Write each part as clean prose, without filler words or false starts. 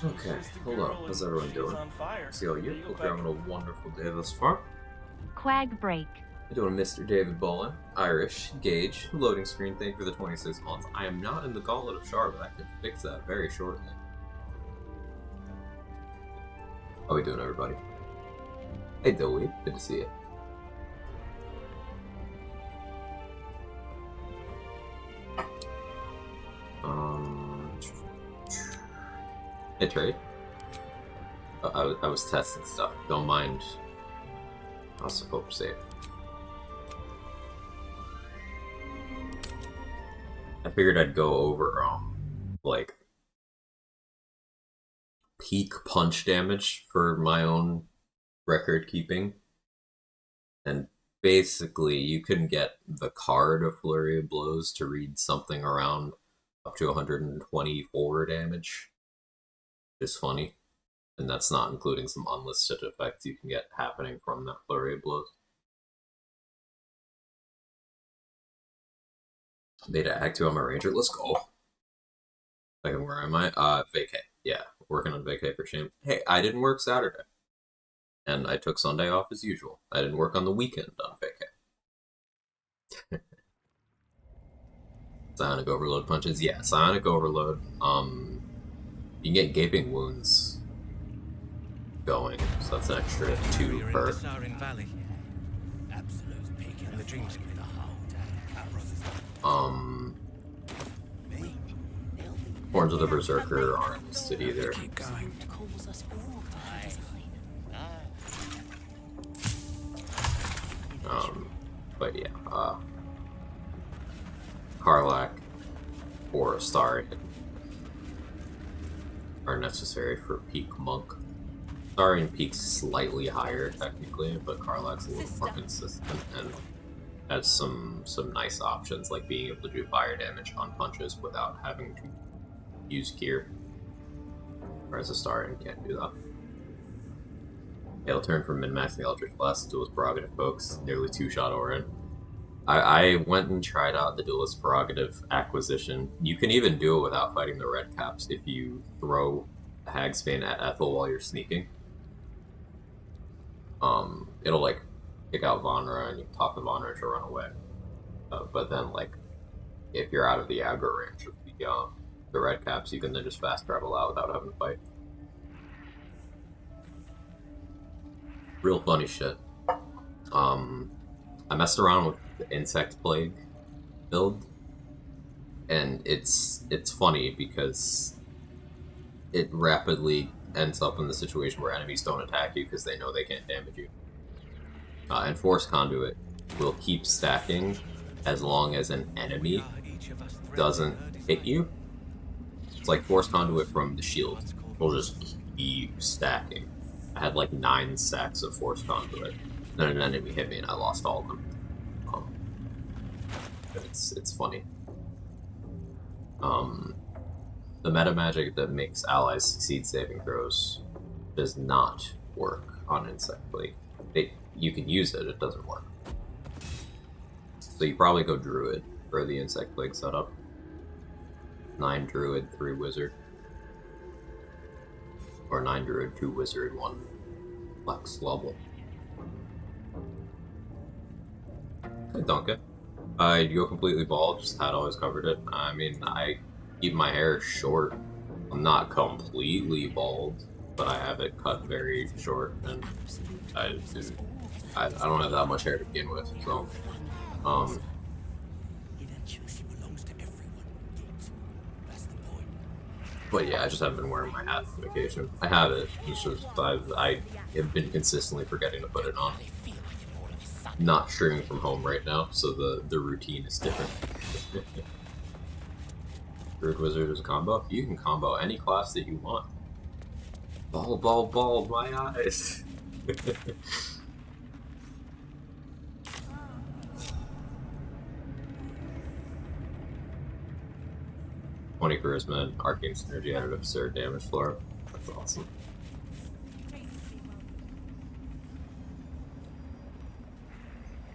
Okay, hello. How's everyone doing? See how you? Hope you're having a wonderful day thus far. Quag break. I'm doing Mr. David Bolin, Irish, Gage, loading screen, thank you for the 26 months. I am not in the Gauntlet of Charlotte. I can fix that very shortly. How we doing, everybody? Hey, Dewey. Good to see you. Hey, Trey. I was testing stuff. Don't mind. I'll support save. I figured I'd go over like peak punch damage for my own record keeping, and basically you can get the card of Flurry of Blows to read something around up to 124 damage. It's funny, and that's not including some unlisted effects you can get happening from that Flurry of Blows. Beta Act 2, I'm a ranger. Let's go. Like, where am I? Vacay. Yeah, working on vacay for shame. Hey, I didn't work Saturday. And I took Sunday off as usual. I didn't work on the weekend on vacay. Psionic Overload punches. Yeah, Psionic Overload. You can get Gaping Wounds going, so that's an extra 2 per. Horns of the Berserker aren't listed either. But yeah, Karlach or Astarion are necessary for peak monk. Astarion peaks slightly higher technically, but Karlach's a little more consistent and has some nice options, like being able to do fire damage on punches without having to use gear. Whereas Astarion can't do that. It'll turn from min-maxing Eldritch Blast to Duelist Prerogative, folks. Nearly 2-shot Orin. I went and tried out the Duelist Prerogative acquisition. You can even do it without fighting the red caps if you throw a Hagsbane at Ethel while you're sneaking. It'll like pick out Vonra and you talk to Vonra to run away. But then, like, if you're out of the aggro range of the red caps, you can then just fast travel out without having to fight. Real funny shit. I messed around with the Insect Plague build, and it's funny because it rapidly ends up in the situation where enemies don't attack you because they know they can't damage you. And Force Conduit will keep stacking as long as an enemy doesn't hit you. It's like Force Conduit from the shield. Will just keep stacking. I had like 9 stacks of Force Conduit. Then an enemy hit me and I lost all of them. It's funny. The meta magic that makes allies succeed saving throws does not work on Insect Plague. You can use it, it doesn't work. So you probably go Druid for the Insect Plague setup. 9 Druid, 3 Wizard. Or 9 Druid, 2 Wizard, 1 Flex level. Hey, Duncan. You go completely bald, just had always covered it. I mean, I keep my hair short. I'm not completely bald, but I have it cut very short, and I don't have that much hair to begin with, so, but yeah, I just haven't been wearing my hat on vacation. I have it, it's just, I have been consistently forgetting to put it on. Not streaming from home right now, so the routine is different. Druid Wizard is a combo? You can combo any class that you want. Ball, my eyes! 20 charisma and arcane synergy added absurd damage floor. That's awesome.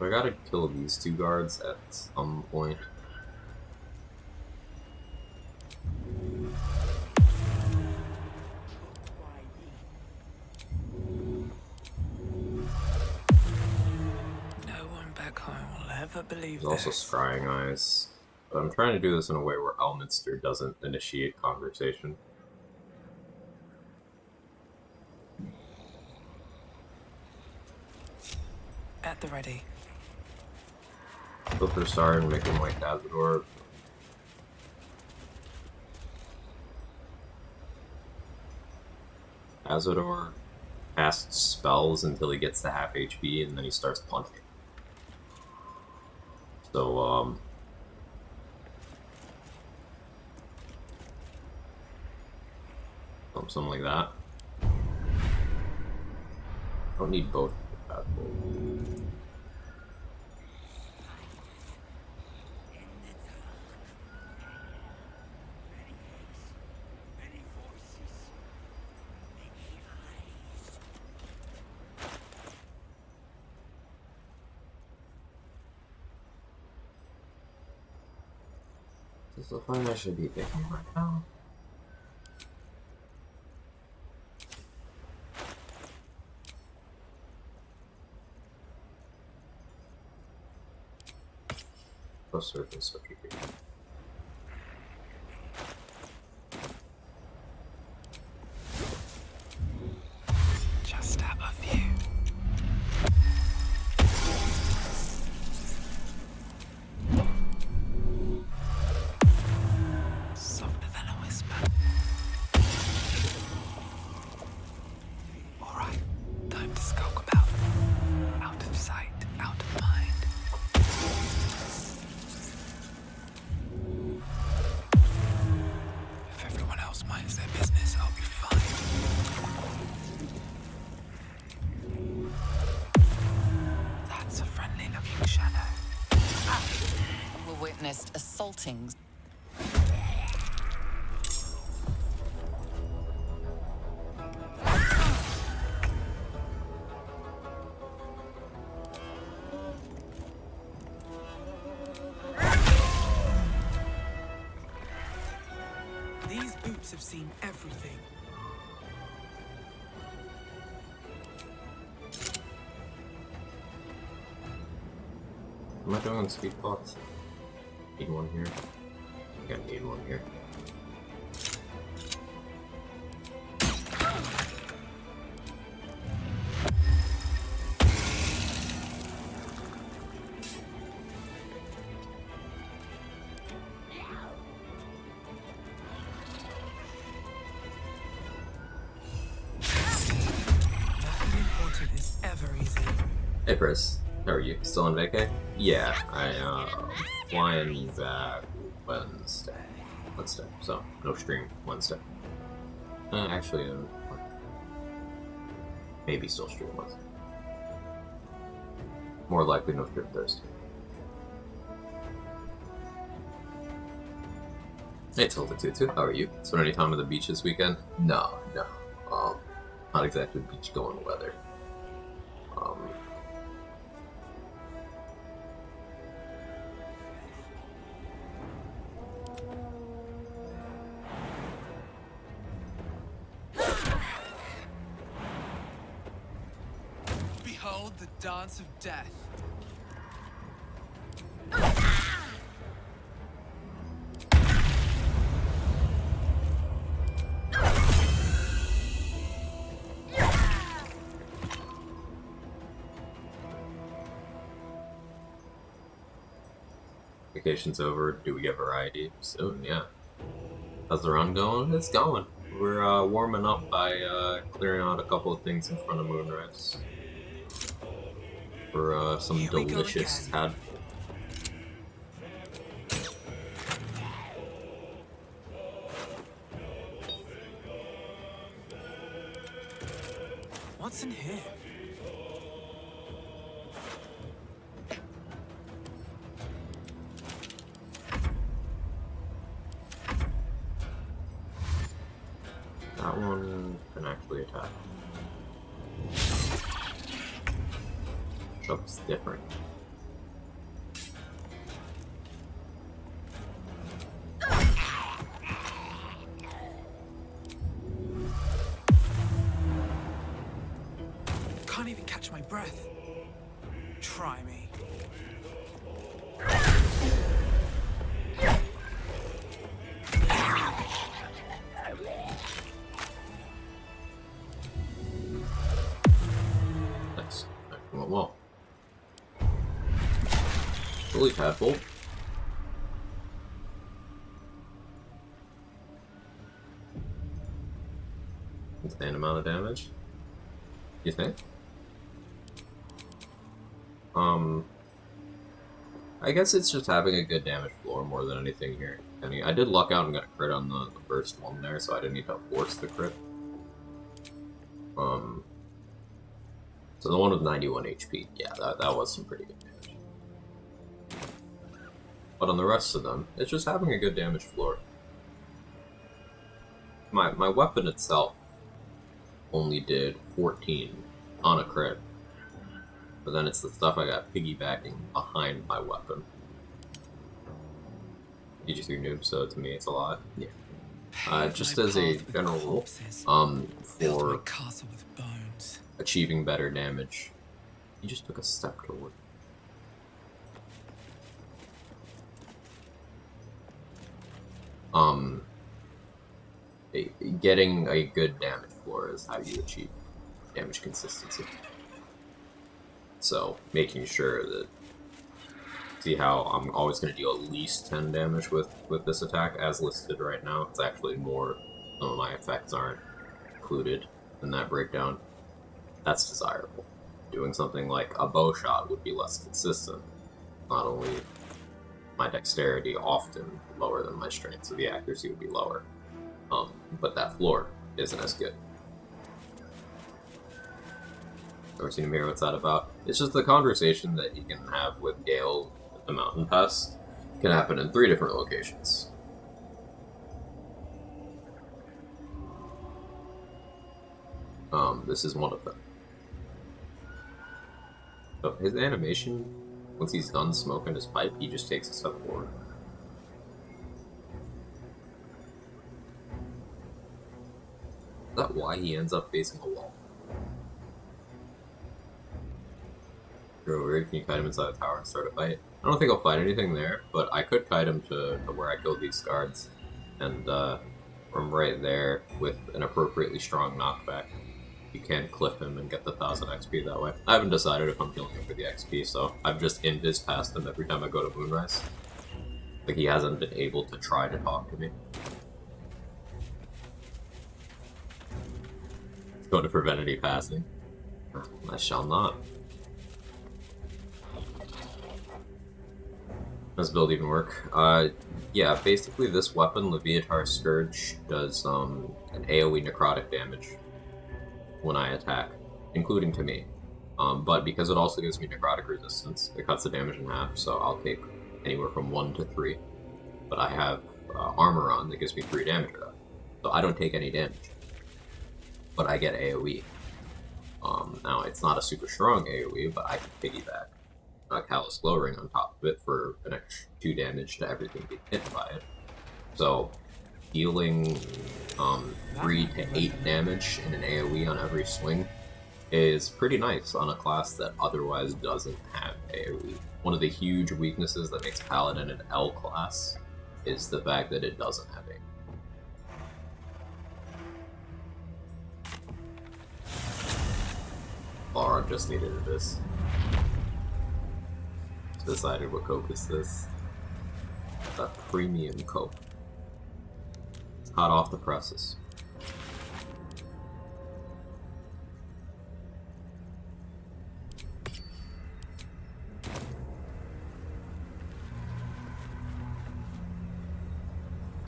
I gotta kill these 2 guards at some point. never believe There's also this. Scrying Eyes. But I'm trying to do this in a way where Elminster doesn't initiate conversation. At the ready. Go for Star and make him like Azador. Azador casts spells until he gets to half HP, and then he starts punching. So, something like that. Don't need both. Is this the one I should be picking right now? Surface, okay. Just out of view. Softer than a whisper. Alright, time to skulk about. Out of sight, out of mind. If everyone else minds their business, I'll be fine. That's a friendly looking shadow. We witnessed assaultings. These boots have seen everything. Am I doing speed bots? Need one here. I think I need one here. Nothing important is ever easy. Hey Chris, how are you? Still on vacay? Yeah, flying back Wednesday. So no stream Wednesday. Actually, maybe still stream Wednesday. More likely no stream Thursday. Hey Tilda Tutu, how are you? Spent any time on the beach this weekend? No. Not exactly beach going weather. Behold the dance of death. Vacation's over. Do we get variety? Soon, yeah. How's the run going? It's going. We're warming up by clearing out a couple of things in front of Moonrise. For some Here we go delicious again. tadpole. What's in here? That one can actually attack. Looks different. Can't even catch my breath. Try me. Went well. Fully tadpole. Insane amount of damage. You think? I guess it's just having a good damage floor more than anything here. I did luck out and got a crit on the first one there, so I didn't need to force the crit. So the one with 91 HP, yeah, that was some pretty good damage. But on the rest of them, it's just having a good damage floor. My weapon itself only did 14 on a crit. But then it's the stuff I got piggybacking behind my weapon. You just do noob, so to me it's a lot. Yeah. Just as a general rule, for achieving better damage, you just took a step toward. Getting a good damage floor is how you achieve damage consistency. So, making sure that... See how I'm always going to deal at least 10 damage with this attack, as listed right now. It's actually more. Some of my effects aren't included in that breakdown. That's desirable. Doing something like a bow shot would be less consistent. Not only my dexterity often lower than my strength, so the accuracy would be lower. But that floor isn't as good. Ever seen him here? What's that about? It's just the conversation that you can have with Gale at the Mountain Pass can happen in 3 different locations. This is one of them. So his animation, once he's done smoking his pipe, he just takes a step forward. Is that why he ends up facing a wall? Real weird. Can you kite him inside the tower and start a fight? I don't think I'll fight anything there, but I could kite him to where I killed these guards. And from right there, with an appropriately strong knockback, you can clip him and get the 1000 XP that way. I haven't decided if I'm killing him for the XP, so I've just invis past him every time I go to Moonrise. Like, he hasn't been able to try to talk to me. Let's go to prevent any passing. I shall not. Does build even work? Yeah, basically this weapon, Leviatar Scourge, does an AoE necrotic damage when I attack, including to me. But because it also gives me necrotic resistance, it cuts the damage in half, so I'll take anywhere from 1 to 3. But I have armor on that gives me 3 damage to that. So I don't take any damage. But I get AoE. Now, it's not a super strong AoE, but I can piggyback Callous Glow Ring on top of it for an extra 2 damage to everything being hit by it. So, dealing 3 to 8 damage in an AoE on every swing is pretty nice on a class that otherwise doesn't have AoE. One of the huge weaknesses that makes Paladin an L class is the fact that it doesn't have AoE. Laura just needed this. Decided what coke is this. It's a premium coke. Hot off the presses.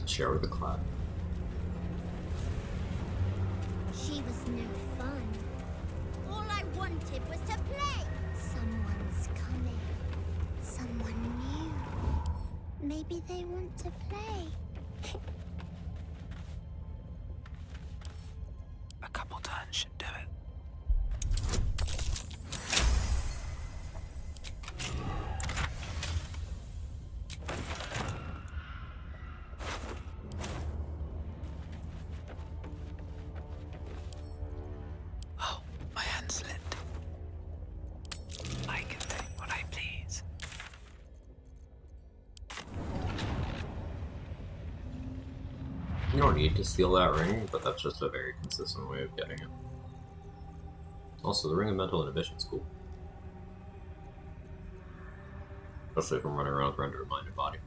Share with the cloud. She was no fun. All I wanted was to play. Someone's coming. Someone new. Maybe they want to play. A couple turns should do it. Oh, my hand slipped. I can do what I please. You don't need to steal that ring, but that's just a very consistent way of getting it. Also, the Ring of Mental Inhibition's cool. Especially if I'm running around with rendered mind and body.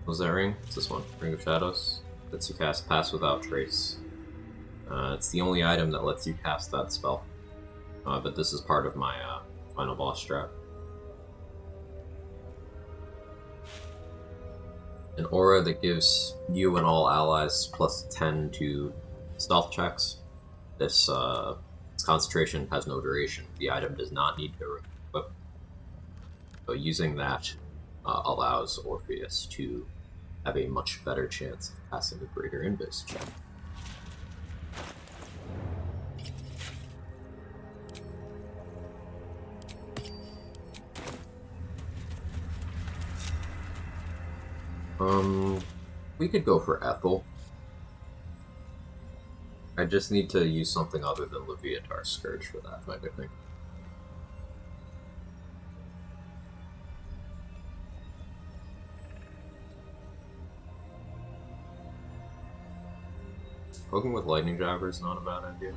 What was that ring? It's this one. Ring of Shadows. Lets you cast Pass Without Trace. It's the only item that lets you cast that spell. But this is part of my final boss strat. An aura that gives you and all allies plus 10 to stealth checks. This concentration has no duration. The item does not need to equip. So using that allows Orpheus to have a much better chance of passing a greater invis check. We could go for Ethel. I just need to use something other than Leviatar Scourge for that, I think. Poking with Lightning Jabber is not a bad idea.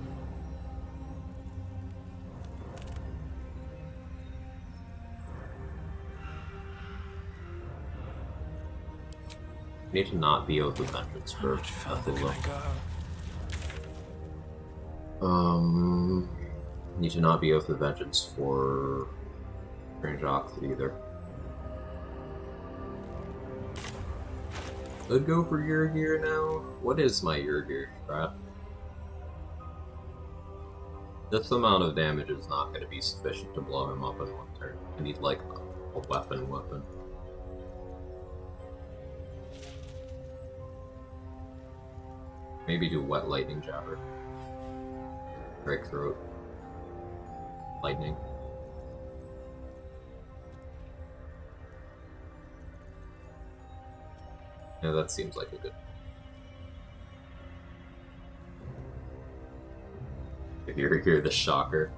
I need to not be Oath of Vengeance How for much further Ethel, can I go? Need to not be Oath of Vengeance for Strange Ox either. Could go for Urgir now. What is my Urgir strat? This amount of damage is not going to be sufficient to blow him up in one turn. I need like a weapon. Maybe do Wet Lightning Jabber. Break Throat. Lightning. Yeah, that seems like a good... If you're here, the Shocker.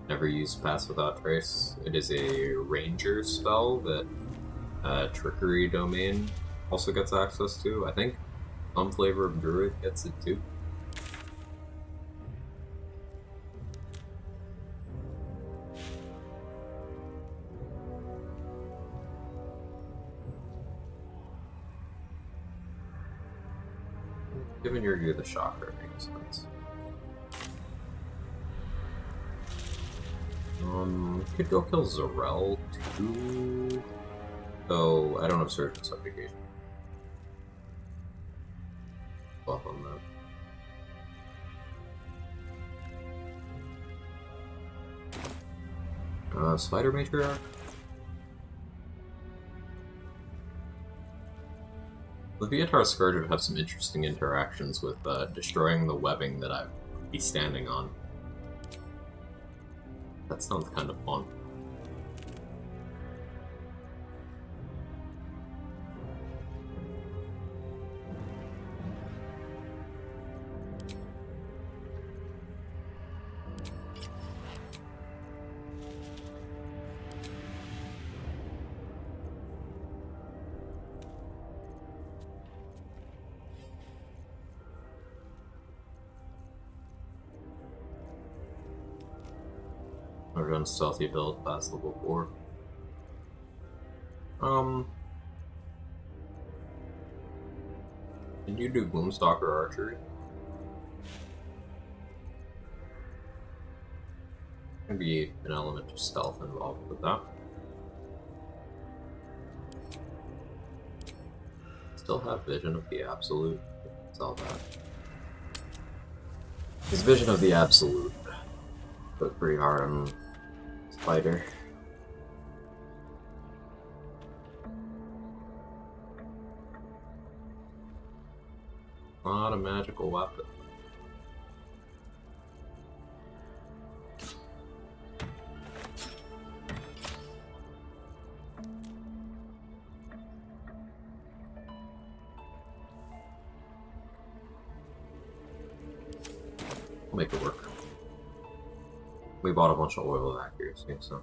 Never use Pass Without Trace. It is a ranger spell that Trickery Domain also gets access to. I think some flavor of Druid gets it too. Given you're the Shocker, it makes sense. Could go kill Zarel too. So I don't have Surgeon Supplication. Buff on that. Spider Matriarch. Leviatar Scourge would have some interesting interactions with destroying the webbing that I'd be standing on. That sounds kind of fun. I've done stealthy build past level 4. Did you do Gloomstalker Archery? Can be an element of stealth involved with that. Still have Vision of the Absolute. Sell that. His Vision of the Absolute goes pretty hard on Spider. Not a magical weapon. We'll make it work. We bought a bunch of oil of accuracy, so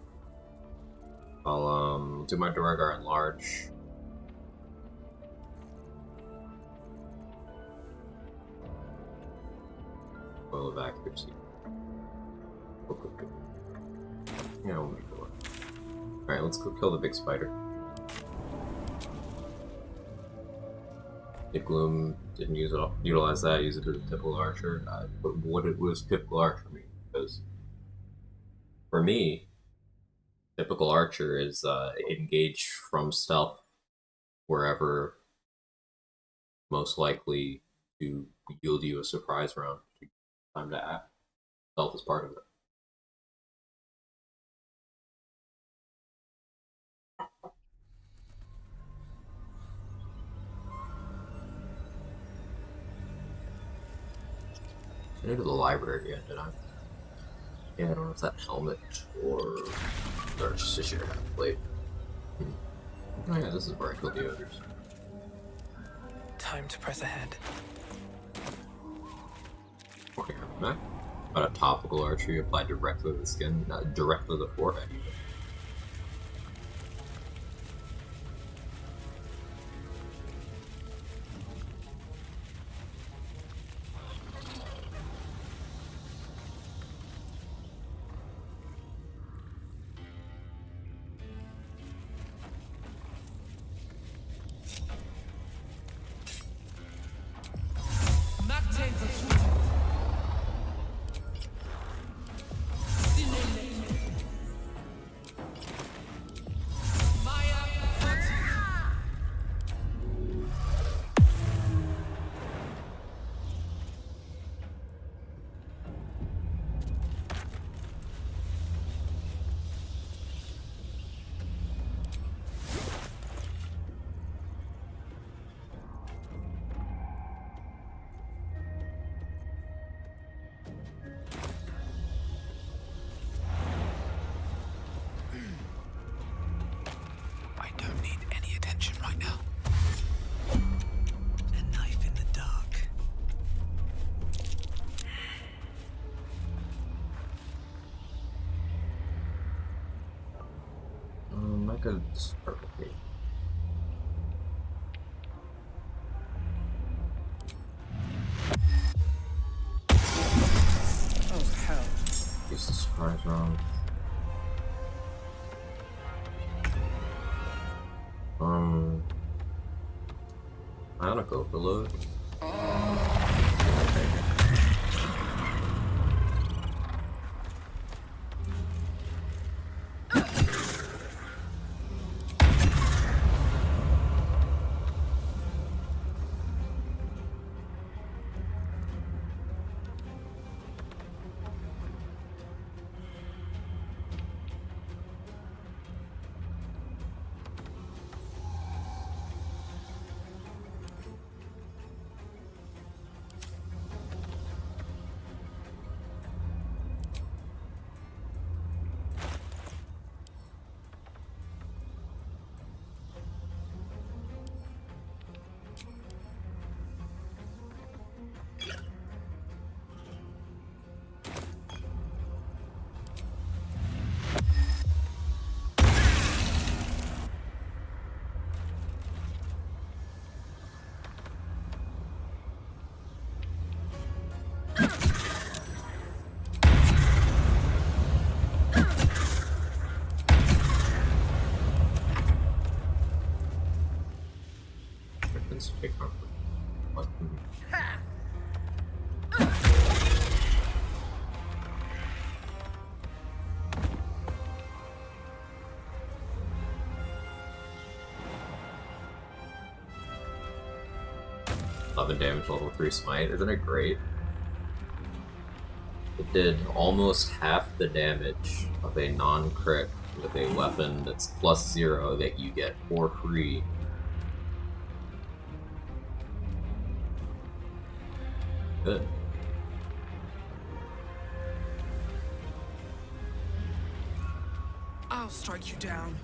I'll do my Duergar at large. Oil of accuracy. Yeah, we'll make it work. Alright, let's go kill the big spider. If Gloom didn't utilize that, use it as a typical archer. But what it was typical archer mean? Because for me, typical archer is engage from stealth wherever most likely to yield you a surprise round. Time to act. Stealth is part of it. I didn't go to the library yet, did I? Yeah, I don't know if that helmet or just a sheer half plate. Oh yeah, this is where I killed the others. Time to press ahead. Okay, I'm back. Got a topical archery applied directly to the skin, not directly to the forehead even. I don't need any attention right now. A knife in the dark. I could start with me. Oh, hell. Use the surprise round. Ionic overload. Pick up. What? 11 damage, level 3 smite. Isn't it great? It did almost half the damage of a non-crit with a weapon that's plus 0 that you get for free. Good. I'll strike you down.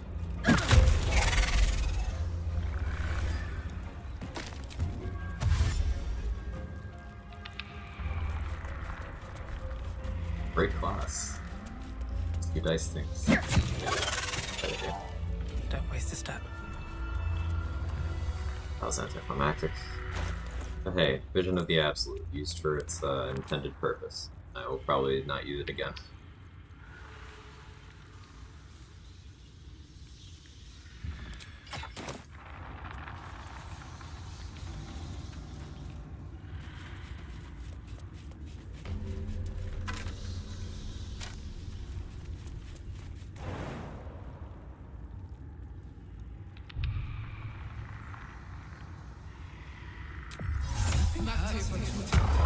Great class. Let's do dice things. Don't waste a step. That was anticlimactic. But hey, Vision of the Absolute, used for its intended purpose. I will probably not use it again.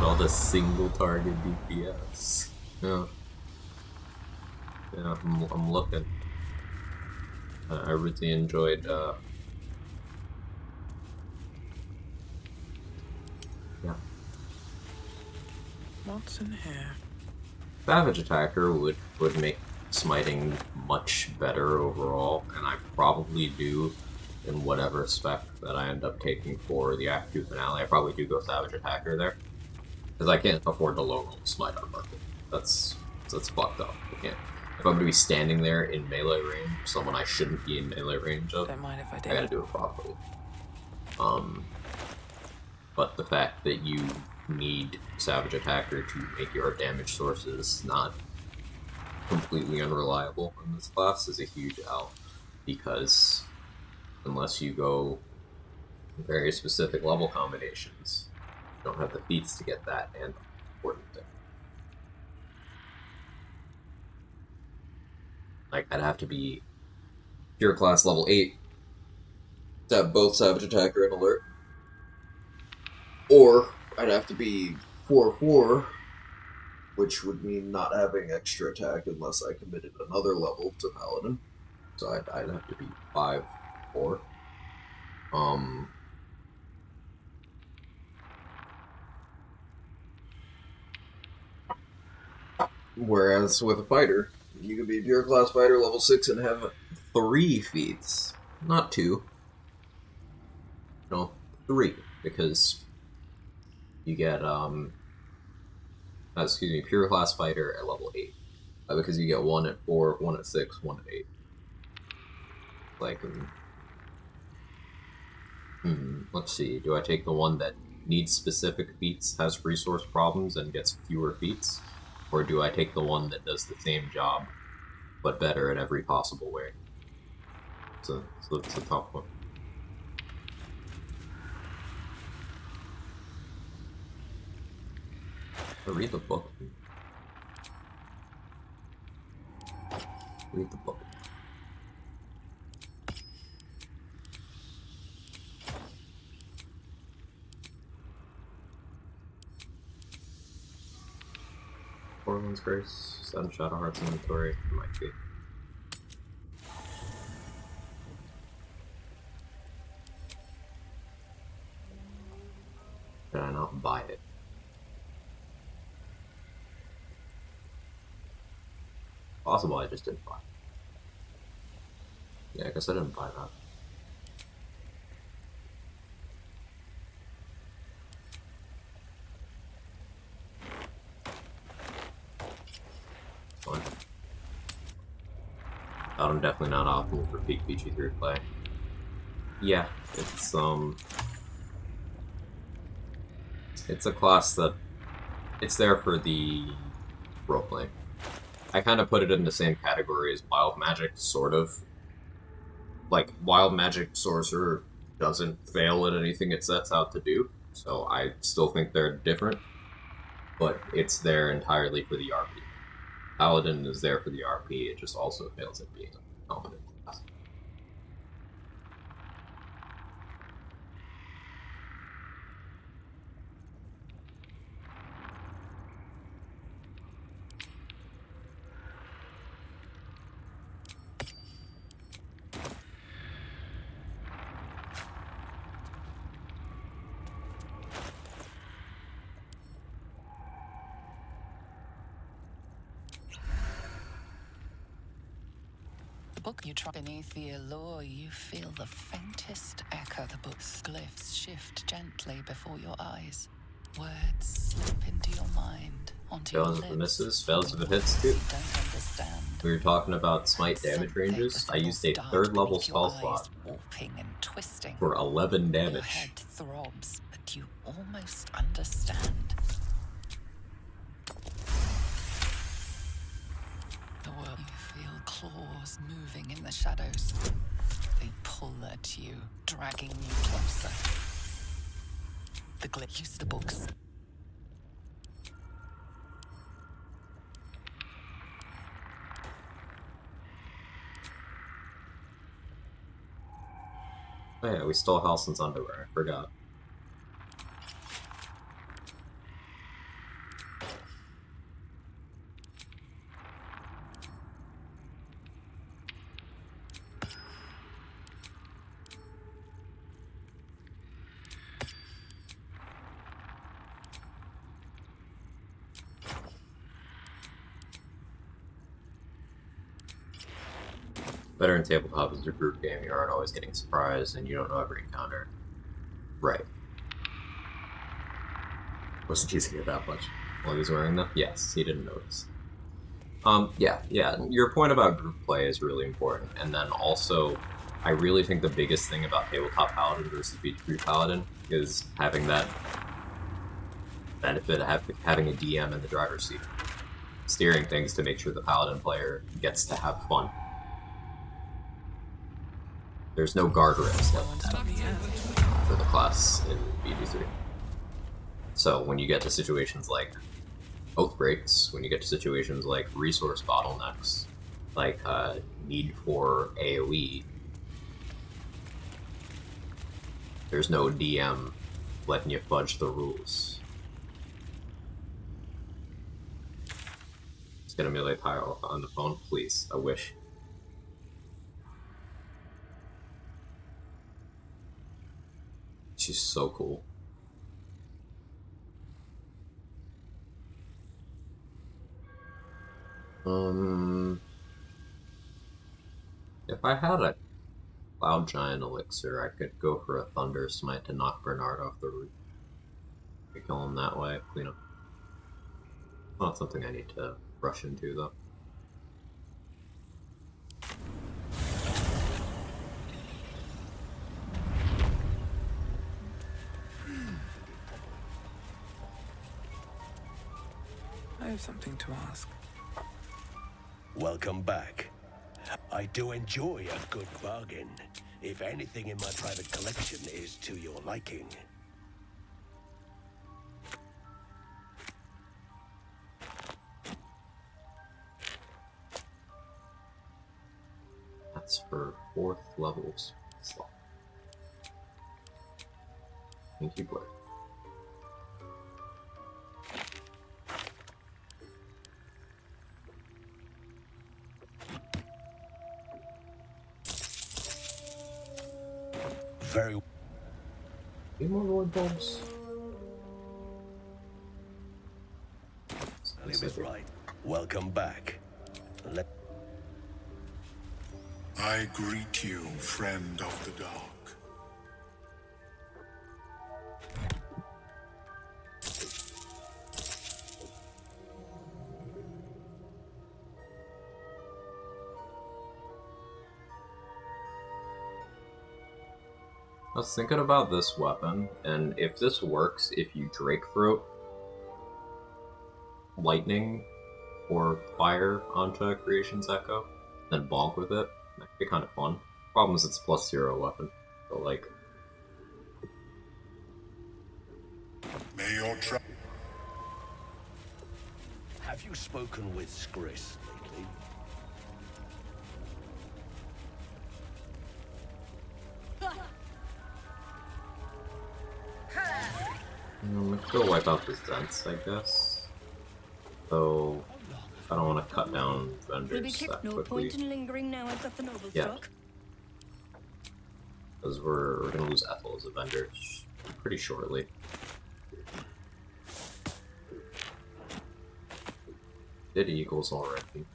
All the single target DPS. Yeah. Yeah, I'm looking. I really enjoyed, yeah. What's in here? Savage Attacker would make smiting much better overall, and I probably do in whatever spec that I end up taking for the Act 2 finale. I probably do go Savage Attacker there. Because I can't afford to low roll smite on Merkle. That's fucked up. I can't. If I'm gonna be standing there in melee range, someone I shouldn't be in melee range of, Don't mind if I I do. gotta do it properly. But the fact that you need Savage Attacker to make your damage sources not completely unreliable in this class is a huge out, because unless you go very specific level combinations, you don't have the feats to get that and important thing. Like, I'd have to be pure class level 8 to have both Savage Attacker and Alert. Or I'd have to be 4/4, which would mean not having extra attack unless I committed another level to Paladin. So I'd have to be 5/4. Whereas with a fighter, you could be a pure class fighter level 6 and have 3 feats. Not 2. No, 3. Because you get, pure class fighter at level 8. Because you get 1 at 4, 1 at 6, 1 at 8. Like, let's see, do I take the one that needs specific feats, has resource problems, and gets fewer feats? Or do I take the one that does the same job, but better in every possible way? So it's a tough one. Read the book. Read the book. Orland's Grace, Seven Shadow Hearts inventory, might be. Did I not buy it? Possible I just didn't buy it. Yeah, I guess I didn't buy that. Fine. I'm definitely not optimal for peak PG3 play. Yeah, it's a class that it's there for the roleplay. I kind of put it in the same category as Wild Magic, sort of. Like, Wild Magic Sorcerer doesn't fail at anything it sets out to do, so I still think they're different, but it's there entirely for the RP. Paladin is there for the RP, it just also fails at being a competent class. The book you try beneath the allure, you feel the faintest echo. The book's glyphs shift gently before your eyes. Words slip into your mind, onto your Fails lips. if it misses, fails if it hits too. You don't understand. We were talking about smite damage ranges. I used a 3rd level spell slot warping and twisting. for 11 Your damage. head throbs, but you almost understand. The world, you feel claws moving in the shadows. They pull at you, dragging you closer. The glyph use the books. Oh yeah, we stole Halsin's underwear, I forgot. Better in tabletop is a group game. You aren't always getting surprised, and you don't know every encounter. Right. Wasn't using it that much while he was wearing them. Yes, he didn't notice. Yeah. Your point about group play is really important, and then also, I really think the biggest thing about tabletop Paladin versus Beach Crew Paladin is having that benefit of having a DM in the driver's seat, steering things to make sure the Paladin player gets to have fun. There's no guardrails like that for the class in BG3. So when you get to situations like oath breaks, when you get to situations like resource bottlenecks, like need for AoE, there's no DM letting you fudge the rules. Just gonna melee pile on the phone, please. I wish. She's so cool. If I had a Cloud Giant Elixir, I could go for a Thunder Smite to knock Bernard off the roof. Kill him that way, clean up. Not something I need to rush into, though. I have something to ask. Welcome back. I do enjoy a good bargain, if anything in my private collection is to your liking. That's for 4th levels. Thank you, Blair. Very. Any more Lord Bulbs? Live is right. Welcome back. I greet you, friend of the dark. I was thinking about this weapon, and if this works, if you Drake Throat lightning or fire onto Creation's Echo, then bonk with it, that could be kind of fun. Problem is it's +0 weapon, so like... May your Have you spoken with Skris lately? Let's go wipe out the Zents, I guess. So, I don't want to cut down vendors that No quickly. point in lingering now I've got the noble Yeah. struck. Because we're going to lose Ethel as a vendor pretty shortly. Did Eagles already.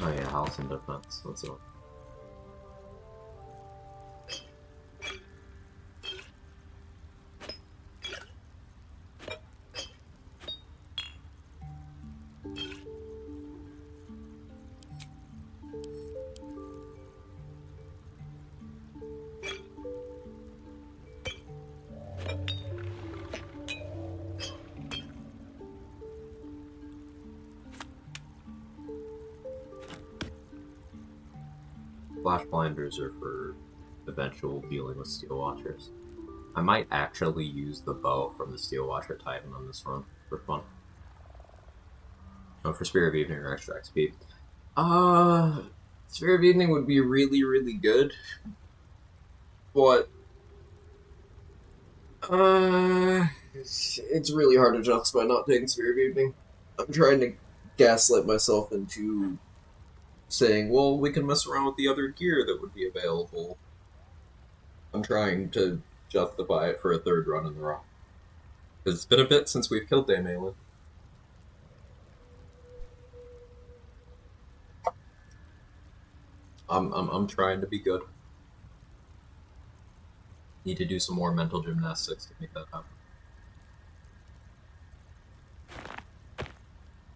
Oh yeah, house and defense. Let's go. Flash blinders are for eventual dealing with Steel Watchers. I might actually use the bow from the Steel Watcher Titan on this run for fun. Oh, for Spirit of Evening or extra XP. Spirit of Evening would be really, really good. But it's really hard to justify not taking Spirit of Evening. I'm trying to gaslight myself into saying, well, we can mess around with the other gear that would be available. I'm trying to justify it for a third run in the row. Because it's been a bit since we've killed Daemalin. I'm trying to be good. Need to do some more mental gymnastics to make that happen.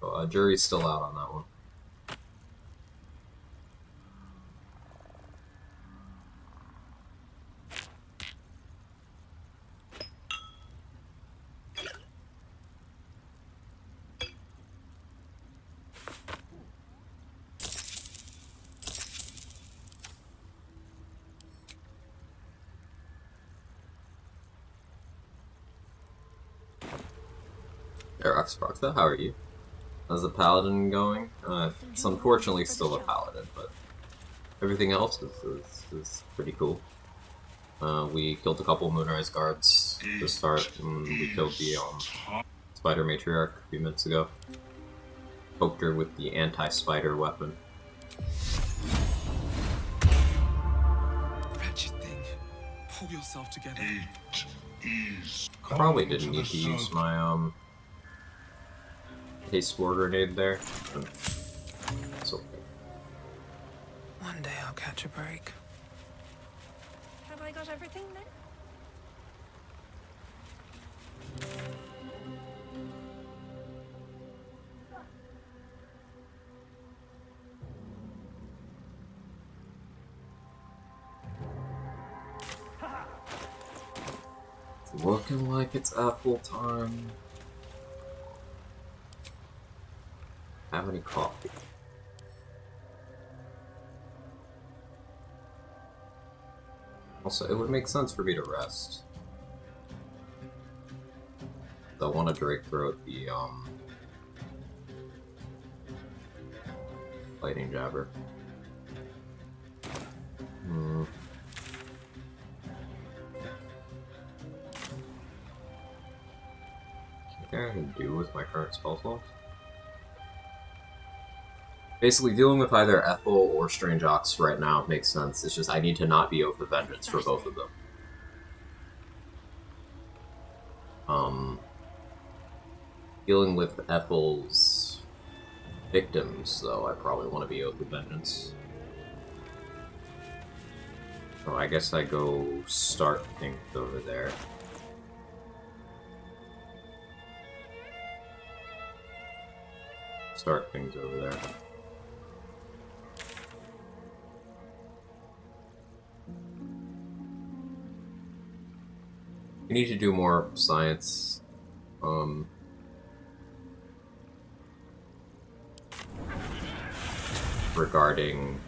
So, jury's still out on that one. Roxproxa, how are you? How's the Paladin going? It's unfortunately still a Paladin, but everything else is pretty cool. We killed a couple Moonrise guards to start, and we killed the Spider Matriarch a few minutes ago. Poked her with the anti-spider weapon. Wretched thing. Pull yourself together. I probably didn't need to use my haste spore grenade there. It's okay. One day I'll catch a break. Have I got everything then? It's looking like it's apple time. Have any coffee? Also, it would make sense for me to rest. I want to Drake throat the lightning jabber. Anything I can do with my current spell slots? Basically, dealing with either Ethel or Strange Ox right now makes sense. It's just I need to not be Oath of Vengeance for both of them. Dealing with Ethel's victims, though, I probably want to be Oath of Vengeance. So I guess I go start things over there. Start things over there. We need to do more science. Regarding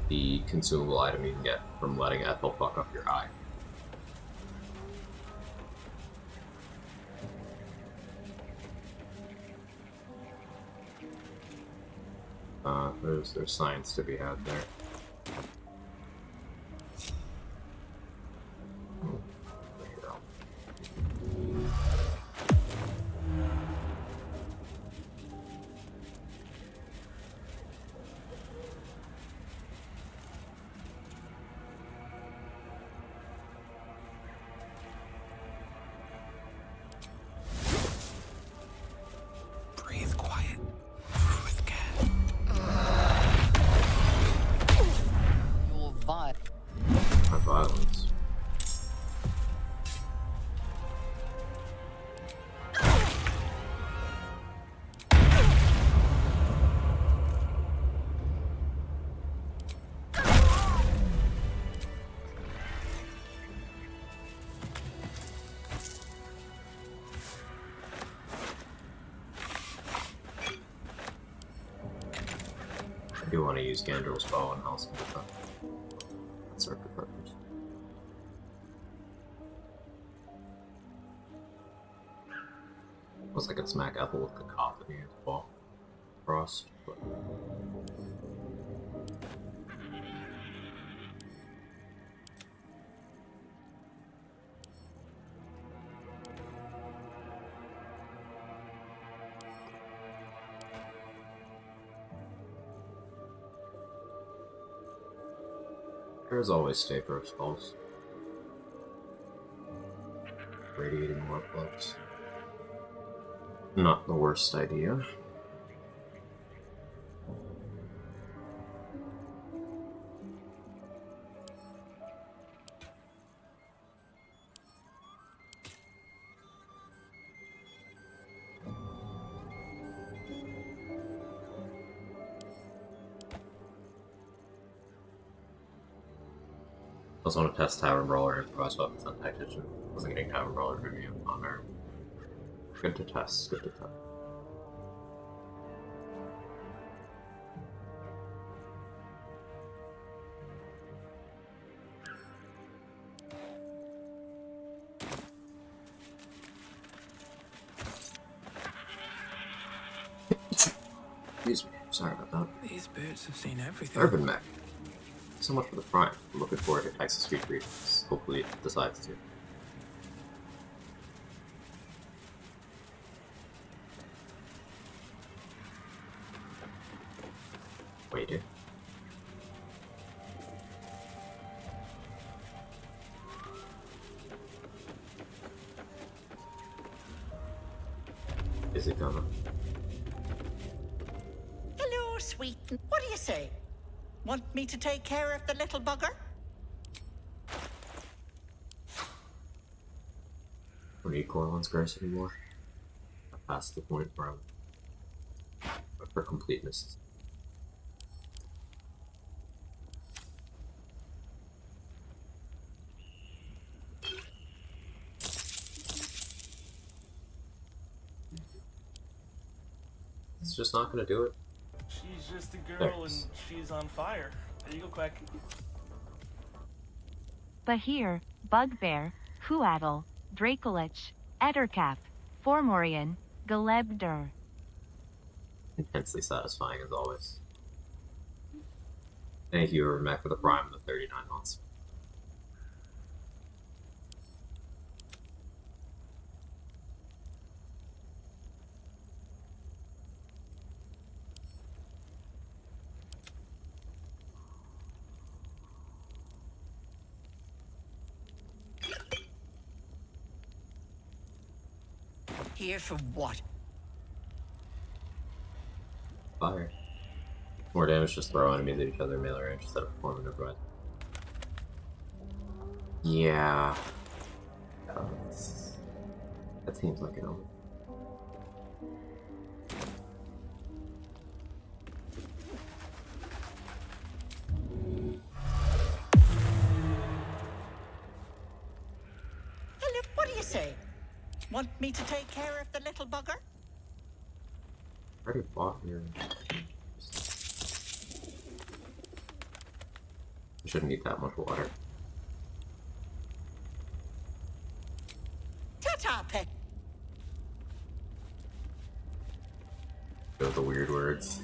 the consumable item you can get from letting Ethel fuck up your eye. There's science to be had there. There you go. Breathe quiet. With care. Your vibe. My violence. I do want to use Gandrel's bow and House of Defense. Circuit breakers. Plus, I could smack Ethel with Cacophony as well. Frost, but... There's always Staper of Skulls. radiating more plugs. Not the worst idea. I also want to test Tavern Brawler and improvised weapons on Tactician. Wasn't getting Tavern Brawler review on there. Good to test, good to test. Excuse me, sorry about that. These birds have seen everything. Urban Mech. So much for the Prime. I'm looking forward to Texas Street Readings. Hopefully it decides to. Wait. Is it gonna? Hello, sweet. What do you say? Want me to take care of the little bugger? Don't need Corlin's Grace anymore. I'm past the point where I'm for completeness. It's just not gonna do it. She's just a girl and she's on fire. There you go, Quack. Bahir, Bugbear, Huatl, Dracolich, Ettercap, Formorian, Galebdur. Intensely satisfying as always. Thank you, Urmac, for the Prime of the 39 months. Here for what? Fire. More damage, just throw enemies at each other in melee range instead of performing a breath. Yeah. That seems like it. Hello, what do you say? Want me to take care of the little bugger? I already bought here. I shouldn't need that much water. Ta-ta, pet. Go with the weird words.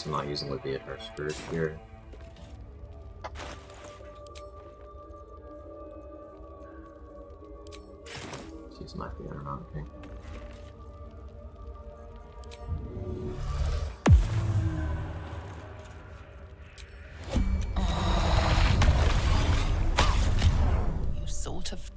I'm not using Leviathan Scourge here. Let's use my Theater Mountain. You sort of.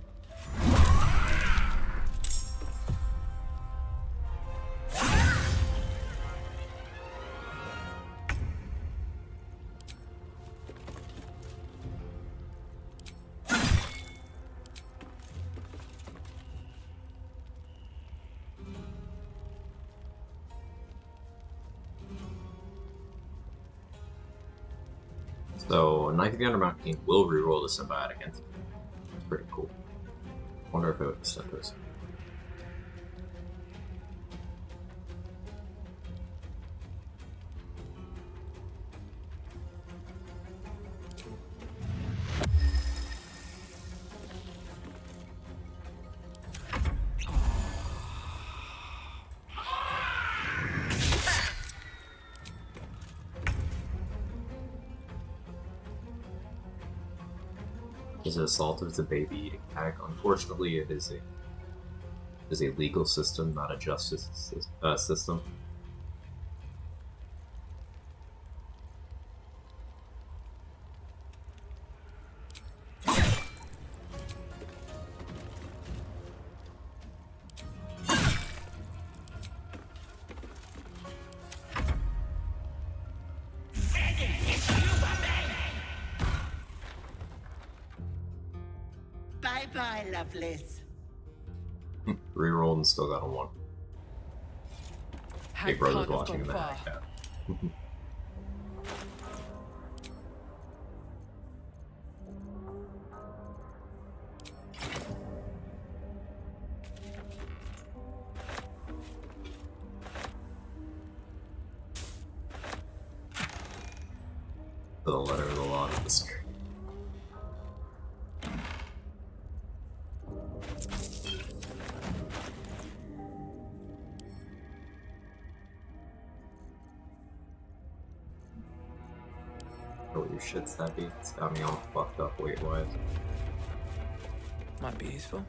So, Knife of the Undermount King will reroll the symbiotic entity. It's pretty cool. Wonder if it would extend to us. Is assault of the baby eating pack. Unfortunately, it is a legal system, not a justice system. Bye-bye, Lovelace. Rerolled and still got a 1. Big Brother's watching the hack cat. The letter of the law to the scary. Oh, your shit's heavy. It's got me all fucked up weight-wise. Might be useful.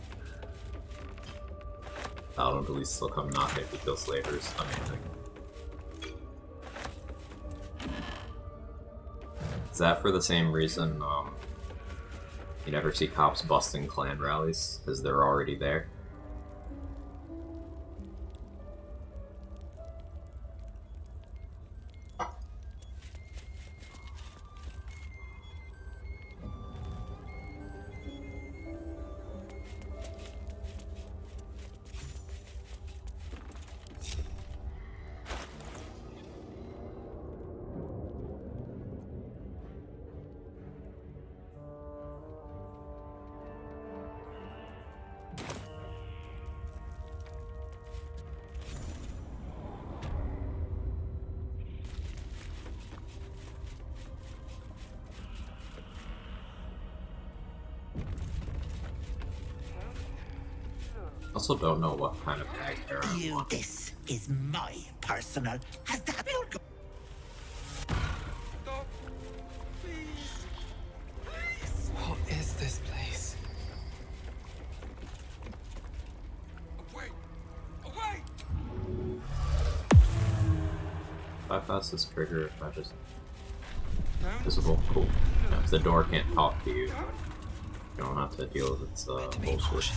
Paladin police still come not make me kill slavers. Amazing. Is that for the same reason, you never see cops busting clan rallies? Because they're already there? Also don't know what kind of bag hair I want. This is my personal. Has that been go? What is this place? Bypass this trigger if I just visible. Cool. Yeah, if the door can't talk to you, you don't have to deal with its bullshit.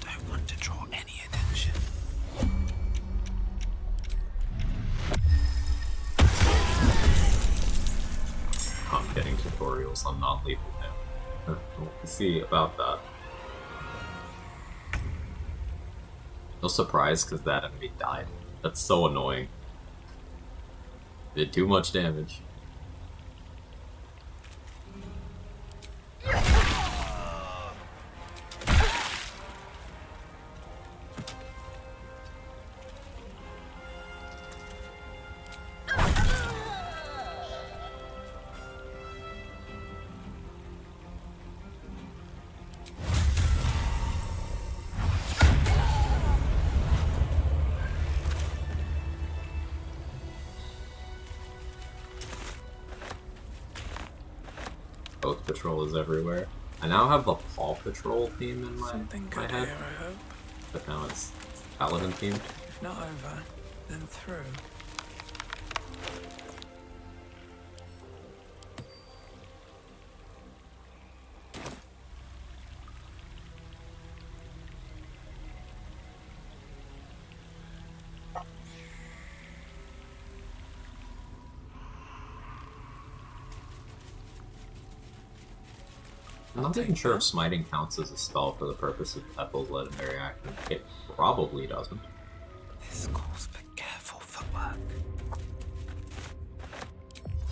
Don't want to draw any attention. I'm getting tutorials on non-lethal now. We'll see about that. No surprise, because that enemy died. That's so annoying. Did too much damage. Both Patrol is everywhere. I now have the Paw Patrol theme in my Good head, here, I hope. but now it's Paladin themed. If not over, then through. I'm not even sure if smiting counts as a spell for the purpose of Ethel's legendary action. It probably doesn't. This calls for careful footwork.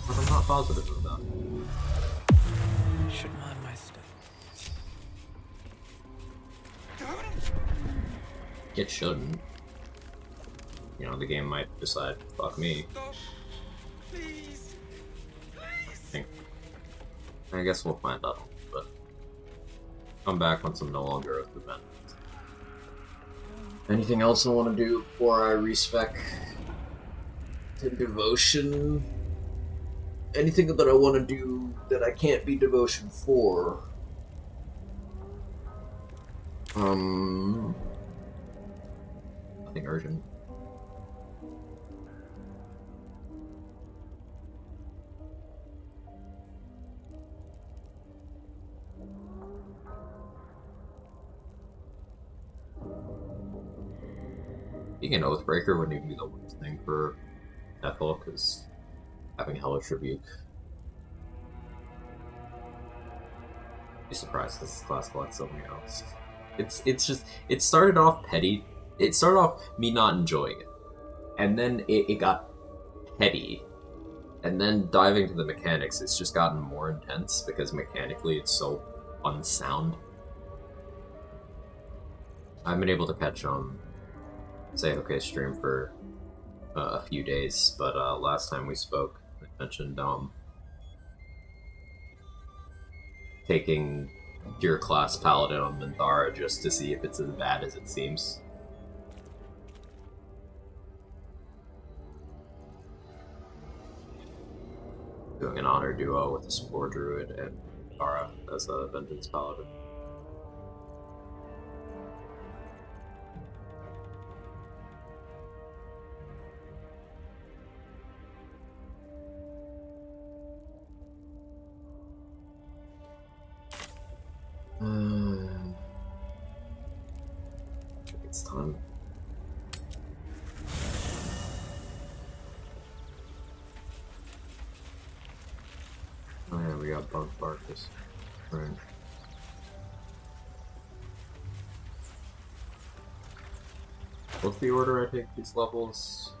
But I'm not positive of that. Should mind my step. It shouldn't. You know, the game might decide, fuck me. Please. I guess we'll find out, but come back once I'm no longer at the event. Anything else I want to do before I respec to devotion? Anything that I want to do that I can't be devotion for? Nothing urgent. Being an Oathbreaker wouldn't even be the worst thing for Ethel, because having Hellish Rebuke. Be surprised because this class collects something else. It's just, it started off petty. It started off me not enjoying it. And then it got petty. And then diving to the mechanics, it's just gotten more intense because mechanically it's so unsound. I've been able to catch say okay stream for a few days, but last time we spoke I mentioned taking your class Paladin on Minthara just to see if it's as bad as it seems. Doing an honor duo with a Spore Druid and Minthara as a Vengeance Paladin. I think it's time. Oh yeah, we got Bug Barkus. Right. What's the order I take these levels?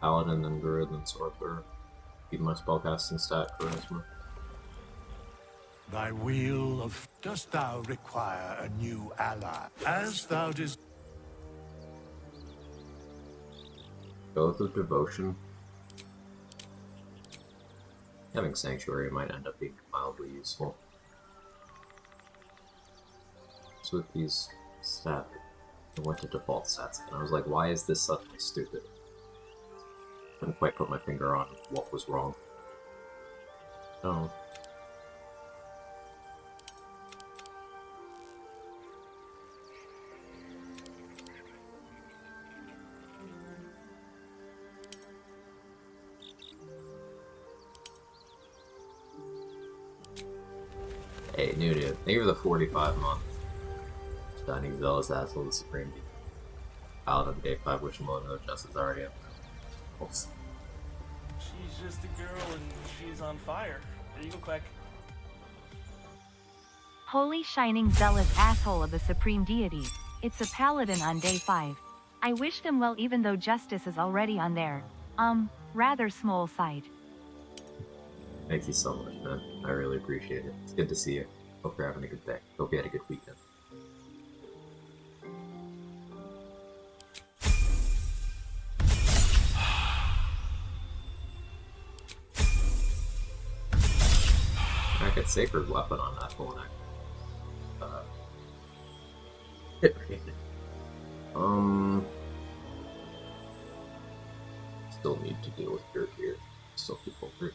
Paladin, then Druid, then Sorcerer. Keep my spellcasting stat charisma. Thy wheel of... Dost thou require a new ally? As thou desires. Both of Devotion. Having Sanctuary might end up being mildly useful. So with these stats, I went to default stats and I was like, why is this suddenly stupid? Couldn't quite put my finger on what was wrong. Oh. Hey, new dude. Thank you for the 45 month. Stunning Zealous Asshole, the Supreme Being. Paladin, Day 5, which Millennial Justice already up. She's just a girl and she's on fire. There you go, Quack. Holy shining zealous asshole of the supreme deity. It's a paladin on day 5. I wish them well even though justice is already on their, rather small side. Thank you so much, man. I really appreciate it. It's good to see you. Hope you're having a good day. Hope you had a good weekend. I could Sacred Weapon on that whole neck. Still need to deal with dirt here. Still people hurt.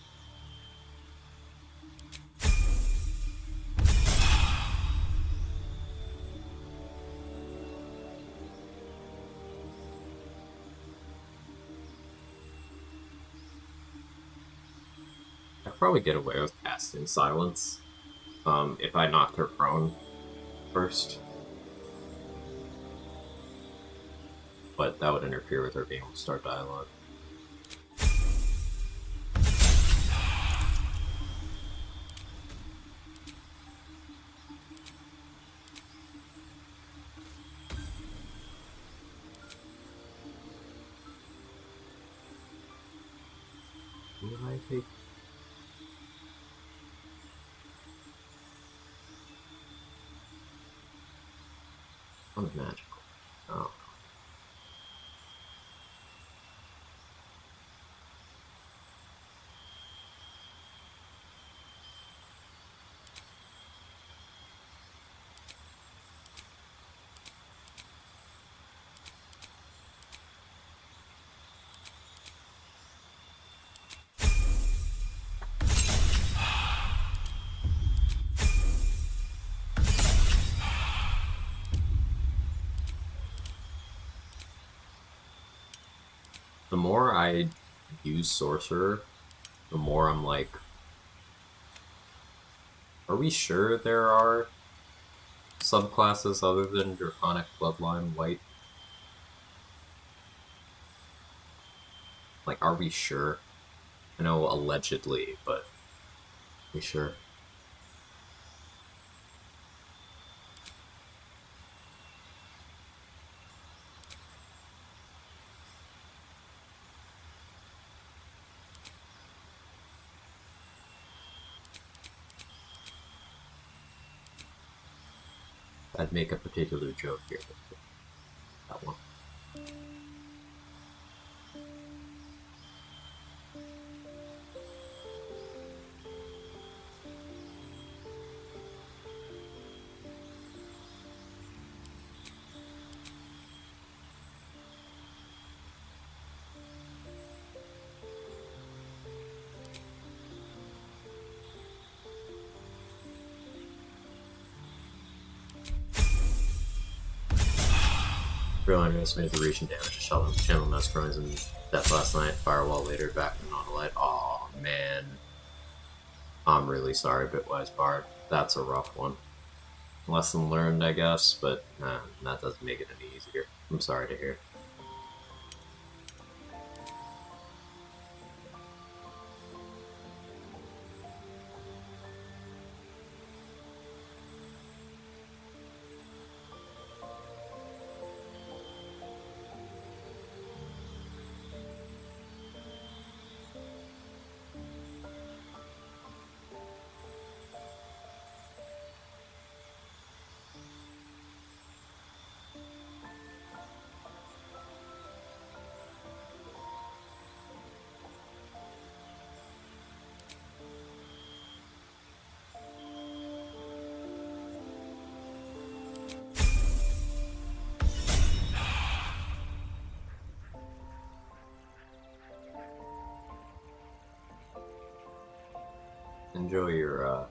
I'd probably get away with casting Silence if I knocked her prone first. But that would interfere with her being able to start dialogue. I take? Unmagical. Oh. The more I use Sorcerer, the more I'm like, are we sure there are subclasses other than Draconic Bloodline White? Like, are we sure? I know allegedly, but are we sure? I'd make a particular joke here. That one. Real underestimated the reach and damage to Channel Mescarones and Death last night. Firewall later, back in Monolite. Aw, man. I'm really sorry, Bitwise Bard. That's a rough one. Lesson learned, I guess, but that doesn't make it any easier. I'm sorry to hear. Enjoy your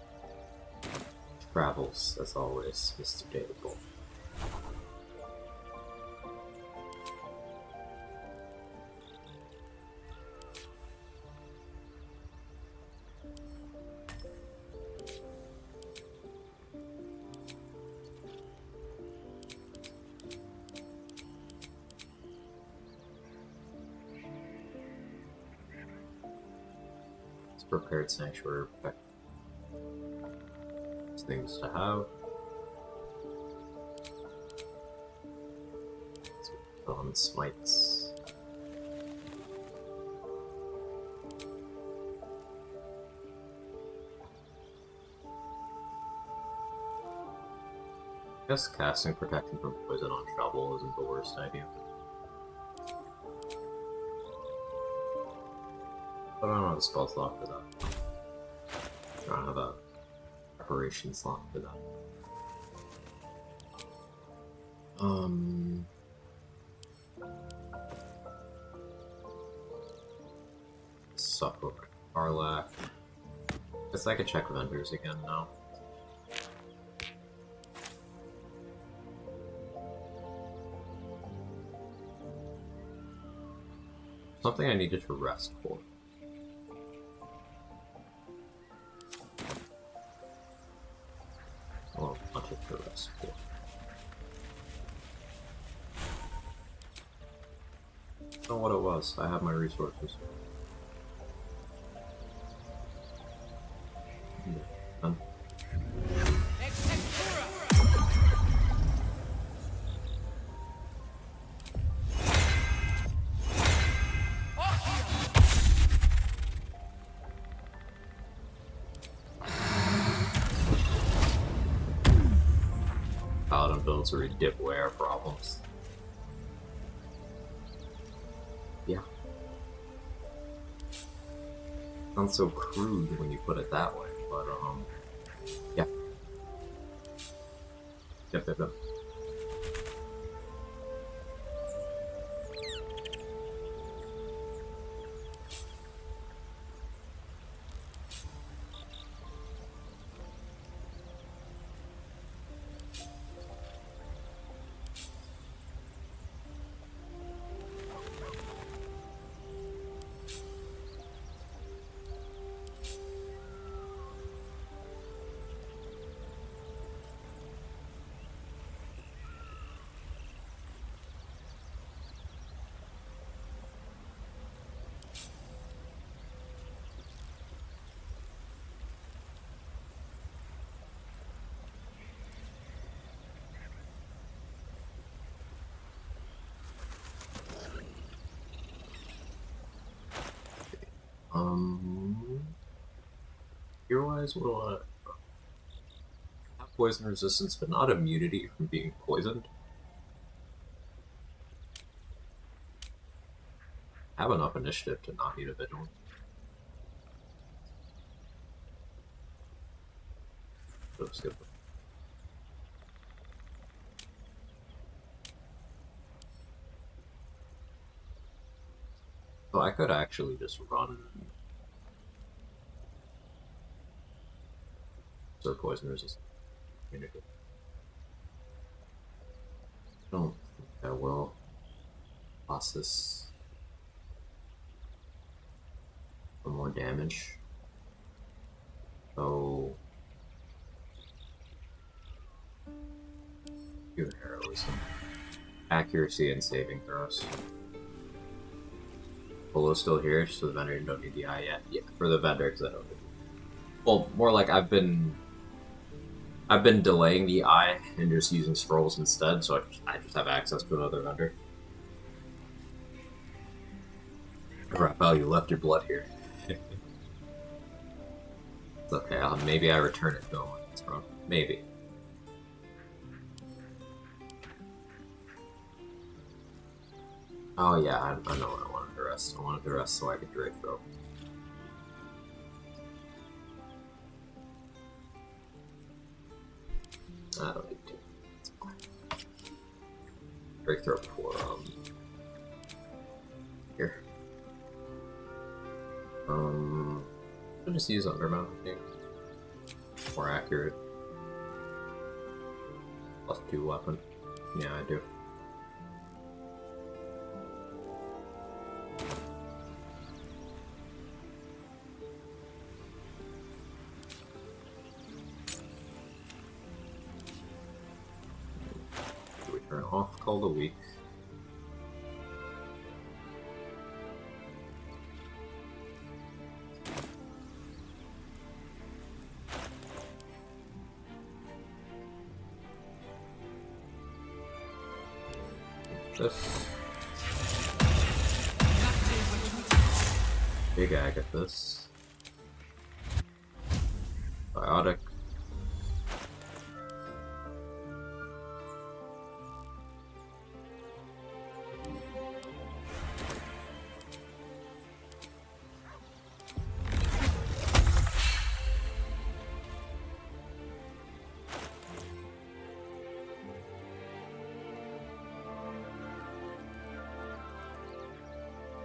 travels, as always, Mr. Dateable. Prepared sanctuary things to have. On smites. I guess casting protection from poison on Shovel isn't the worst idea. But I don't have a spell slot for that. I don't have a preparation slot for that. Suck over Karlach. Guess I could check vendors again now. Something I needed to rest for. Well, a bunch of to rest for. I don't know what it was. I have my resources. Done. once we dip away our problems. Yeah. Sounds so crude when you put it that way, but yeah. Yep. Gear-wise, will have poison resistance, but not immunity from being poisoned. Have enough initiative to not need a vigilance. Let's skip it. So I could actually just run their poison resistance. I don't think I will. Lost this for more damage. So do heroism. Accuracy and saving throws. Polo's still here, so the vendor don't need the eye yet. Yeah, for the vendor, because I don't need. Well, more like I've been delaying the eye and just using scrolls instead, so I just have access to another vendor. Raphael, you left your blood here. It's okay, maybe I return it though. It's wrong. Maybe. Oh yeah, I know what I wanted to rest. I wanted to rest so I could Drake throw. I don't need to. It's fine. Drake throw before, here. I'll just use Undermount, I think. More accurate. +2 weapon. Yeah, I do. We turn off Call the Weak. This big Agathis, Biotic,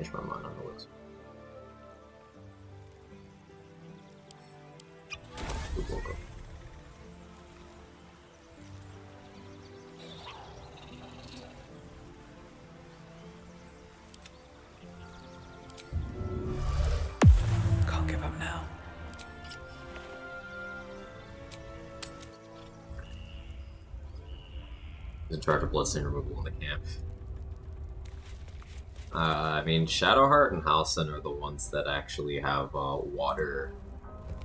change my mind on the list. Good welcome. Can't give up now. He's in charge of bloodstain removal in the camp. I mean, Shadowheart and Halcyon are the ones that actually have water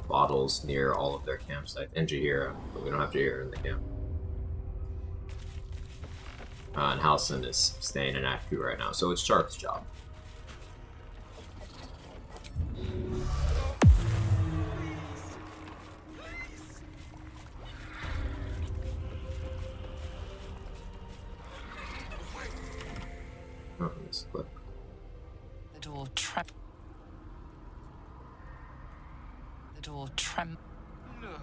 bottles near all of their campsites. And Jaheira, but we don't have Jaheira in the camp. And Halcyon is staying in Act 2 right now, so it's Shark's job. this clip. The door trem. The door trem. Look.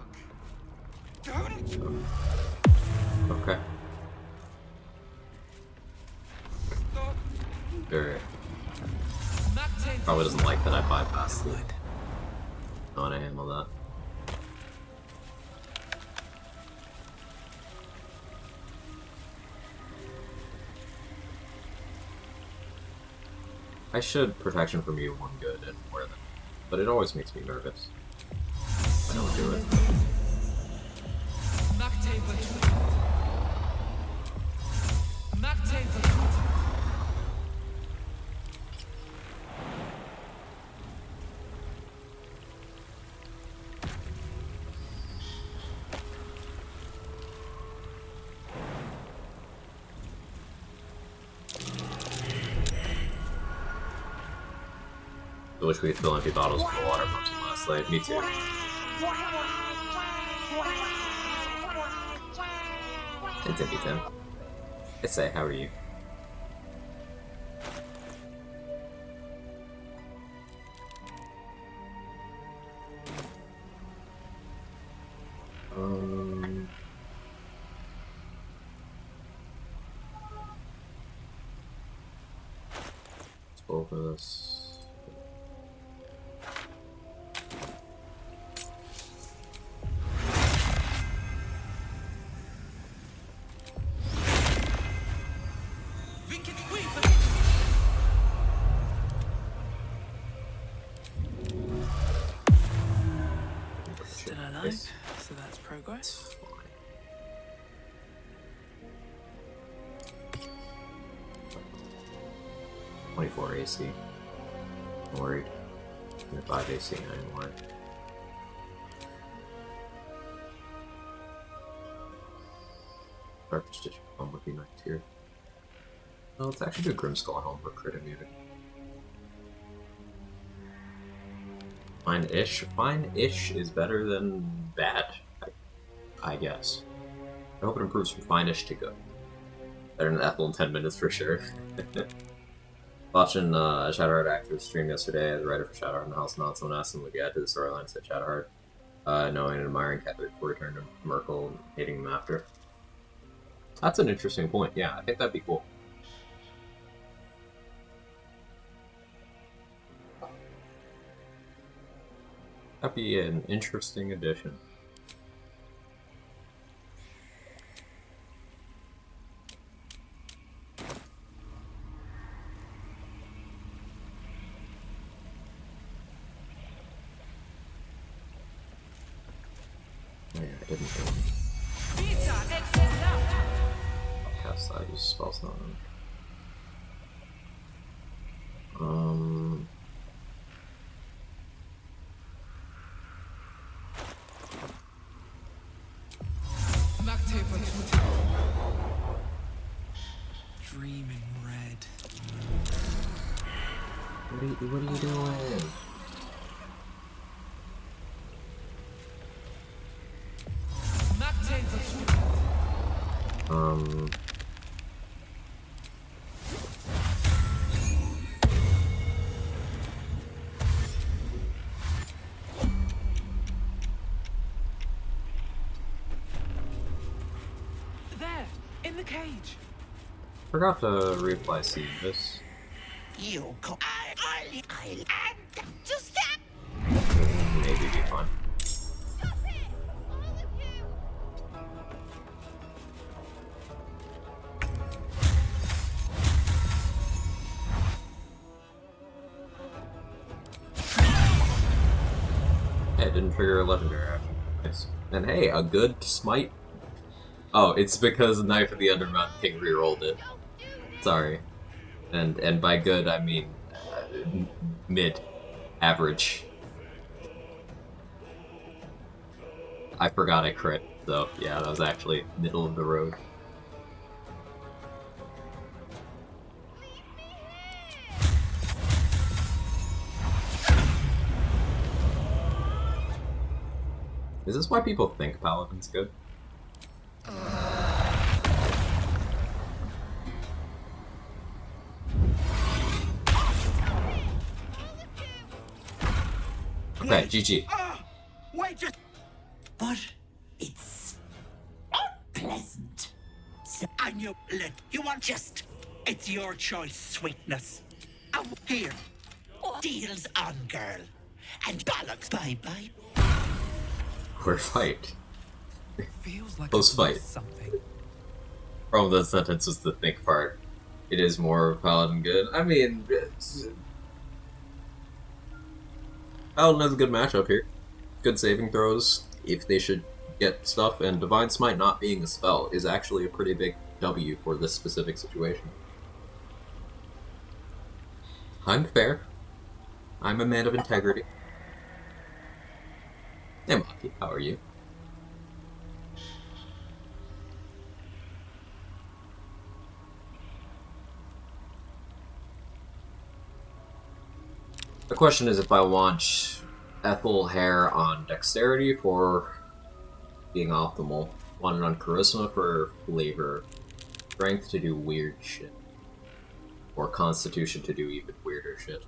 Don't. Okay. Very. Probably doesn't like that I bypassed it. I want to handle that. I should protection from you one good and wear them, but it always makes me nervous. I don't do it. I wish we could fill empty bottles with the water pumps from last night. Me too. Hey, Tippy Tim. I say, how are you? Let's go over this. Still alive, so that's progress. 24 AC. I'm worried. And 5 AC, I'm worried. Dark Stitch Bomb would be nice here. Well, let's actually do Grimskull Helm for crit immunity. Fine-ish? Fine-ish is better than bad, I guess. I hope it improves from fine-ish to good. Better than Ethel in 10 minutes for sure. Watching Shadowheart Active stream yesterday as a writer for Shadowheart in the House Not, someone asked him what he had to the storyline, said Shadowheart. Knowing and admiring Catherine before he turned to Merkel and hating him after. That's an interesting point, yeah, I think that'd be cool. That'd be an interesting addition. Oh, yeah, I didn't cast that, use spell slot. Dream in red. What are you doing? There, in the cage. Forgot to reapply seed this. You co- I just Maybe be fine. Stop it! All of you! Hey, it didn't trigger a legendary action. Nice. And hey, a good smite. Oh, it's because Knife of the Undermountain King rerolled it. Sorry. And by good, I mean mid. Average. I forgot I crit, so yeah, that was actually middle of the road. Is this why people think Paladin's good? Okay, GG. Wait just... But it's unpleasant. I knew you want just... It's your choice, sweetness. Here. Deals on, girl. And bollocks, bye-bye. We're fight. Feels like Close fight. something. Problem with that sentence was the think part. It is more Paladin good. I mean, Paladin has a good matchup here. Good saving throws if they should get stuff, and Divine Smite not being a spell is actually a pretty big W for this specific situation. I'm fair. I'm a man of integrity. Hey Maki, how are you? The question is if I want Ethel hair on dexterity for being optimal, want it on charisma for flavor, strength to do weird shit, or constitution to do even weirder shit.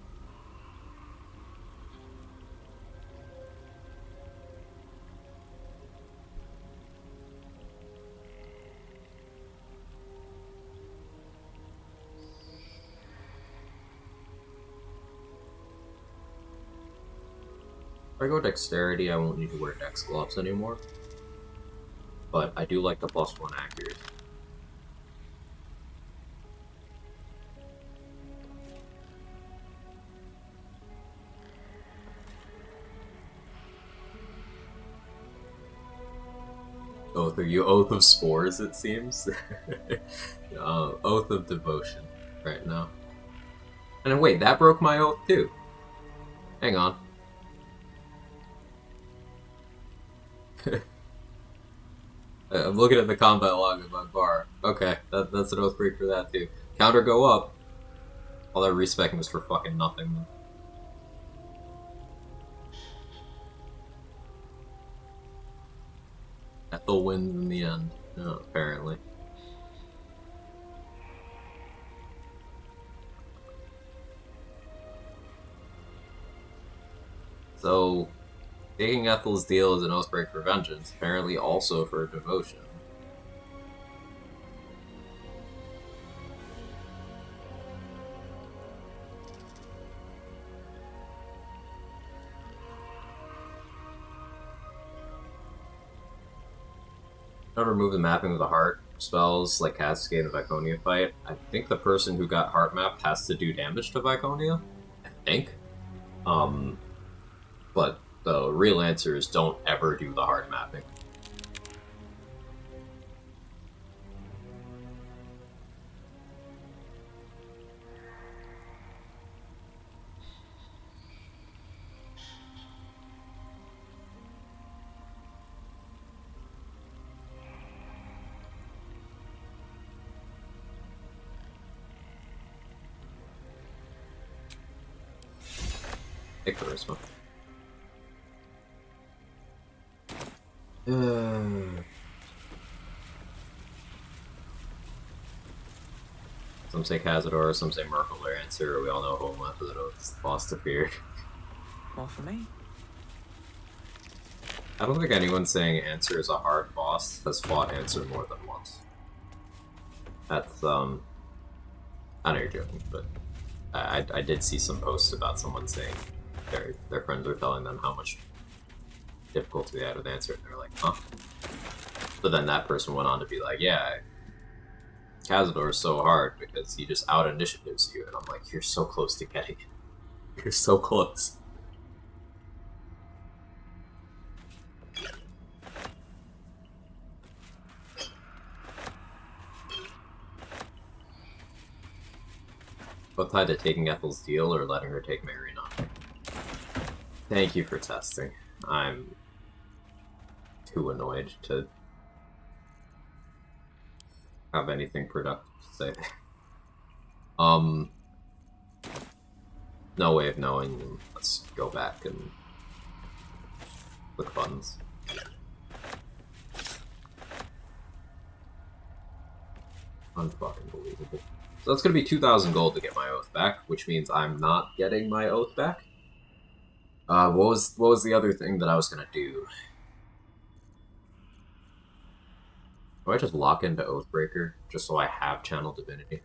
If I go dexterity, I won't need to wear dex gloves anymore. But I do like the +1 accuracy. Oath, are you Oath of Spores, it seems? Oath of Devotion right now. And then wait, that broke my oath too. Hang on. I'm looking at the combat log of my bar. Okay, that's an oath break for that too. Counter go up. All that respecking was for fucking nothing. Ethel wins in the end. Oh, apparently. So, taking Ethel's deal as an Oathbreak for vengeance, apparently also for devotion. Don't remove the mapping of the heart spells like Cascade and Viconia fight. I think the person who got heart mapped has to do damage to Viconia. I think. But the real answer is don't ever do the heart mapping. Take charisma. Some say Cazador, some say Merkel their answer. We all know who left with the boss to fear. Well, for me. I don't think anyone saying Answer is a hard boss has fought Answer more than once. That's, I know you're joking, but I did see some posts about someone saying their friends were telling them how much difficulty they had with Answer, and they're like, huh? But then that person went on to be like, yeah, Cazador is so hard because he just out-initiatives you, and I'm like, you're so close to getting it. You're so close. Both tied to taking Ethel's deal or letting her take Marina. Thank you for testing. I'm too annoyed to have anything productive to say. No way of knowing. Let's go back and click buttons. Unfucking believable. So that's gonna be 2,000 gold to get my oath back, which means I'm not getting my oath back. What was the other thing that I was gonna do? Do I just lock into Oathbreaker just so I have Channel Divinity?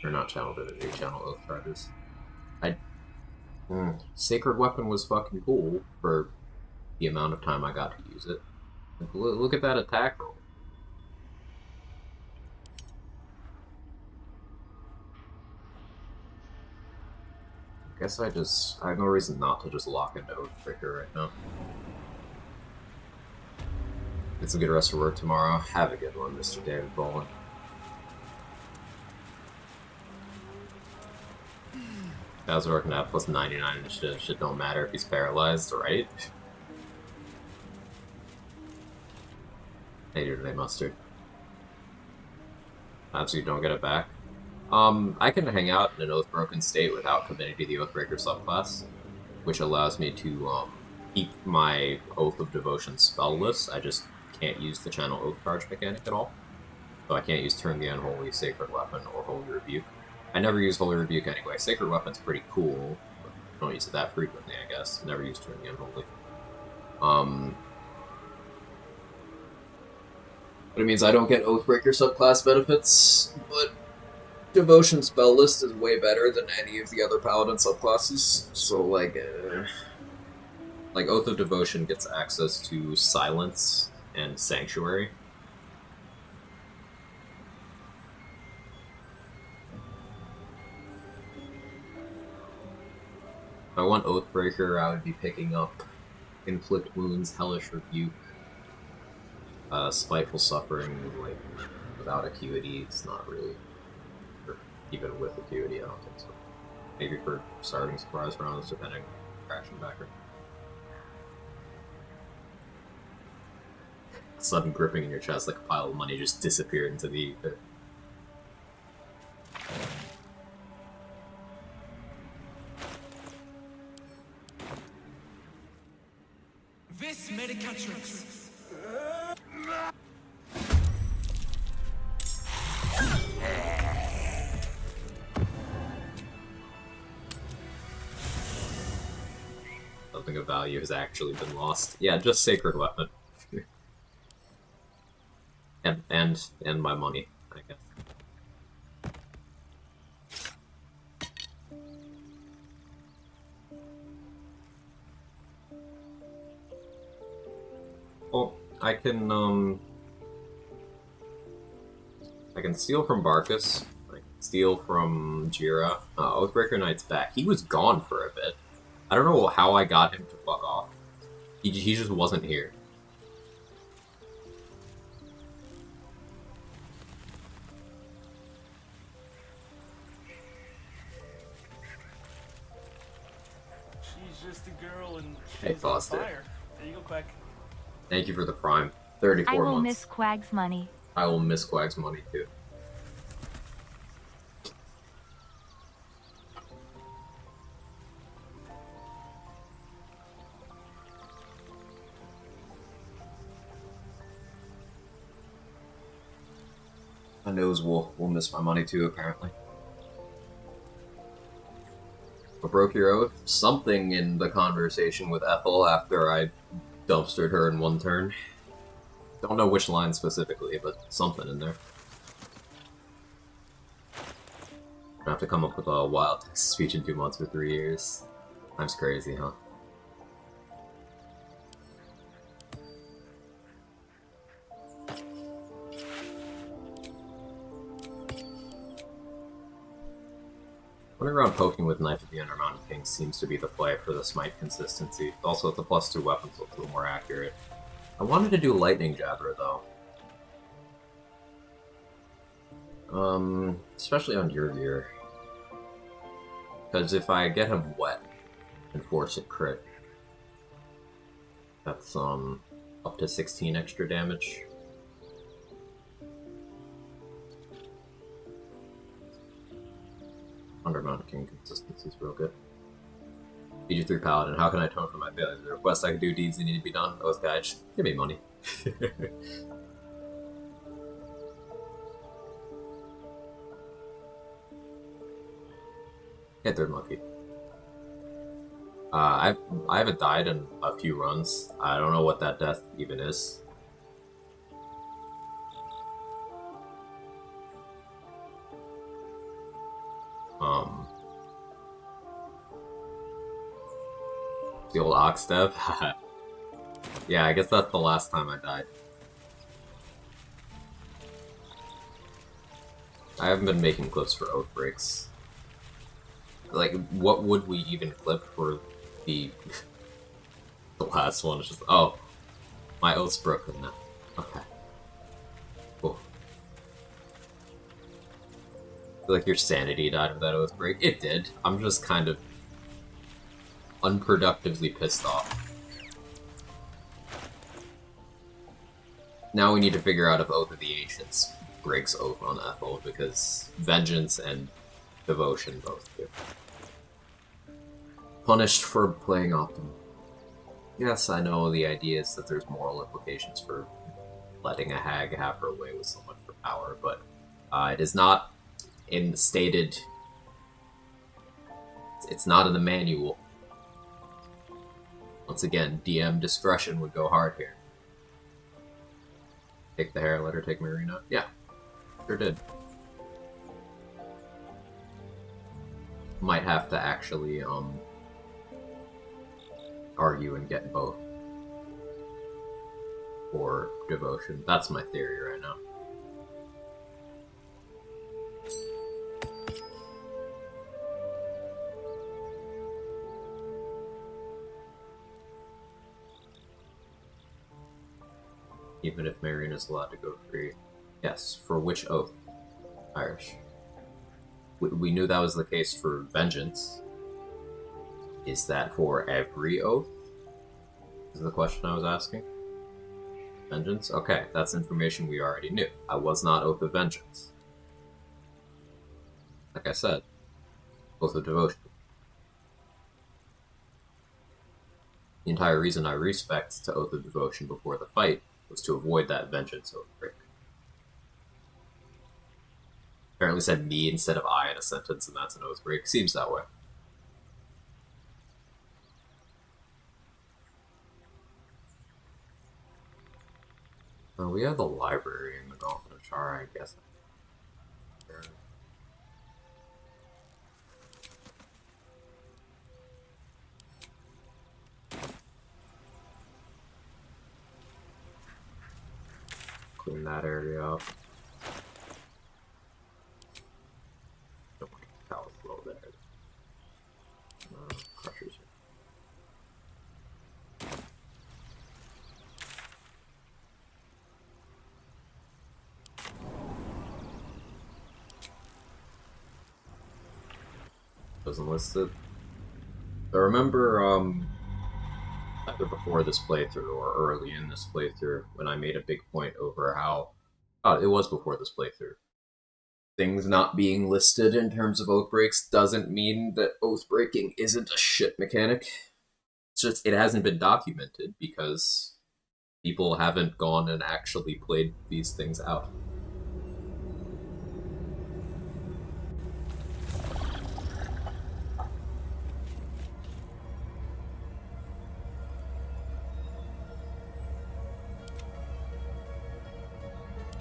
Or not Channel Divinity, Channel Oath Charges. Sacred Weapon was fucking cool for the amount of time I got to use it. Like, look at that attack roll. I guess I have no reason not to just lock into Oathbreaker right now. Get some good rest of work tomorrow. Have a good one, Mr. David Boland. Guys are working at plus 99 initiative. Shit don't matter if he's paralyzed, right? Hey, today, Mustard. So you don't get it back. I can hang out in an Oathbroken state without committing to the Oathbreaker subclass, which allows me to keep my Oath of Devotion spell list. I just can't use the Channel Oath Charge mechanic at all. So I can't use Turn the Unholy, Sacred Weapon, or Holy Rebuke. I never use Holy Rebuke anyway. Sacred Weapon's pretty cool, but I don't use it that frequently, I guess. Never use Turn the Unholy. But it means I don't get Oathbreaker subclass benefits, but Devotion spell list is way better than any of the other Paladin subclasses. So, like Oath of Devotion gets access to Silence and Sanctuary. If I want Oathbreaker, I would be picking up Inflict Wounds, Hellish Rebuke, Spiteful Suffering, like, without Acuity, it's not really, or even with Acuity, I don't think so. Maybe for starting surprise rounds, depending on traction backer. Sudden gripping in your chest like a pile of money just disappeared into the ether. This medicatrix. Something of value has actually been lost. Yeah, just Sacred Weapon. and my money, I guess. Well, I can steal from Barkus. I can steal from Jira. Oathbreaker Knight's back. He was gone for a bit. I don't know how I got him to fuck off. He just wasn't here. She's just a girl and Hey, she's on Foster. fire. There you go, Quack. Thank you for the prime. 34 I will months. miss Quag's money. I will miss Quag's money too. My nose will miss my money too, apparently. What broke your oath? Something in the conversation with Ethel after I dumpstered her in one turn. Don't know which line specifically, but something in there. I have to come up with a wild text speech in 2 months for 3 years. Time's crazy, huh? Running around poking with Knife of the Undermountain King seems to be the play for the smite consistency. Also, the +2 weapons look a little more accurate. I wanted to do Lightning Jabber, though. Especially on your gear. Because if I get him wet and force a crit, that's, up to 16 extra damage. Undermountain King consistency is real good. BG3 Paladin, how can I atone for my failures? The request I can do deeds that need to be done. Oath guy, just give me money. Get third monkey. I haven't died in a few runs. I don't know what that death even is. The old ox death. Yeah, I guess that's the last time I died. I haven't been making clips for oath breaks. Like, what would we even clip for the the last one? It's just, oh, my oath's broken now. Okay. Cool. I feel like your sanity died with that oath break. It did. I'm just kind of unproductively pissed off. Now we need to figure out if Oath of the Ancients breaks Oath on Ethel, because Vengeance and Devotion both do. Punished for playing Optimum. Yes, I know the idea is that there's moral implications for letting a hag have her way with someone for power, but it is not in the stated... It's not in the manual. Once again, DM discretion would go hard here. Take the hair, let her take Marina? Yeah, sure did. Might have to actually, argue and get both. For Devotion. That's my theory right now. Even if Marion is allowed to go free. Yes, for which oath? Irish. We knew that was the case for Vengeance. Is that for every oath? Is the question I was asking? Vengeance? Okay, that's information we already knew. I was not Oath of Vengeance. Like I said, Oath of Devotion. The entire reason I respect to Oath of Devotion before the fight was to avoid that Vengeance oath break. Apparently said me instead of I in a sentence, and that's an oath break. Seems that way. Oh, we have the library in the Gauntlet of Char, I guess. Clean that area up. Don't want to tell us low there. Crushers. Wasn't listed. I remember, either before this playthrough or early in this playthrough, when I made a big point over how... Oh, it was before this playthrough. Things not being listed in terms of oath breaks doesn't mean that oath breaking isn't a shit mechanic. It's just, it hasn't been documented because people haven't gone and actually played these things out.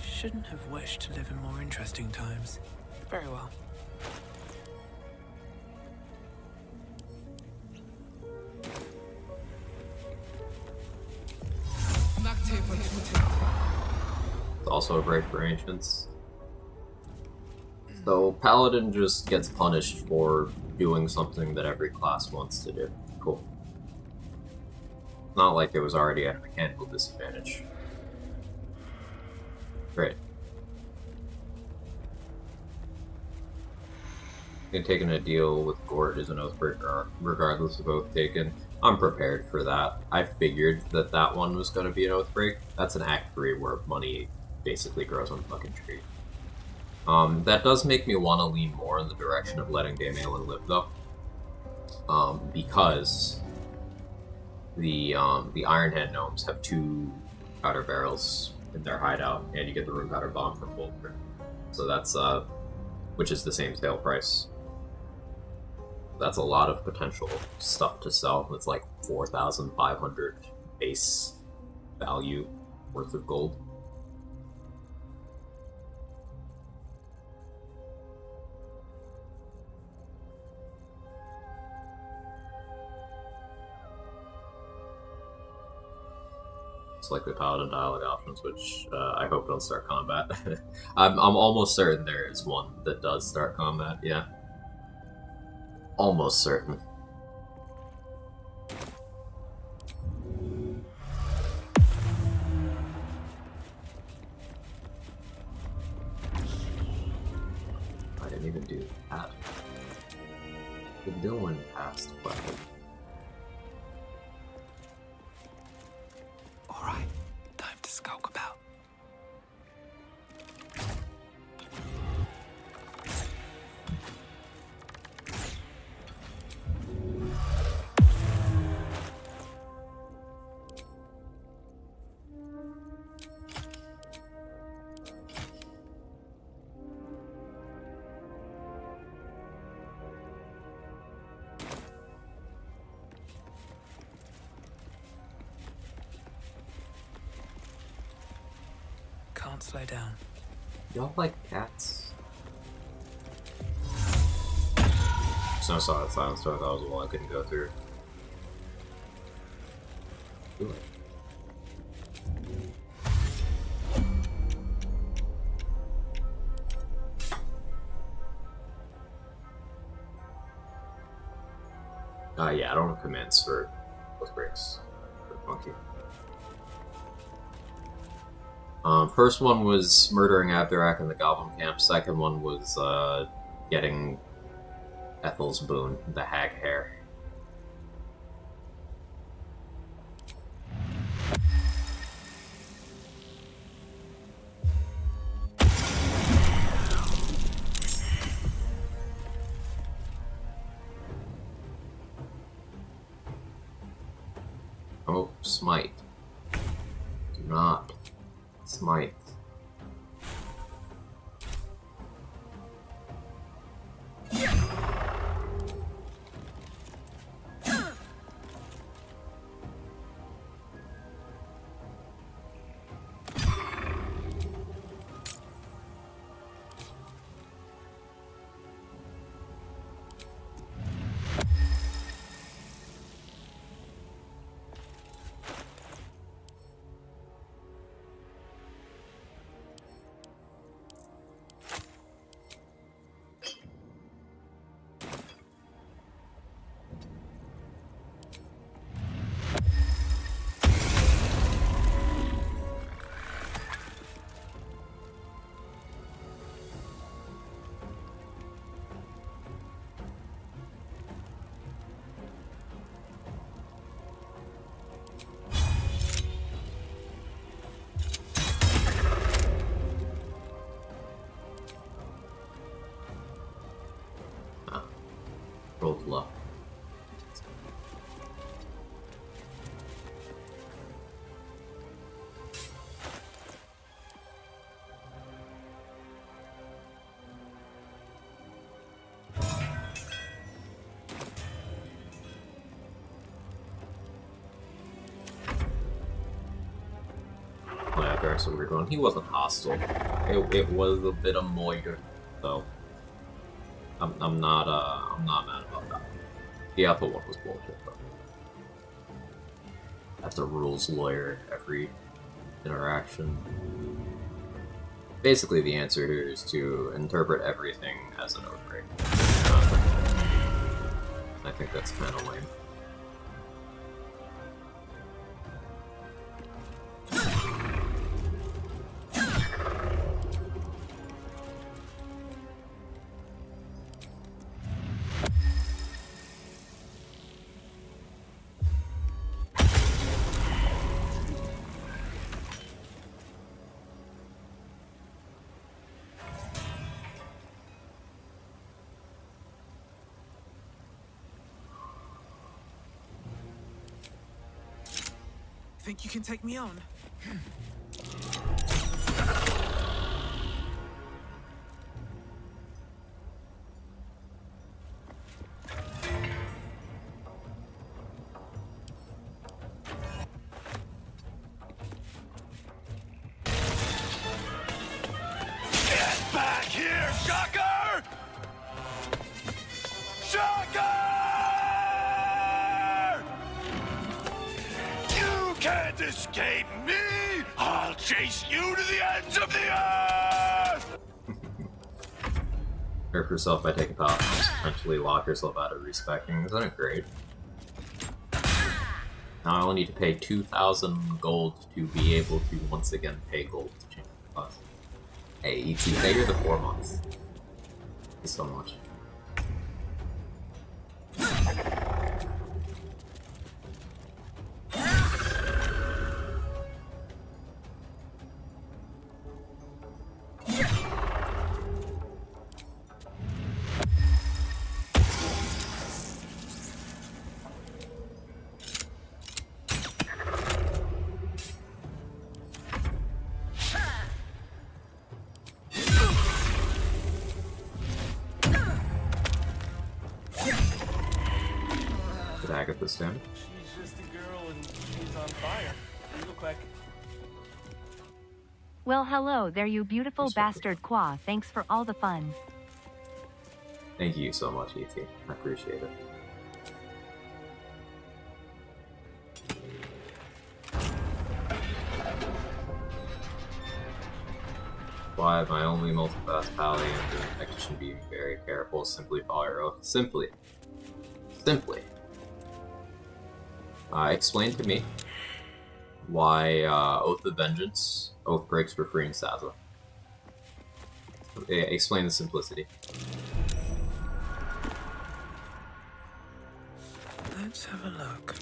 Shouldn't have wished to live in more interesting times. Very well. It's also a break for Ancients. So Paladin just gets punished for doing something that every class wants to do. Cool. Not like it was already at a mechanical disadvantage. Great. And taking a deal with Gort is an oathbreaker, regardless of oath taken. I'm prepared for that. I figured that that one was going to be an oath break. That's an Act 3 where money basically grows on a fucking tree. That does make me want to lean more in the direction of letting Daemalin live, though. Because the Ironhand Gnomes have 2 powder barrels in their hideout, and you get the room powder bomb from Bolter. So that's, which is the same sale price. That's a lot of potential stuff to sell. It's like 4,500 base value worth of gold. Select the Paladin dialogue options, which I hope don't start combat. I'm almost certain there is one that does start combat, yeah. Almost certain. I didn't even do that. The Dylan passed weapon. Alright, time to skulk about. Can't slow down. Y'all like cats? So sorry, silence. So I thought it was a wall I couldn't go through. Ooh. Yeah, I don't have commands for those breaks. Monkey. First one was murdering Abdurak in the Goblin Camp. Second one was getting Ethel's boon, the hag hair. Oh, smite. Do not smite. Rolled luck. After some weird one, he wasn't hostile. It was a bit of moider, though. I'm not mad about that. The Apple one was bullshit, though. That's a rules lawyer every interaction. Basically, the answer here is to interpret everything as an outbreak. I think that's kind of lame. Think you can take me on? can't escape me! I'll chase you to the ends of the earth! Hurt yourself by taking power, potentially lock yourself out of respecting. Isn't it great? Now I only need to pay 2,000 gold to be able to once again pay gold to change the class. Hey, ET, pay her the 4 months. Thank you so much. Did I get this damage? She's just a girl and she's on fire. Real quick. Well, hello there, you beautiful bastard Qua. Thanks for all the fun. Thank you so much, ET. I appreciate it. Why my only multi-pass Paladin and I should be very careful. Simply follow your oath. Simply. Explain to me why Oath of Vengeance, Oath breaks for freeing Saza. Explain the simplicity. Let's have a look.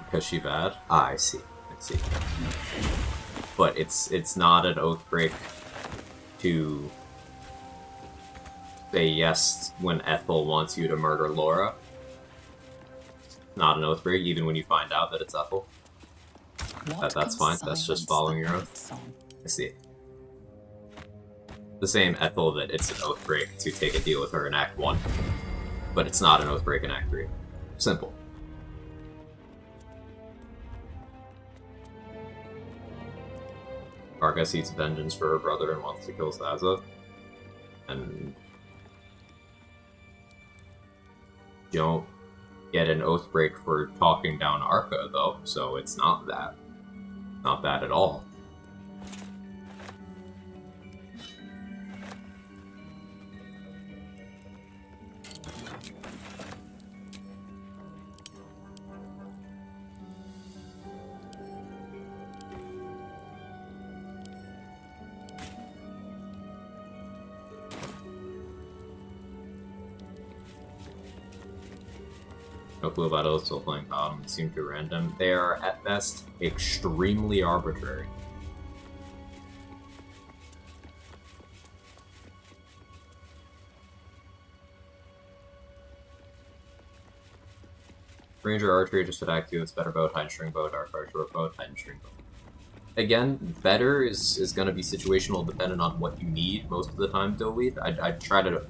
Because she bad? Ah, I see. But it's not an oath break to say yes when Ethel wants you to murder Laura. Not an oath break, even when you find out that it's Ethel. That's fine. That's just following your oath. I see. The same Ethel that it's an oath break to take a deal with her in Act 1. But it's not an oath break in Act 3. Simple. Karga seeks vengeance for her brother and wants to kill Saza. And you don't get an oath break for talking down Arca, though, so it's not that. Not that at all. No clue about those still playing Paladin. They seem too random. They are, at best, extremely arbitrary. Ranger Archery just attack 2. It's better bow, Titan String Bow, Dark Fire Short Bow, Titan String Bow. Again, better is going to be situational dependent on what you need most of the time, Dillweed. I'd try to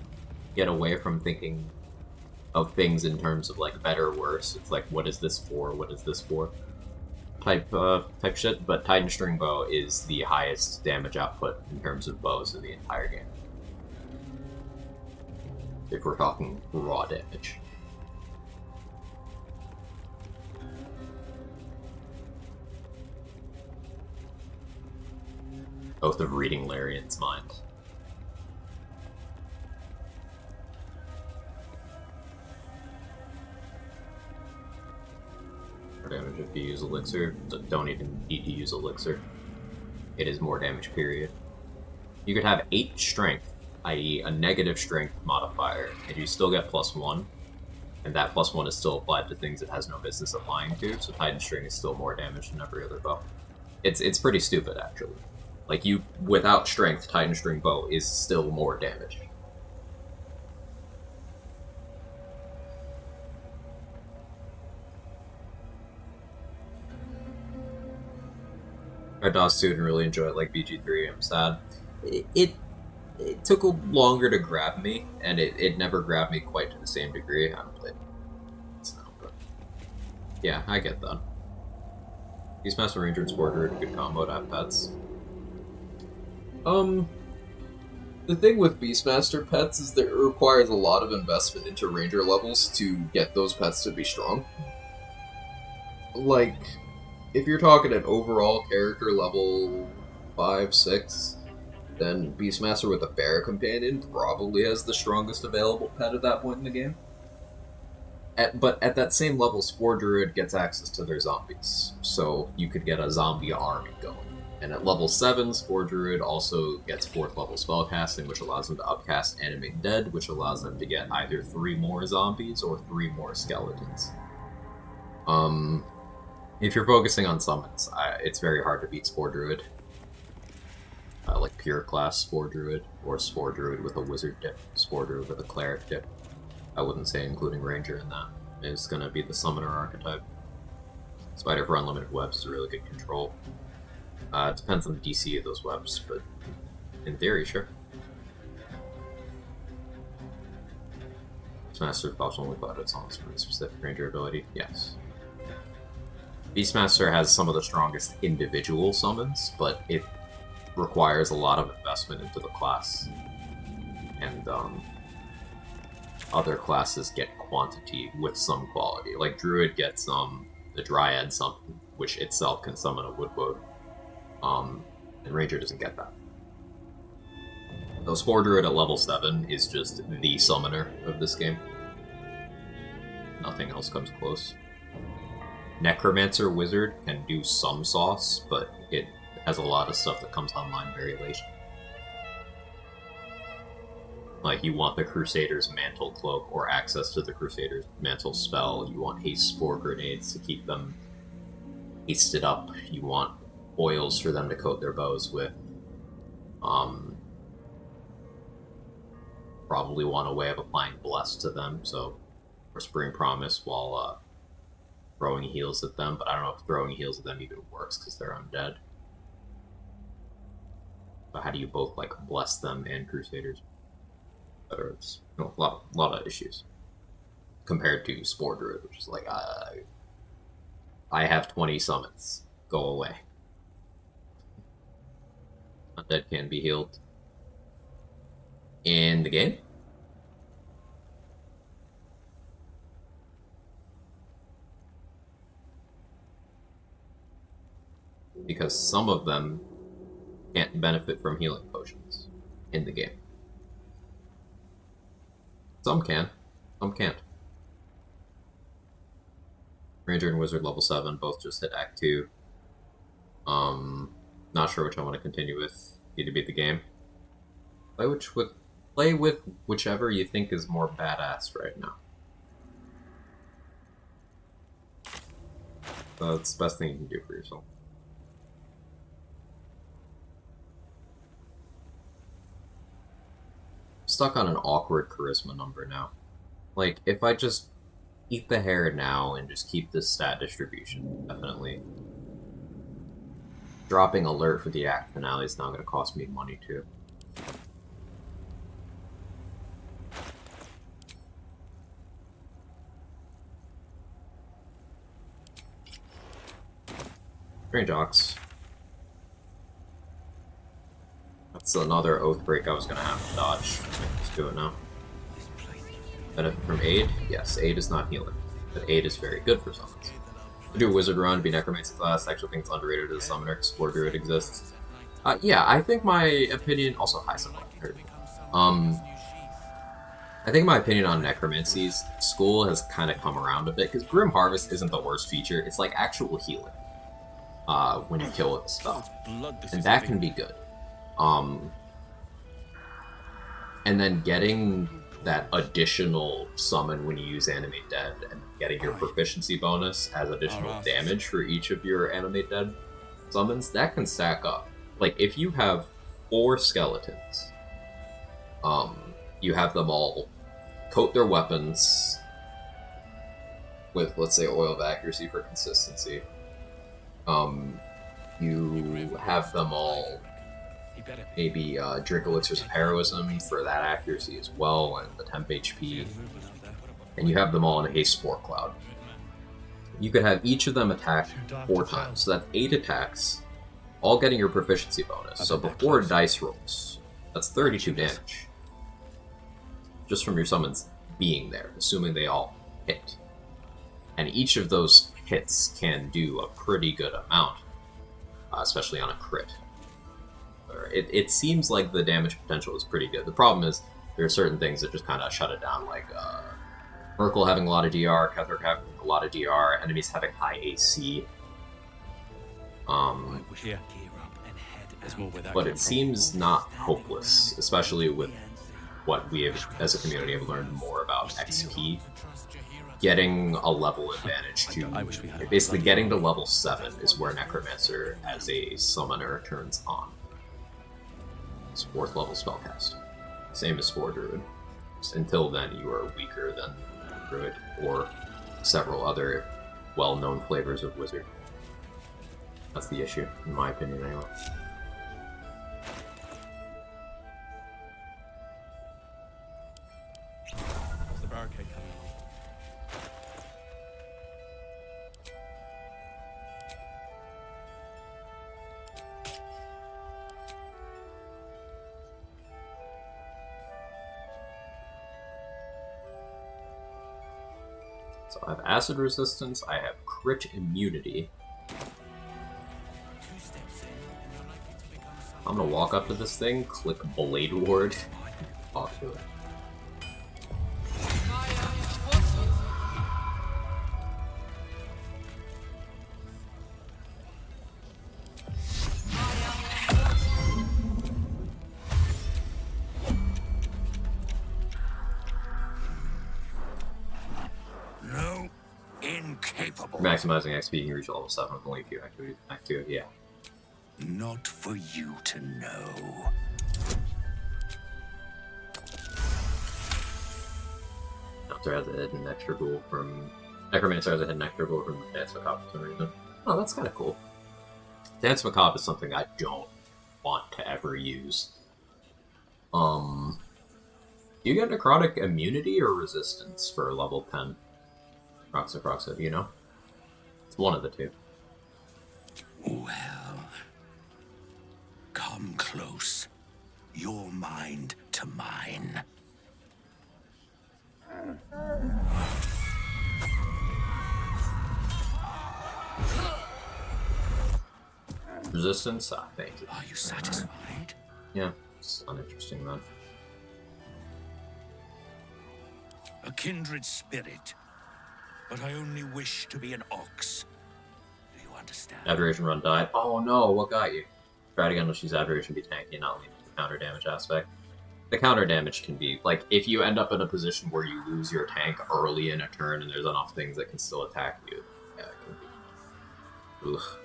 get away from thinking of things in terms of like better or worse. It's like, what is this for? What is this for? Type shit. But Titan String Bow is the highest damage output in terms of bows in the entire game. If we're talking raw damage. Oath of reading Larian's mind. Damage if you use Elixir. Don't even need to use Elixir. It is more damage, period. You could have 8 strength, i.e. a negative strength modifier, and you still get +1, and that +1 is still applied to things it has no business applying to, so Titan String is still more damage than every other bow. It's pretty stupid, actually. Like, you, without strength, Titan String Bow is still more damage. I DOS 2 and really enjoy it like BG3. I'm sad. It took a longer to grab me, and it never grabbed me quite to the same degree. I haven't played it now, Yeah, I get that. Beastmaster, Ranger, and Spore Druid are a good combo to have pets. The thing with Beastmaster pets is that it requires a lot of investment into Ranger levels to get those pets to be strong. Like, if you're talking at overall character level 5, 6, then Beastmaster with a Bear Companion probably has the strongest available pet at that point in the game. But at that same level, Spore Druid gets access to their zombies, so you could get a zombie army going. And at level 7, Spore Druid also gets 4th level spellcasting, which allows them to upcast Animate Dead, which allows them to get either 3 more zombies or 3 more skeletons. If you're focusing on summons, it's very hard to beat Spore Druid. Like pure class Spore Druid, or Spore Druid with a Wizard dip, Spore Druid with a Cleric dip. I wouldn't say including Ranger in that. It's gonna be the Summoner archetype. Spider for Unlimited Webs is a really good control. It depends on the DC of those webs, but in theory, sure. Beastmaster buffs only but it's on a specific Ranger ability, yes. Beastmaster has some of the strongest individual summons, but it requires a lot of investment into the class. And other classes get quantity with some quality. Like Druid gets the Dryad summon, which itself can summon a Woodwood. And Ranger doesn't get that. So Spore Druid at level 7 is just the summoner of this game. Nothing else comes close. Necromancer Wizard can do some sauce, but it has a lot of stuff that comes online very late. Like, you want the Crusader's Mantle Cloak or access to the Crusader's Mantle spell. You want haste spore grenades to keep them hasted up. You want oils for them to coat their bows with. Probably want a way of applying Bless to them, so or Spring Promise while throwing heals at them, but I don't know if throwing heals at them even works because they're undead. But how do you both like bless them and Crusaders? It's a lot of issues compared to Spore Druid, which is like I have 20 summons. Go away. Undead can be healed in the game. Because some of them can't benefit from healing potions in the game. Some can, some can't. Ranger and Wizard level 7 both just hit Act 2. Not sure which I want to continue with. Need to beat the game. Play with whichever you think is more badass right now. That's the best thing you can do for yourself. Stuck on an awkward charisma number now. Like, if I just eat the hair now and just keep this stat distribution, definitely. Dropping alert for the act finale is now going to cost me money too. Strange Ox. That's another Oathbreak I was going to have to dodge. Let's do it now. Benefit from Aid? Yes, Aid is not healing, but Aid is very good for summons. To do a Wizard run, be Necromancy class, I actually think it's underrated as a summoner, because Spore Druid exists. Yeah, I think my opinion... Also, hi, someone heard me. I think my opinion on Necromancy's school has kind of come around a bit, because Grim Harvest isn't the worst feature, it's like actual healing. When you kill with a spell. And that can be good. And then getting that additional summon when you use Animate Dead and getting your proficiency bonus as additional damage for each of your Animate Dead summons, that can stack up. Like, if you have 4 skeletons, you have them all coat their weapons with, let's say, Oil of Accuracy for consistency. You have them all maybe drink Elixirs of Heroism for that accuracy as well, and the temp HP. And you have them all in a Haste Spore Cloud. you could have each of them attack 4 times. So that's 8 attacks, all getting your proficiency bonus. So before dice rolls, that's 32 damage. Just from your summons being there, assuming they all hit. And each of those hits can do a pretty good amount, especially on a crit. It seems like the damage potential is pretty good. The problem is there are certain things that just kind of shut it down, like Merkel having a lot of DR, Ketheric having a lot of DR, enemies having high AC. But it seems not hopeless, especially with what we have, as a community, have learned more about XP. Getting a level advantage to basically getting to level 7 is where Necromancer as a summoner turns on. It's 4th level spellcast. Same as Spore Druid. Until then, you are weaker than Druid or several other well-known flavors of Wizard. That's the issue, in my opinion, anyway. Is the barricade coming along? So I have acid resistance, I have crit immunity. I'm gonna walk up to this thing, click Blade Ward, and talk to it. No, incapable. Maximizing XP, you can reach level 7 with only a few activities. Yeah. Not for you to know. Necromancer has a hidden extra ghoul from... Necromancer has a hidden extra ghoul from Dance Macabre for some reason. Oh, that's kind of cool. Dance Macabre is something I don't want to ever use. Do you get necrotic immunity or resistance for level 10? Roxa, you know? It's one of the two. Well, come close. Your mind to mine. Resistance? Ah, thank you. Are you satisfied? Yeah, it's uninteresting then. A kindred spirit, but I only wish to be an ox. Do you understand? Adoration run died. Oh no, what got you? Try it again, let's use Adoration to be tanky and not lean into the counter damage aspect. The counter damage can be, like, if you end up in a position where you lose your tank early in a turn and there's enough things that can still attack you, yeah, it can be... Ugh.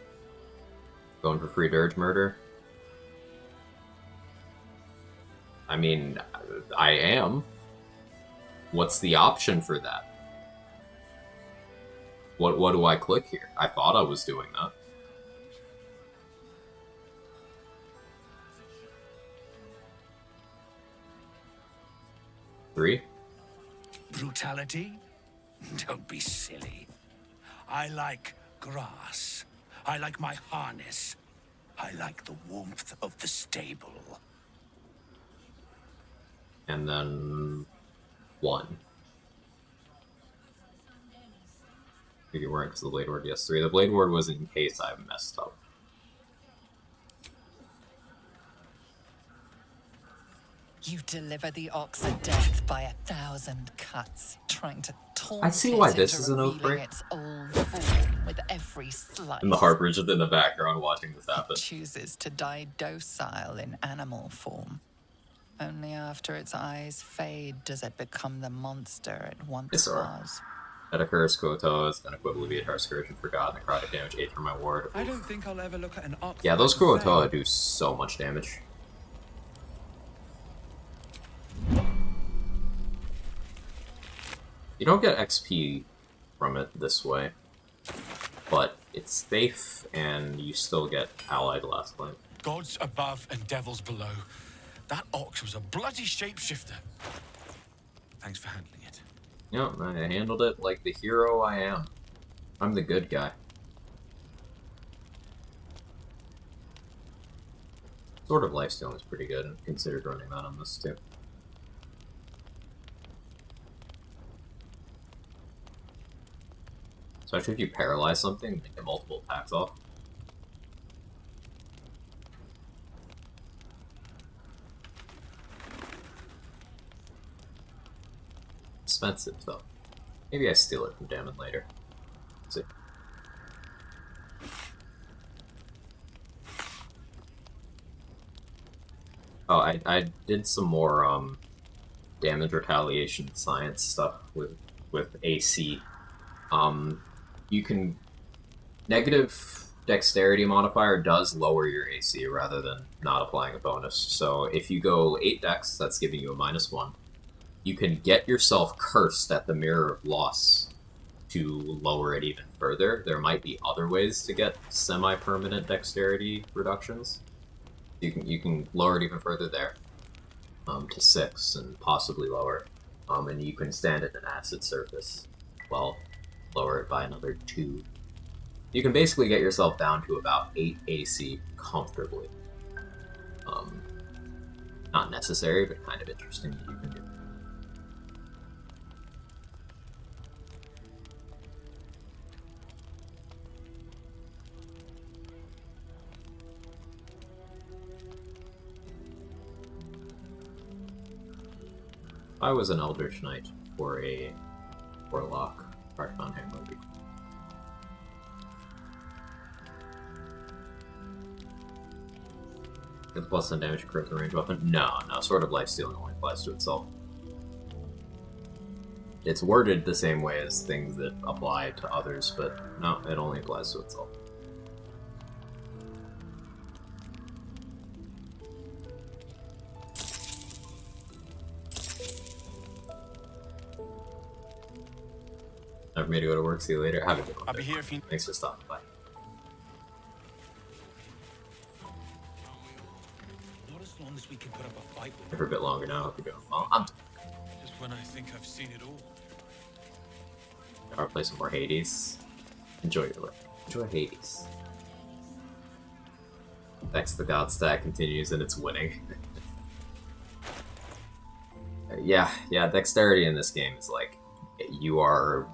Going for free Dirge Murder? I mean, I am. What's the option for that? What do I click here? I thought I was doing that. Three? Brutality? Don't be silly. I like grass. I like my harness. I like the warmth of the stable. And then... 1. I think you weren't because the Blade Ward, yes, 3. The Blade Ward was in case I messed up. You deliver the ox of death by 1,000 cuts, trying to taunt I see why it this into is an revealing outbreak. its old form with every slice. And the Harper's in the background watching this happen. It chooses to die docile in animal form. Only after its eyes fade does it become the monster it once It's alright. was. Edicurus Quotos, then Equivalent Scourge and Forgot, necrotic damage 8 for my ward. I don't think I'll ever look at an ox. Yeah, those like the Quotoa do so much damage. You don't get XP from it this way, but it's safe and you still get allied last light. Gods above and devils below. That ox was a bloody shapeshifter. Thanks for handling it. Yep, I handled it like the hero I am. I'm the good guy. Sort of lifestealing is pretty good, and considered running that on this too. Especially if you paralyze something and get multiple attacks off. Expensive though. Maybe I steal it from Damon later. Let's see. Oh, I did some more damage retaliation science stuff with AC. You can negative dexterity modifier does lower your AC rather than not applying a bonus. So if you go 8 dex, that's giving you a -1. You can get yourself cursed at the Mirror of Loss to lower it even further. There might be other ways to get semi-permanent dexterity reductions. You can lower it even further there, to 6 and possibly lower. And you can stand at an acid surface. Well, lower it by another 2. You can basically get yourself down to about 8 AC comfortably. Not necessary, but kind of interesting that you can do. I was an Eldritch Knight for a Warlock. Archon Hammer. Get the plus 10 damage crit the range weapon? No, Sword of Life Stealing only applies to itself. It's worded the same way as things that apply to others, but no, it only applies to itself. Time for me to go to work. See you later. Have a good one. I'll be here if you... Thanks for stopping by. Not as long as we can put up a fight with For a bit longer now. Hope you're doing well. I'm Just when I think I've seen it all. I'll play some more Hades. Enjoy your work. Enjoy Hades. Next, the God stack continues and it's winning. yeah, dexterity in this game is like, you are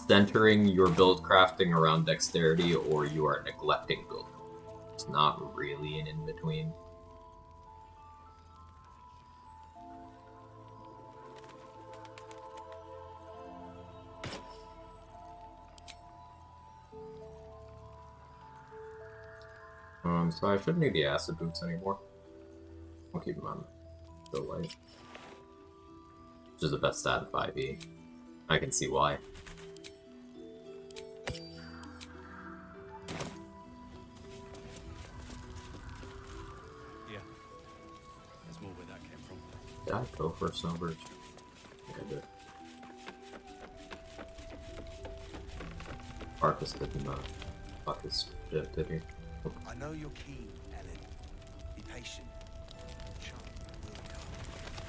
centering your build crafting around dexterity or you are neglecting build. It's not really an in-between. So I shouldn't need the acid boots anymore. I'll keep them on the light. Which is the best stat in 5e. I can see why. Yeah. There's more where that came from. Did I go for a snowbird? I think I did. Arcus didn't fuck his shit, did he? I know you're keen, Ellen. Be patient. Charm will come.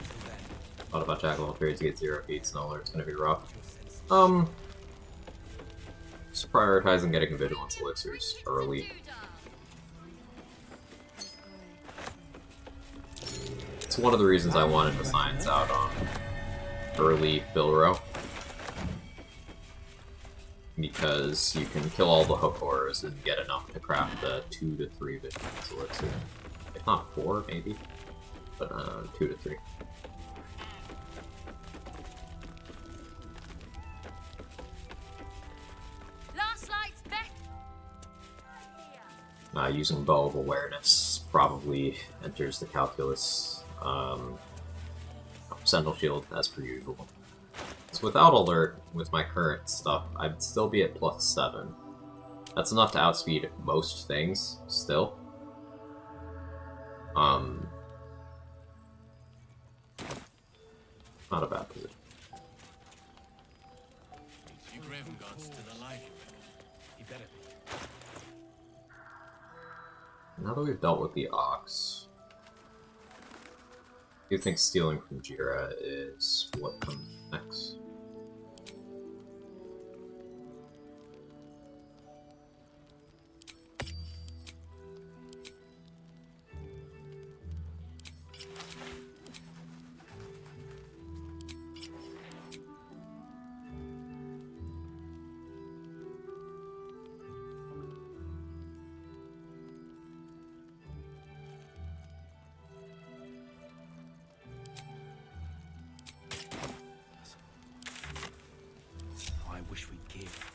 Until then, Thought about Jack of all trades to get 0 feet, Snowler, it's gonna be rough. Just prioritizing getting Vigilance Elixirs early. It's one of the reasons I wanted the science out on early Bilro. Because you can kill all the hook horrors and get enough to craft the 2 to 3 Vigilance Elixir. If not 4, maybe. But 2 to 3. Last light's back. Using Bow of Awareness probably enters the calculus. Sentinel Shield, as per usual. So without Alert, with my current stuff, I'd still be at +7. That's enough to outspeed most things, still. Not a bad position. You Gravenguard's still alive, you reckon? He better be. Now that we've dealt with the Ox, do you think stealing from Jira is what comes next? wish we'd give.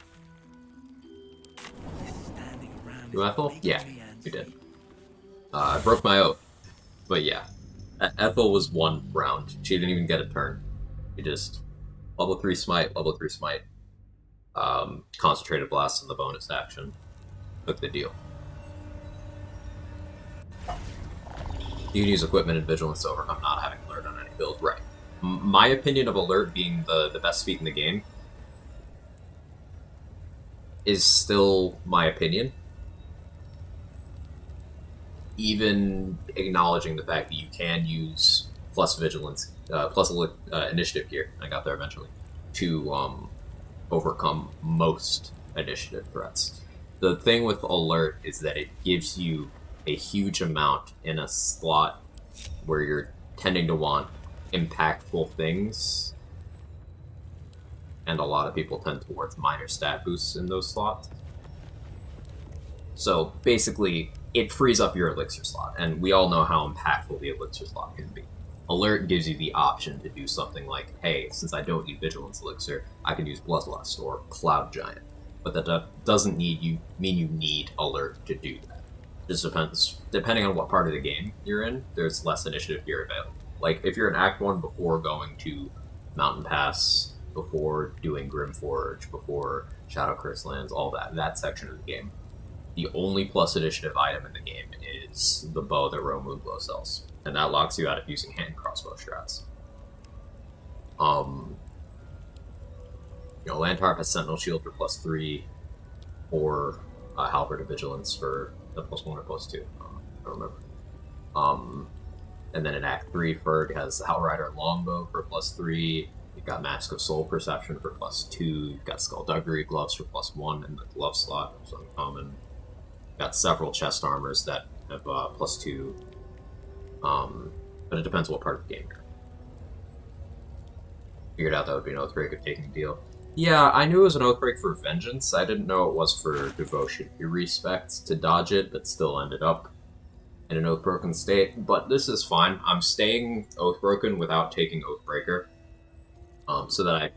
Standing around You is Ethel? making Yeah, me you did. antsy. I broke my oath. But yeah. Ethel was one round. She didn't even get a turn. She just level 3 smite, level 3 smite. Concentrated blast in the bonus action. Took the deal. You can use equipment and vigilance to overcome not having alert on any build. Right. My opinion of alert being the best feat in the game is still my opinion. Even acknowledging the fact that you can use plus vigilance, plus initiative here, I got there eventually, to overcome most initiative threats. The thing with alert is that it gives you a huge amount in a slot where you're tending to want impactful things, and a lot of people tend towards minor stat boosts in those slots. So basically, it frees up your elixir slot, and we all know how impactful the elixir slot can be. Alert gives you the option to do something like, hey, since I don't need Vigilance Elixir, I can use Bloodlust or Cloud Giant. But that doesn't mean you need Alert to do that. Just depends, depending on what part of the game you're in, there's less initiative gear available. Like, if you're in Act 1 before going to Mountain Pass, before doing Grimforge, before Shadow Curse Lands, all that section of the game, the only plus initiative item in the game is the bow that Roe Moonglow sells, and that locks you out of using hand crossbow strats. Lantarp has Sentinel Shield for +3, or Halberd of Vigilance for the +1 or +2. I don't remember. And then in Act 3, Ferg has Outrider Longbow for +3. You've got Mask of Soul Perception for +2. You've got Skullduggery Gloves for +1 in the glove slot, which is uncommon. You've got several chest armors that have +2. But it depends what part of the game you're in. Figured out that would be an Oathbreak if taking a deal. Yeah, I knew it was an Oathbreak for Vengeance. I didn't know it was for Devotion. You respect to dodge it, but still ended up in an Oathbroken state. But this is fine. I'm staying Oathbroken without taking Oathbreaker, so that I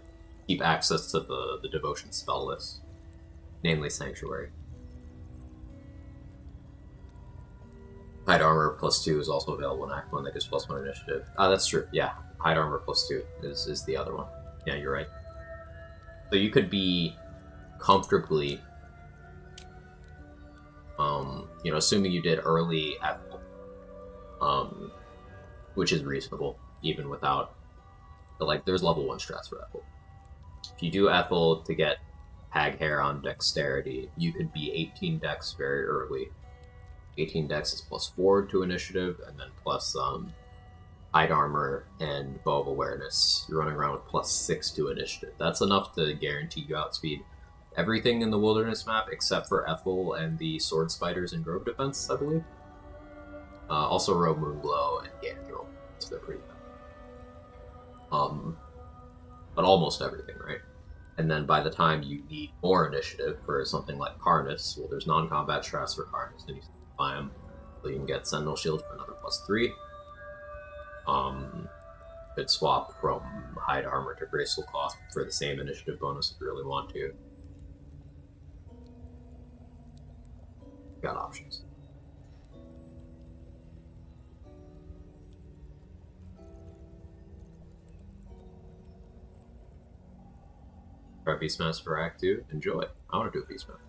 keep access to the Devotion spell list, namely Sanctuary. Hide Armor +2 is also available in Act 1 that gives +1 initiative. That's true, yeah. Hide Armor +2 is the other one. Yeah, you're right. So you could be comfortably, assuming you did early Ethel, which is reasonable, even without, there's level 1 strats for Ethel. If you do Ethel to get Hag Hair on Dexterity, you could be 18 Dex very early. 18 Dex is +4 to initiative, and then plus Hide Armor and Bow of Awareness. You're running around with +6 to initiative. That's enough to guarantee you outspeed everything in the Wilderness map except for Ethel and the Sword Spiders and Grove Defense, I believe. Also Roe Moonglow and Gangrel, so they're pretty bad. But almost everything, right? And then by the time you need more initiative for something like Karnus, well, there's non-combat strats for Karnus, and you buy them, so you can get Sentinel Shield for another +3. Could swap from Hide Armor to Graceful Cloth for the same initiative bonus if you really want to. Got options. Try Beastmaster for Act 2? Enjoy. I want to do a Beastmaster.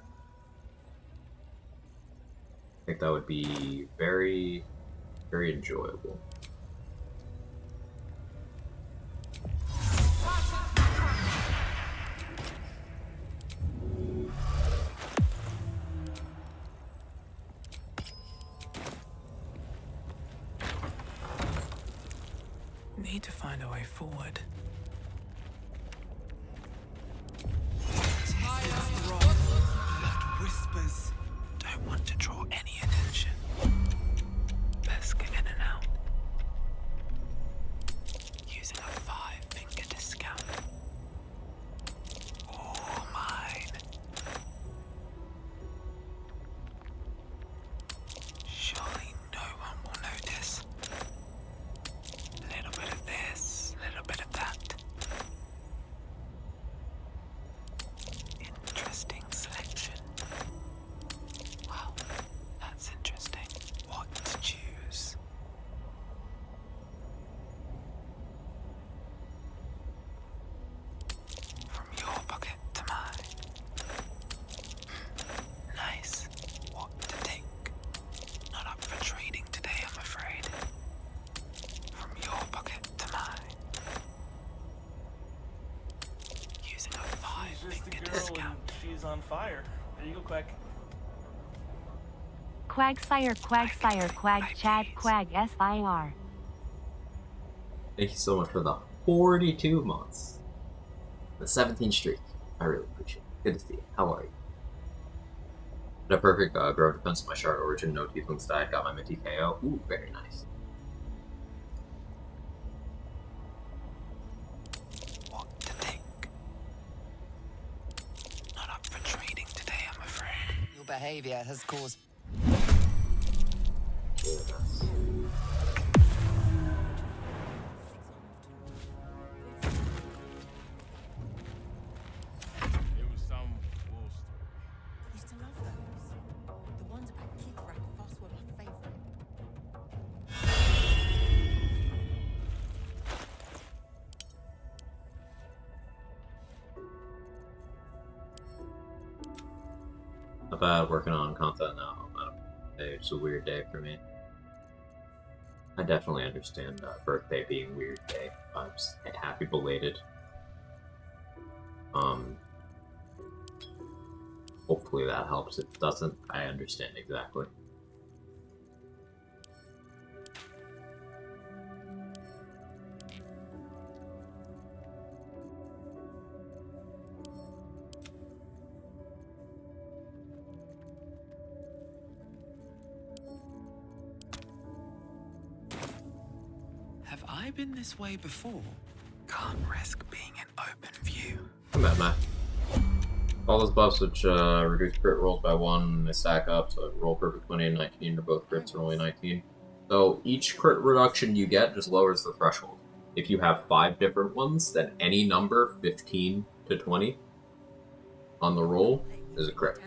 I think that would be very, very enjoyable. Need to find a way forward. Blood whispers. Don't want to draw any attention. Best get in and out. Using a 5-finger discount. All mine. Surely no one will notice. A little bit of this, a little bit of that. she's on fire. There you go, Quack. Quagsire, Quag Chad, Quag SIR. Thank you so much for the 42 months. The 17th streak. I really appreciate it. Good to see you. How are you? Had a perfect grow defense of my Shard Origin, no Tieflings died, got my Minty KO. Ooh, very nice. What to think? Not up for trading today, I'm afraid. Your behavior has caused... Not bad, working on content now. It's a weird day for me. I definitely understand birthday being a weird day. I'm just happy belated. Hopefully that helps. If it doesn't, I understand exactly. Have I been this way before? Can't risk being in open view. I'm at Matt. All those buffs which reduce crit rolls by 1, they stack up, so roll perfect 20 and 19, or both crits are only 19. So each crit reduction you get just lowers the threshold. If you have 5 different ones, then any number 15 to 20 on the roll is a crit.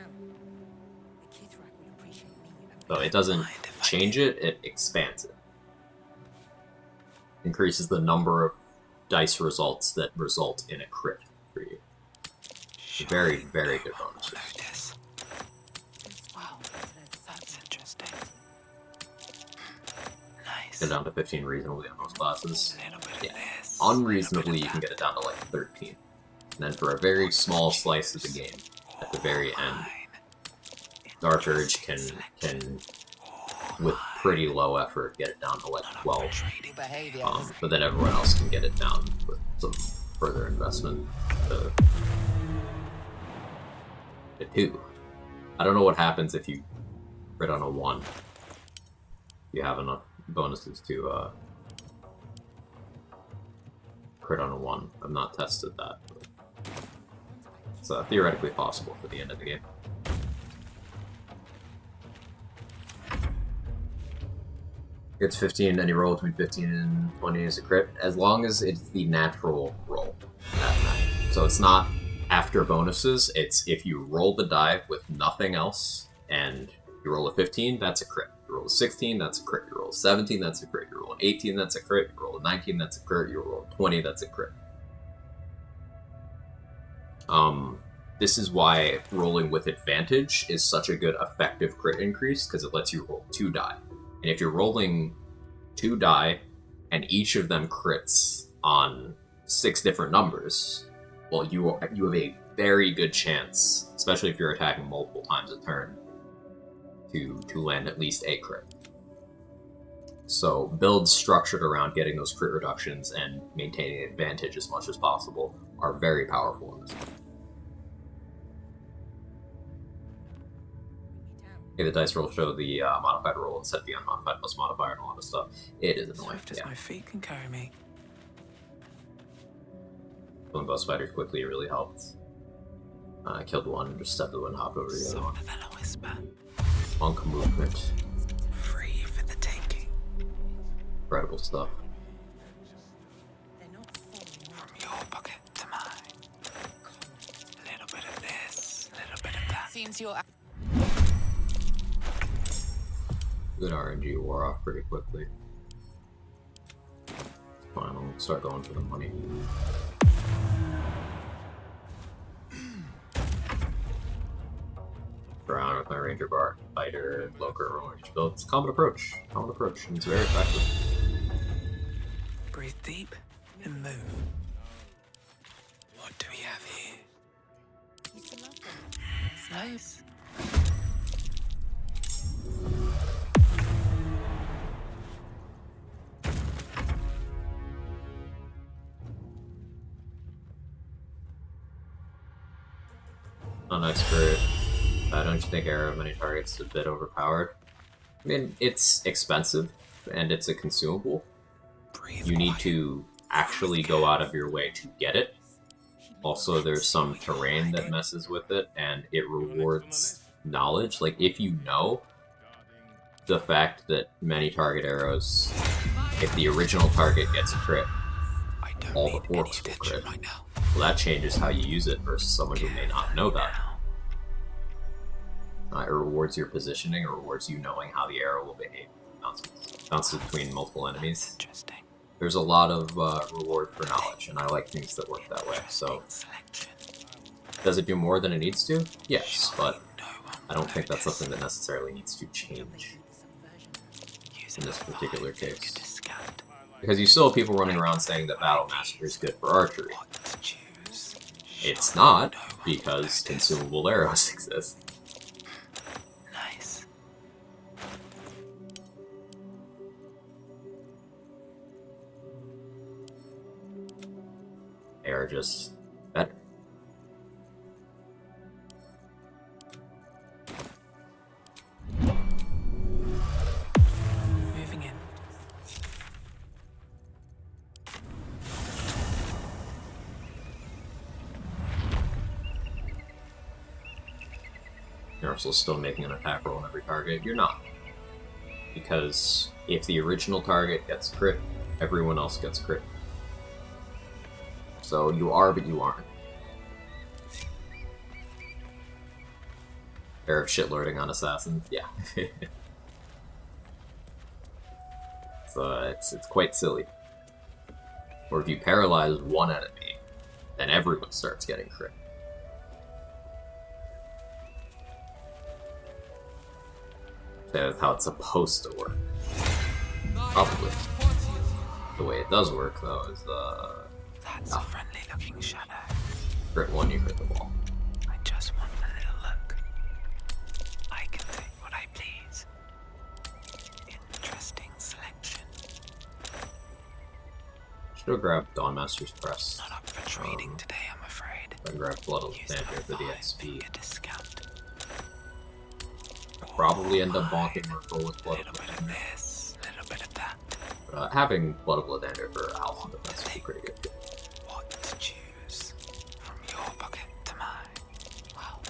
So it doesn't change it, it expands it. Increases the number of dice results that result in a crit for you. Very, very good bonus. Wow, that's interesting. Nice. Get down to 15 reasonably on most classes. Yeah. Unreasonably, you can get it down to like 13. And then for a very small slice of the game, at the very end, Dark Urge can with pretty low effort, get it down to like 12. But then everyone else can get it down with some further investment to 2. I don't know what happens if you crit on a 1. You have enough bonuses to crit on a 1. I've not tested that. But it's theoretically possible for the end of the game. It's 15, and you roll between 15 and 20 as a crit, as long as it's the natural roll. So it's not after bonuses, it's if you roll the die with nothing else, and you roll a 15, that's a crit. You roll a 16, that's a crit. You roll a 17, that's a crit. You roll an 18, that's a crit. You roll a 19, that's a crit. You roll a 20, that's a crit. This is why rolling with advantage is such a good effective crit increase, because it lets you roll 2 die. And if you're rolling 2 die, and each of them crits on 6 different numbers, well, you have a very good chance, especially if you're attacking multiple times a turn, to land at least a crit. So builds structured around getting those crit reductions and maintaining advantage as much as possible are very powerful in this game. The dice roll show the modified roll instead of the unmodified plus modifier and a lot of stuff. It is annoying. Swift as my feet can carry me. Killing both spiders quickly really helped. I killed one and just stepped to one, hopped over the other one. Than a whisper. Monk movement. Free for the taking. Incredible stuff. From your pocket to mine. A little bit of this, a little bit of that. Seems you're... Good RNG wore off pretty quickly. Fine, I'll start going for the money. Around with my Ranger Bar, Fighter, Bloker, Orange build. It's a common approach. And it's very effective. Breathe deep and move. What do we have here? Nice. Not an expert. Don't you think arrow of many targets is a bit overpowered? I mean, it's expensive, and it's a consumable. You need to actually go out of your way to get it. Also, there's some terrain that messes with it, and it rewards knowledge. Like, if you know the fact that many target arrows, if the original target gets crit, all the orcs will crit. Well, that changes how you use it versus someone who may not know that. It rewards your positioning, it rewards you knowing how the arrow will behave. Bounces between multiple enemies. There's a lot of reward for knowledge, and I like things that work that way. So, does it do more than it needs to? Yes, but I don't think that's something that necessarily needs to change in this particular case. Because you still have people running around saying that Battle Master is good for archery. It's not, because consumable arrows exist. Nice. They are just better. Moving in. You're also still making an attack roll on every target. You're not. Because if the original target gets crit, everyone else gets crit. So you are, but you aren't. Pair of shitlording on assassins? Yeah. So it's quite silly. Or if you paralyze one enemy, then everyone starts getting crit. That's how it's supposed to work. Probably. The way it does work, though, is That's a friendly-looking shadow. Crit one, you crit the wall. I just want a little look. I can take what I please. Interesting selection. Should have grabbed Dawnmaster's Press. Not up for trading today, I'm afraid. I grabbed Blood of the Thunder for the XP. Discount. I'll probably end up bonking Merfolk with Blood of the Thunder. Little bit of that. But having Blood of the Thunder for Alpha defense would be pretty good too. What to choose from your pocket to mine? Well,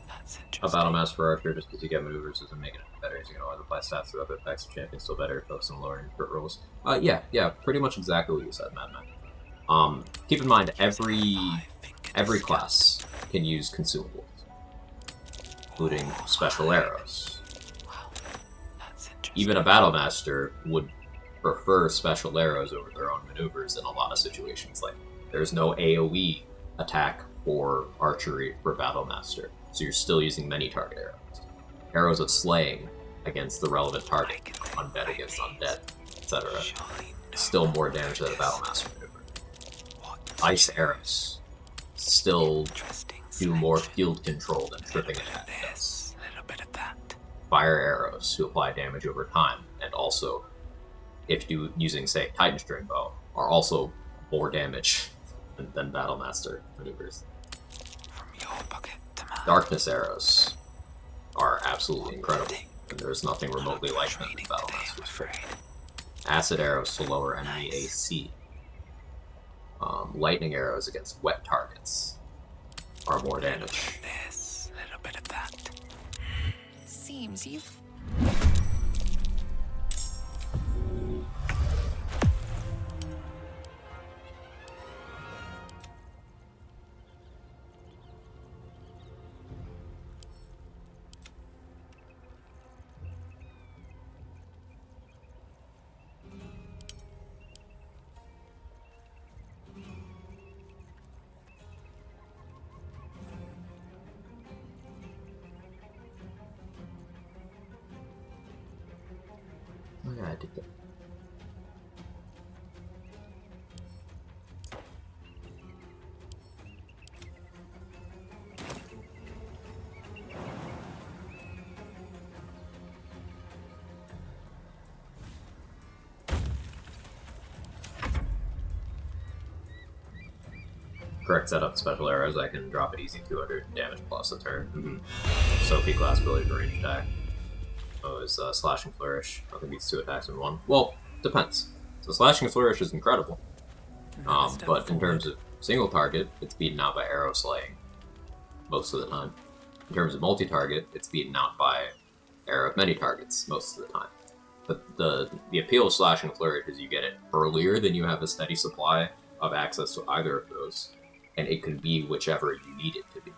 that's interesting. A Battle Master for Archer, just because you get maneuvers doesn't make it better. You can always apply stats through other effects of champions, still better, focus on lowering crit rolls. Yeah, pretty much exactly what you said, Madman. Keep in mind, every class can use consumables, including special arrows. Even a Battle Master would prefer special arrows over their own maneuvers in a lot of situations. Like, there's no AoE attack for archery for Battle Master, so you're still using many target arrows. Arrows of slaying against the relevant target, undead against undead, etc. Still more damage than a Battle Master maneuver. Ice arrows still do more field control than tripping attack does. Fire arrows who apply damage over time, and also, if you using, say, Titan String Bow, are also more damage than Battle Master maneuvers. Darkness arrows are absolutely incredible, and there's nothing remotely like them in Battle Master's Crit. Acid arrows to lower enemy AC. Lightning arrows against wet targets are more damage. Little bit of that. Seems you've... Oh yeah, I did that. correct setup special arrows, I can drop it easy 200 damage plus a turn. So P class ability for range attack. Oh, is Slashing Flourish. Nothing beats 2 attacks in 1. Well, depends. So Slashing Flourish is incredible. But in terms of single target, it's beaten out by Arrow Slaying most of the time. In terms of multi-target, it's beaten out by Arrow of Many Targets most of the time. But the appeal of Slashing Flourish is you get it earlier than you have a steady supply of access to either of those, and it can be whichever you need it to be.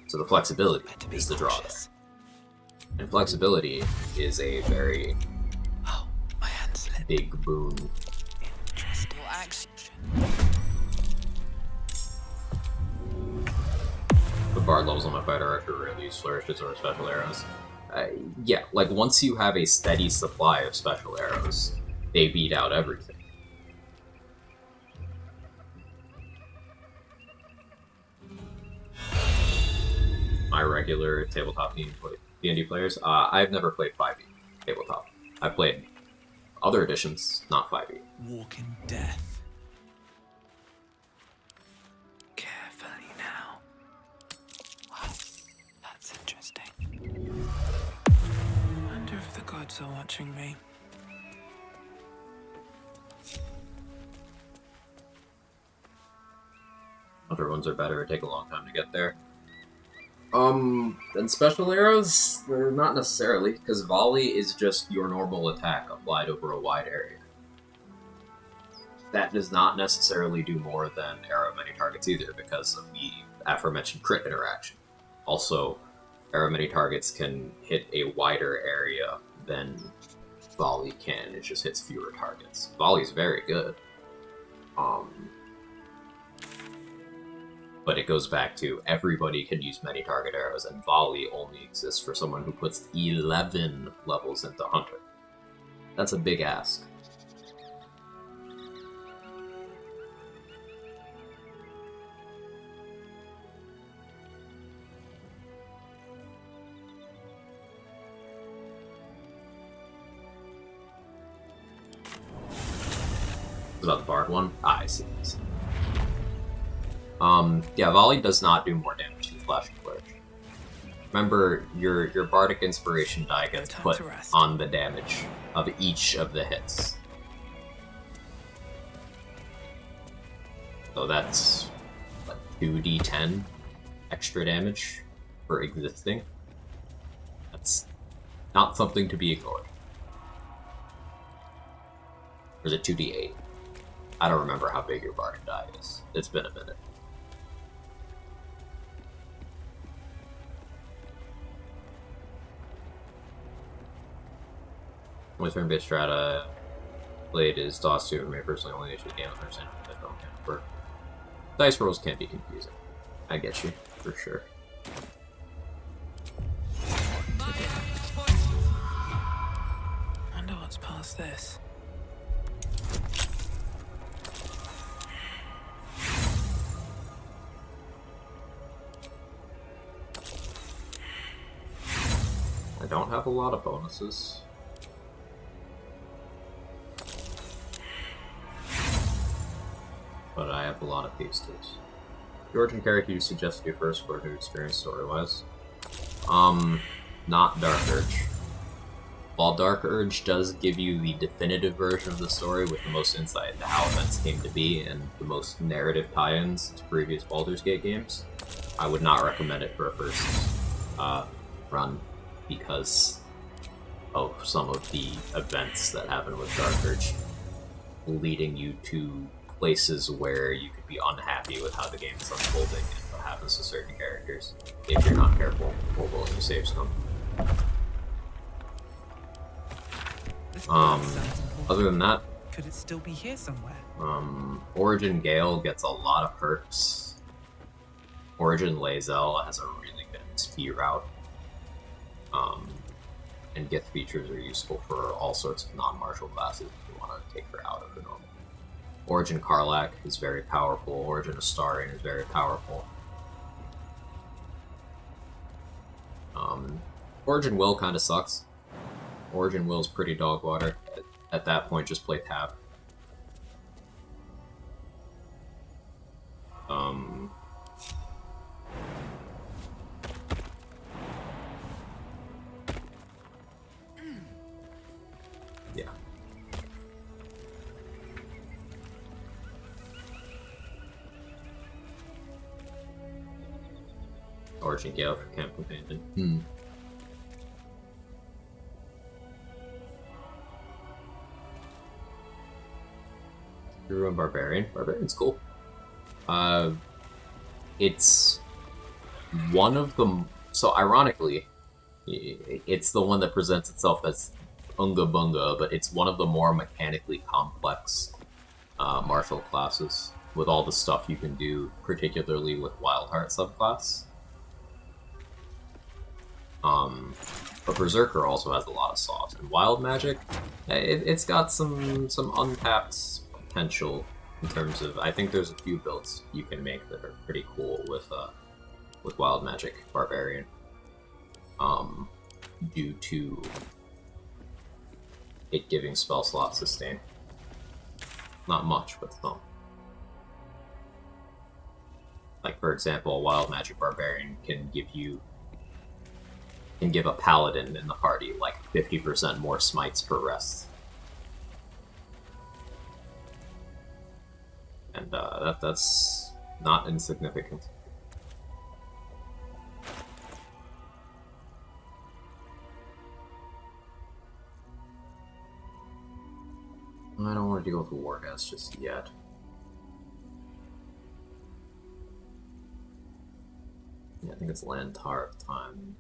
So the flexibility is the draw there. And flexibility is a very big boon. The bard levels on my fighter after release flourishes or special arrows. Yeah, like once you have a steady supply of special arrows, they beat out everything. My regular tabletop D&D players, I've never played 5e tabletop. I've played other editions, not 5e. Walk in death. Carefully now. Wow, that's interesting. Wonder if the gods are watching me. Other ones are better, take a long time to get there. And special arrows? They're not necessarily, because volley is just your normal attack applied over a wide area. That does not necessarily do more than arrow many targets either, because of the aforementioned crit interaction. Also, arrow many targets can hit a wider area than volley can, it just hits fewer targets. Volley's very good. But it goes back to everybody can use many target arrows, and volley only exists for someone who puts 11 levels into Hunter. That's a big ask. About the bard one? I see. Yeah, volley does not do more damage than Slashing Flourish. Remember, your bardic inspiration die gets put on the damage of each of the hits. So that's like 2d10 extra damage for existing. That's not something to be ignored. Or is it 2d8? I don't remember how big your bardic die is. It's been a minute. With turn-based strata, Blade is DOS 2 for me personally, only issue the game with understanding that I don't work. Dice rolls can be confusing. I get you, for sure. Wonder what's past this. I don't have a lot of bonuses. But I have a lot of these tools. The origin character you suggest you first for new experience story-wise? Not Dark Urge. While Dark Urge does give you the definitive version of the story with the most insight into how events came to be and the most narrative tie-ins to previous Baldur's Gate games, I would not recommend it for a first run because of some of the events that happen with Dark Urge, leading you to places where you could be unhappy with how the game is unfolding and what happens to certain characters if you're not careful or willing to save some. Other than that, could it still be here somewhere? Origin Gale gets a lot of perks. Origin Lae'zel has a really good speed route. And gift features are useful for all sorts of non-martial classes if you want to take her out of the normal. Origin Karlach is very powerful. Origin Astarion is very powerful. Origin Will kind of sucks. Origin Will's pretty dog water. At that point, just play Tab. Um, yeah. Origin Gale for Camp Companion. Hero and Barbarian. Barbarian's cool. It's one of the... So, ironically, it's the one that presents itself as Unga Bunga, but it's one of the more mechanically complex martial classes, with all the stuff you can do, particularly with Wildheart subclass. But Berserker also has a lot of sauce. And Wild Magic, it's got some untapped potential in terms of... I think there's a few builds you can make that are pretty cool with Wild Magic Barbarian. Due to it giving spell slot sustain. Not much, but some. Like, for example, a Wild Magic Barbarian can give a Paladin in the party like 50% more smites per rest. And that's not insignificant. I don't want to deal with the Wargas just yet. Yeah, I think it's Lantar at the time.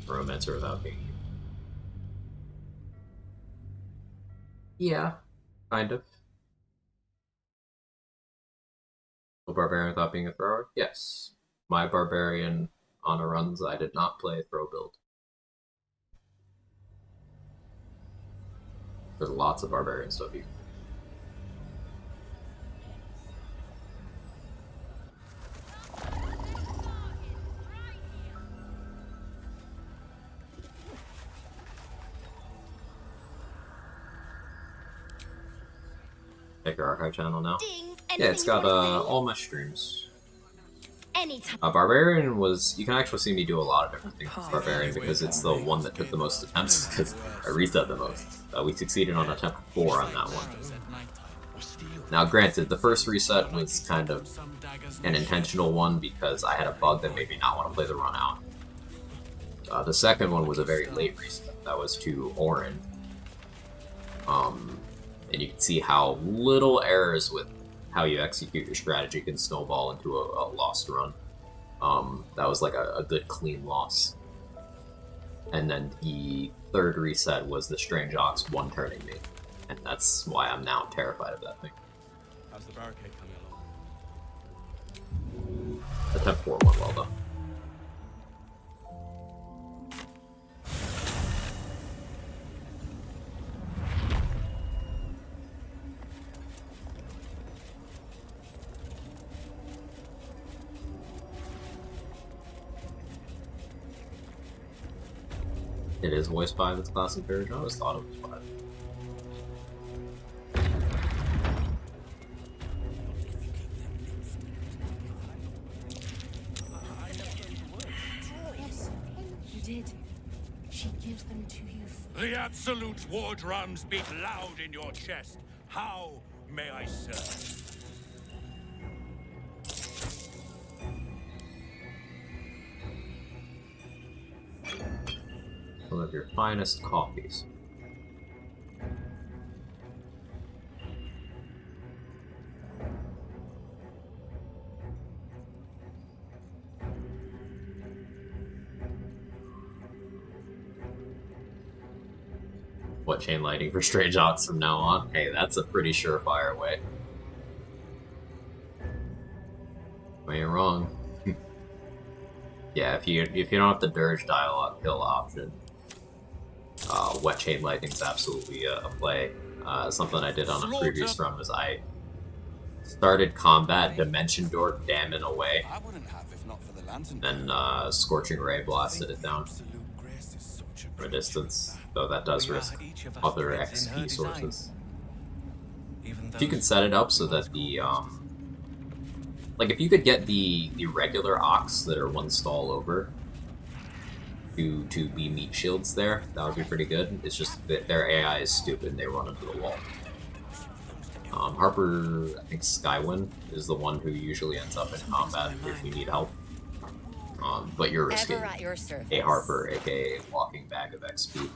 Romancer without being... Yeah, kind of. A Barbarian without being a thrower? Yes. My Barbarian on a runs, I did not play a throw build. There's lots of Barbarian stuff you can do. Check our archive channel now. Yeah, it's got all my streams. Barbarian was... You can actually see me do a lot of different things with Barbarian because it's the one that took the most attempts because I reset the most. We succeeded on attempt 4 on that one. Now granted, the first reset was kind of an intentional one because I had a bug that made me not want to play the run out. The second one was a very late reset. That was to Orin. And you can see how little errors with how you execute your strategy can snowball into a lost run. That was like a good clean loss. And then the third reset was the Strange Ox one-turning me. And that's why I'm now terrified of that thing. How's the barricade coming along? Attempt 4 went well though. It is voiced by this classic version. I always thought it was by. Yes, you did. She gives them to you. The absolute war drums beat loud in your chest. How may I serve? One of your finest coffees. What, chain lighting for Strange Ox from now on? Hey, that's a pretty surefire way. Well, you're wrong. Yeah, if you don't have the dirge dialogue kill option, Wet Chain Lightning's absolutely a play. Something I did on a previous run was I started combat Dimension Door damming away, and Scorching Ray blasted it down from a distance, though that does risk other XP sources. If you can set it up so that the like if you could get the regular Ox that are one stall over to be meat shields there, that would be pretty good. It's just that their AI is stupid and they run into the wall. Harper, I think Skywind is the one who usually ends up in combat if you need help. But you're risking a Harper, aka a walking bag of XP.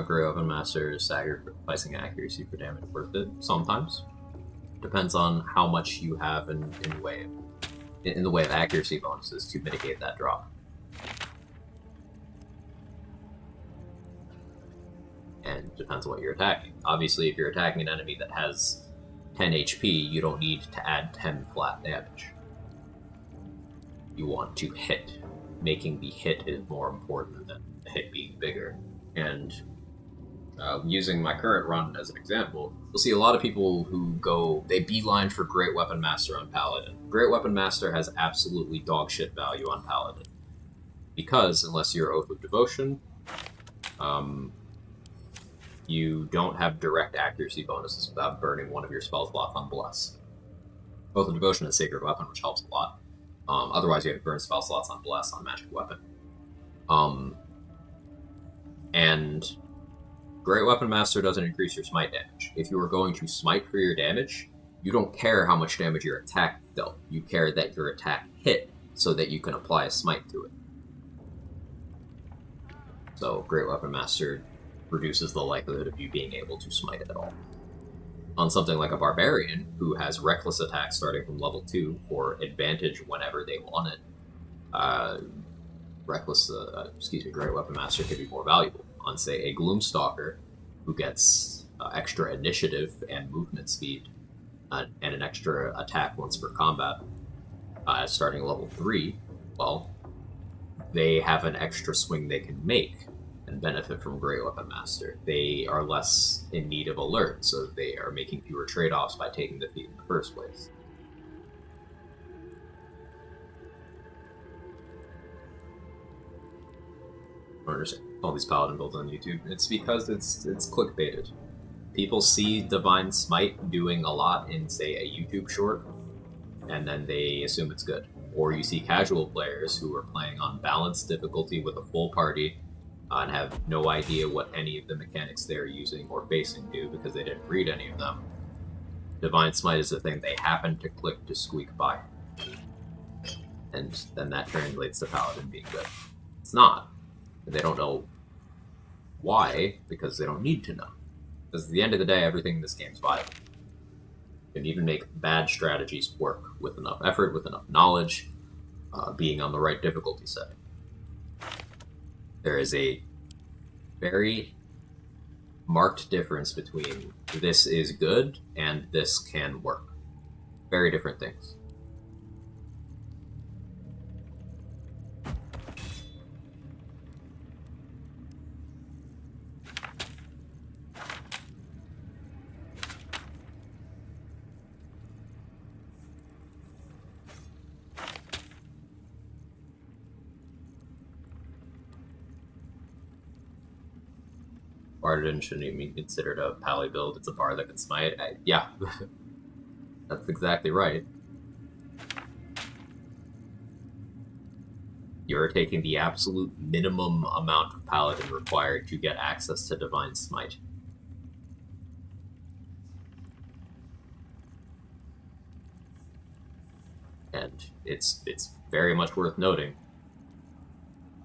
Great Weapon Master sacrificing accuracy for damage worth it sometimes. Depends on how much you have in the way of accuracy bonuses to mitigate that drop. And depends on what you're attacking. Obviously, if you're attacking an enemy that has 10 HP, you don't need to add 10 flat damage. You want to hit. Making the hit is more important than the hit being bigger. And using my current run as an example, you'll see a lot of people who they beeline for Great Weapon Master on Paladin. Great Weapon Master has absolutely dogshit value on Paladin. Because, unless you're Oath of Devotion, you don't have direct accuracy bonuses without burning one of your spell slots on Bless. Oath of Devotion is Sacred Weapon, which helps a lot. Otherwise, you have to burn spell slots on Bless on Magic Weapon. And Great Weapon Master doesn't increase your smite damage. If you are going to smite for your damage, you don't care how much damage your attack dealt. You care that your attack hit so that you can apply a smite to it. So Great Weapon Master reduces the likelihood of you being able to smite at all. On something like a Barbarian, who has Reckless attack starting from level 2 for advantage whenever they want it, Great Weapon Master could be more valuable. On, say, a Gloomstalker, who gets extra initiative and movement speed, and an extra attack once per combat, starting level 3, well, they have an extra swing they can make and benefit from Great Weapon Master. They are less in need of alert, so they are making fewer trade-offs by taking the feat in the first place. I don't understand all these Paladin builds on YouTube. It's because it's clickbaited. People see Divine Smite doing a lot in, say, a YouTube short, and then they assume it's good. Or you see casual players who are playing on balanced difficulty with a full party and have no idea what any of the mechanics they're using or facing do because they didn't read any of them. Divine Smite is the thing they happen to click to squeak by. And then that translates to Paladin being good. It's not. They don't know why, because they don't need to know. Because at the end of the day, everything in this game is viable. You can even make bad strategies work with enough effort, with enough knowledge, being on the right difficulty setting. There is a very marked difference between this is good and this can work. Very different things. Paladin shouldn't even be considered a pally build. It's a bar that can smite. Yeah, that's exactly right. You're taking the absolute minimum amount of Paladin required to get access to Divine Smite. And it's very much worth noting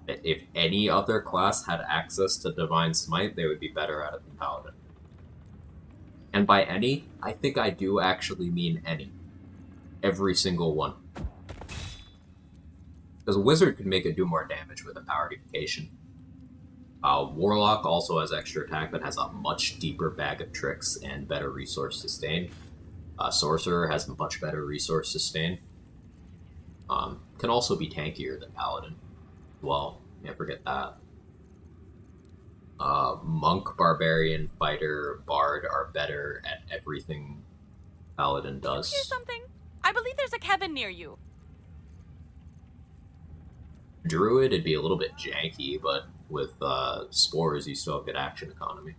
that if any other class had access to Divine Smite, they would be better at it than Paladin. And by any, I think I do actually mean any. Every single one. Because a Wizard could make it do more damage with a Power Defication. Warlock also has extra attack but has a much deeper bag of tricks and better resource sustain. Sorcerer has much better resource sustain. Can also be tankier than Paladin. Well, can't forget that. Monk, Barbarian, Fighter, Bard are better at everything Paladin does. Here's something. I believe there's a Kevin near you. Druid, it'd be a little bit janky, but with Spores, you still have good action economy.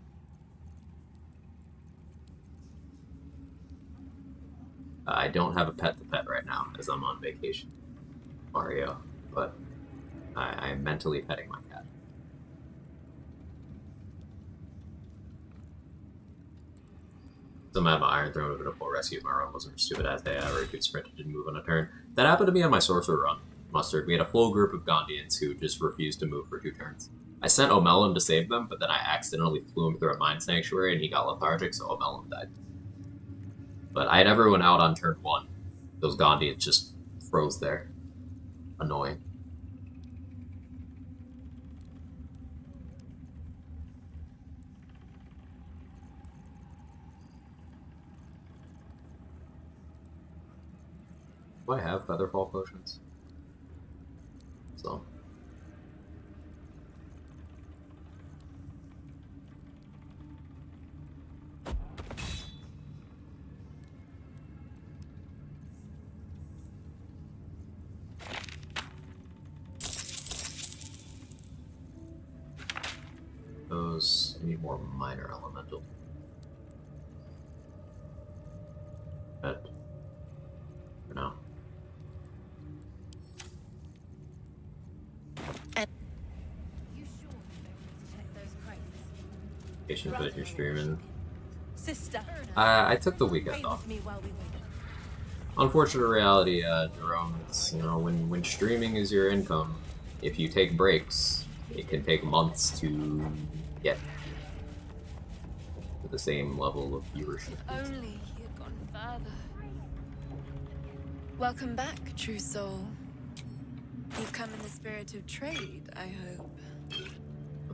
I don't have a pet to pet right now, as I'm on vacation, Mario, but I am mentally petting my cat. Somehow my Iron Throne would have been a full rescue if my run wasn't stupid as they or could sprint and didn't move on a turn. That happened to me on my Sorcerer run, Mustard. We had a full group of Gondians who just refused to move for 2 turns. I sent Omelum to save them, but then I accidentally flew him through a Mind Sanctuary and he got lethargic, so Omelum died. But I had everyone out on turn 1. Those Gondians just froze there. Annoying. Do I have Featherfall potions? So. Those need more minor elemental. But for now. Patient that you're streaming. Sister. I took the weekend off. Unfortunate reality, Jerome. It's, you know, when streaming is your income, if you take breaks, it can take months to get to the same level of viewership. Only he had gone further. Welcome back, true soul. You've come in the spirit of trade, I hope.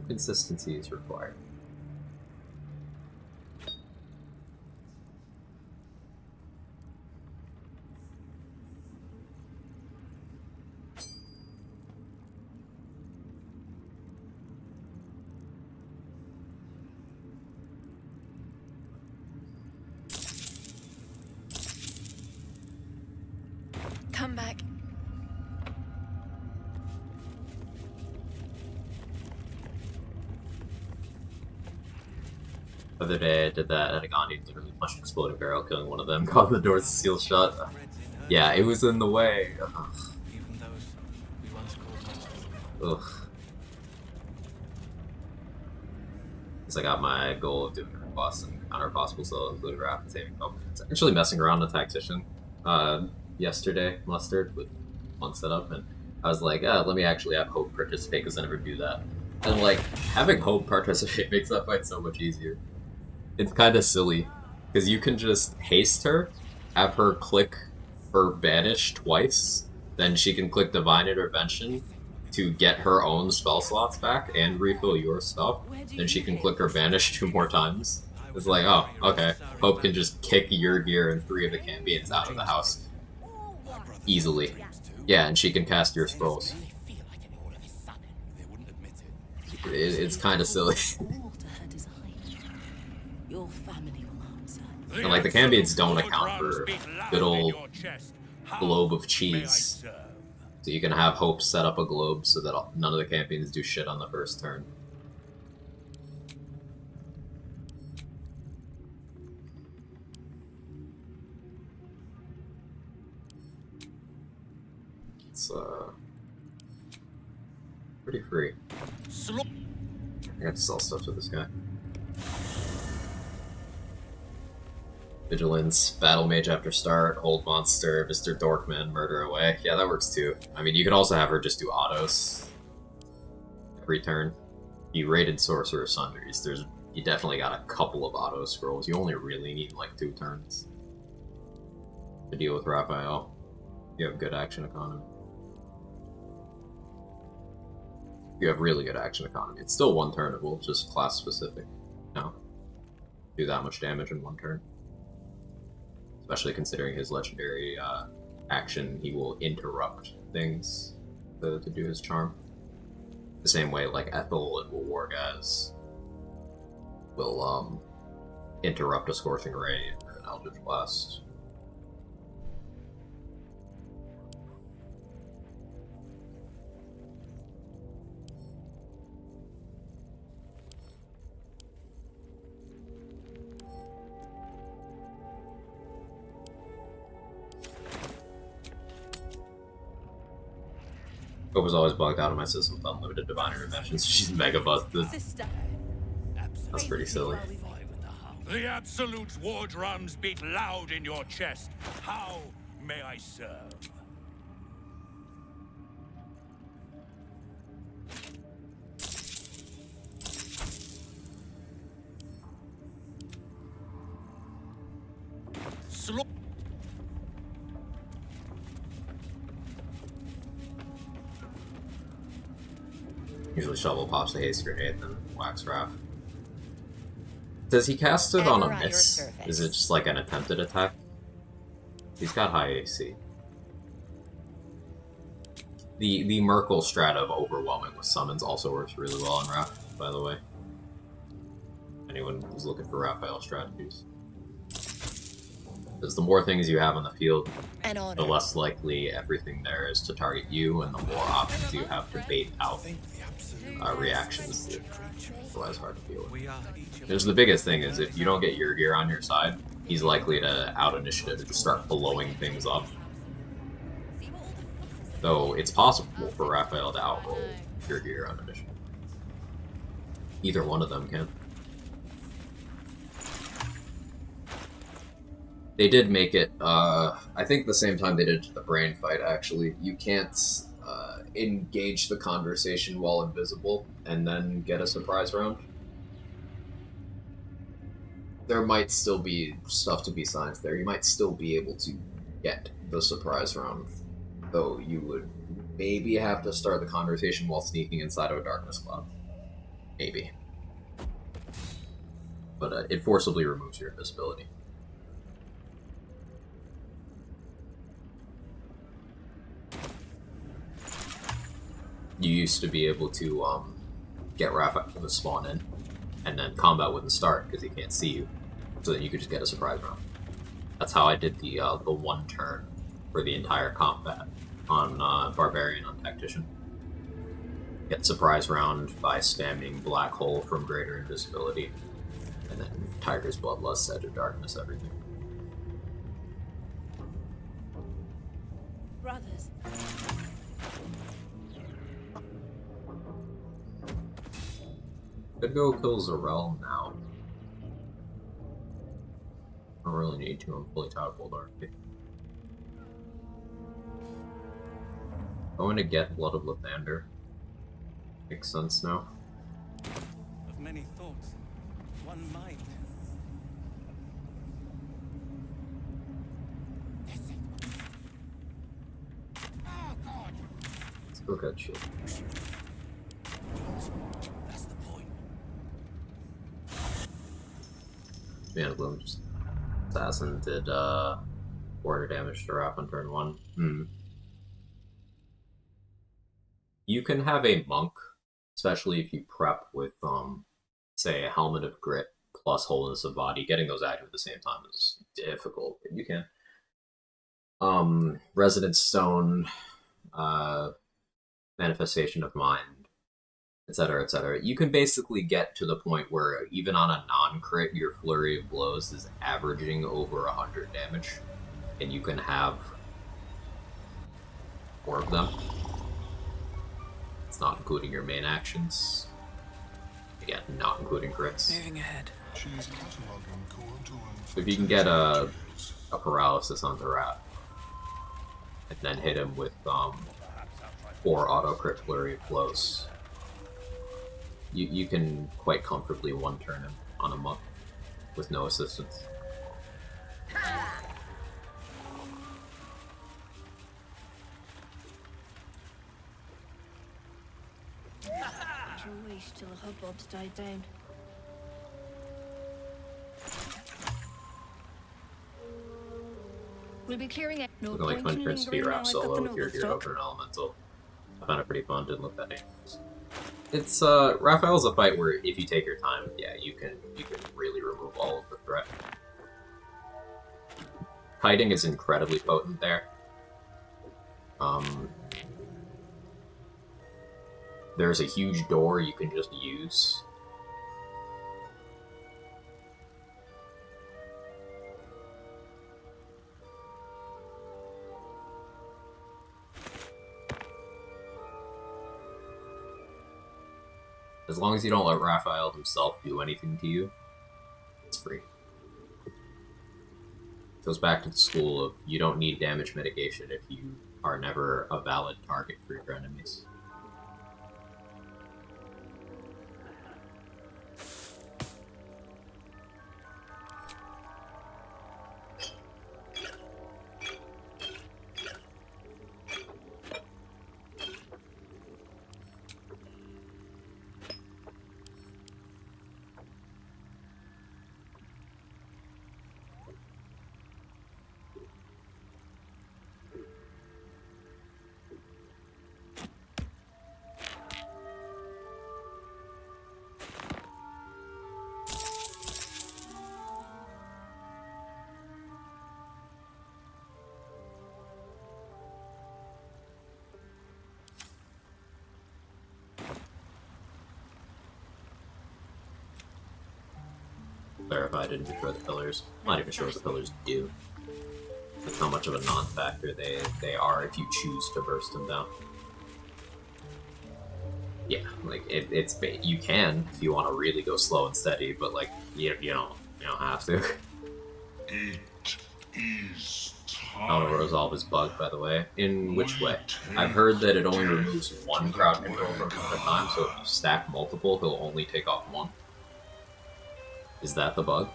Consistency is required. Come back. The other day I did that at a Gandhi, literally punched an exploding barrel, killing one of them, got the doors sealed shut. Yeah, it was in the way. Ugh. Ugh. Because I got my goal of doing a boss and counter possible, so including Raph and saving help. I was actually messing around with Tactician yesterday, Mustard, with one setup, and I was like, let me actually have Hope participate, because I never do that. And like, having Hope participate makes that fight so much easier. It's kind of silly, because you can just haste her, have her click her Banish twice, then she can click Divine Intervention to get her own spell slots back and refill your stuff, then she can click her Banish 2 more times. It's like, oh, okay, Hope can just kick your gear and 3 of the Cambions out of the house. Easily. Yeah, and she can cast your scrolls. It's kind of silly. And like the Cambions don't account for good old globe of cheese. So you can have Hope set up a globe so that none of the Cambions do shit on the first turn. It's pretty free. I got to sell stuff to this guy. Vigilance, Battle Mage after start, Hold Monster, Mr. Dorkman, Murder away. Yeah, that works too. I mean, you could also have her just do autos every turn. You rated Sorcerer Sundries. You definitely got a couple of auto scrolls. You only really need like 2 turns to deal with Raphael. You have good action economy. You have really good action economy. It's still 1 turnable, just class specific. No. Do that much damage in 1 turn. Especially considering his legendary action, he will interrupt things to do his charm. The same way, like Ethel and Wargaz will interrupt a Scorching Ray or an Eldritch Blast. I was always bugged out of my system with unlimited divine intervention, so she's mega busted. That's pretty silly. The Absolute's war drums beat loud in your chest. How may I serve? Usually Shovel pops a haste grenade, then Wax Wrath. Does he cast it on a miss? Is it just like an attempted attack? He's got high AC. The Merkle strat of overwhelming with summons also works really well on Wrath, by the way. Anyone who's looking for Raphael strategies. Because the more things you have on the field, the less likely everything there is to target you, and the more options you have to bait out reactions that are otherwise hard to deal with. There's the biggest thing is if you don't get your gear on your side, he's likely to out-initiative and just start blowing things up. Though it's possible for Raphael to outroll your gear on initiative. Either one of them can. They did make it, I think the same time they did to the brain fight, actually. You can't engage the conversation while invisible and then get a surprise round. There might still be stuff to be signed there. You might still be able to get the surprise round, though you would maybe have to start the conversation while sneaking inside of a darkness cloud. Maybe. But it forcibly removes your invisibility. You used to be able to get Raphael to spawn in, and then combat wouldn't start because he can't see you, so then you could just get a surprise round. That's how I did the one turn for the entire combat on Barbarian on Tactician. Get surprise round by spamming Black Hole from Greater Invisibility, and then Tiger's Bloodlust, Edge of Darkness, everything. Brothers. Could go kill Zarel now. I don't really need to. I'm fully toggled already. Going to get Blood of Lathander. Makes sense now. Of many thoughts, one mind. Let's go get Shield. Man, Bloom just Assassin did 400 damage to Raph on turn 1. You can have a monk, especially if you prep with say a Helmet of Grit plus Wholeness of Body. Getting those active at the same time is difficult, but you can. Resident Stone, Manifestation of Mind, etc., etc. You can basically get to the point where even on a non-crit, your Flurry of Blows is averaging over 100 damage, and you can have 4 of them. It's not including your main actions. Again, not including crits. Moving ahead. So if you can get a paralysis on the rat, and then hit him with 4 auto-crit Flurry of Blows, you can quite comfortably one-turn him on a monk with no assistance. Your wish till the hubbubs died down. We'll be clearing it. No Looking like point in Twin Prince lingering speed now. rap I've got solo the with your noble hero stock. for an elemental. I found it pretty fun, didn't look that dangerous. It's Raphael's a fight where if you take your time, yeah, you can really remove all of the threat. Kiting is incredibly potent there. There's a huge door you can just use. As long as you don't let Raphael himself do anything to you, it's free. Goes back to the school of you don't need damage mitigation if you are never a valid target for your enemies. Clarify, I didn't destroy the pillars. I'm not even sure what the pillars do. That's how much of a non-factor they are if you choose to burst them down. Yeah, like it's you can if you want to really go slow and steady, but like you don't have to. It is I don't know where resolve is bugged, by the way. In which way? I've heard that it only removes one crowd control from at a time, so if you stack multiple, he'll only take off one. Is that the bug?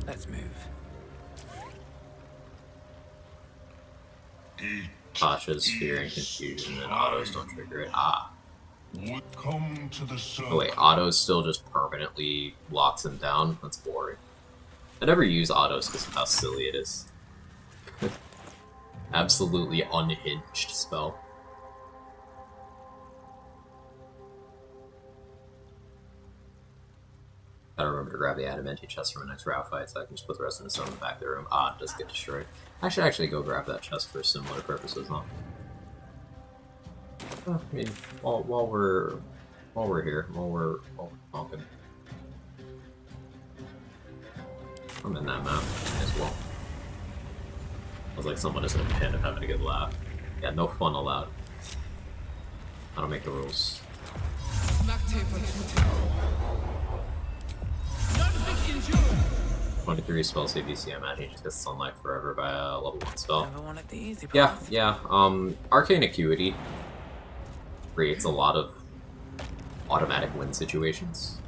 Let's move. Tasha's fear and confusion, and autos don't trigger it. Ah. Come to the circle. Oh wait, autos still just permanently locks him down? That's boring. I never use autos because of how silly it is. Absolutely unhinged spell. Gotta remember to grab the adamantine chest for my next route fight so I can just put the rest of the stone in the back of the room. Ah, it does get destroyed. I should actually go grab that chest for similar purposes, huh? I mean, while we're here, while we're talking. I'm in that map as well. I was like, someone isn't a fan of having a good laugh. Yeah, no fun allowed. I don't make the rules. 23 spell save DC. I imagine he just gets sunlight forever by a level 1 spell. Never wanted the easy Yeah, path. yeah. Arcane Acuity creates a lot of automatic win situations.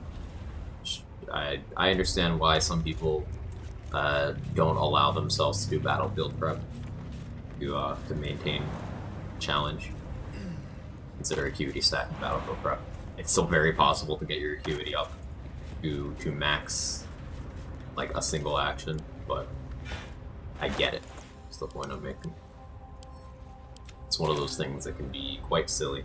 I understand why some people don't allow themselves to do battlefield prep to maintain challenge. Consider Acuity stack in battlefield prep. It's still very possible to get your Acuity up to max like a single action, but I get it. That's the point I'm making. It's one of those things that can be quite silly.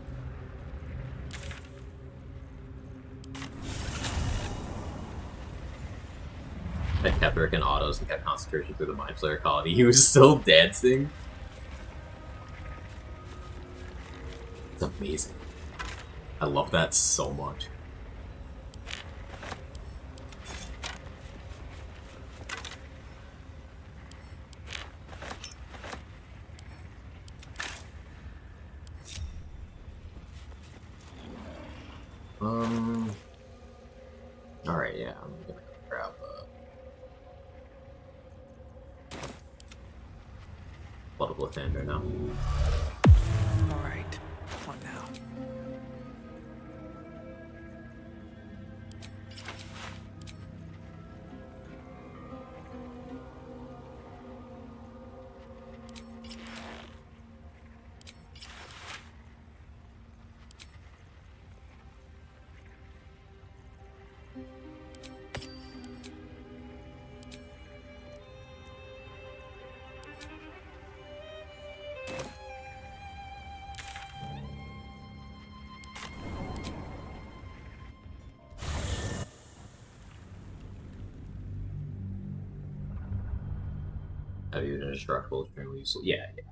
I kept Rick in autos and kept concentration through the Mind Flayer colony. He was still dancing. It's amazing. I love that so much. Alright, yeah, I'm gonna grab Blood of Lathander now. Alright, what now? Have you been indestructible, extremely useful? Yeah, yeah.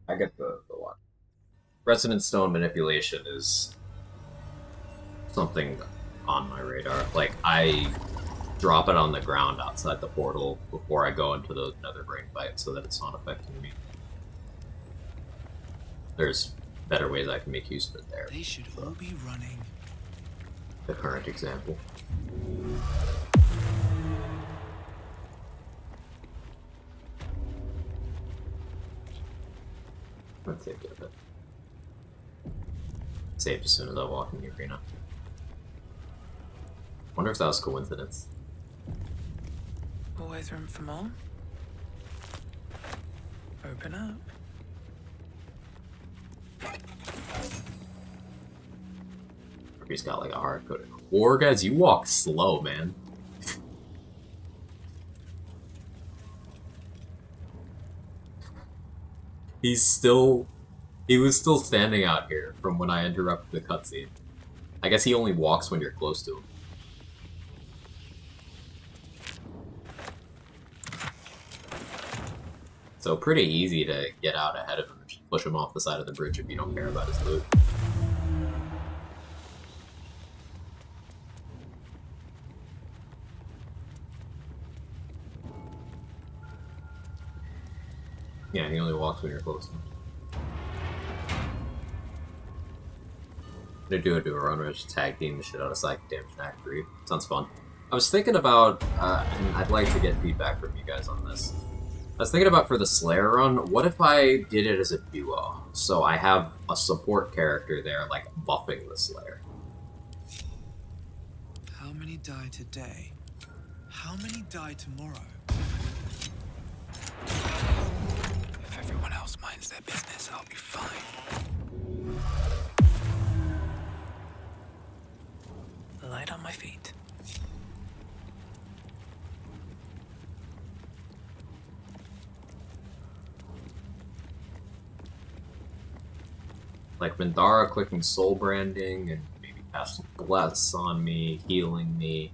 I get the one. Resonant stone manipulation is something on my radar. Like, I drop it on the ground outside the portal before I go into the nether brain fight so that it's not affecting me. There's better ways I can make use of it there. They should all be running. The current example. Let's take it a bit. Saved as soon as I walk in the arena. Wonder if that was coincidence. Always room for more. Open up. He's got like a hard coded. War guys, you walk slow, man. He was still standing out here from when I interrupted the cutscene. I guess he only walks when you're close to him. So pretty easy to get out ahead of him and just push him off the side of the bridge if you don't care about his loot. Yeah, he only walks when you're close to him. I'm gonna do a run where I just tag team the shit out of Psychic Damage in Act 3. Sounds fun. I was thinking about, and I'd like to get feedback from you guys on this. I was thinking about for the Slayer run, what if I did it as a duo? So I have a support character there, like, buffing the Slayer. How many die today? How many die tomorrow? If everyone else minds their business, I'll be fine. Light on my feet. Like Minthara clicking soul branding and maybe casting bless on me, healing me,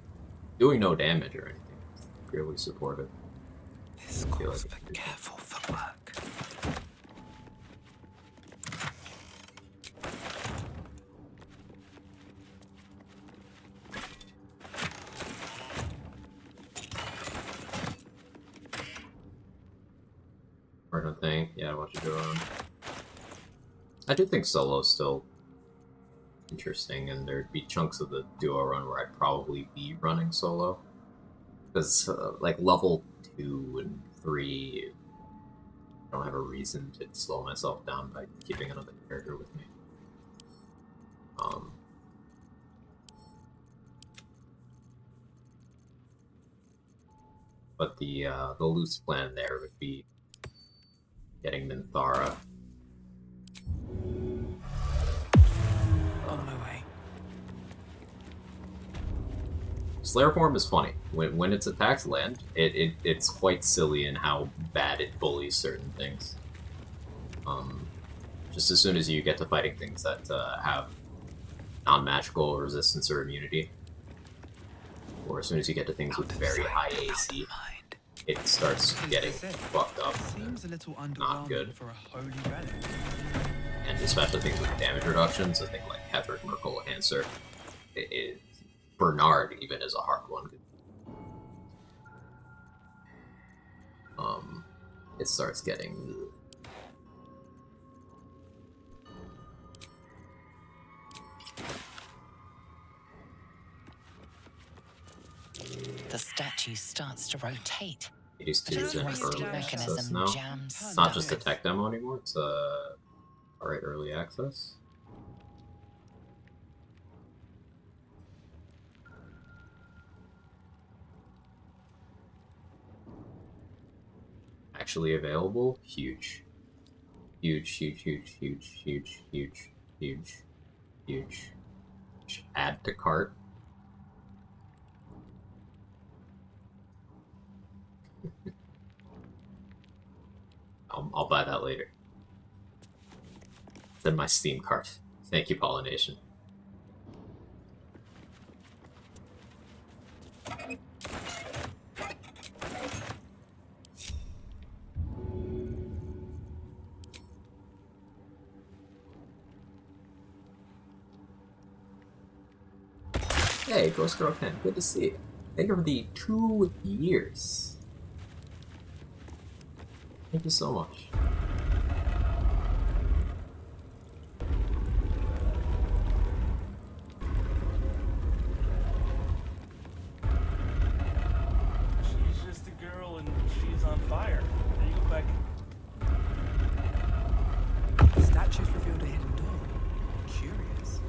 doing no damage or anything. Really supportive. This calls for careful footwork. Random thing. Yeah, what you do on. I do think solo's still interesting, and there'd be chunks of the duo run where I'd probably be running solo. Because, like, level 2 and 3, I don't have a reason to slow myself down by keeping another character with me. But the loose plan there would be getting Minthara. On my way. Slayer form is funny. When its attacks land, it's quite silly in how bad it bullies certain things. Just as soon as you get to fighting things that have non-magical resistance or immunity, or as soon as you get to things with very high AC, it starts getting fucked up. Seems a little Not good. for a holy relic. And especially things with damage reductions, I think like Hethric, Merkel, Hanser, Bernard even is a hard one. It starts getting... The statue starts to rotate. It used to But use its an rusty early access mechanism now. jams It's not just a stuck. tech demo anymore, it's alright, early access. Actually available? Huge. Huge, huge, huge, huge, huge, huge, huge, huge. Add to cart. I'll buy that later. It's in my Steam cart. Thank you, Pollination. Hey, Ghost Girl Ken, good to see you. Thank you for the 2 years. Thank you so much. She's just a girl and she's on fire. There you go, Beck. Statues revealed a hidden door. Curious.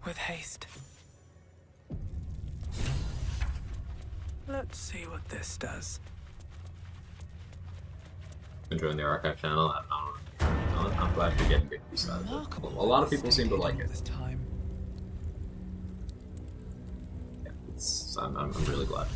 With haste. Let's see what this does. Enjoying the archive channel. I'm glad you're getting good use out of it. A lot of people seem to like it. Yeah, I'm really glad.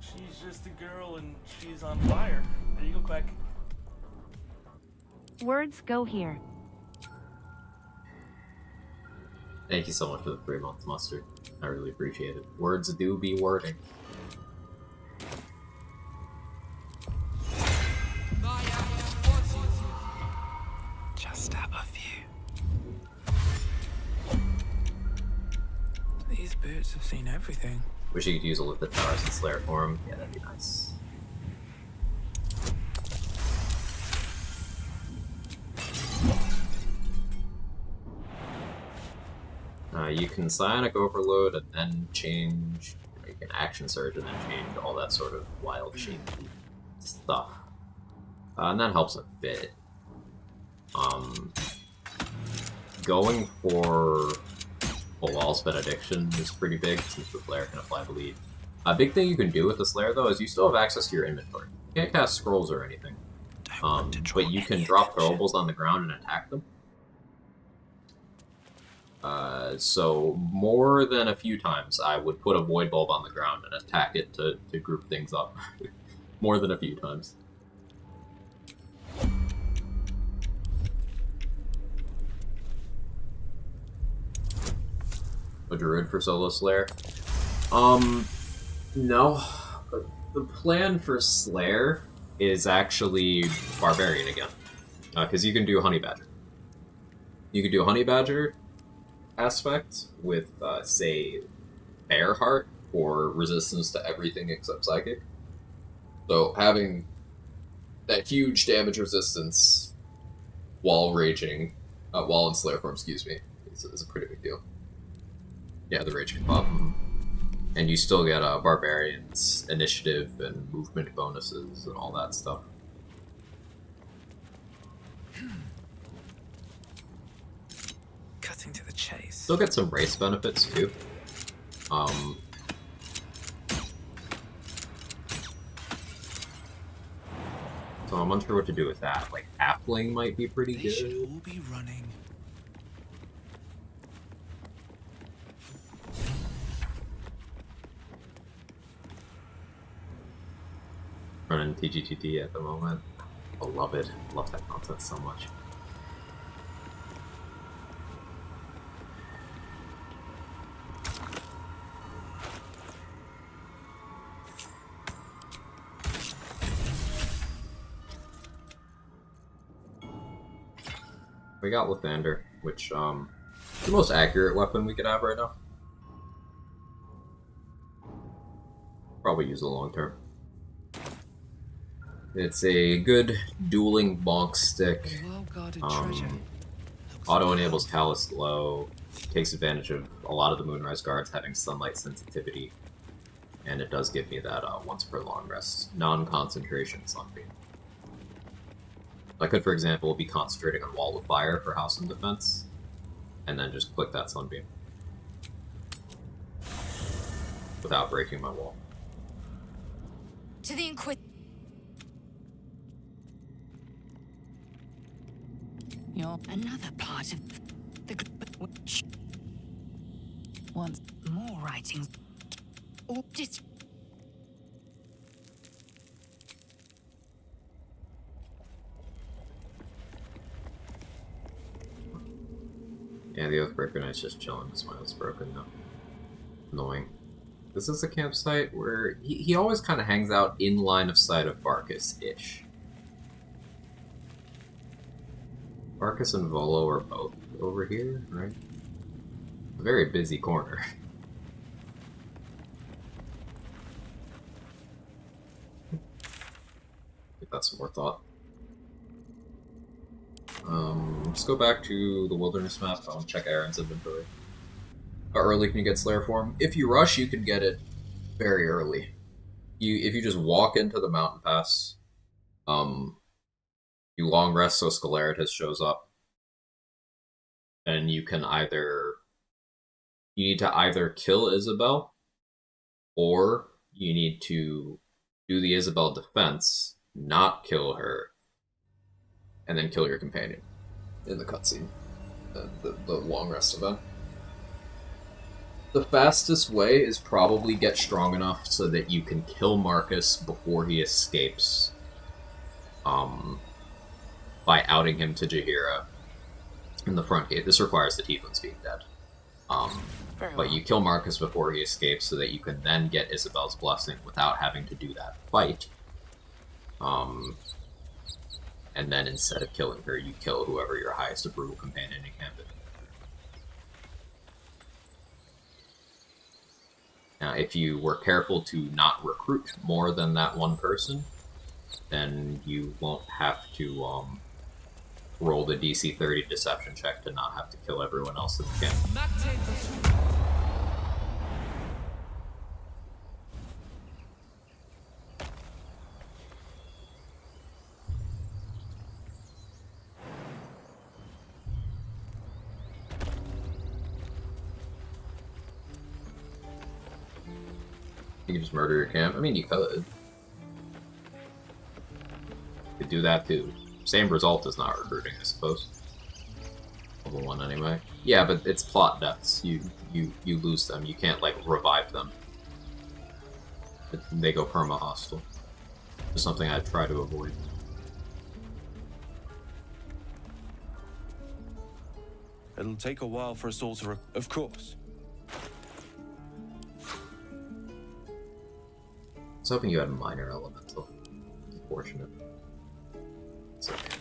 She's just a girl and she's on fire. There you go, Quack. Words go here. Thank you so much for the 3 months, Mustard. I really appreciate it. Words do be wording. Just out of view. These boots have seen everything. Wish you could use a Lithid Towers and Slayer for him. Yeah, that'd be nice. You can Psionic Overload and then change, you can Action Surge and then change all that sort of wild shape stuff. And that helps a bit. Going for a Wall Spin Addiction is pretty big, since the Slayer can apply Bleed. A big thing you can do with the Slayer, though, is you still have access to your inventory. You can't cast scrolls or anything. But you can drop throwables on the ground and attack them. So more than a few times, I would put a Void Bulb on the ground and attack it to group things up. More than a few times. A Druid for Solo Slayer? No. The plan for Slayer is actually Barbarian again. Because you can do Honey Badger. You can do Honey Badger aspect with, say, Bearheart for resistance to everything except Psychic. So having that huge damage resistance while raging, while in Slayer form, excuse me, is a pretty big deal. Yeah, the rage can pop. And you still get Barbarian's initiative and movement bonuses and all that stuff. Cutting to the chase. Still get some race benefits too. So I'm unsure what to do with that. Like, Halfling might be pretty good. They should all be running. Running TGTT at the moment. I love it. Love that content so much. We got Lathander, which is the most accurate weapon we could have right now. Probably use it long term. It's a good dueling bonk stick. Auto enables Callous Glow, takes advantage of a lot of the Moonrise guards having sunlight sensitivity, and it does give me that once per long rest non-concentration Sunbeam. I could, for example, be concentrating on Wall of Fire for House and Defense, and then just click that Sunbeam without breaking my wall. To the You're another part of the... Once more writings. Or dis. Yeah, the Oathbreaker Knight's just chilling. His mind's broken now. Annoying. This is a campsite where he always kind of hangs out in line of sight of Barkus-ish. Barkus and Volo are both over here, right? A very busy corner. Give that some more thought. Let's go back to the wilderness map. I want to check Aaron's inventory. How early can you get Slayer form? If you rush, you can get it very early. If you just walk into the mountain pass, you long rest so Scalaritas shows up, and you need to either kill Isabel, or you need to do the Isabel defense, not kill her, and then kill your companion in the cutscene, the long rest event. The fastest way is probably get strong enough so that you can kill Marcus before he escapes, by outing him to Jaheira in the front gate. This requires the Tieflings being dead. But you kill Marcus before he escapes so that you can then get Isabel's blessing without having to do that fight. And then instead of killing her, you kill whoever your highest approval companion in camp is. Now, if you were careful to not recruit more than that one person, then you won't have to roll the DC 30 deception check to not have to kill everyone else in the camp. You can just murder your camp. I mean, you could. You could do that too. Same result as not recruiting, I suppose. Level 1 anyway. Yeah, but it's plot deaths. You lose them. You can't, like, revive them. They go perma-hostile. Just something I try to avoid. It'll take a while for us all to... Of course. I was hoping you had a minor elemental. Unfortunate. It's okay.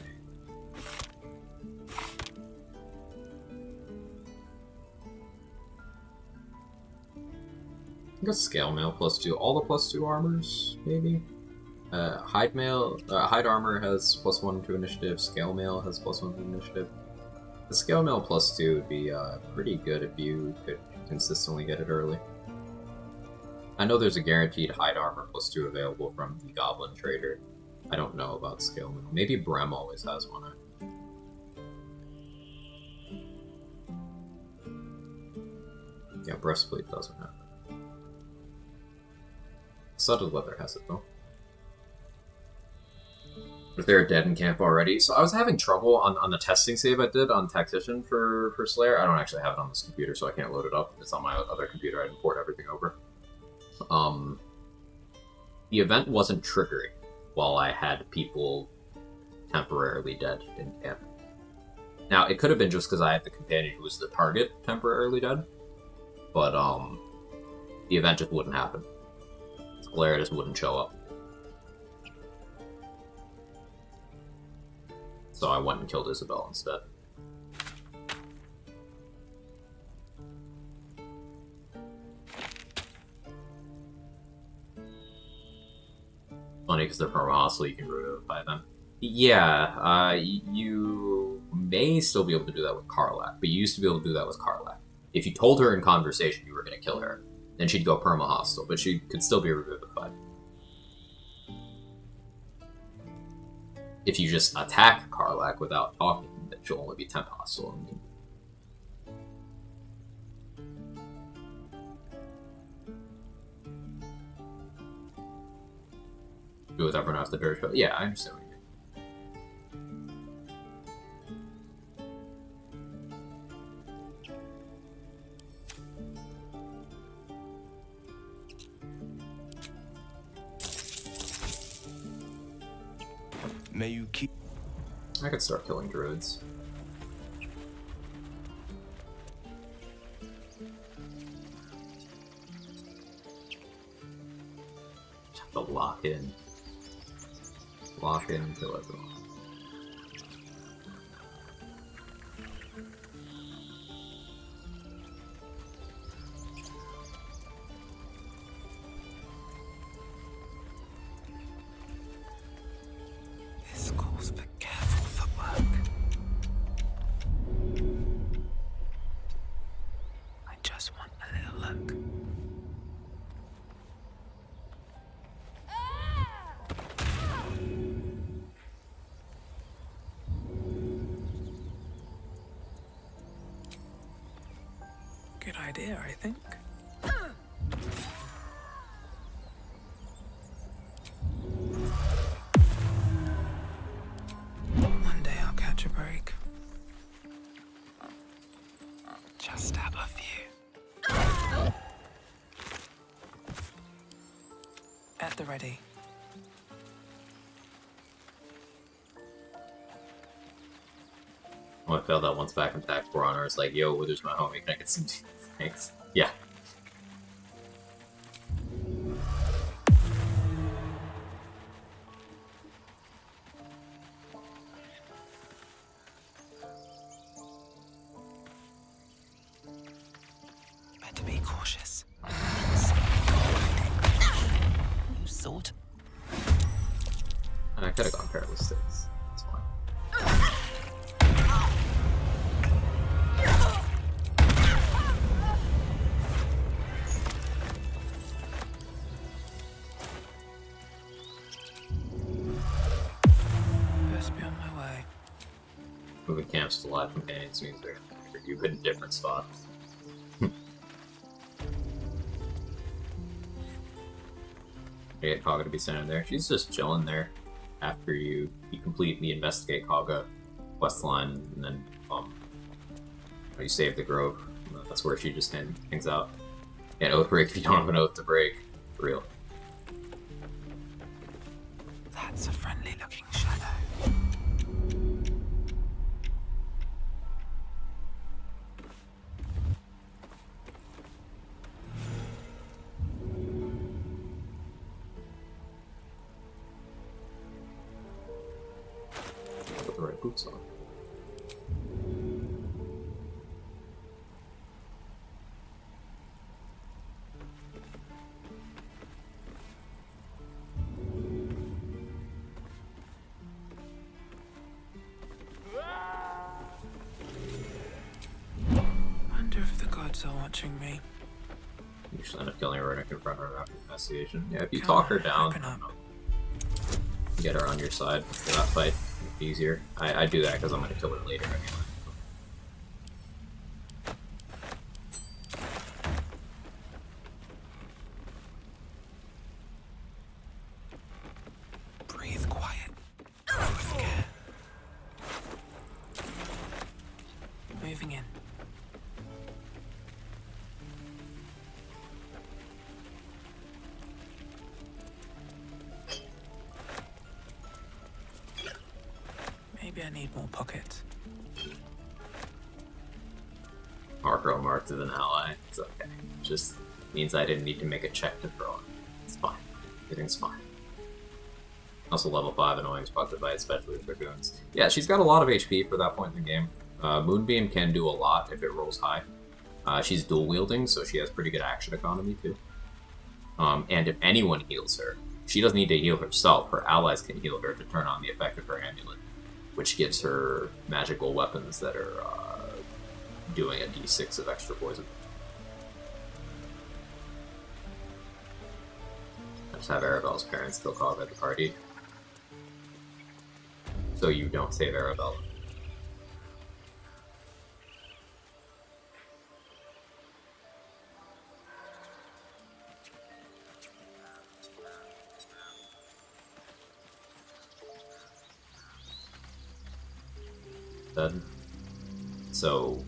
I guess scale mail +2. All the +2 armors, maybe? Hide armor has +1 to initiative. Scale mail has +1 to initiative. The scale mail +2 would be pretty good if you could consistently get it early. I know there's a guaranteed hide armor +2 available from the Goblin Trader. I don't know about scale mail. Maybe Brem always has one. Yeah, breastplate doesn't have it. Studded leather has it though. If they're dead in camp already. So I was having trouble on the testing save I did on Tactician for Slayer. I don't actually have it on this computer, so I can't load it up. It's on my other computer. I didn't port everything over. The event wasn't triggering while I had people temporarily dead in camp. Now, it could have been just because I had the companion who was the target temporarily dead, but the event just wouldn't happen. Scalera just wouldn't show up. So I went and killed Isabel instead. Funny because they're perma-hostile, you can revivify them. Yeah, you may still be able to do that with Karlach, but you used to be able to do that with Karlach. If you told her in conversation you were going to kill her, then she'd go perma-hostile, but she could still be revivified. If you just attack Karlach without talking, then she'll only be temp hostile. I mean, do with everyone after the dirt show. Yeah, I understand what you mean. May you keep. I could start killing druids. Just have to lock in. Lock in, kill everyone. This calls for careful footwork. I just want a little look. Good idea, I think. One day I'll catch a break. Just have a few. At the ready. Oh, I failed that once back in Pack 4 Honor. It's like, yo, there's my homie. Can I get some thanks? Yeah. Better be cautious. You sort. I could have gone Perilous Sticks. That's fine. Best be on my way. Moving camps to live companions means you've been in different spots. Get Kaga to be standing there. She's just chilling there after you complete the investigate Kaga quest line, and then you save the grove. That's where she just hangs out. And oath break if you don't have an oath to break. For real. That's a friendly looking shadow. Put the right boots on. Wonder if the gods are watching me. You should end up killing her and confront her after investigation. Yeah, if you Come talk on, her down, open up. get her on your side for that fight. Make it easier. I do that because I'm going to kill her later anyway. Breathe quiet. With care. Moving in. Maybe I need more pockets. Marco marked as an ally. It's okay. Just means I didn't need to make a check to throw it. It's fine. Everything's fine. Also level 5 annoying spotted by especially with Dragoons. Yeah, she's got a lot of HP for that point in the game. Moonbeam can do a lot if it rolls high. She's dual wielding, so she has pretty good action economy too. And if anyone heals her, she doesn't need to heal herself. Her allies can heal her to turn on the effect of her amulet, which gives her magical weapons that are doing a d6 of extra poison. I just have Arabella's parents kill Kaga at the party, so you don't save Arabella. So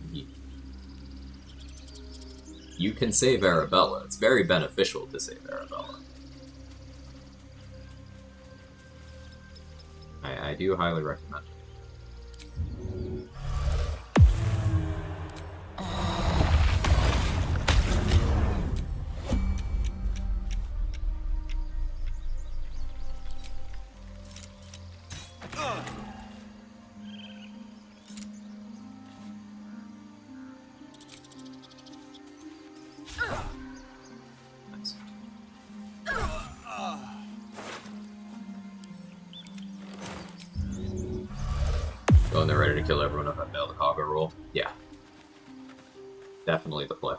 you can save Arabella. It's very beneficial to save Arabella. I I do highly recommend it. Oh, and they're ready to kill everyone if I fail the cargo roll. Yeah. Definitely the play.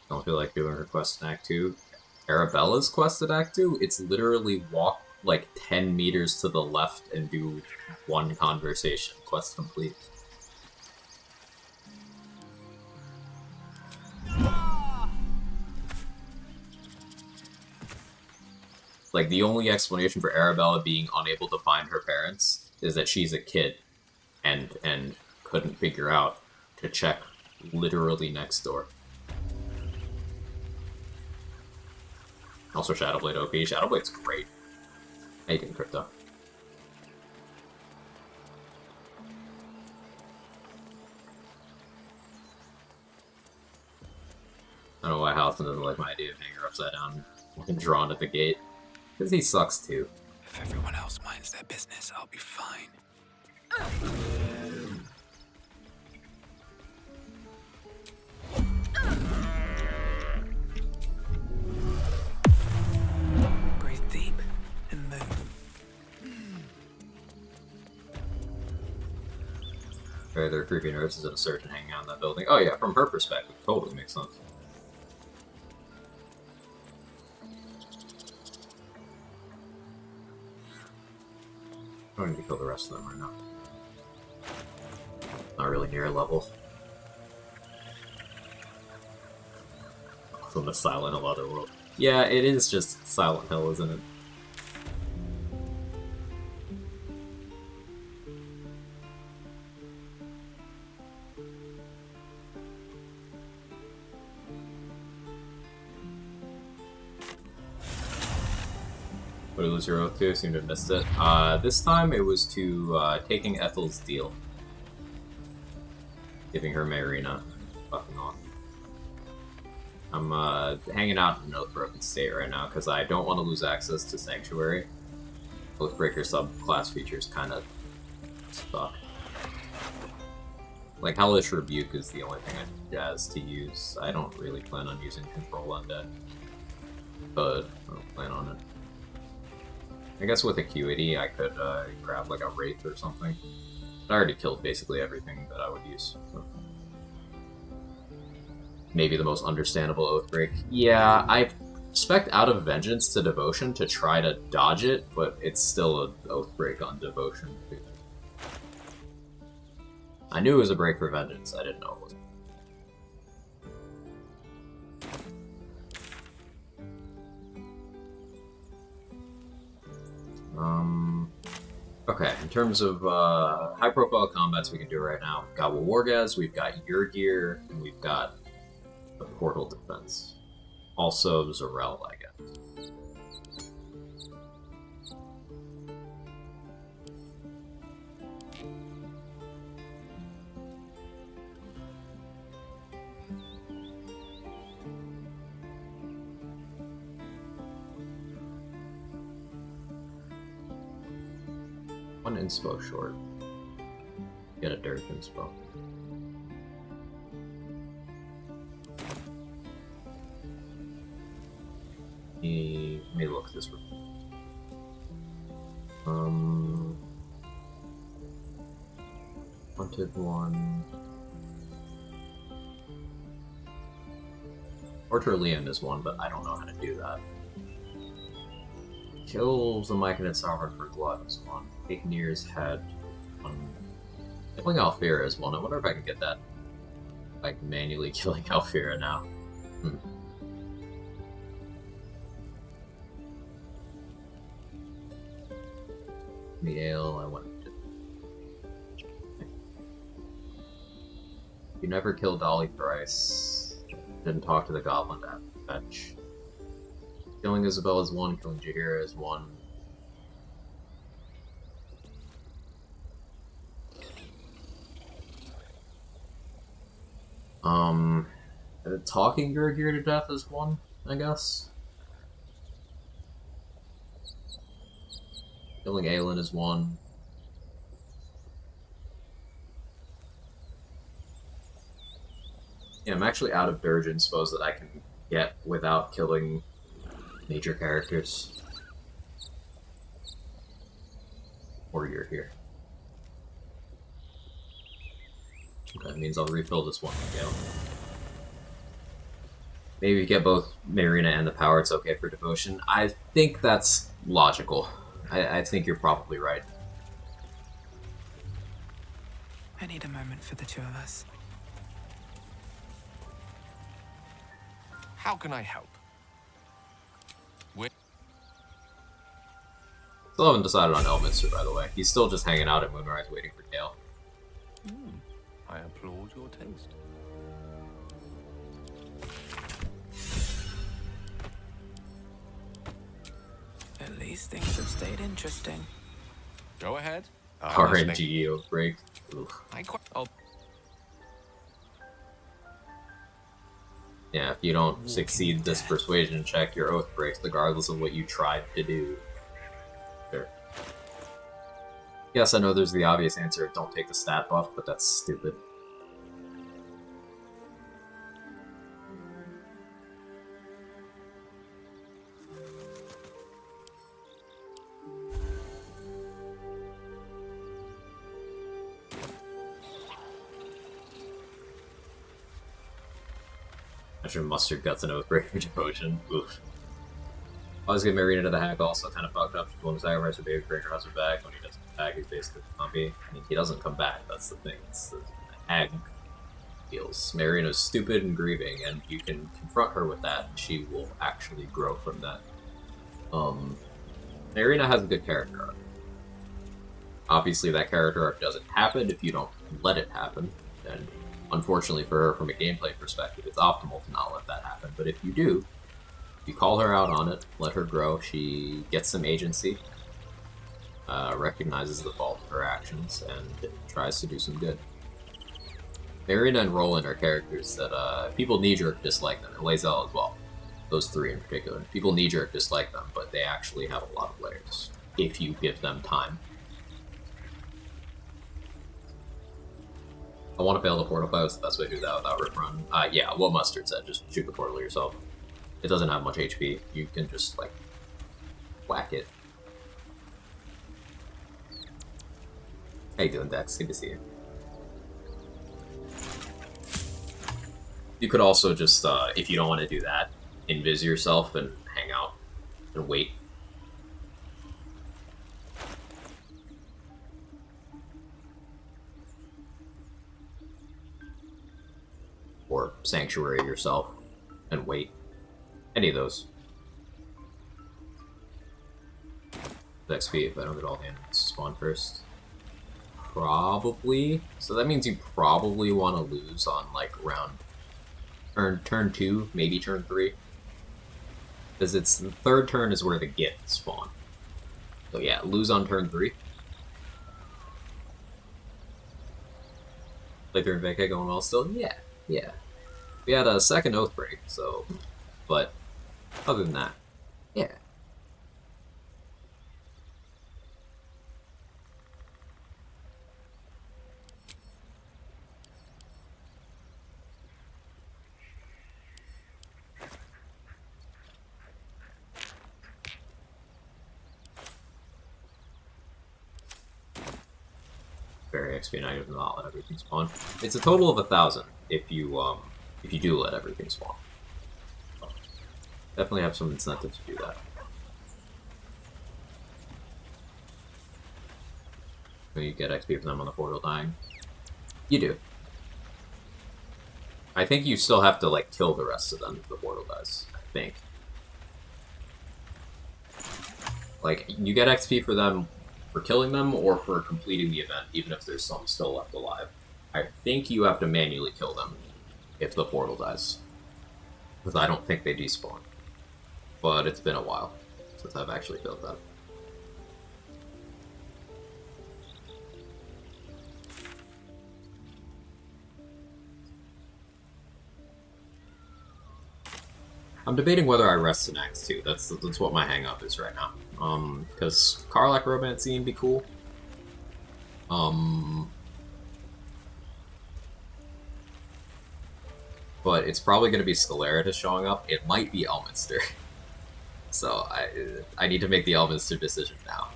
Don't feel like doing her quest in Act 2. Arabella's quest in Act 2, it's literally walk like 10 meters to the left and do one conversation. Quest complete. Like, the only explanation for Arabella being unable to find her parents is that she's a kid and couldn't figure out to check literally next door. Also Shadowblade OP. Shadowblade's great. How you doing, Crypto? I don't know why Halton doesn't like my idea of hanging her upside down and drawn at the gate. Because he sucks too. If everyone else minds their business, I'll be fine. Breathe deep and move. Right, there are creepy nurses and a surgeon hanging out in that building. Oh yeah, from her perspective, totally makes sense. I don't need to kill the rest of them right now. Not really near level. From the Silent Hill Otherworld. Yeah, it is just Silent Hill, isn't it? What did you lose your oath to? Seem to have missed it. This time it was to taking Ethel's deal. Giving her Marina. Fucking off. I'm hanging out in an Oathbroken state right now because I don't want to lose access to Sanctuary. Oathbreaker subclass features kind of suck. Like, Hellish Rebuke is the only thing I jazz to use. I don't really plan on using Control Undead. But I don't plan on it. I guess with Acuity, I could grab like a Wraith or something. I already killed basically everything that I would use. So. Maybe the most understandable Oathbreak. Yeah, I spec'd out of Vengeance to Devotion to try to dodge it, but it's still an Oathbreak on Devotion. I knew it was a break for Vengeance, I didn't know it was. Okay, in terms of high-profile combats we can do right now, we've got Wargaz, we've got Your Gear, and we've got the Portal Defense. Also Zorel, I guess. One inspo short. Get a dirt inspo. Let me look this one. Haunted one. Ortolian is one, but I don't know how to do that. Kills the Myconid Sovereign for Glut is one. Igneer's Head one. Killing Alfira is one. I wonder if I can get that, like, manually killing Alfira now. The ale, I went. You never killed Dolly thrice. Didn't talk to the goblin at fetch. Killing Isabella is one, killing Jaheira is one. Um, talking Gergir to death is one, I guess. Killing Aelin is one. Yeah, I'm actually out of dirge inspos that I can get without killing major characters. Or you're here. Okay, that means I'll refill this one with Gale. Maybe get both Marina and the power, it's okay for devotion. I think that's logical. I think you're probably right. I need a moment for the two of us. How can I help? Still haven't decided on Elminster, by the way. He's still just hanging out at Moonrise waiting for Gale. I applaud your taste. At least things have stayed interesting. Go ahead. RNG Oathbreak. Yeah, if you don't succeed this persuasion check, your oath breaks regardless of what you tried to do. Sure. Yes, I know there's the obvious answer, don't take the stat buff, but that's stupid. I should mustard guts and oathbreaker devotion. Oof. I was getting Marina to the hack also kind of fucked up. She's going to sacrifice her baby, bring her husband back. When he doesn't come back, he's basically grumpy. I mean, he doesn't come back, that's the thing. It's the hag feels. Marina's stupid and grieving, and you can confront her with that, and she will actually grow from that. Marina has a good character arc. Obviously, that character arc doesn't happen if you don't let it happen, and unfortunately for her, from a gameplay perspective, it's optimal to not let that happen. But if you do, you call her out on it, let her grow, she gets some agency, recognizes the fault of her actions, and tries to do some good. Marina and Roland are characters that people knee-jerk dislike them, and Lae'zel as well. Those three in particular. People knee-jerk dislike them, but they actually have a lot of layers, if you give them time. I want to fail the portal fight. What's the best way to do that without rip run? Yeah, what Mustard said, just shoot the portal yourself. It doesn't have much HP. You can just, like, whack it. How you doing, Dex? Good to see you. You could also just, if you don't want to do that, invis yourself and hang out and wait. Or sanctuary yourself and wait. Any of those. XP if I don't get all the enemies spawn first. Probably. So that means you probably want to lose on like turn 2, maybe turn 3. Because it's the third turn is where the gifts spawn. So yeah, lose on turn 3. Playthrough and Vacay going well still? Yeah, yeah. We had a second oath break, so but other than that, yeah. Very XP negative to not let everything spawn. It's a total of 1,000 if you do let everything spawn. So, definitely have some incentive to do that. When you get XP from them on the portal dying. You do. I think you still have to like kill the rest of them if the portal dies. I think. Like, you get XP for them for killing them or for completing the event, even if there's some still left alive. I think you have to manually kill them if the portal dies. Because I don't think they despawn. But it's been a while since I've actually built that. I'm debating whether I rest in Act 2. That's what my hang-up is right now. Because Karlach Romance scene be cool. But it's probably going to be Scaleritas showing up. It might be Elminster. So I need to make the Elminster decision now.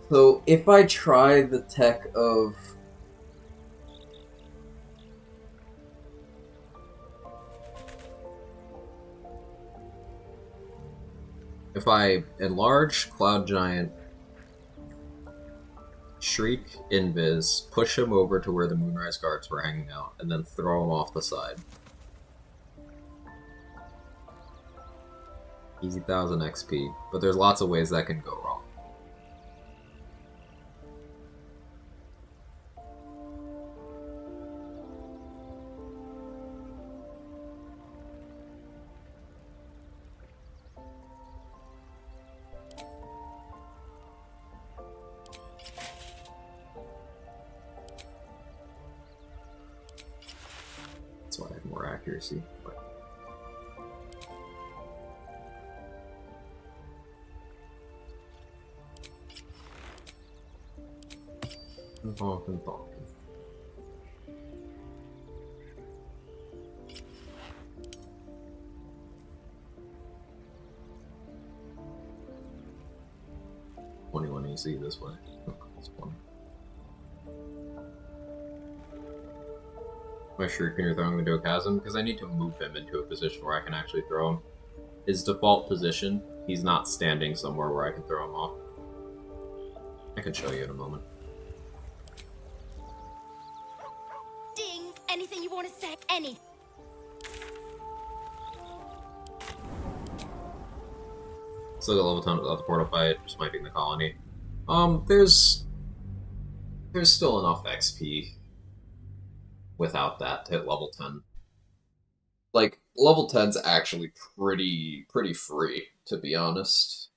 So if I try the tech of if I enlarge Cloud Giant, Shriek Invis, push him over to where the Moonrise Guards were hanging out, and then throw him off the side. Easy 1000 XP, but there's lots of ways that can go wrong. That's why I have more accuracy. But... Bonkin, bonkin. $21 EC this way. Oh, that's funny. My Shriek when you're throwing him into a chasm, because I need to move him into a position where I can actually throw him. His default position, he's not standing somewhere where I can throw him off. I can show you in a moment. Ding! Anything you want to say? Any. Still got level 10 without the portal fight, just wiping the colony. There's still enough XP without that to hit level 10. Like, level 10's actually pretty free, to be honest.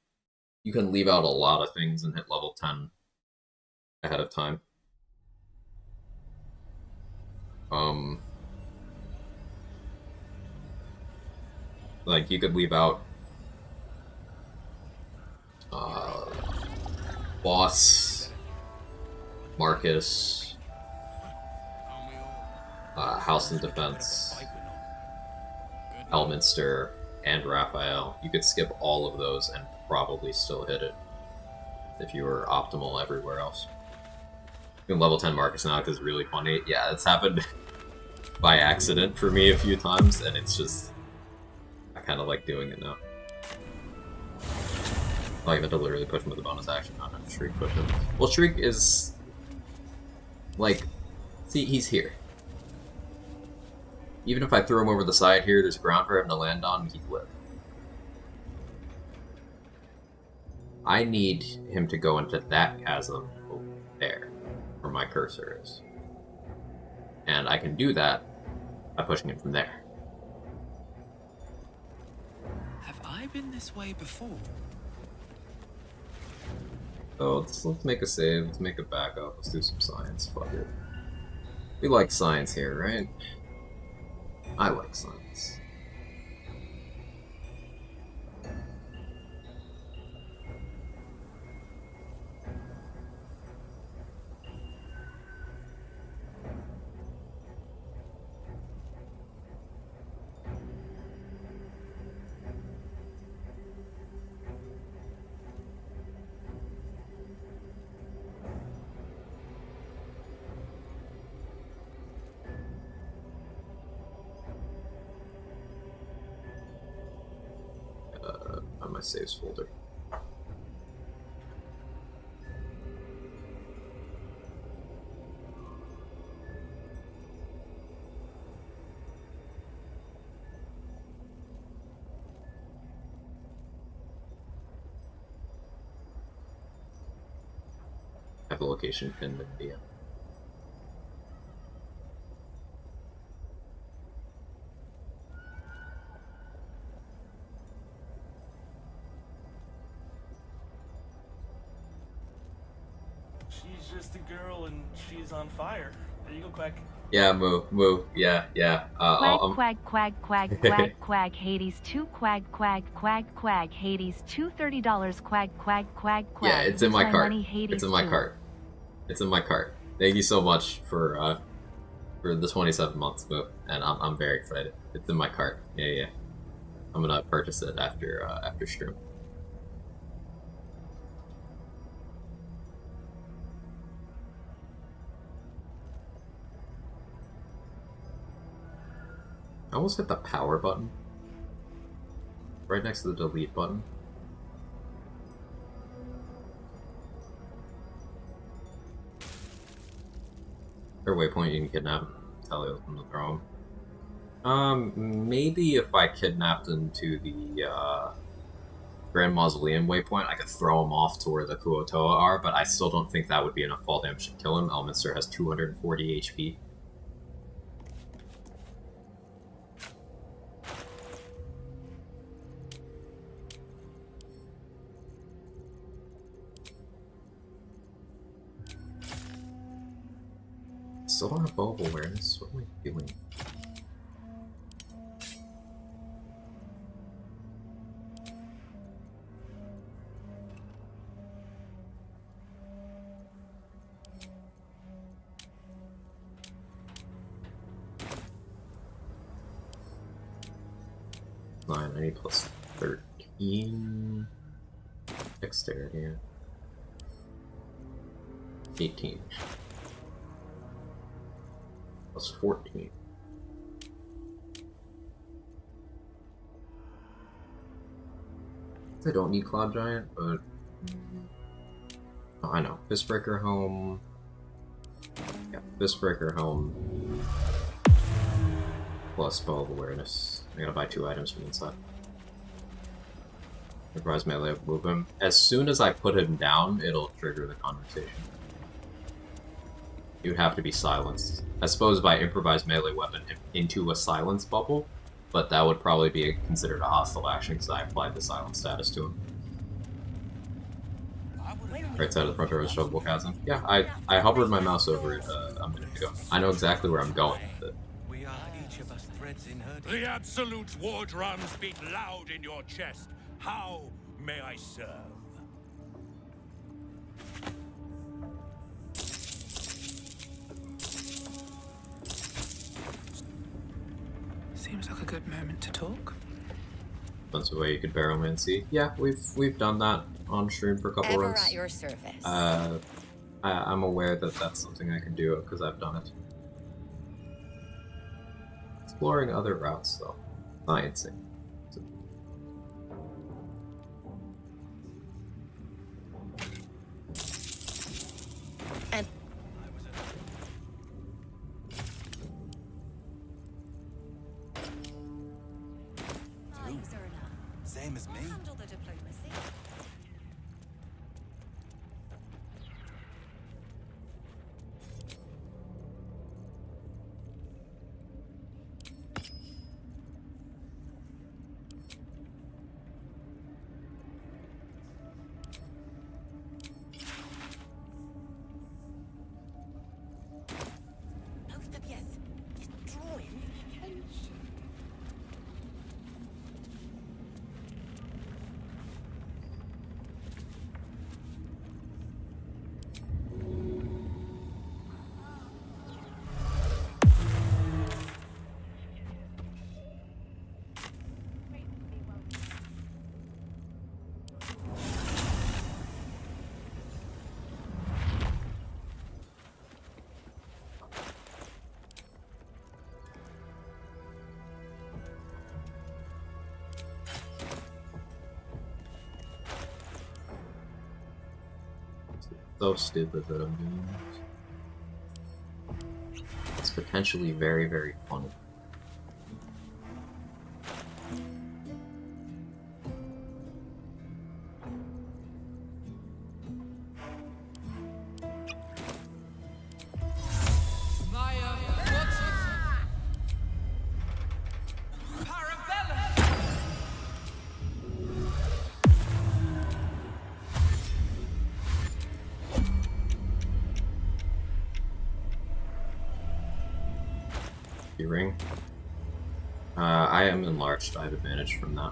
You can leave out a lot of things and hit level 10 ahead of time. Like, you could leave out Boss, Marcus, House and Defense, Elminster, and Raphael. You could skip all of those and probably still hit it if you were optimal everywhere else. You can level 10 Marcus now because it's really funny. Yeah, it's happened by accident for me a few times, and it's just... I kind of like doing it now. I meant to literally push him with a bonus action, not have to Shriek push him. Well, Shriek is... like... see, he's here. Even if I threw him over the side here, there's ground for him to land on, and he'd live. I need him to go into that chasm over there, where my cursor is. And I can do that by pushing him from there. Have I been this way before? So let's make a save, let's make a backup, let's do some science, fuck it. We like science here, right? I like science. On my saves folder. I have the location pinned in the she's on fire. There you go, Quack. Yeah, moo. Yeah. Quag, quag, Hades 2, quag, Hades 2, $30, quag. Yeah, it's in Use my cart. money, Hades It's in my 2. cart. It's in my cart. Thank you so much for the 27 months, moo, and I'm very excited. It's in my cart. Yeah. I'm gonna purchase it after stream. I almost hit the power button. Right next to the delete button. Or waypoint you can kidnap. Tell them to throw him. Maybe if I kidnapped him to the Grand Mausoleum waypoint, I could throw him off to where the Kuotoa are, but I still don't think that would be enough fall damage to kill him. Elminster has 240 HP. Still don't have bow of awareness. What am I doing? I need plus 13 dexterity. Yeah. 18 plus 14. I don't need Cloud Giant, but oh, I know. Fistbreaker Helm. Yeah, Fistbreaker Helm plus Bow of Awareness. I gotta buy 2 items from inside. Improvise melee move him. As soon as I put him down, it'll trigger the conversation. He would have to be silenced. I suppose by improvised melee weapon into a silence bubble, but that would probably be considered a hostile action because I applied the silence status to him. Right side of the front door is Shovable Chasm. Yeah, I hovered my mouse over it a minute ago. I know exactly where I'm going with it. We are each of us threads in her. The absolute war drums beat loud in your chest. How may I serve? Seems like a good moment to talk. That's the way you could Barrowman see. Yeah, we've done that on stream for a couple runs. At your service. I'm aware that that's something I can do because I've done it. Exploring other routes though, sciencing. And Same as me. handle the diplomacy. Poke the pièce. It's drawing attention. So stupid that I'm doing this. It's potentially very, very funny. HP ring. I am enlarged. I have advantage from that.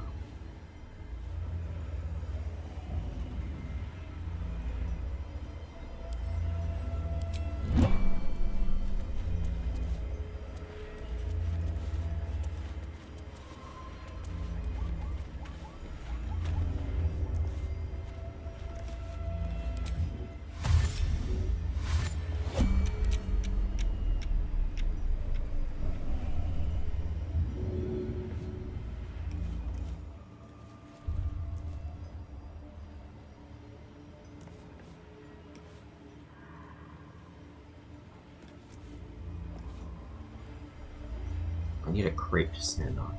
I need a crate to stand on.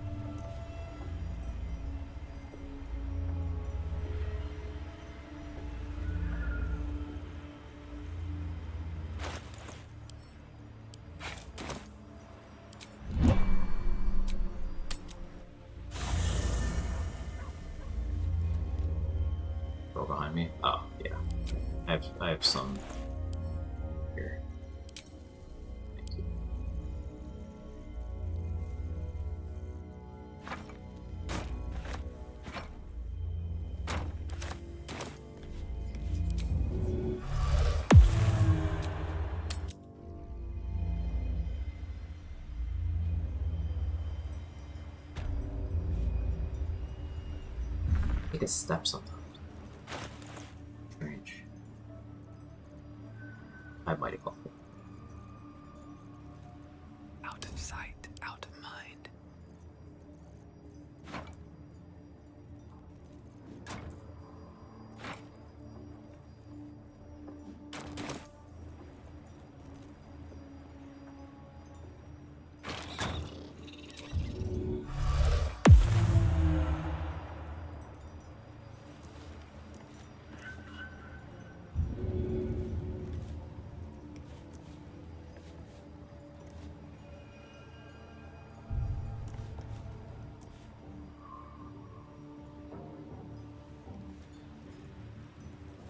Go behind me. Oh yeah, I have some here. Thank you. Take a step sometimes. Strange. I might have called it. Out of sight, out of mind.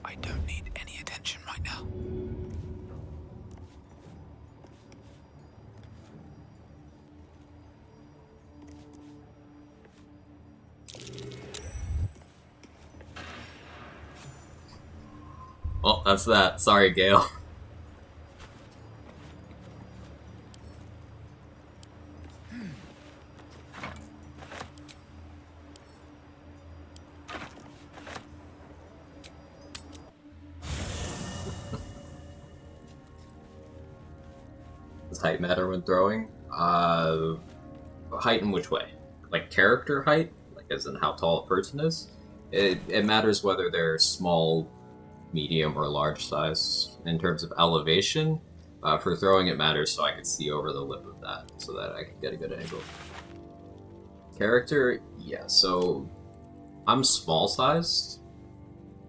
I don't need any attention right now. Well, that's that. Sorry, Gale. Does height matter when throwing? Height in which way? Like character height? Like as in how tall a person is? It matters whether they're small, medium, or large size. In terms of elevation, for throwing it matters so I can see over the lip of that, so that I can get a good angle. Character, yeah, so I'm small sized,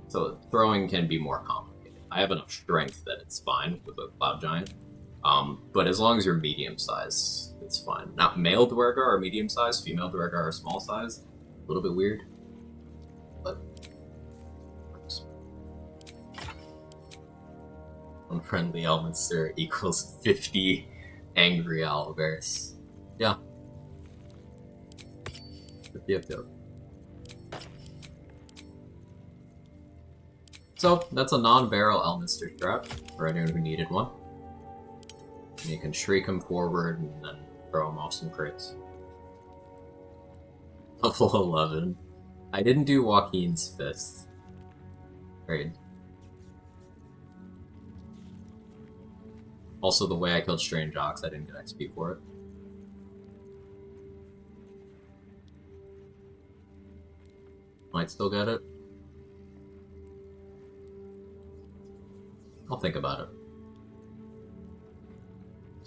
so throwing can be more complicated. I have enough strength that it's fine with a Cloud Giant. But as long as you're medium size, it's fine. Now, male Dwergar are medium size, female Dwergar are small size. A little bit weird, but works. Unfriendly Elminster equals 50 angry owlbears. Yeah. Yep. So, that's a non-barrel Elminster strap for anyone who needed one. And you can shriek him forward and then throw him off some crates. Level 11. I didn't do Joaquin's Fist. Great. Also, the way I killed Strange Ox, I didn't get XP for it. Might still get it. I'll think about it.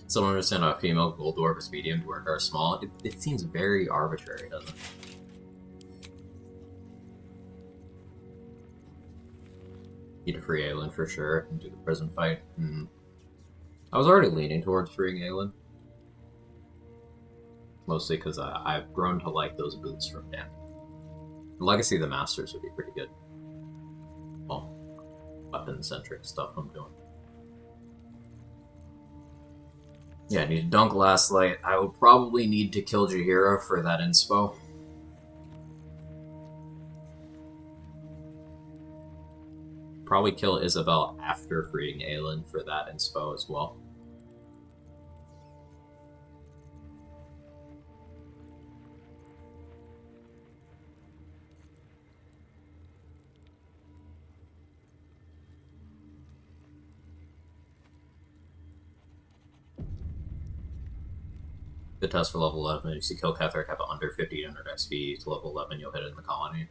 Still don't understand how a female gold dwarf is medium Dwergar are small. It seems very arbitrary, doesn't it? Need to free Aelin for sure and do the prison fight. I was already leaning towards freeing Aelin. Mostly because I've grown to like those boots from Dan. The Legacy of the Masters would be pretty good. Well, weapon-centric stuff I'm doing. Yeah, I need to dunk Last Light. I will probably need to kill Jaheira for that inspo. Probably kill Isabel after freeing Aelin for that inspo as well. The test for level 11, you see Kill Ketheric have under 1500 XP. To level 11, you'll hit it in the colony.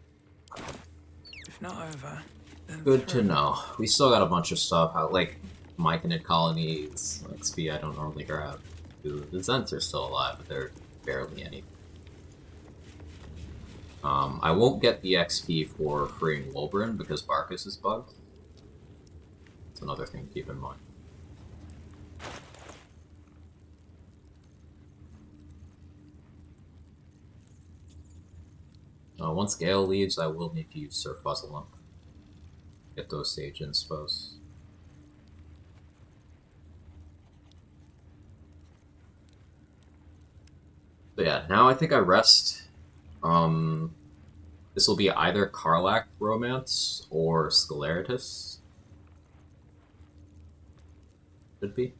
If not over, then Good through. to know. We still got a bunch of stuff. Like, Myconid colonies, XP I don't normally grab. The Zents are still alive, but they're barely any. I won't get the XP for freeing Wolverine because Barkus is bugged. That's another thing to keep in mind. Once Gale leaves, I will need to use Sir Fuzzlemump. Get those stage inspos. So yeah, now I think I rest. This will be either Karlach Romance or Sceleritus. Could be.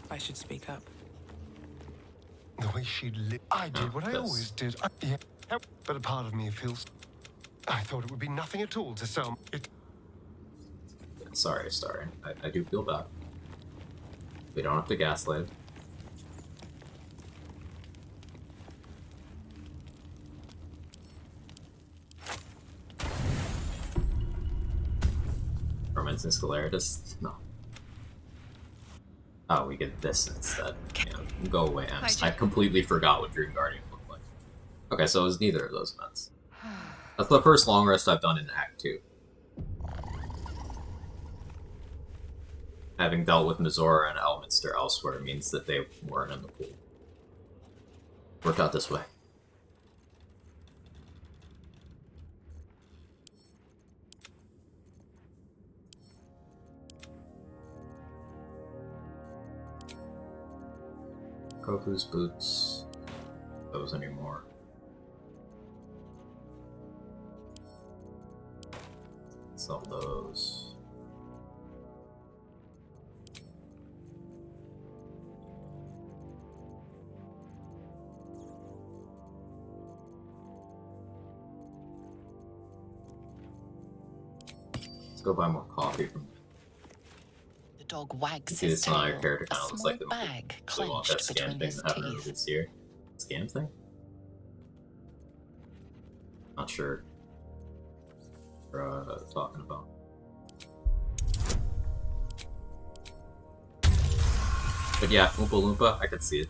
I should speak up. The way she lived. I did what I always did. Yeah, but a part of me feels. I thought it would be nothing at all to sell it. Sorry. I do feel bad. We don't have to gaslight. Romance and Sceleritus? No. Oh, we get this instead. Yeah, go away, Amps. I completely forgot what Dream Guardian looked like. Okay, so it was neither of those events. That's the first long rest I've done in Act 2. Having dealt with Mizora and Elminster elsewhere means that they weren't in the pool. Worked out this way. Kofu's boots. Those anymore. Sell those. Let's go buy more coffee from. The dog wags See, his it's not tail. your character A kind of looks small like the bag we want that clenched scam between thing his that happened teeth. this year. Scam thing? Not sure. What talking about. But yeah, Oompa Loompa, I could see it.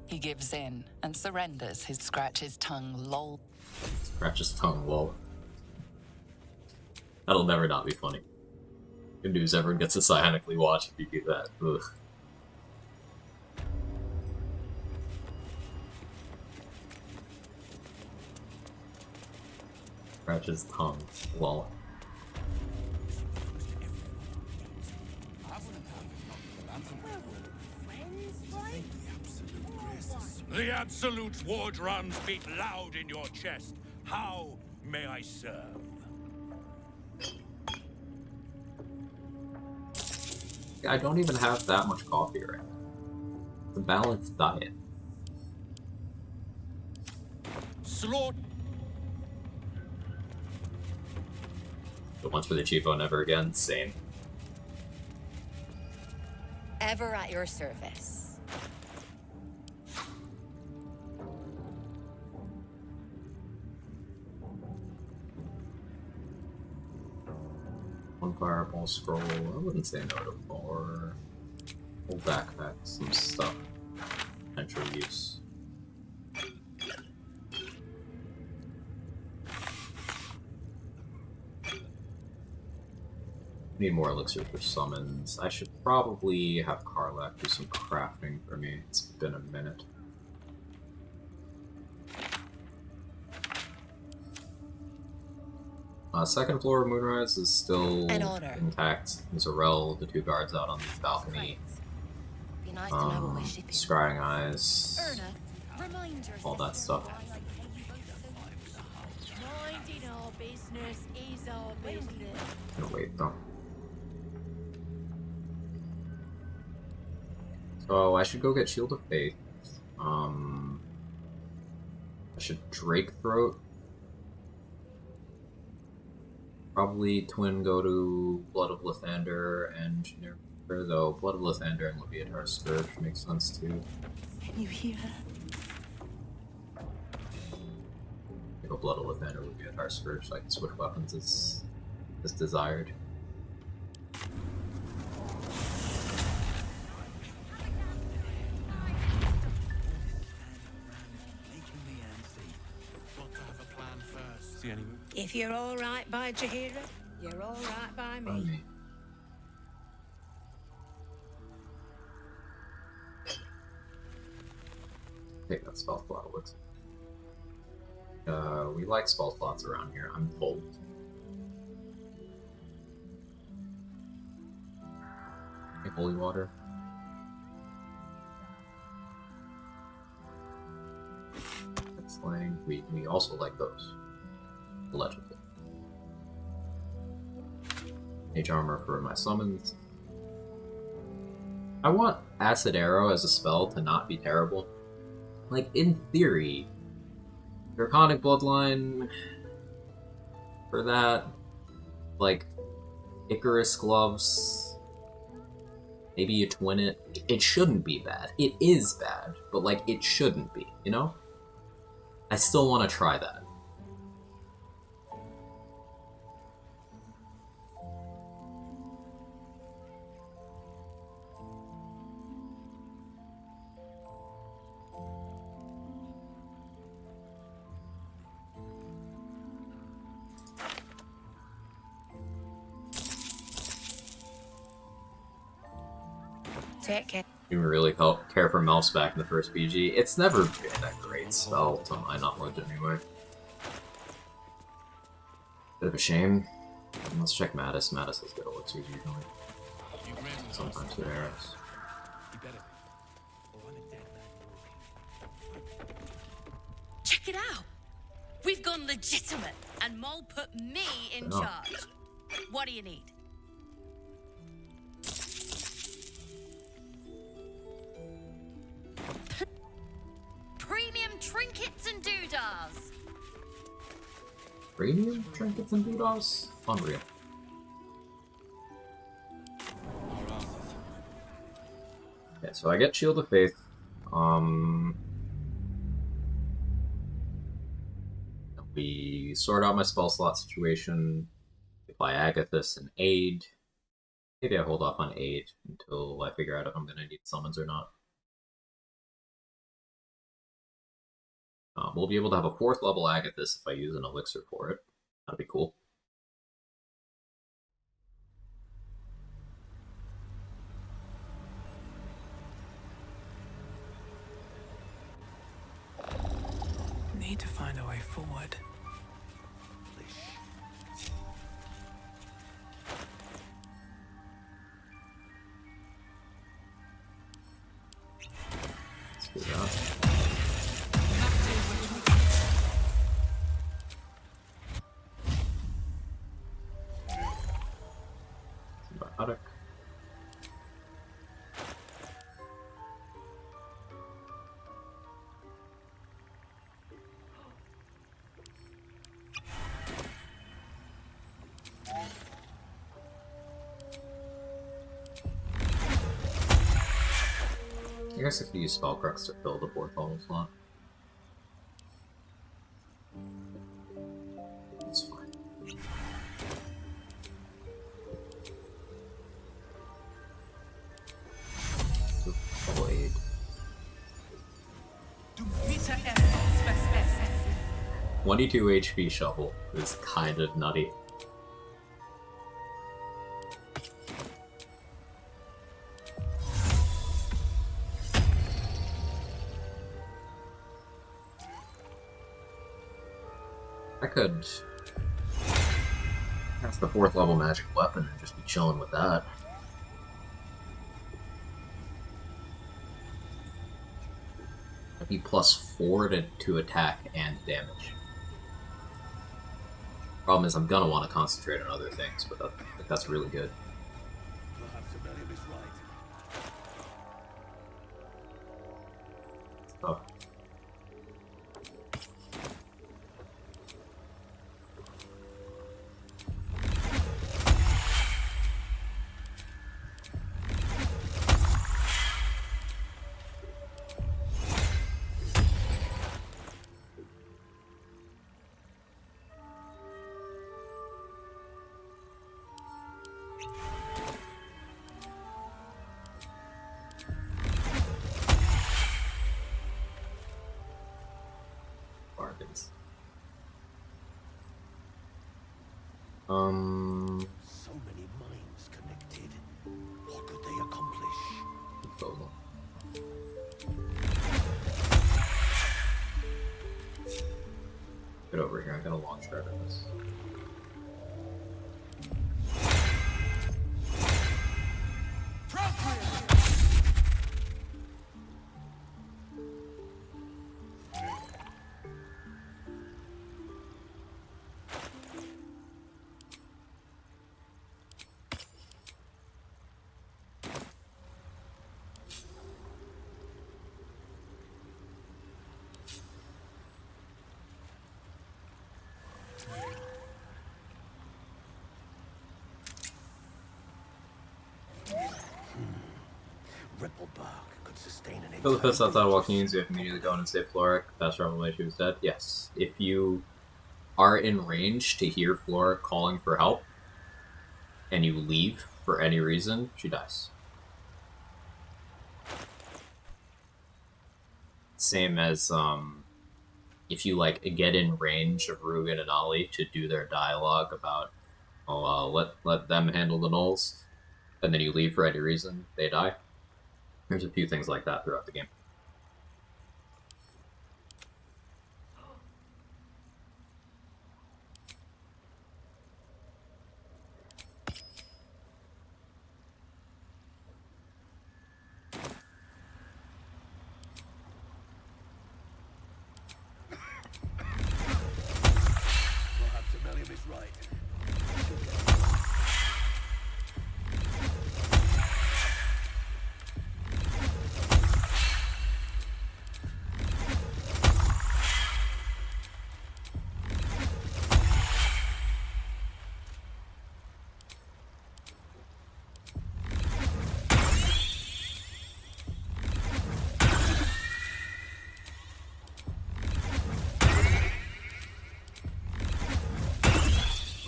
He gives in and surrenders. His scratches tongue lol. Scratch his tongue, lol. That'll never not be funny. Good news, everyone gets to psionically watch if you do that. Ugh. Scratch his tongue, lol. The Absolute's war drums beat loud in your chest. How may I serve? I don't even have that much coffee right now. It's a balanced diet. Slaughter. But once for the cheapo, never again. Same. Ever at your service. One fireball scroll. I wouldn't say no to more. Whole backpack, some stuff. Potential use. Need more elixir for summons. I should probably have Karlach do some crafting for me. It's been a minute. Second floor of Moonrise is still An honor. intact. There's Rel, the 2 guards out on the balcony. Be nice to know what we're shipping. Scrying eyes, Erna, remind your all that stuff. Minding our business is our business. Gonna wait though. So I should go get Shield of Faith. I should Drake Throat. Probably twin go to Blood of Lathander and Generifer, though Blood of Lathander and Leviatar Scourge makes sense too. Can you hear her? I go Blood of Lathander, Leviatar Scourge, so I can switch weapons as desired. If you're all right by Jahira, you're all right by me. Take that spell slot, looks. We like spell slots around here, I'm told. Okay, holy water. That's slang. We also like those. Allegedly. Mage armor for my summons. I want Acid Arrow as a spell to not be terrible. Like, in theory, Draconic Bloodline for that, like, Icarus Gloves, maybe you twin it. It shouldn't be bad. It is bad, but, like, it shouldn't be, you know? I still want to try that. Take care. Didn't really care for Mouse back in the first BG. It's never been a great spell to my knowledge anyway. Bit of a shame. Let's check Mattis. Mattis has good elixirs usually. Sometimes good arrows. Check it out. We've gone legitimate, and Mole put me in charge. What do you need? Premium trinkets and doodahs. Premium trinkets and doodahs? Unreal. Okay, so I get Shield of Faith. We sort out my spell slot situation. Apply Agathis and Aid. Maybe I hold off on Aid until I figure out if I'm gonna need summons or not. We'll be able to have a 4th level Agathis if I use an elixir for it. That'd be cool. Need to find a way forward. Let's do that. Biotic. I guess I could use Spellcrux to fill the 4th level slot. It's fine. Double Aid. 22 HP shovel is kind of nutty. I could That's the 4th level magic weapon and just be chilling with that. That'd be +4 to attack and damage. Problem is, I'm gonna want to concentrate on other things, but that's really good. Perhaps Amelia is right. Oh. Bargains. So many minds connected. What could they accomplish? Disposal. Get over here, I'm gonna launch right at this. Could sustain an Kill the piss outside walking in, so you have to immediately go in and save Floric. Fast travel away, she was dead. Yes. If you are in range to hear Floric calling for help, and you leave for any reason, she dies. Same as, if you, like, get in range of Rugen and Ollie to do their dialogue about, let them handle the gnolls, and then you leave for any reason, they die. There's a few things like that throughout the game. Perhaps Amelia is right.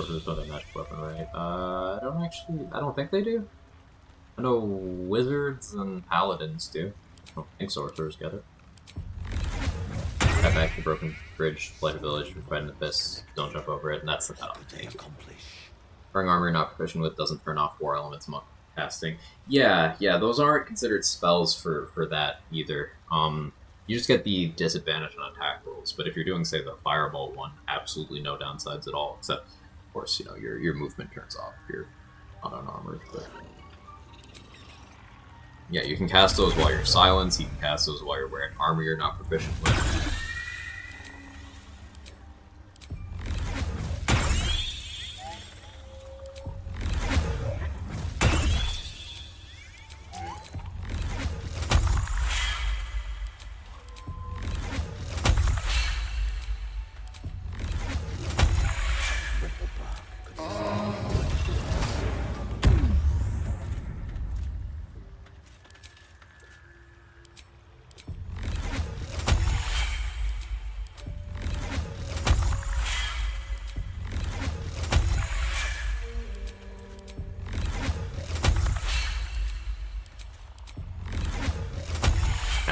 There's another magic weapon, right? I don't think they do. I know wizards and paladins do. I don't think sorcerers get it. Step back to Broken Bridge, Blighted Village, fighting the fists, don't jump over it, and that's the cutoff. Wearing armor you're not proficient with doesn't turn off 4 elements monk casting. Yeah, those aren't considered spells for that either. You just get the disadvantage on attack rolls, but if you're doing, say, the Fireball one, absolutely no downsides at all, except, of course, you know, your movement turns off if you're not unarmored, but... Yeah, you can cast those while you're silenced, you can cast those while you're wearing armor you're not proficient with.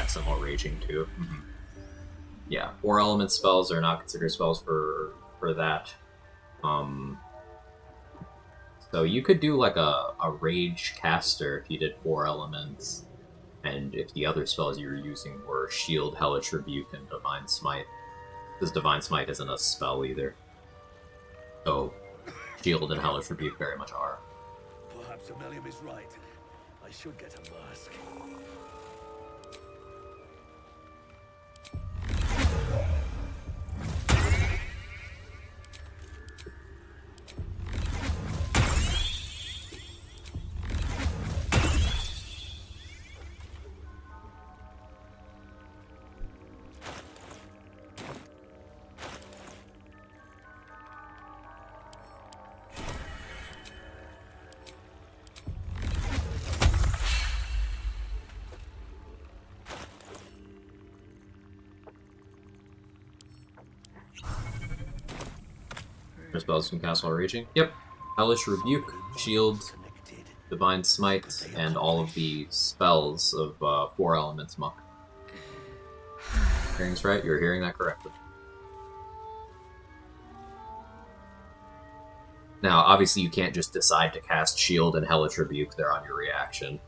Some more raging too. Yeah, 4 element spells are not considered spells for that. So you could do like a rage caster if you did 4 elements, and if the other spells you were using were Shield, Hellish Rebuke, and Divine Smite, because Divine Smite isn't a spell either. So Shield and Hellish Rebuke very much are. Perhaps Amelia is right. I should get a mask. Spells from Castle are reaching. Yep. Hellish Rebuke, Shield, Divine Smite, and all of the spells of 4 elements Muck. Hearing's right, you're hearing that correctly. Now, obviously you can't just decide to cast Shield and Hellish Rebuke, they're on your reaction.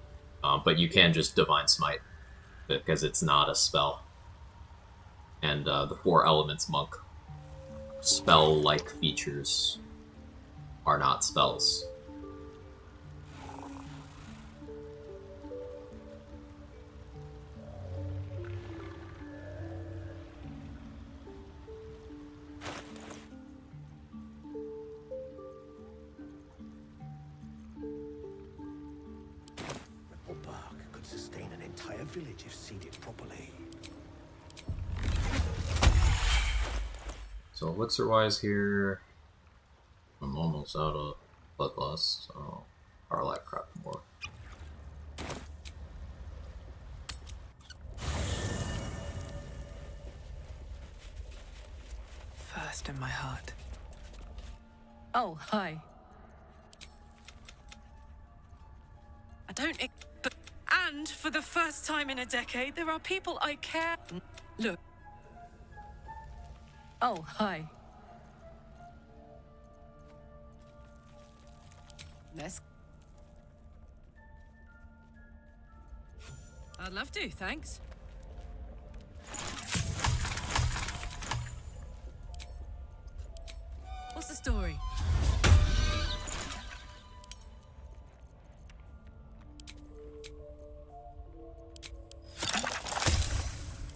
But you can just Divine Smite, because it's not a spell. And the 4 elements Monk spell-like features are not spells. That bark could sustain an entire village if seeded properly. So elixir-wise here, I'm almost out of Bloodlust, so Carlac crap more. First in my heart. Oh, hi. I don't. And for the first time in a decade, there are people I care. Look. Oh, hi. Let's. I'd love to, thanks. What's the story?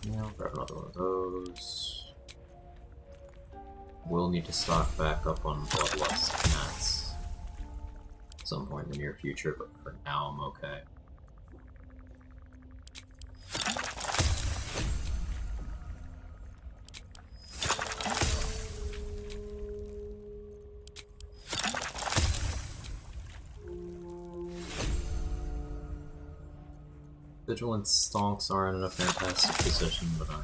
Yeah, I'll grab another one of those. We'll need to stock back up on Bloodlust Mats at some point in the near future, but for now I'm okay. Vigilance stonks aren't in a fantastic position, but I...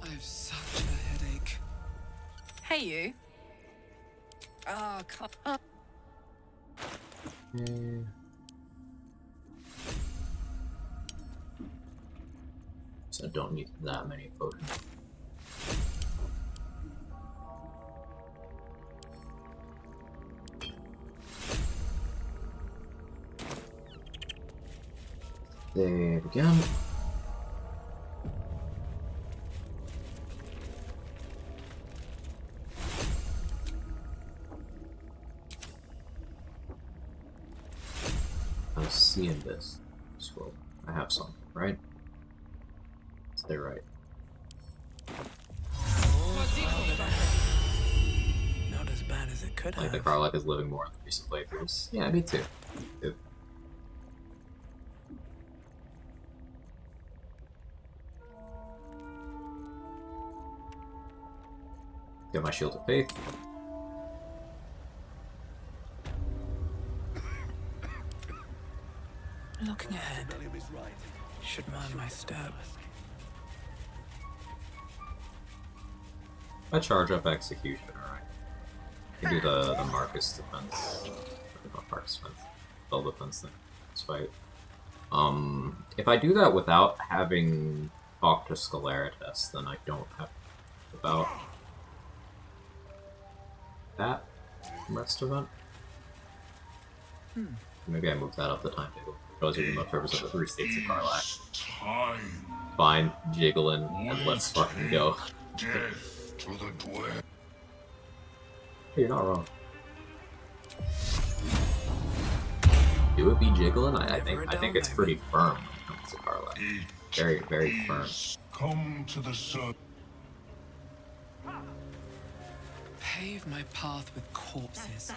I have such a headache. Hey, you. Oh, come. So I don't need that many potions. Save again. I was seeing this scroll. I have some, right? Stay right. Not as bad as it could Like have. the Carlac is living more in the recent playthroughs. Yeah, me too. Me too. Get my Shield of Faith. Looking ahead. Should mind my step. I charge up execution, alright. I do the Marcus defense. Not Marcus defense. Spell defense thing. This fight. If I do that without having talked to Scalaritas, then I don't have about that rest event. Maybe I moved that up the timetable. Shows you the purpose of the 3 states of Karlak. Fine, jiggling, and let's fucking go. Death to the dweller. You're not wrong. It would be jiggling. I think it's pretty firm when it comes to Karlak. Very, very firm. Come to the sun. Pave my path with corpses.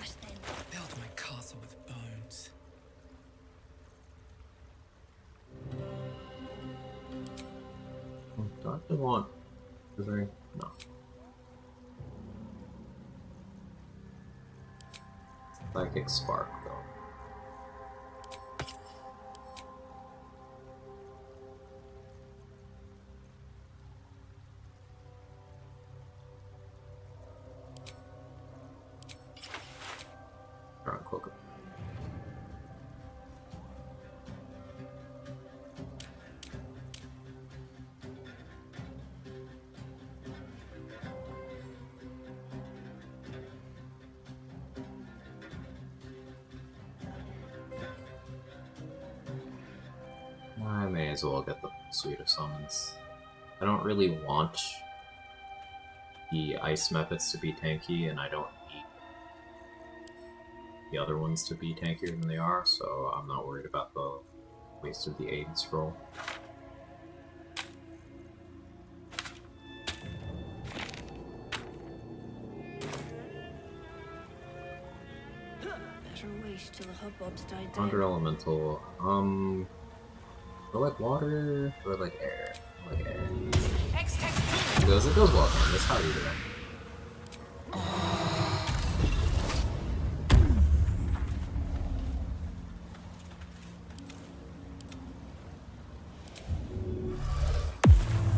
Build my castle with bones. Do I actually want... Is there any... No. Psychic Spark, though. Cloak. I may as well get the suite of summons. I don't really want the ice methods to be tanky, and I don't need the other ones to be tankier than they are, so I'm not worried about the waste of the Aiden scroll. Better wait till the hubbub's died down. Under elemental, do I like water or like air? I like air. It goes well on this. How are you doing?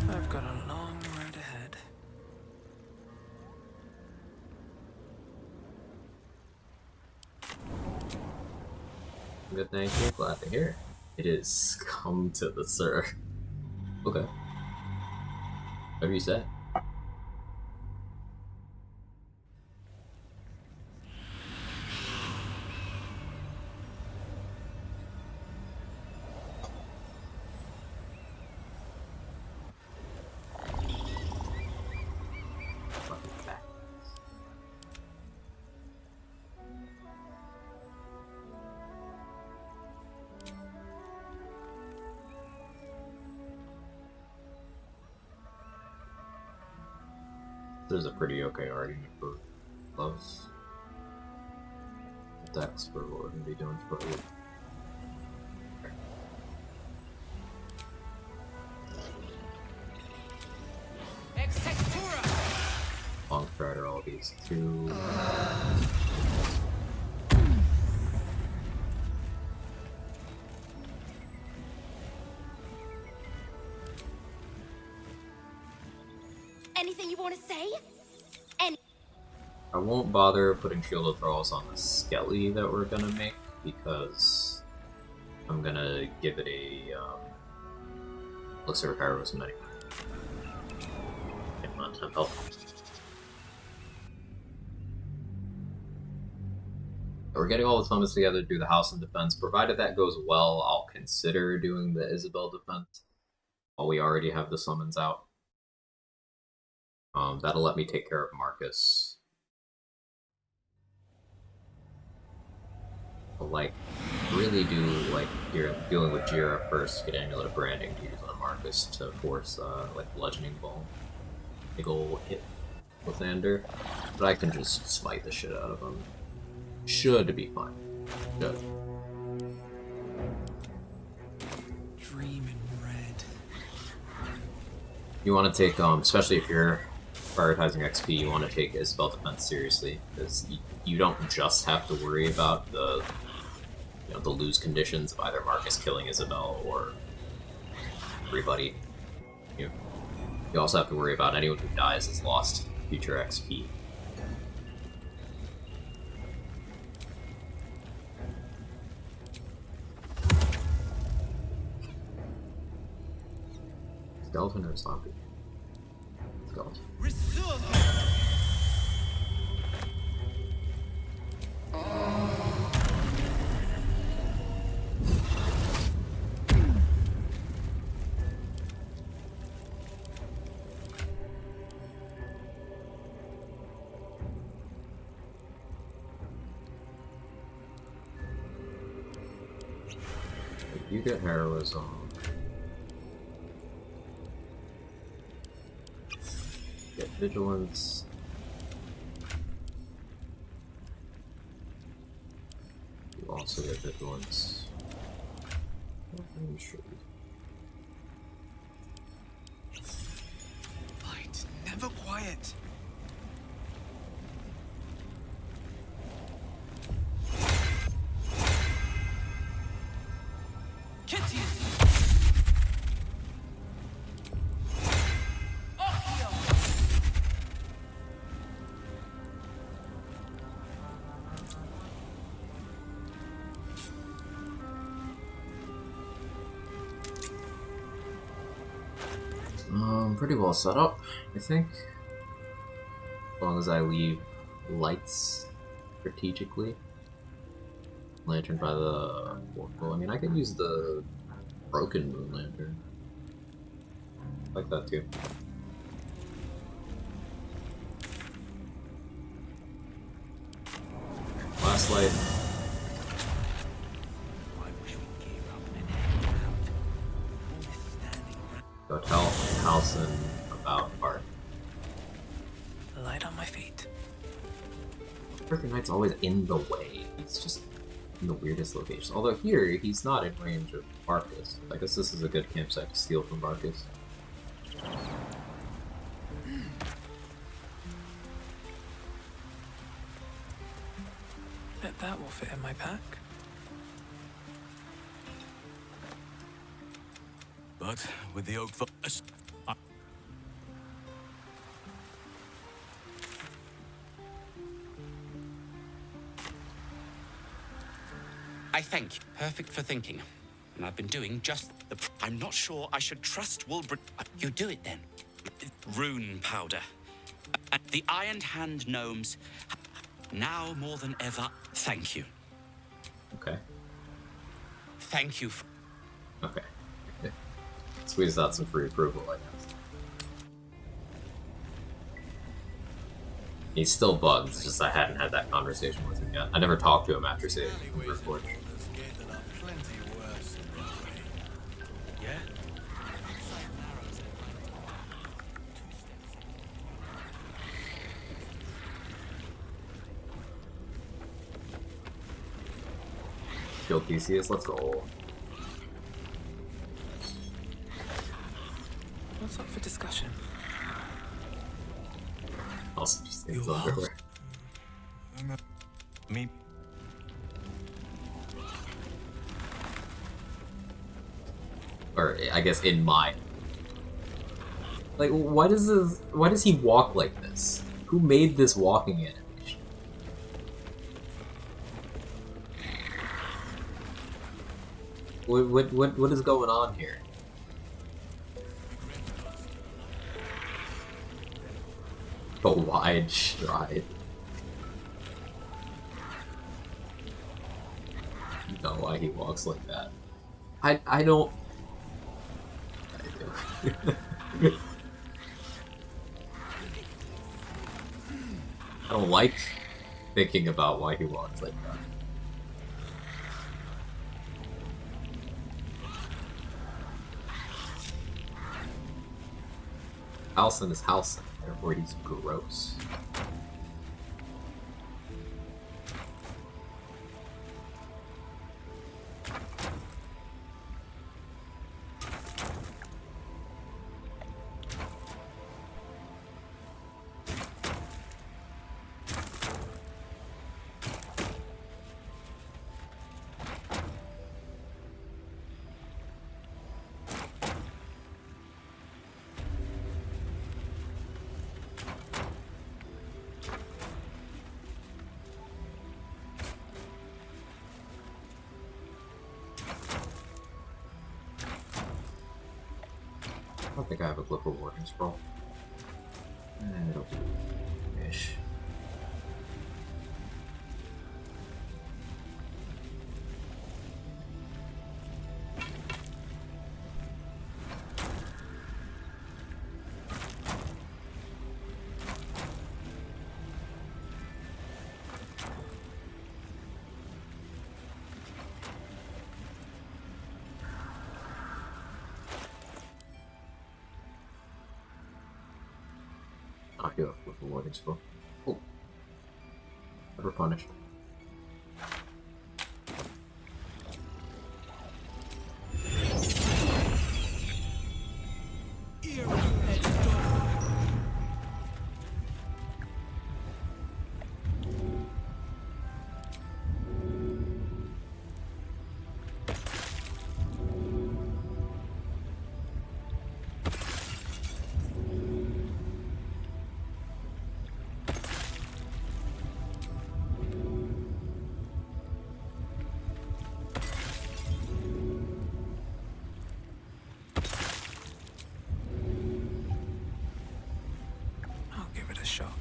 I've got a long road ahead. Good, thank you. Glad to hear. It is come to the sir. Okay. Whatever you say. There's a pretty okay argument for gloves. Decks for what we're going to be doing for you. Long Strider, all these two. Anything you want to say? I won't bother putting Shield of Thralls on the Skelly that we're gonna make because I'm gonna give it a Elixir of Heroism anyway. Come on, 10 health. We're getting all the summons together to do the House of Defense. Provided that goes well, I'll consider doing the Isabel Defense while we already have the summons out. That'll let me take care of Marcus. But, like, really do, like, you're dealing with Jira first, get Amulet of Branding to use on Marcus to force, like, Bludgeoning Ball. Big ol' hit with Ander. But I can just smite the shit out of him. Should be fine. Should. Dream in red. You want to take, especially if you're prioritizing XP, you want to take Isabel Defense seriously, because you don't just have to worry about the you know, the lose conditions of either Marcus killing Isabel or everybody. You also have to worry about anyone who dies has lost future XP. Skeleton or zombie? Skeleton. If you get heroism, get vigilance. You also get vigilance. Light, never quiet. Kitty. Pretty well set up, I think. As long as I leave lights strategically. Lantern by the portal. I mean, I could use the broken moon lantern. I like that too. Last light. Go tell Halson about Bart. Light on my feet. Freaking Knight's always in the way. He's just in the weirdest locations. Although here, he's not in range of Barkus. I guess this is a good campsite to steal from Barkus. Bet that will fit in my pack. But with the oak for us, I thank you. Perfect for thinking. And I've been doing just the... I'm not sure I should trust Wilbur... You do it then. Rune powder. The Iron Hand gnomes. Now more than ever, thank you. Okay. Thank you for... Okay. Squeeze out some free approval, I guess. He's still bugged, it's just I hadn't had that conversation with him yet. I never talked to him after saving him from Reforged. Yeah? Kill Theseus, let's go. What's up for discussion? Also just things underwear. Me. Or I guess in my... Like, why does he walk like this? Who made this walking animation? What is going on here? A wide stride. You know why he walks like that. I don't... I do. I don't like thinking about why he walks like that. Halson is Halson, therefore he's gross. don't think I have a Glyph Warding Scroll. It'll do ish. I'll heal up with a Warding Scroll. Oh. Never punished. I'll give it a shot.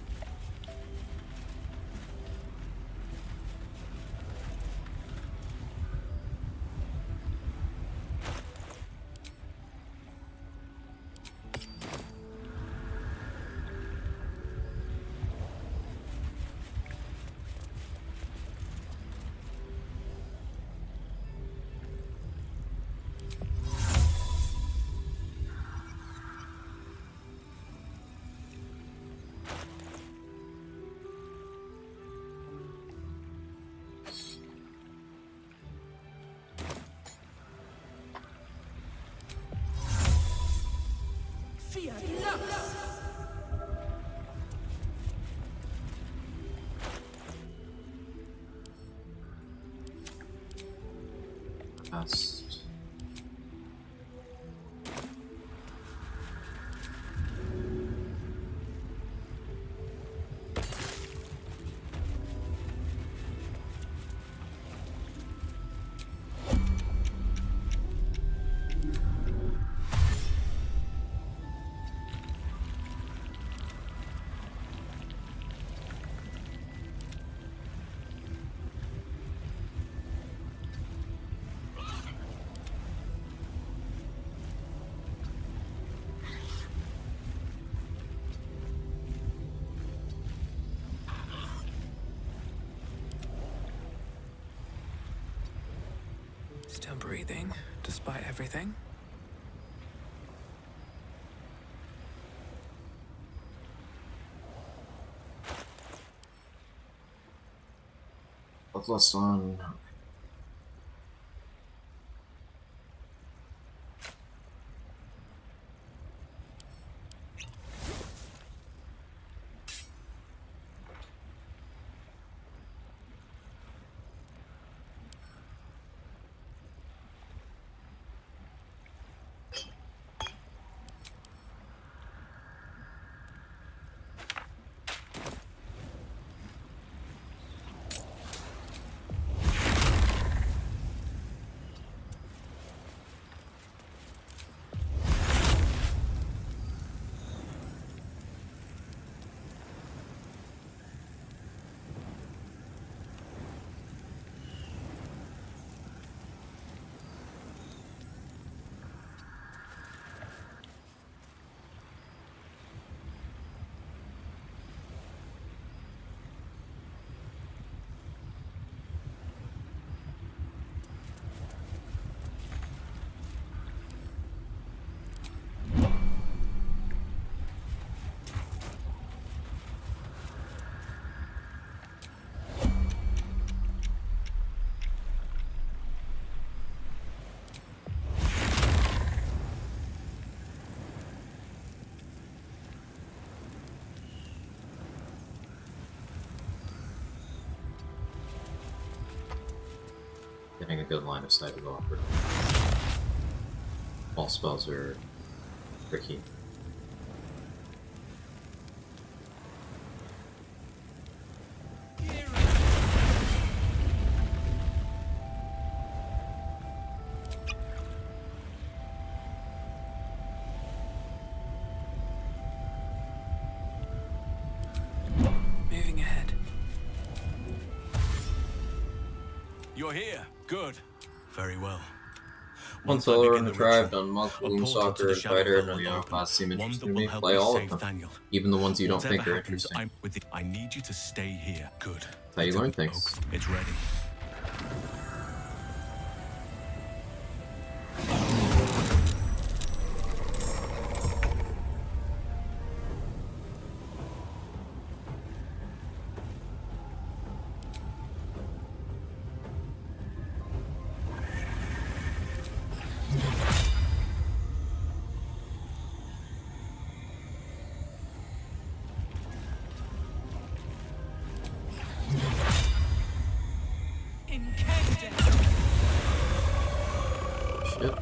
Fear lux. Cast. Still breathing, despite everything. Bloodlust on. Getting a good line of sight is awkward. All spells are tricky. You're here. Good. Very well. One Once I solar begin in the the tribe, ritual, done multiple a Loom portal to Soccer the and Fighter, Shadowfell none of will your open. classes seem One interesting that to will me. help Play me all of save them. Thaniel. Even the ones you don't Whatever think are happens, interesting. I'm with you. I need you to stay here. Good. That's how you learn things. It's ready. Shit.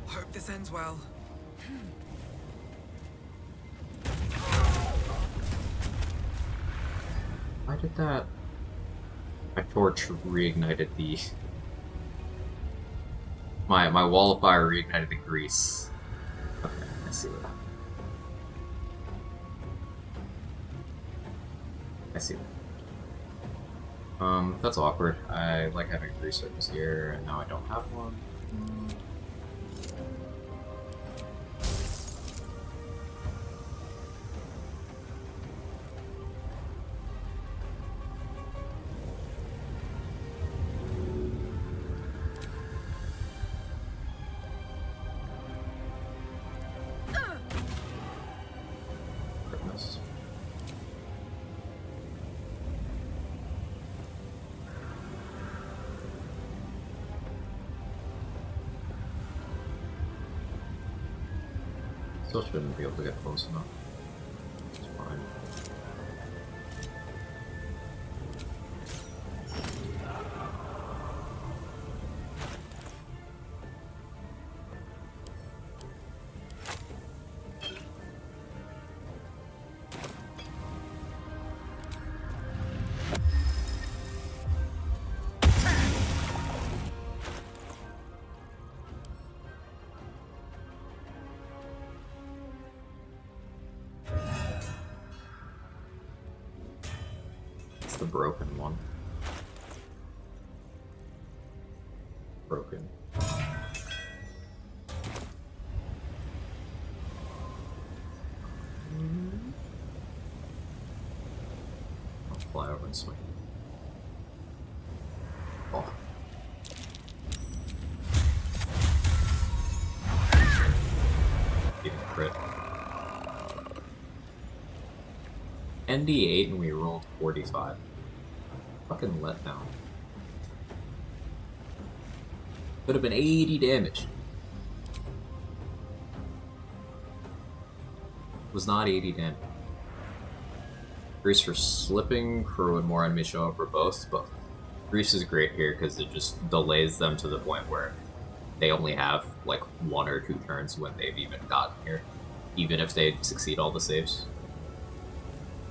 Hope this ends well. Why did that? My torch reignited the... My wall of fire reignited the grease. Okay, I see that. I see that. That's awkward. I like having a grease surface here, and now I don't have one. Goodness. Still shouldn't be able to get close enough. It's fine. It's the broken one. Broken. I'll fly over and swing. Oh. Even crit. ND8 and we rolled 45. Fucking letdown. Could have been 80 damage. Was not 80 damage. Grease for slipping, crew and more enemies show up, or both. But Grease is great here because it just delays them to the point where they only have like 1 or 2 turns when they've even gotten here, even if they succeed all the saves.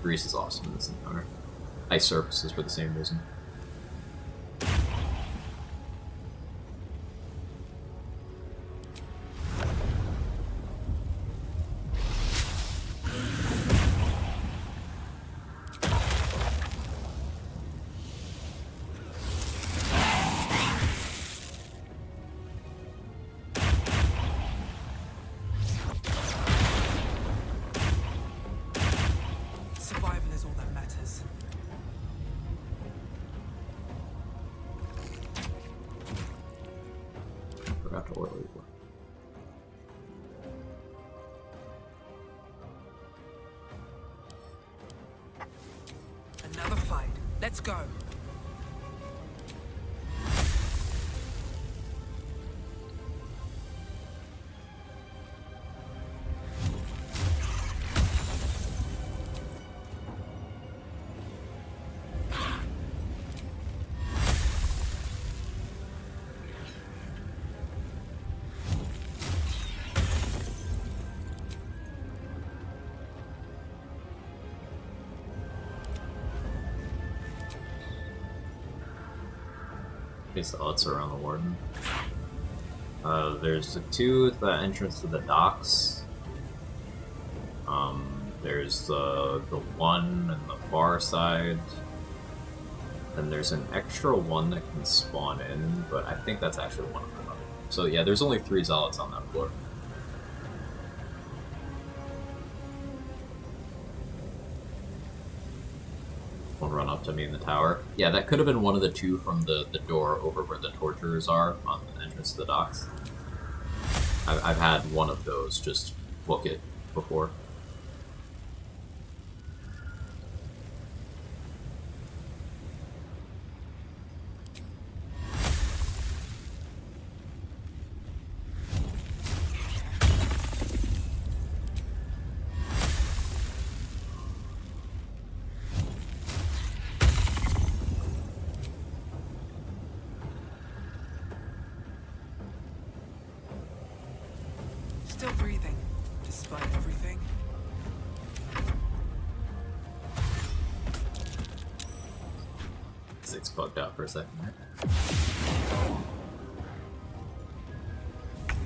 Grease is awesome in this encounter. Ice surfaces for the same reason. Survival is all that matters. Forgot to order it. Another fight. Let's go. These odds around the warden. There's the two at the entrance to the docks. There's the one in the far side. And there's an extra one that can spawn in, but I think that's actually one of them. So yeah, there's only 3 zealots on that floor. One run up to me in the tower. Yeah, that could have been one of the 2 from the door over where the torturers are on the entrance to the docks. I've had one of those just book it before. Still breathing, despite everything. Physics bugged out for a second there.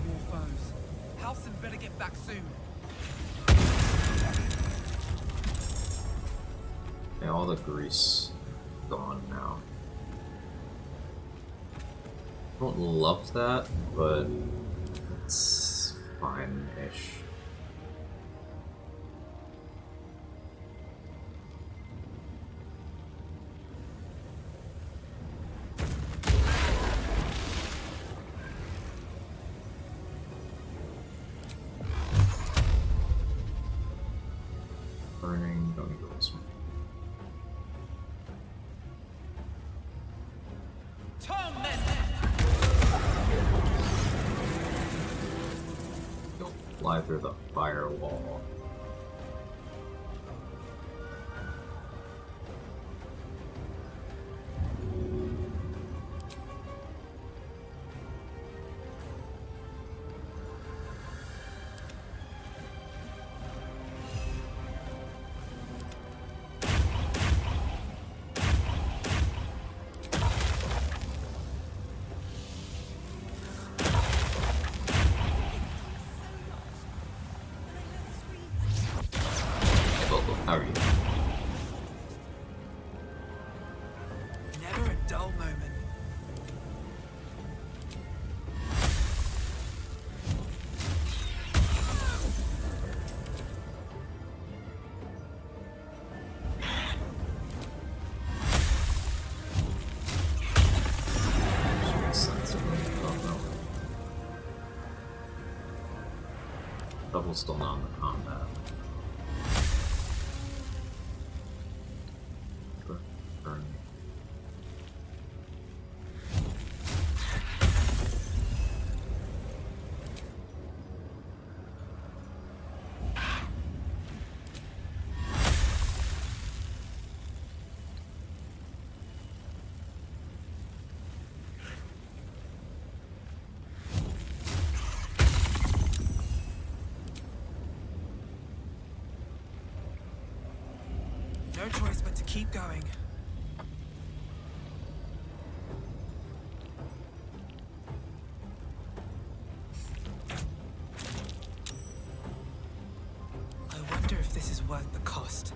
More foes. Halson better get back soon. Yeah, all the grease gone now. I don't love that, but it's fine-ish. Burning, don't need to go this one. You'll fly through the firewall. How are you? Never a dull moment. Double's still not in the combat. Burn. No choice but to keep going. I wonder if this is worth the cost.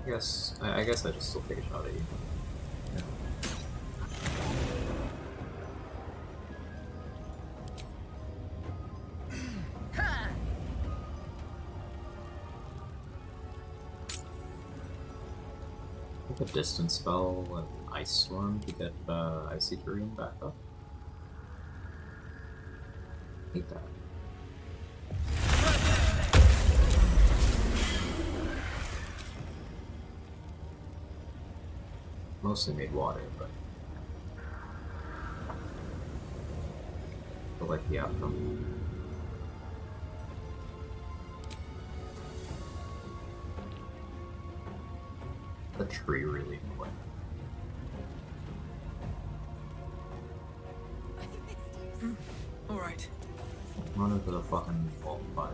I guess I just still take a shot at you. Yeah. A distance spell with Ice Storm to get Icy Terrain back up. Hate that. Mostly made water, but I like the outcome. The tree really annoying. All right. Run into the fucking wall of fire.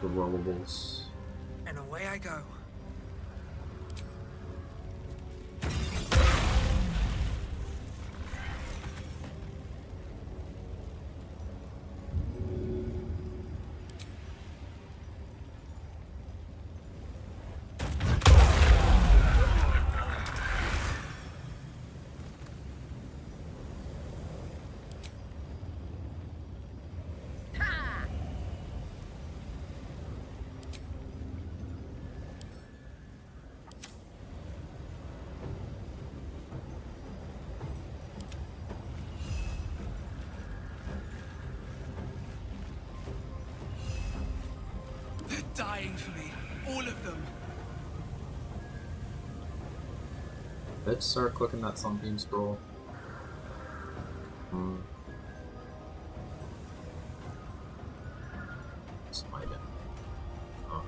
the rollables. And away I go. They're dying for me. All of them. Let's start clicking that Sunbeam scroll. Smite it. Oh.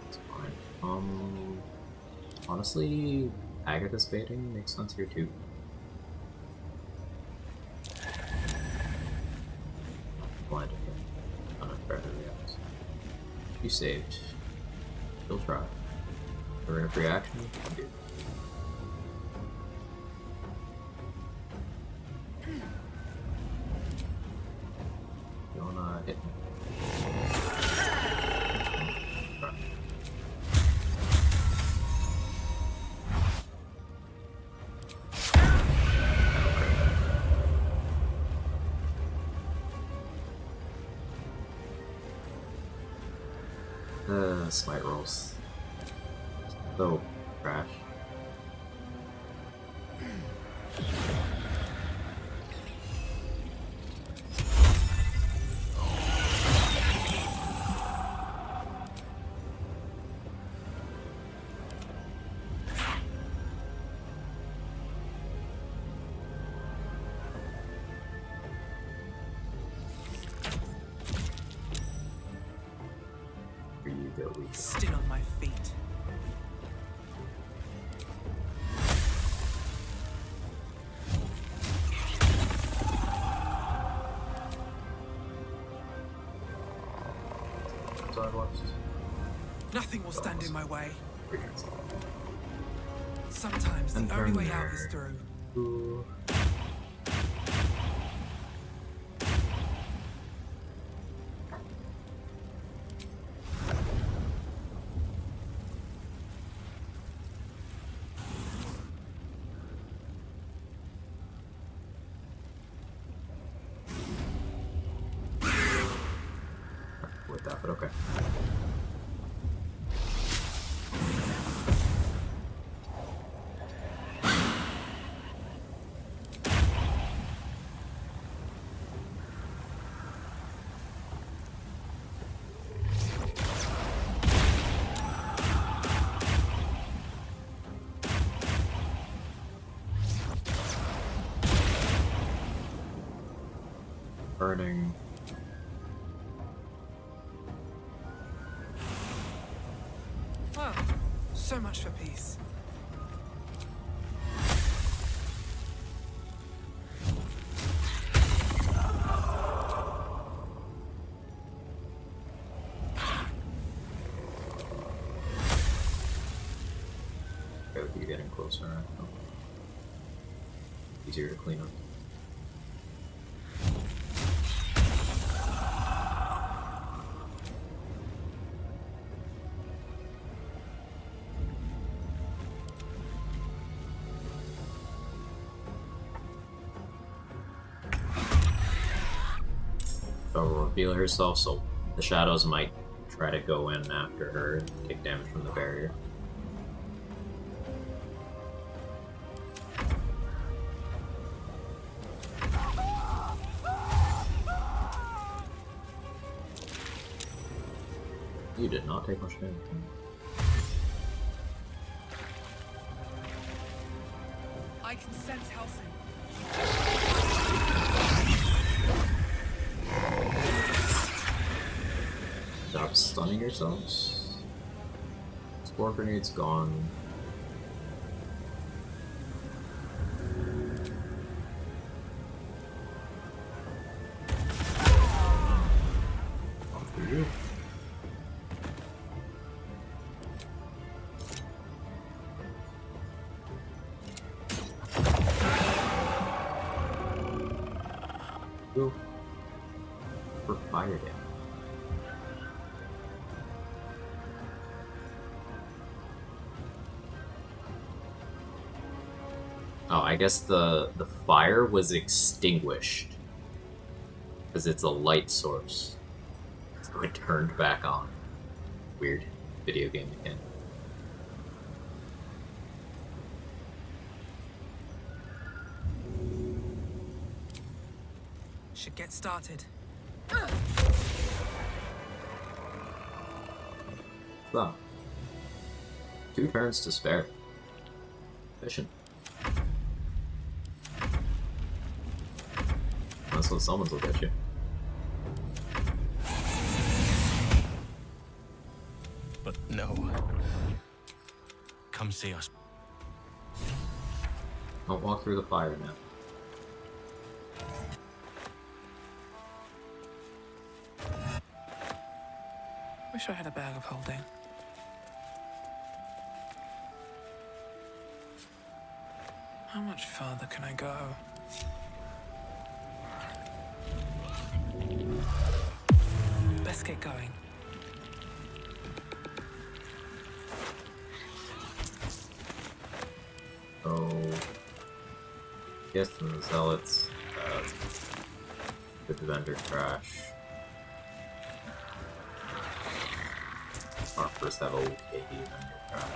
It's fine. Honestly, Agatha's baiting makes sense here too. Blind again. Unfair reacts. She saved. She'll try. Her in reaction? Dude. You wanna hit me? Smite rolls. So trash. Still on my feet. Nothing will stand in my way. Sometimes the only way out is through. Ooh. With that, but okay. Burning. Well, so much for peace. Okay, with you getting closer, easier to clean up. She'll reveal herself, so the shadows might try to go in after her and take damage from the barrier. You did not take much damage. I can sense Helsing. Stop stunning yourselves. Spore grenade's gone. Ooh. For fire damage. Oh, I guess the fire was extinguished because it's a light source, so it turned back on. Weird video game mechanic. Should get started. So, 2 turns to spare. Efficient. That's what summons will get you. But no. Come see us. Don't walk through the fire now. Wish I had a bag of holding. How much further can I go? Best get going. So, Gist and the Zealots, the Vendor Crash. Our first have okay Vendor Crash.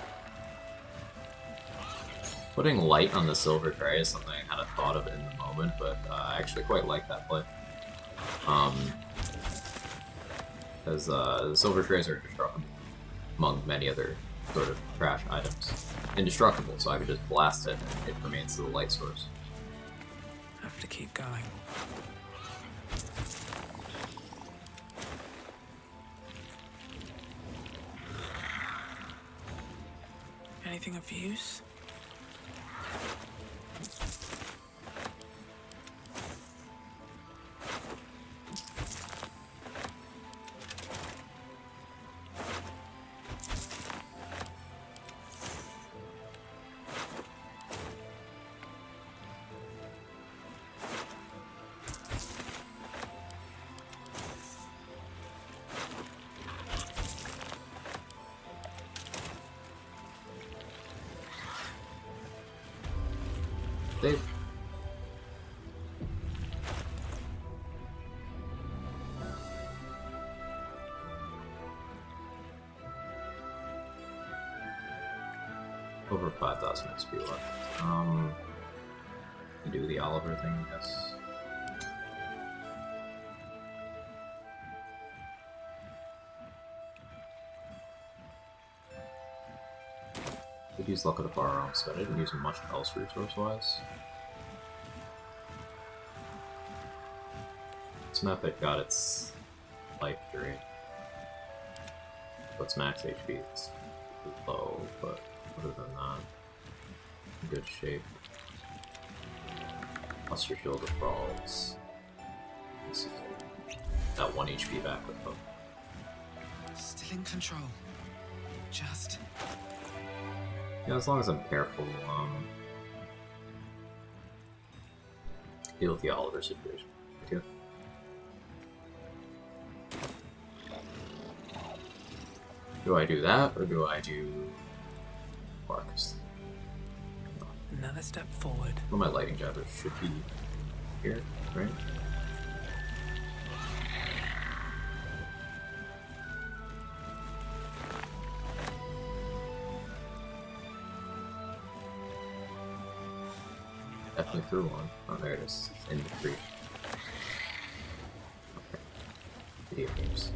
Putting light on the silver tray is something I kind of thought of in the moment, but I actually quite like that play. Because the silver trays are indestructible, among many other sort of trash items. Indestructible, so I could just blast it and it remains the light source. Have to keep going. Anything of use? Dave. Over 5,000 XP left. Do the Oliver thing, I guess. Could use Luck of the Far Realm, so I didn't use much else resource-wise. This map it got its life drain. So its max HP is low, but other than that, in good shape. Plus your shield of Brawls. This is that 1 HP back with them. Still in control. Just... Yeah, as long as I'm careful, deal with the Oliver situation. Yeah. Do I do that, or do I do Marcus? Another step forward. Well, my lighting jabbers should be here, right? Definitely threw one. Oh, there it is. In the tree. Okay. Video games.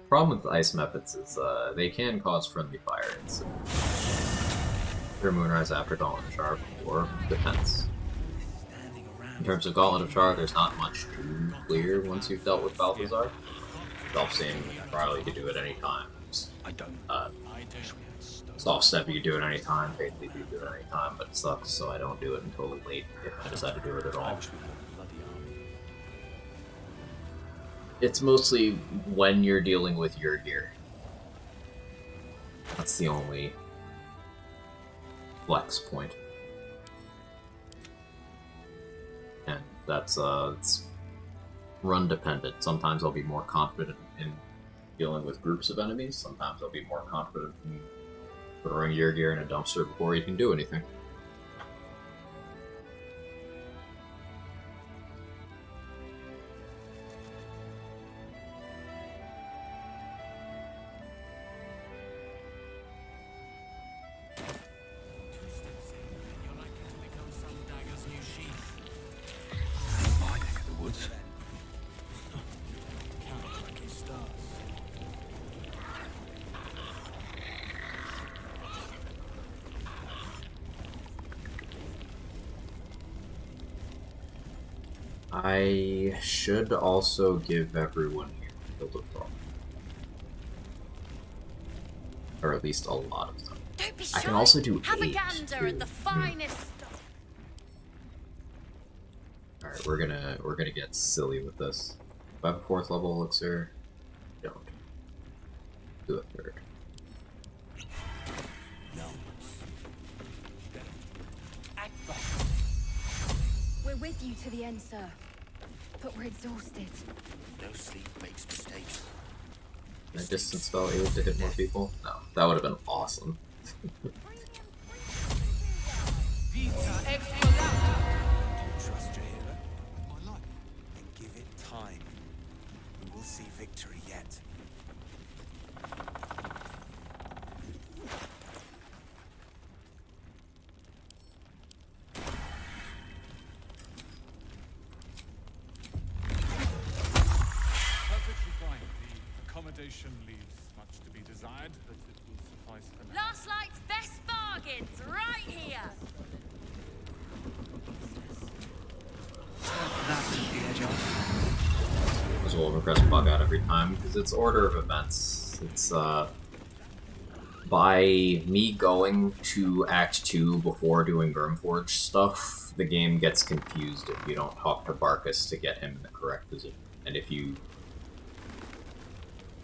Problem with ice methods is they can cause friendly fire incidents. Through Moonrise after Gauntlet of Char before defense. In terms of Gauntlet of Char, there's not much to clear once you've dealt with Balthazar. Self-same, Riley could do it any time. Soft Step you can do it any time, Faithfully you can do it any time, but it sucks, so I don't do it until late if I decide to do it at all. It's mostly when you're dealing with your gear. That's the only flex point. That's it's run dependent. Sometimes I'll be more confident in dealing with groups of enemies. Sometimes I'll be more confident in throwing your gear in a dumpster before you can do anything. I should also give everyone here Build a Throne. Or at least a lot of them. Don't be I can shy. also do Have 8. a gander at the finest stuff. Alright, we're gonna get silly with this. If I have a 4th level elixir, don't. Do a 3rd. We're with you to the end, sir. But we're exhausted. No sleep makes mistakes. Can I distance spell able to hit more people? No, that would have been awesome. Don't trust Jahira with my life. And give it time. We will see victory yet. Perfectly fine. The accommodation leaves much to be desired, but it will suffice for now. Last Light's best bargains right here. That took the edge off. As well, press bug out every time because it's order of events. It's by me going to Act 2 before doing Grimforge stuff, the game gets confused if you don't talk to Barkus to get him in the correct position. And if you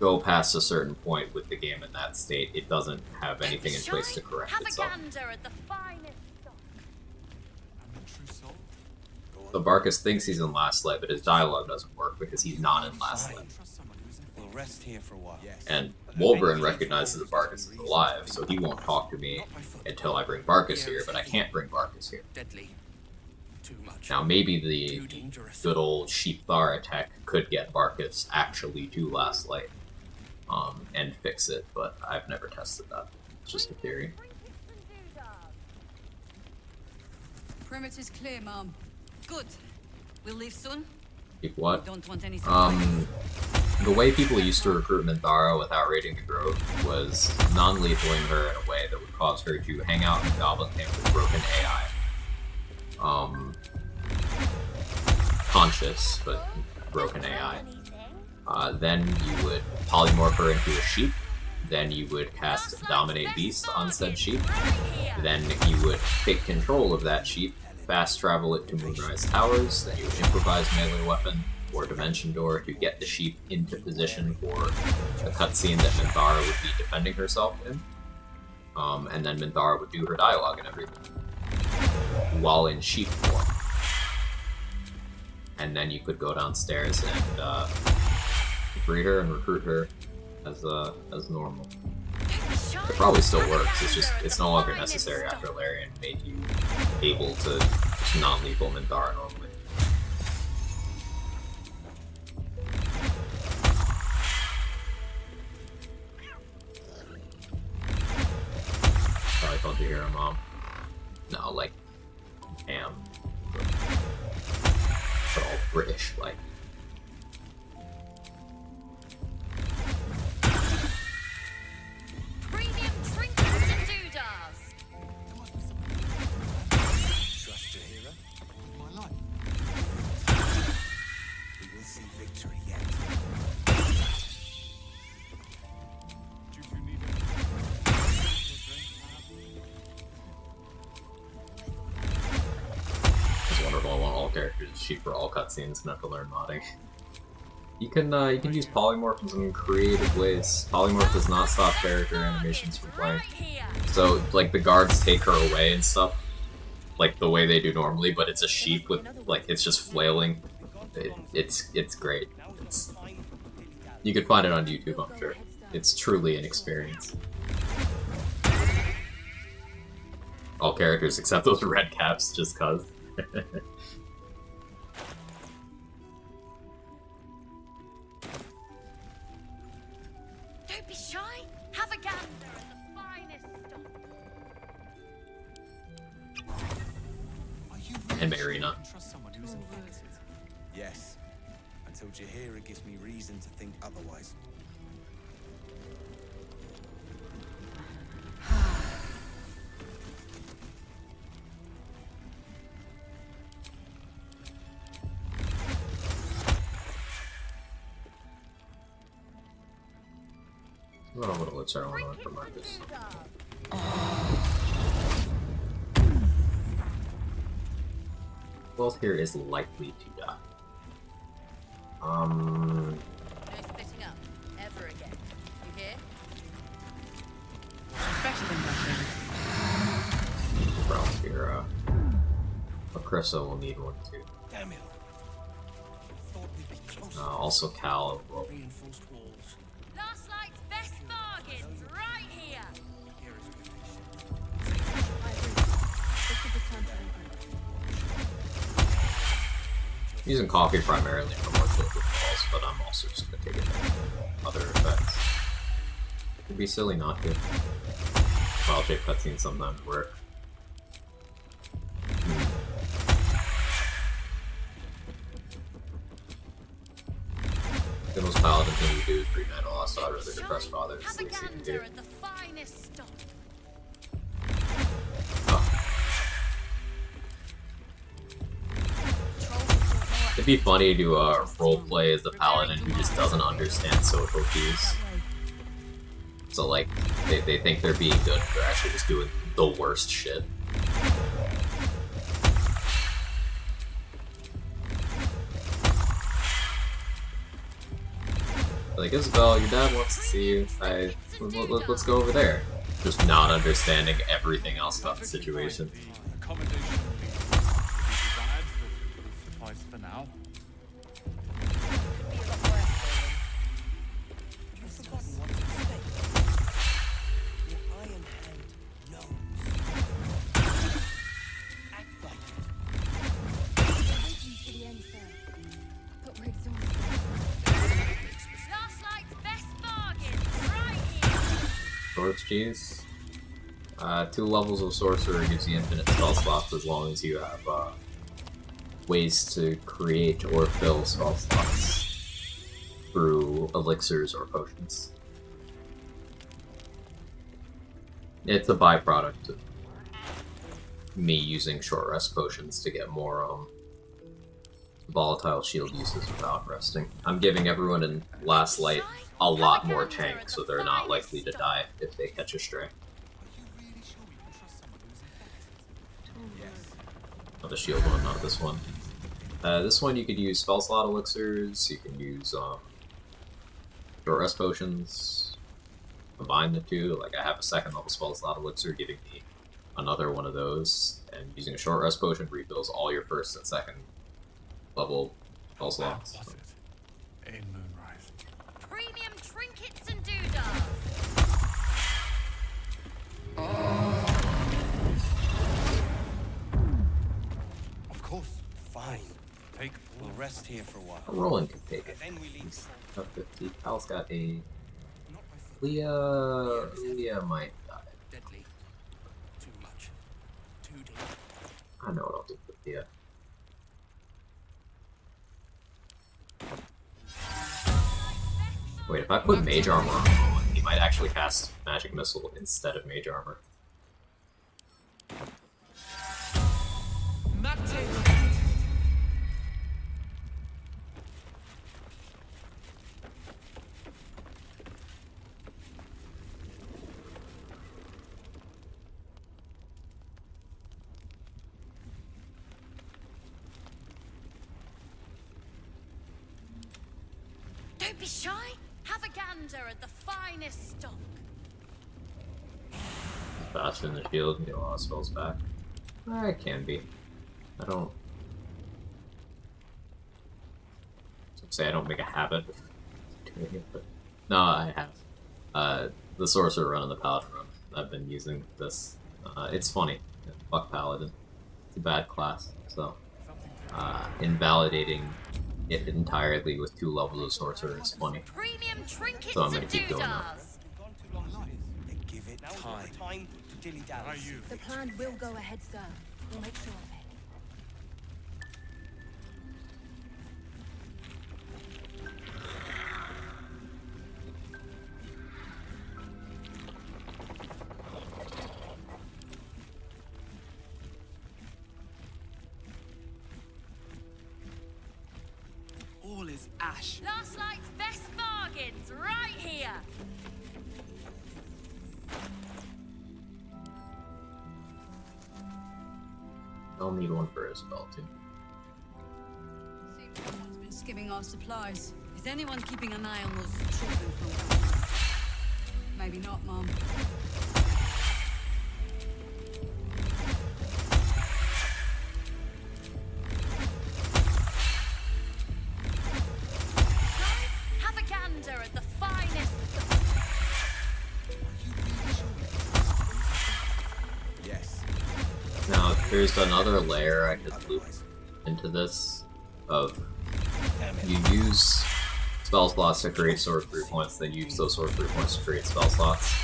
go past a certain point with the game in that state, it doesn't have anything in place to correct Have itself. a gander at the finest stuff. So Barkus thinks he's in Last Light, but his dialogue doesn't work because he's not in Last Light. We'll rest here for a while. Yes. And Wolverine recognizes that Barkus is alive, so he won't talk to me until I bring Barkus here, but I can't bring Barkus here. Deadly. Too much. Now maybe the good old Sheep Thar attack could get Barkus actually to Last Light, and fix it, but I've never tested that. It's just a theory. Perimeter's clear, Mom. Good. We'll leave soon. Keep what? Don't want any The way people used to recruit Minthara without raiding the Grove was non-lethaling her in a way that would cause her to hang out in Goblin Camp with broken AI. Conscious, but broken AI. Then you would polymorph her into a sheep. Then you would cast Dominate Beast on said sheep. Then you would take control of that sheep, fast travel it to Moonrise Towers. Then you would improvise melee weapon or Dimension Door to get the sheep into position for a cutscene that Minthara would be defending herself in. And then Minthara would do her dialogue and everything while in sheep form. And then you could go downstairs and breed her and recruit her as normal. It probably still works, it's no longer necessary after Larian made you able to non-lethal Minthara normally. Probably called you Hero Mom. No, like Am. But all British, like. Premium trinkets and doodahs. Trust Jahira with my life. We will see victory yet. It's wonderful. I want all characters to shoot for all cutscenes and have to learn modding. You can use polymorphs in creative ways. Polymorph does not stop character animations from playing. So like the guards take her away and stuff. like the way they do normally, but it's a sheep with like it's just flailing. It's great. You could find it on YouTube, I'm sure. It's truly an experience. All characters except those red caps, just cause. Don't be shy. Have a gander at the finest stock. And Marina. Yes. Until Jaheira gives me reason to think otherwise. Oh, what a let's our own for Marcus. Wealth here is likely to die. No splitting up ever again. You hear? Better than nothing. Ralph here, Acrissa will need one too. Damn it. Thought we'd be closer. Also Cal will. Reinforced walls. Last night's best bargains right here. Here is good. This is the time to regroup. Using coffee primarily for more filtered balls, but I'm also just gonna take it other effects. It'd be silly not to. Wild shape cutscenes sometimes work. The most Paladin thing you do is pre-night a lost daughter, the depressed father. It's the least you can do. At the finest stock. It'd be funny to roleplay as the Paladin who just doesn't understand social cues. So like, they think they're being good, but they're actually just doing the worst shit. Like, Isabel, your dad wants to see you. Let's go over there. Just not understanding everything else about the situation. Accommodation needs to be desired, but will suffice for now. You've forgotten what's at stake. Your iron hand knows. Act like it. We're waiting for the end, sir. But we're exhausted. Last night's best bargains right here. Swords cheese. 2 levels of sorcerer gives you infinite spell slots as long as you have ways to create or fill spell slots through elixirs or potions. It's a byproduct of me using short rest potions to get more volatile shield uses without resting. I'm giving everyone in Last Light a lot more tank, so they're not likely to die if they catch a stray. Oh, the shield one, not this one. This one you could use spell slot elixirs, you can use short rest potions, combine the two. Like I have a 2nd level spell slot elixir giving me another one of those, and using a short rest potion refills all your 1st and 2nd level spell slots. Was it? In Moonrise. Premium trinkets and doodads. Of course. Fine. We'll rest here for a while. Roland can take it. Then we leave. Up 50. Pal's got a... Leah might die. Deadly. Too much. Too deep. I know what I'll do with Leah. Wait, if I put Mage Armor on Roland, he might actually cast Magic Missile instead of Mage Armor. Don't be shy. Have a gander at the finest stock. Faster in the field and get a lot of spells back. It can be. I don't... say I don't make a habit of doing it, but... No, I have. The Sorcerer run and the Paladin run. I've been using this. It's funny. Fuck Paladin. It's a bad class, so... invalidating it entirely with 2 levels of Sorcerer is funny. So I'm gonna keep doing that. Give it time. To dilly-dally. The plan will go ahead, sir. We'll make sure of it. All is ash. Last Light's best bargains right here. I'll need one for Isabel, too. Seems someone's been skimming our supplies. Is anyone keeping an eye on those children from... Maybe not, Mom. Have a gander at the finest. Yes. Now, there's another layer I could loop into this of you use spell slots to create sorcery points, then use those sorcery points to create spell slots.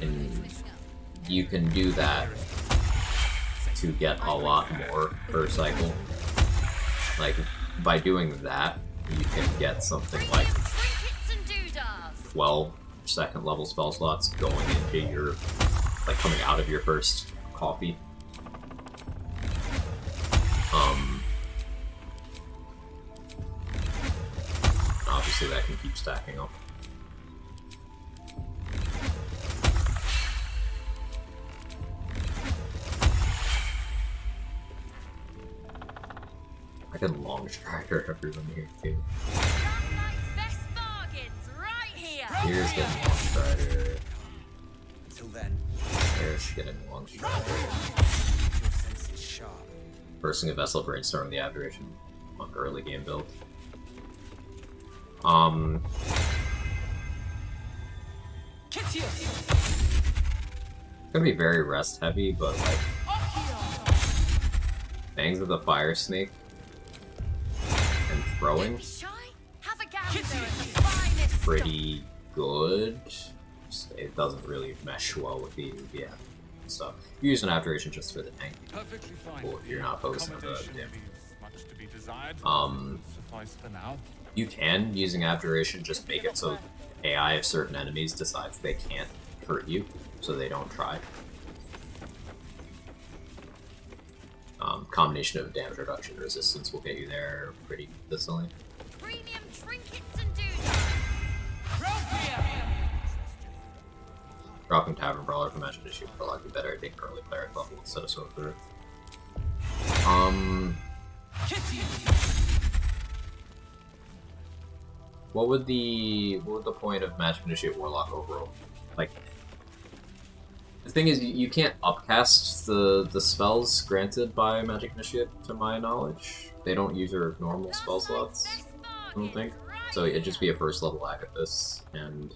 And you can do that to get a lot more per cycle. Like, by doing that, you can get something like 12 second level spell slots going into your, like, coming out of your first coffee. Obviously that can keep stacking up. I can long strider everyone here too. Here's getting long strider. Until then. There's getting long strider. Your sense is sharp. Bursting a vessel, brainstorm the aberration on early game build. It's gonna be very rest heavy, but like Fangs of the Fire Snake and throwing pretty good. It doesn't really mesh well with the stuff. You use an aberration just for the tank. Well, if you're not focusing on the you can, using Abjuration, just make it so AI of certain enemies decides they can't hurt you, so they don't try. Combination of damage reduction and resistance will get you there pretty consistently. Premium trinkets and Dropping Tavern Brawler from Magic Issue will likely better at taking early cleric level instead of sorcerer. What would the point of Magic Initiate Warlock overall? Like, the thing is, you can't upcast the spells granted by Magic Initiate, to my knowledge. They don't use your normal spell slots, I don't think. So it'd just be a first level Agathis, and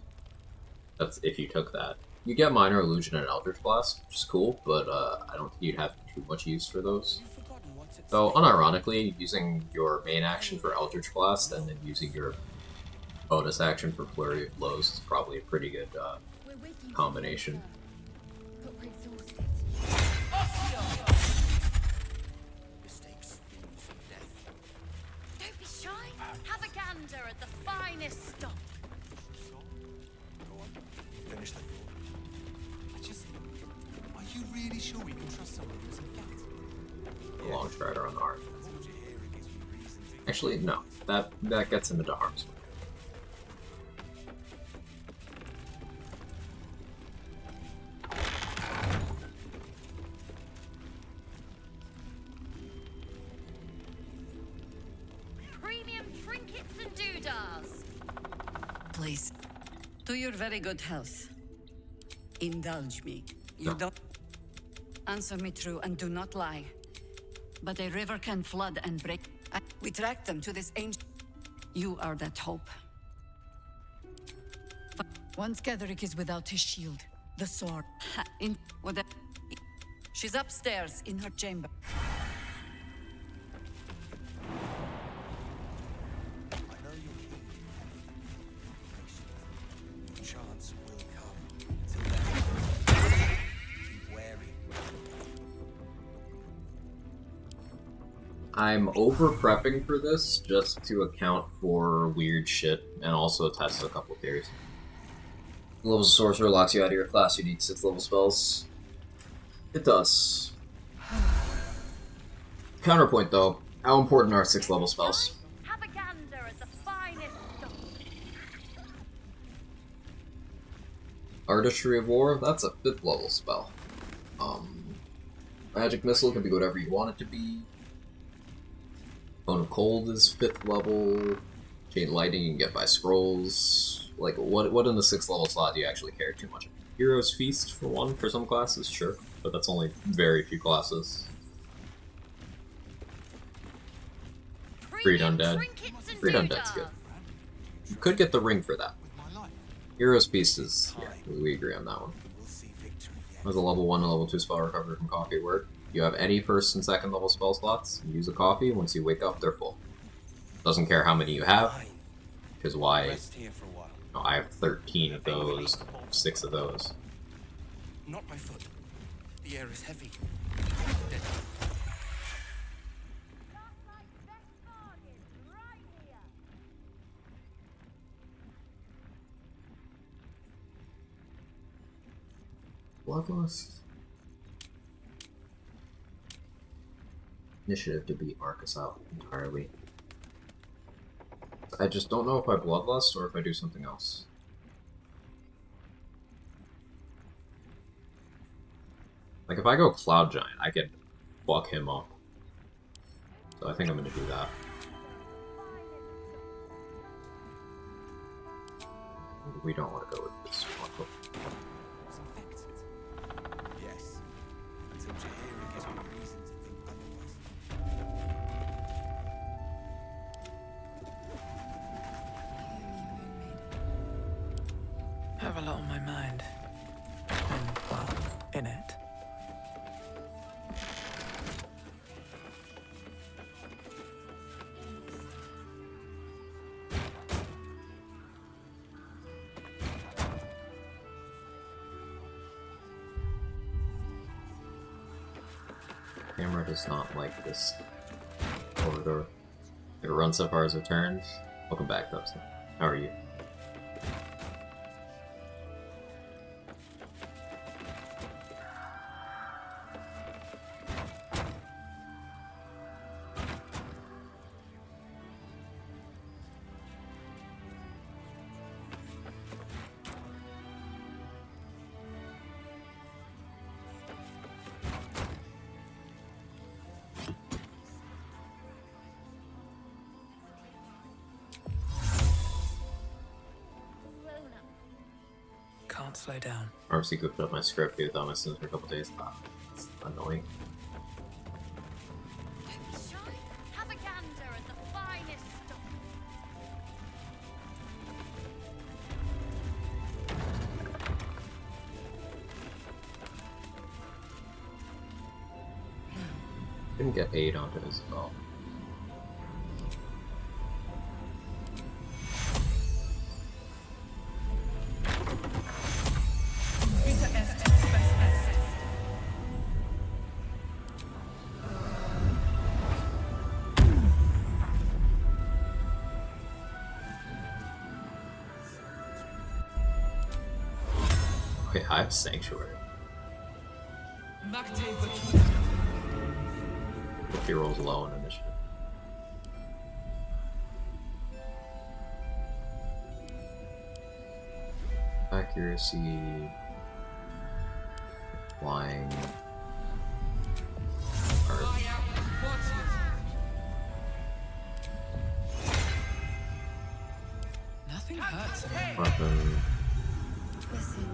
that's if you took that. You get Minor Illusion and Eldritch Blast, which is cool, but I don't think you'd have too much use for those. So, unironically, using your main action for Eldritch Blast and then using your bonus action for Flurry of Blows is probably a pretty good combination. Don't be shy. Have a gander at the finest stock. Go on. Finish the thought. Are you really sure we can trust someone who's in fact? Long Strider on the arm. Actually, no. That gets him into harm's way. Please. To your very good health. Indulge me. You don't... Answer me true and do not lie. But a river can flood and break. We track them to this ancient. You are that hope. Once Gederick is without his shield, the sword. In what? She's upstairs in her chamber. I know you're keen. Patient. Chance will come. Till then, keep wary. I'm over prepping for this just to account for weird shit and also test a couple theories. Levels of Sorcerer locks you out of your class. You need 6 level spells. It does. Counterpoint though, how important are 6 level spells? Have a gander at the finest stuff. Artistry of War, that's a 5th level spell. Magic Missile can be whatever you want it to be. Bone of Cold is 5th level. Jade Lightning you can get by scrolls. Like, what in the 6th level slot do you actually care too much? Hero's Feast, for one, for some classes, sure. But that's only very few classes. Freed Undead. Freed Undead's good. You could get the ring for that. Hero's Feast is, yeah, we agree on that one. There's a level 1 and level 2 spell recovery from coffee word. You have any 1st and 2nd level spell slots, you use a coffee, once you wake up, they're full. Doesn't care how many you have, because why? No, I have 13 of those, 6 of those. Not my foot. The air is heavy. Bloodlust. Initiative to beat Marcus out entirely. I just don't know if I Bloodlust or if I do something else. Like, if I go Cloud Giant, I could fuck him up. So I think I'm gonna do that. We don't want to go with this one. Yes. Until Jaheira gives me reason to think otherwise. I have a lot on my mind. And, well, in it. Camera does not like this corridor. It runs so far as it turns. Welcome back, Dubson. How are you? Can't slow down. RC cooked up my script with on my sins for a couple days. It's annoying. Have a gander at the finest stuff. Didn't get 8 onto his spell. Okay, I have Sanctuary. If he rolls low in initiative. Accuracy. Flying. Nothing hurts him. Weapon. Listen,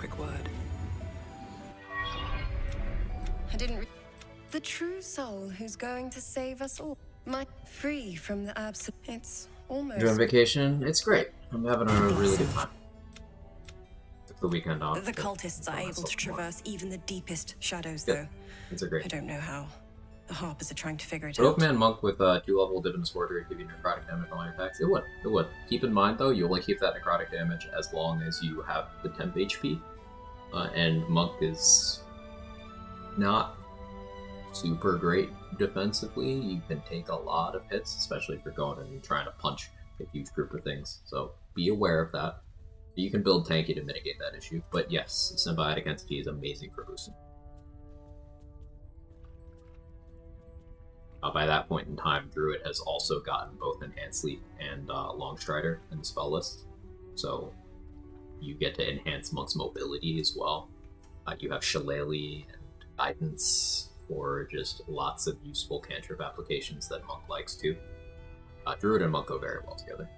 perfect word. I didn't. The true soul who's going to save us all. Free from the absolute. It's almost. Enjoying vacation? It's great. I'm having a really good time. Took the weekend off. The cultists are able to traverse even the deepest shadows, Good. though. It's a great. I don't know how. The Harpers are trying to figure it Would out. Oakman Monk with 2-level Divinous Order give you necrotic damage on all your attacks? It would. It would. Keep in mind, though, you only keep that necrotic damage as long as you have the temp HP. And Monk is not super great defensively. You can take a lot of hits, especially if you're going and trying to punch a huge group of things. So be aware of that. You can build tanky to mitigate that issue. But yes, Symbiotic Entity is amazing for boosting. By that point in time, Druid has also gotten both Enhanced Leap and Longstrider in the spell list. So you get to enhance Monk's mobility as well. You have Shillelagh and Guidance for just lots of useful cantrip applications that Monk likes too. Druid and Monk go very well together.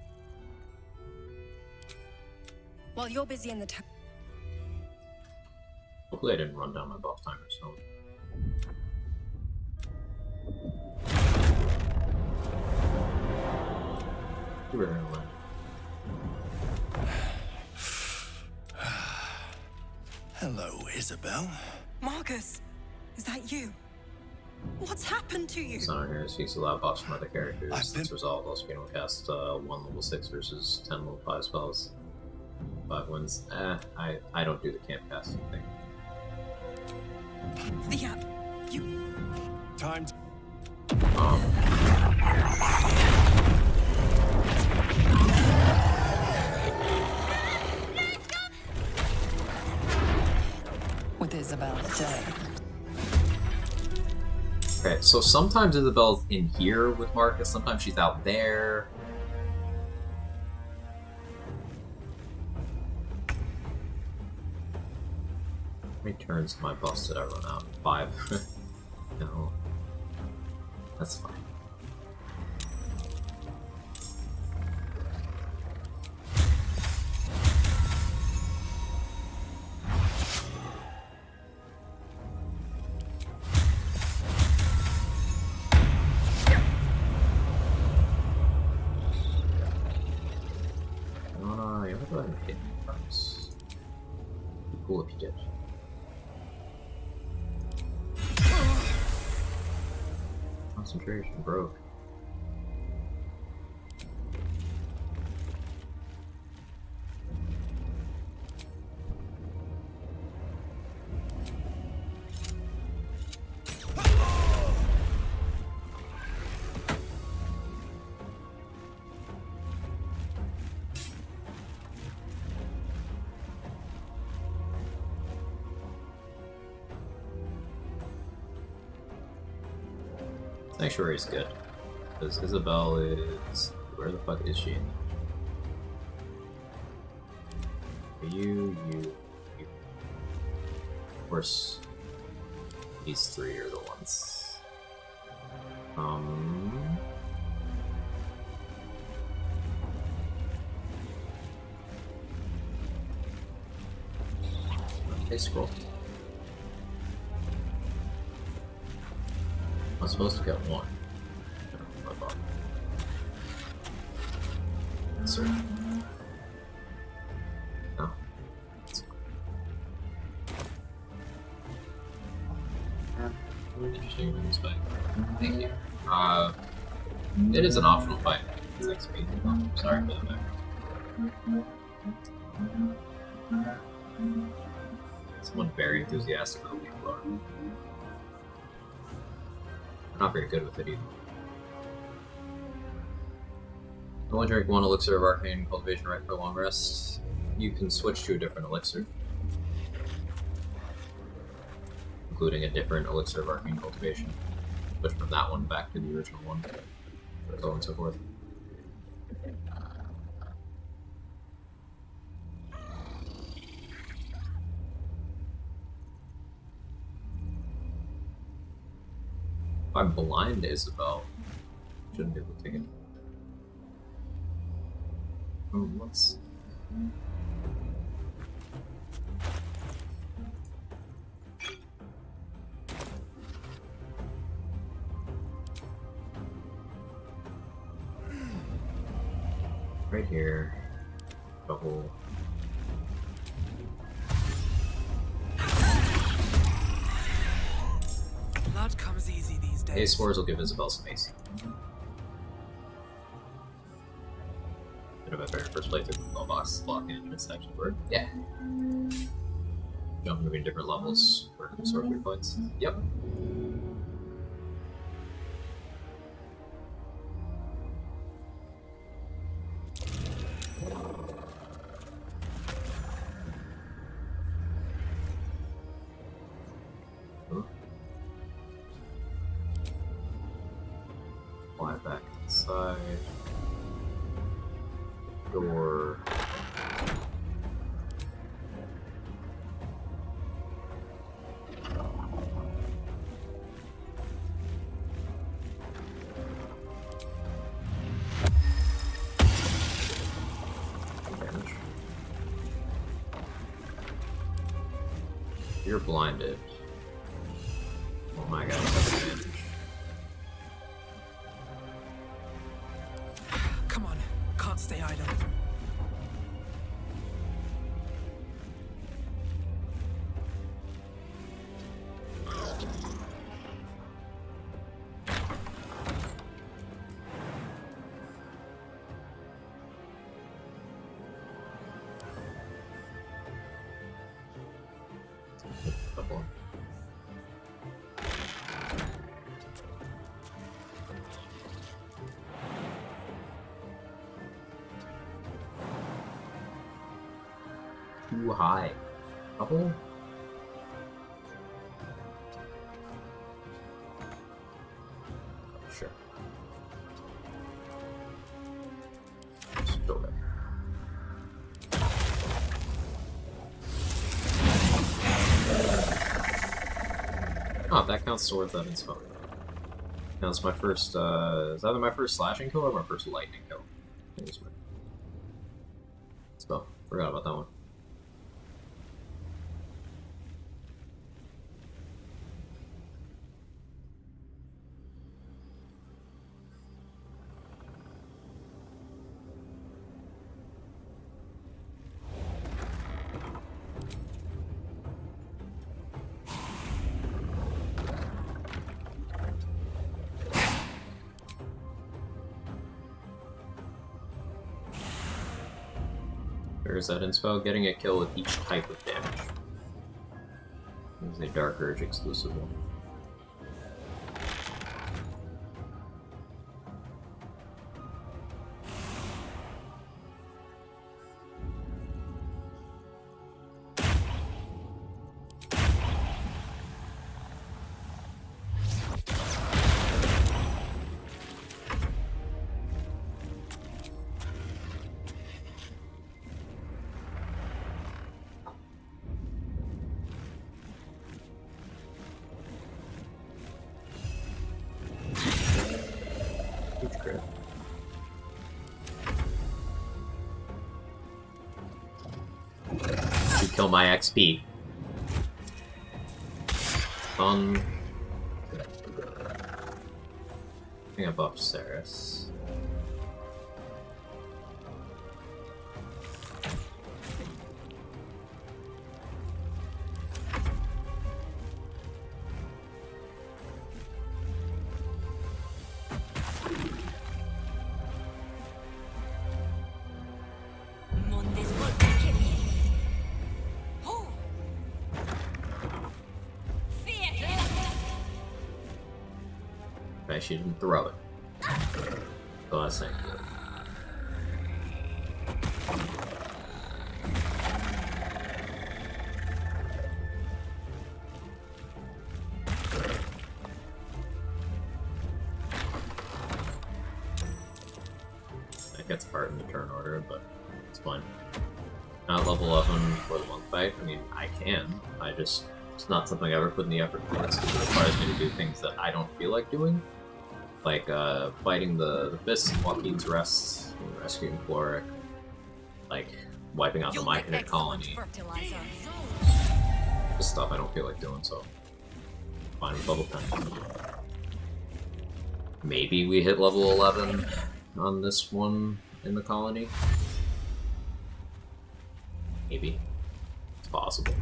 While you're busy in the town. Hopefully I didn't run down my buff timer, so... Hello, Isabel. Marcus, is that you? What's happened to you? Sonar here speaks to loud buffs from other characters. Since resolved, also being able to cast 1 level 6 versus 10 level 5 spells. 5 wins. I don't do the camp casting thing. Yeah, you. Time. With Isabel's dead. Okay, so sometimes Isabel's in here with Marcus, sometimes she's out there. How many turns of my buffs did I run out? 5. No. That's fine. You want to go ahead and hit me first. Be cool if you did. Concentration broke. Sanctuary is good, because Isabel is... Where the fuck is she? You. Of course, these 3 are the ones. Okay, scroll. I'm supposed to get 1. Sir. No. Interesting with this fight. Thank you. It is an optional fight. It's like speed. Sorry for the background. Someone very enthusiastic on the floor. Not very good with it either. Only drink 1 elixir of arcane cultivation right for a long rest. You can switch to a different elixir, including a different elixir of arcane cultivation. Switch from that one back to the original one, so on and so forth. If I'm blind to Isabel, shouldn't be able to take it. Oh, what's... right here. Double. Blood comes easy these days. Ace Spores will give Isabel some AC. Bit of a very first playthrough with all boxes blocking entrance section work. Yeah. Jumping between different levels for sorcery points. Yep. Fly back inside. Door. Damage. You're blinded. Oh my god, that's advantage. Come on, can't stay idle. Couple. Too high. Couple? Sure. Still there. Oh, that counts towards that inspo. That's my first, is either my first slashing kill or my first lightning kill. I think it's my spell. Forgot about that one. There's that inspo, getting a kill with each type of damage. There's a Dark Urge exclusive one. Huge crit. You kill my XP. I think I buffed Ceres. Okay, she didn't throw it. So I was saying. That gets part in the turn order, but it's fine. Not level 11 for the monk fight. I mean, I can. It's not something I ever put in the effort towards because it requires me to do things that I don't feel like doing. Like fighting the Fists in Joaquin's Rest, rescuing Floric, like wiping out the Myconid colony. This stuff I don't feel like doing, so fine with level 10. Maybe we hit level 11 on this one. in the colony. Maybe. It's possible.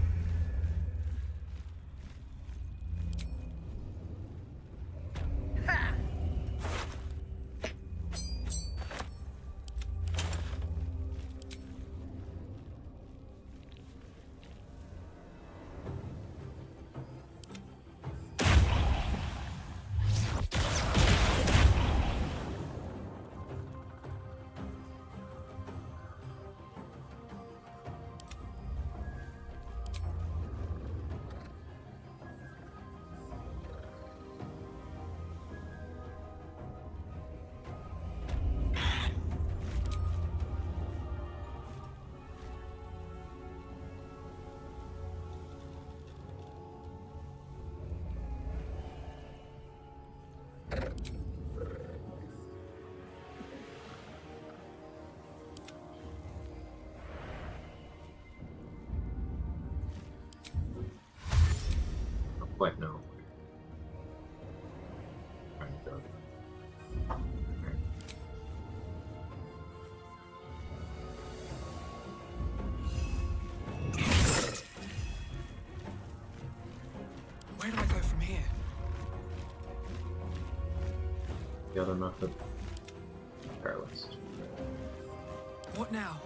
Quite no. Trying to go. Where do I go from here? The other method. Paralyzed. What now?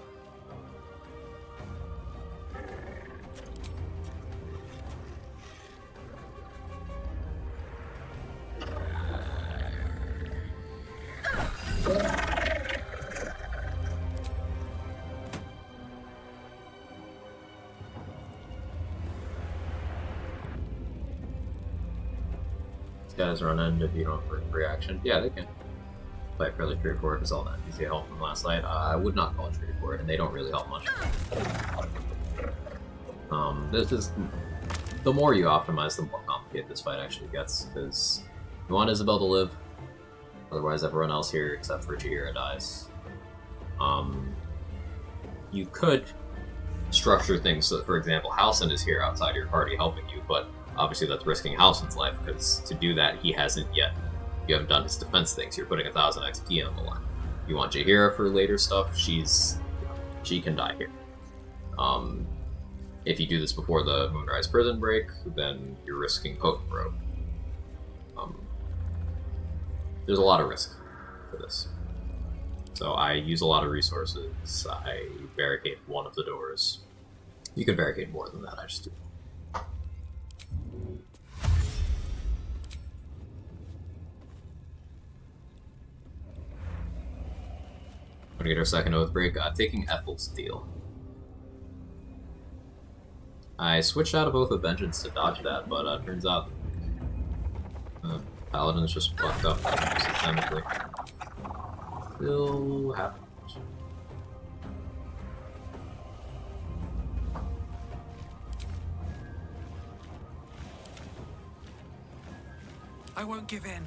Guys run end if you don't have a reaction. Yeah, they can. Quite fairly straightforward because all that easy help from last night. I would not call it straightforward, and they don't really help much. This is the more you optimize, the more complicated this fight actually gets. Because you want Isabel to live, otherwise everyone else here except for Jaheira dies. You could structure things so that, for example, Halsin is here outside your party helping you, but obviously that's risking Halsin's life, because to do that, he hasn't yet. You haven't done his defense things. You're putting 1,000 XP on the line. You want Jaheira for later stuff. She can die here. If you do this before the Moonrise prison break, then you're risking Potent Road. There's a lot of risk for this. So I use a lot of resources. I barricade one of the doors. You can barricade more than that. I just do. Gonna get our second oath break. Taking Ethel's deal. I switched out of Oath of Vengeance to dodge that, but turns out Paladin's just fucked up systemically. Still happens. I won't give in.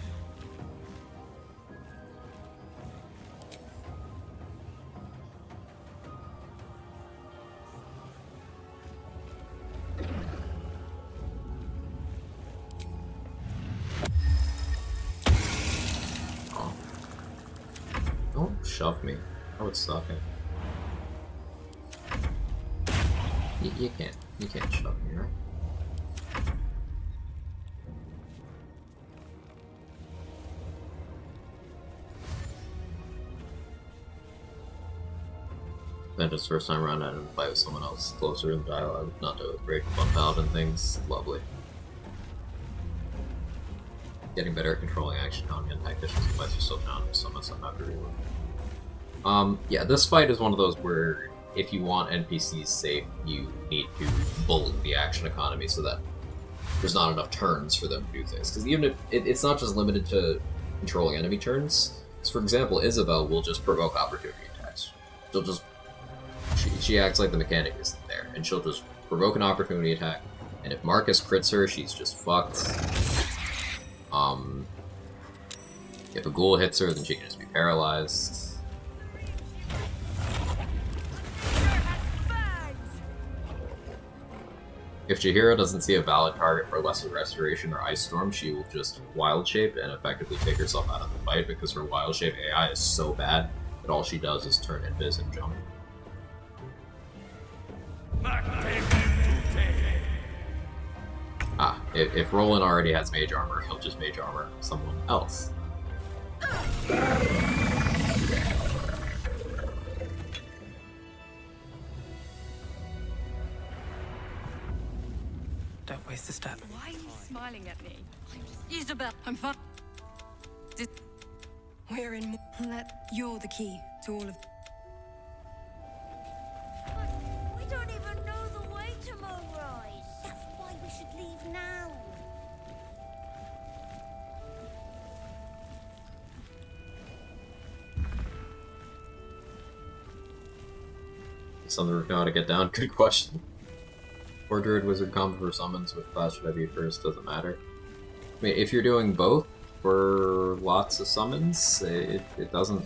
Don't shove me. I would suck it. You can't. You can't shove me, right? Vengeance first time around, I didn't fight with someone else closer in the dialogue, not to break fun Paladin things. Lovely. Getting better at controlling action on and tacticians and fights are still challenging, so much I'm not really yeah, this fight is one of those where if you want NPCs safe, you need to bully the action economy so that there's not enough turns for them to do things. Because even if it's not just limited to controlling enemy turns. So for example, Isabel will just provoke opportunity attacks. She'll just she acts like the mechanic isn't there, and she'll just provoke an opportunity attack. And if Marcus crits her, she's just fucked. If a ghoul hits her, then she can just be paralyzed. If Jaheira doesn't see a valid target for Lesser Restoration or Ice Storm, she will just Wild Shape and effectively take herself out of the fight because her Wild Shape AI is so bad but all she does is turn invis and jump. Ah, if Roland already has mage armor, he'll just mage armor someone else. Don't waste a step. Why are you smiling at me? Isabel, I'm fine. We're in. You're the key to all of. We don't even know the way to Moonrise. That's why we should leave now. Something we know how to get down? Good question. Or Druid Wizard combo for summons, which class should I be first? Doesn't matter. I mean, if you're doing both for lots of summons, it doesn't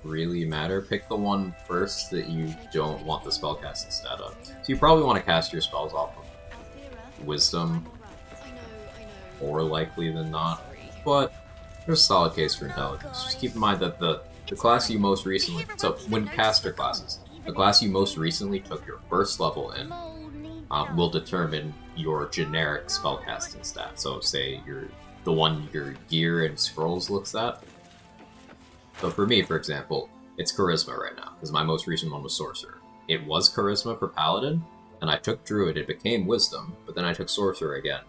really matter. Pick the one first that you don't want the spellcasting stat of. So you probably want to cast your spells off of Wisdom, more likely than not, but there's a solid case for Intelligence. Just keep in mind that the class you most recently... So, when caster classes, the class you most recently took your first level in will determine your generic spellcasting stat. So say the one your gear and scrolls looks at. So for me, for example, it's Charisma right now, because my most recent one was Sorcerer. It was Charisma for Paladin, and I took Druid, it became Wisdom, but then I took Sorcerer again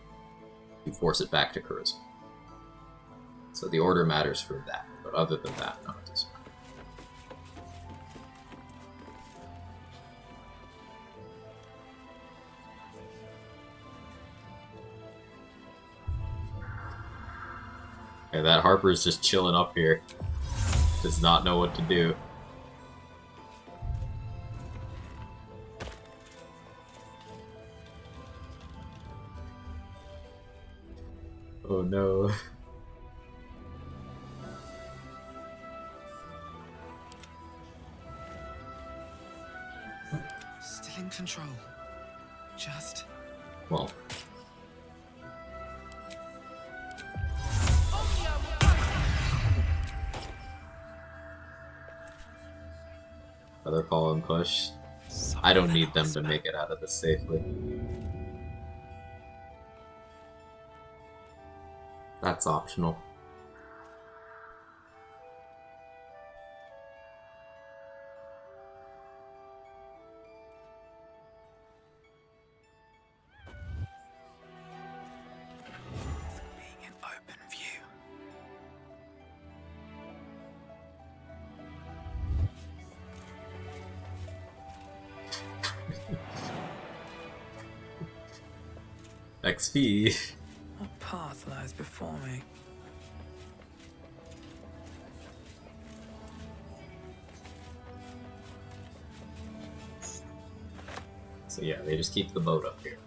to force it back to Charisma. So the order matters for that, but other than that, no, it doesn't. Okay, that Harper's just chilling up here. Does not know what to do. Oh no. Still in control. Just... Well. Other call and push. I don't need them to make it out of this safely. That's optional. Being an open view. XP. What path lies before me? So yeah, they just keep the boat up here.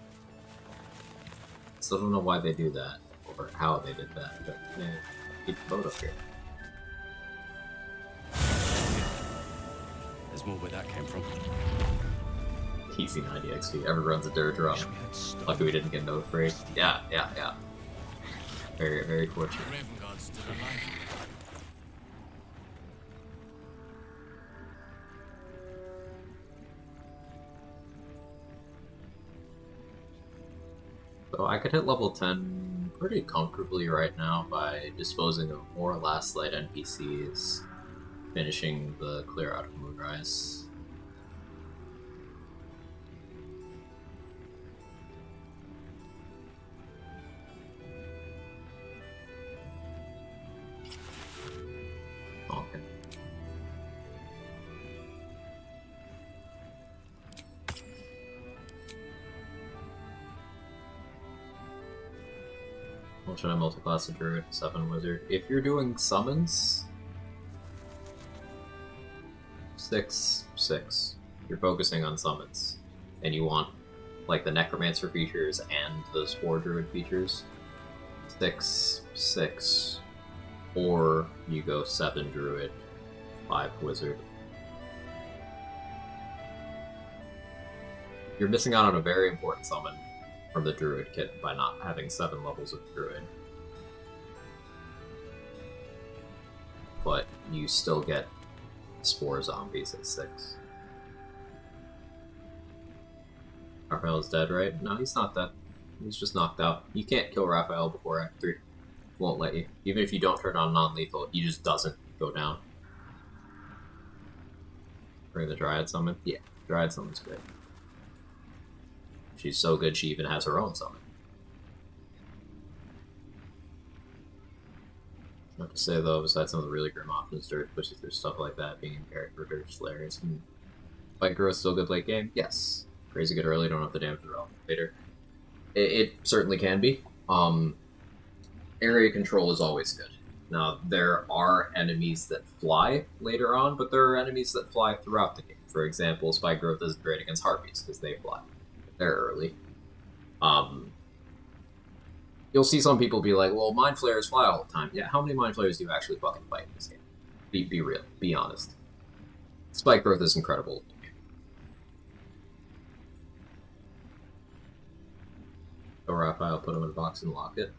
Still don't know why they do that, or how they did that, but yeah, keep the boat up here. There's more where that came from. Easy 90 XP. Everyone's a dirt drop. Lucky we didn't get no break. Yeah. Very, very fortunate. So I could hit level 10 pretty comfortably right now by disposing of more last light NPCs, finishing the clear out of Moonrise. Okay. Well, should I multi-class a druid, 7 wizard? If you're doing summons, 6. You're focusing on summons, and you want like the necromancer features and the spore druid features. 6, or you go 7 druid, 5 wizard. You're missing out on a very important summon from the druid kit by not having 7 levels of druid. But you still get Spore zombies at 6. Raphael's dead, right? No, he's not dead. He's just knocked out. You can't kill Raphael before Act 3. Won't let you. Even if you don't turn on non-lethal, he just doesn't go down. Bring the Dryad Summon? Yeah, Dryad Summon's great. She's so good she even has her own summon. Not to say though, besides some of the really grim options, Dirt pushes through stuff like that, being impaired for Dirt's hilarious. And Fight Growth still good late game? Yes. Crazy good early, don't have the damage relevant later. It certainly can be. Area control is always good. Now, there are enemies that fly later on, but there are enemies that fly throughout the game. For example, Spike Growth is great against Harpies, because they fly. They're early. You'll see some people be like, well, Mind Flayers fly all the time. Yeah, how many Mind Flayers do you actually fucking fight in this game? Be real. Be honest. Spike Growth is incredible. Kill Raphael, put him in a box and lock it.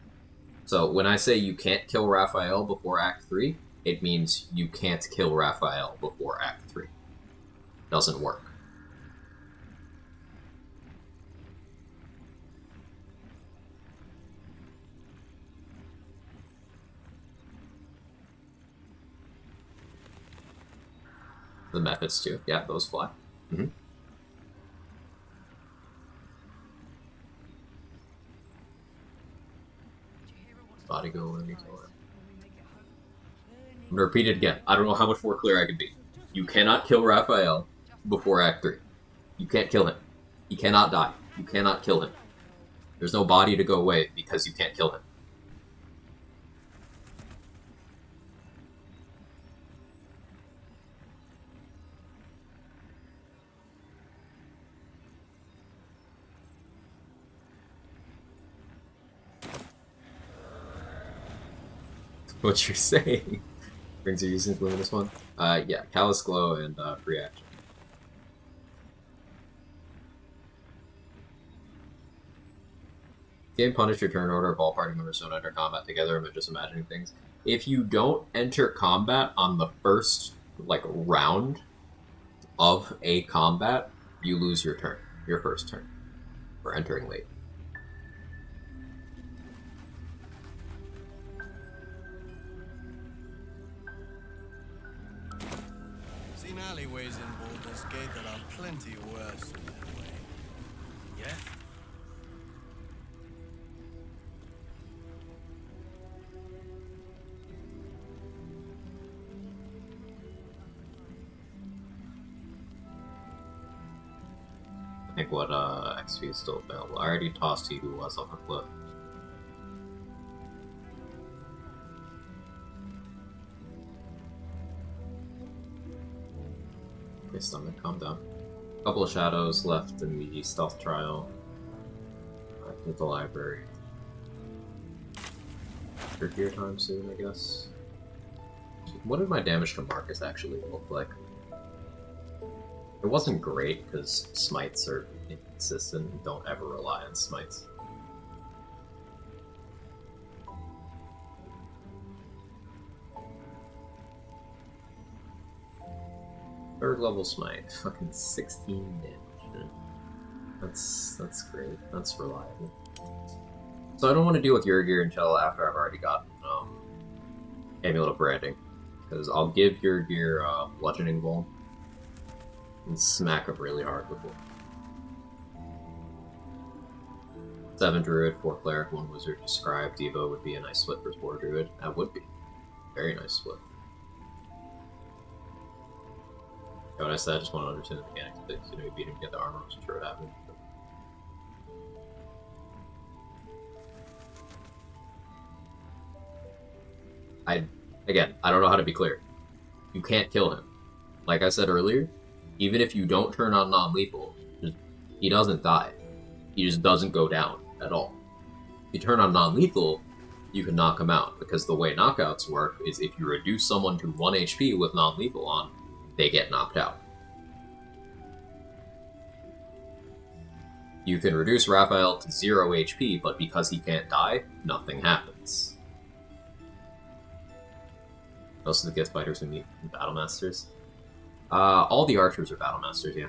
So when I say you can't kill Raphael before Act 3, it means you can't kill Raphael before Act 3. Doesn't work. The methods too. Yeah, those fly. Body go when you kill him. I'm gonna repeat it again. I don't know how much more clear I can be. You cannot kill Raphael before Act 3. You can't kill him. He cannot die. You cannot kill him. There's no body to go away because you can't kill him. What you're saying? Brings you using Luminous one? Yeah, Callous Glow and free action. Game punish your turn order if all party members don't enter combat together. I'm just imagining things. If you don't enter combat on the first round of a combat, you lose your turn, your first turn, for entering late. Seen alleyways in Baldur's Gate that are plenty worse in that way. Yeah? I think what XP is still available. I already tossed he who was off a cliff. Okay, stomach, calm down. A couple of shadows left in the stealth trial. At the library. Third gear time soon, I guess. What did my damage to Marcus actually look like? It wasn't great, because smites are inconsistent and don't ever rely on smites. Third level smite, fucking 16 damage. That's great. That's reliable. So I don't want to deal with your gear until after I've already gotten Amulet of Branding, because I'll give your gear bludgeoning bolt and smack him really hard before. 7 druid, 4 cleric, 1 wizard, scribe, Devo would be a nice split for 4 druid. That would be. Very nice split. You know what I said? I just want to understand the mechanics of it. You know, you beat him to get the armor, which I'm sure would happen. Again, I don't know how to be clear. You can't kill him. Like I said earlier, even if you don't turn on non-lethal, he doesn't die. He just doesn't go down at all. If you turn on non-lethal, you can knock him out, because the way knockouts work is if you reduce someone to 1 HP with non-lethal on, they get knocked out. You can reduce Raphael to 0 HP, but because he can't die, nothing happens. Most of the gift fighters we meet in Battle Masters. All the archers are battle masters, yeah.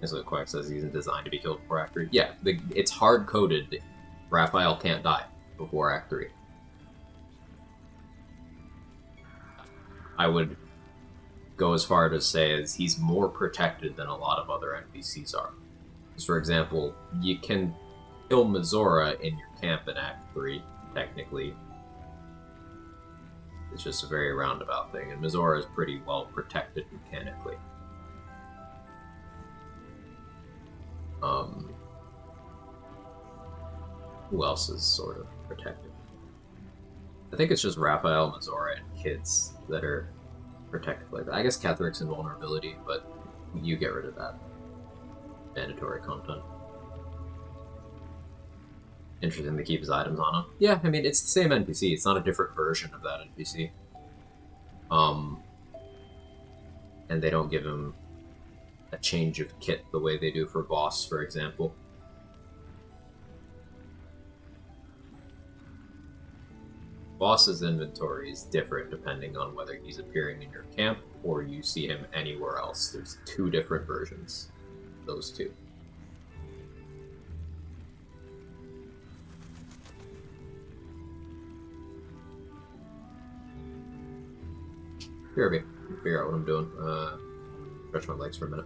As what Quack says, he's designed to be killed before Act 3. Yeah, it's hard-coded. Raphael can't die before Act 3. I would go as far to say as he's more protected than a lot of other NPCs are. Because, for example, you can kill Mizora in your camp in Act 3, technically. It's just a very roundabout thing, and Mizora is pretty well protected mechanically. Who else is sort of protected? I think it's just Raphael, Mizora, and kids that are protected like that. I guess Catheric's invulnerability, but you get rid of that. Mandatory content. Interesting to keep his items on him. Yeah, I mean, it's the same NPC. It's not a different version of that NPC. And they don't give him a change of kit the way they do for Boss, for example. Boss's inventory is different depending on whether he's appearing in your camp or you see him anywhere else. There's two different versions. Those two. Here, figure out what I'm doing. Stretch my legs for a minute.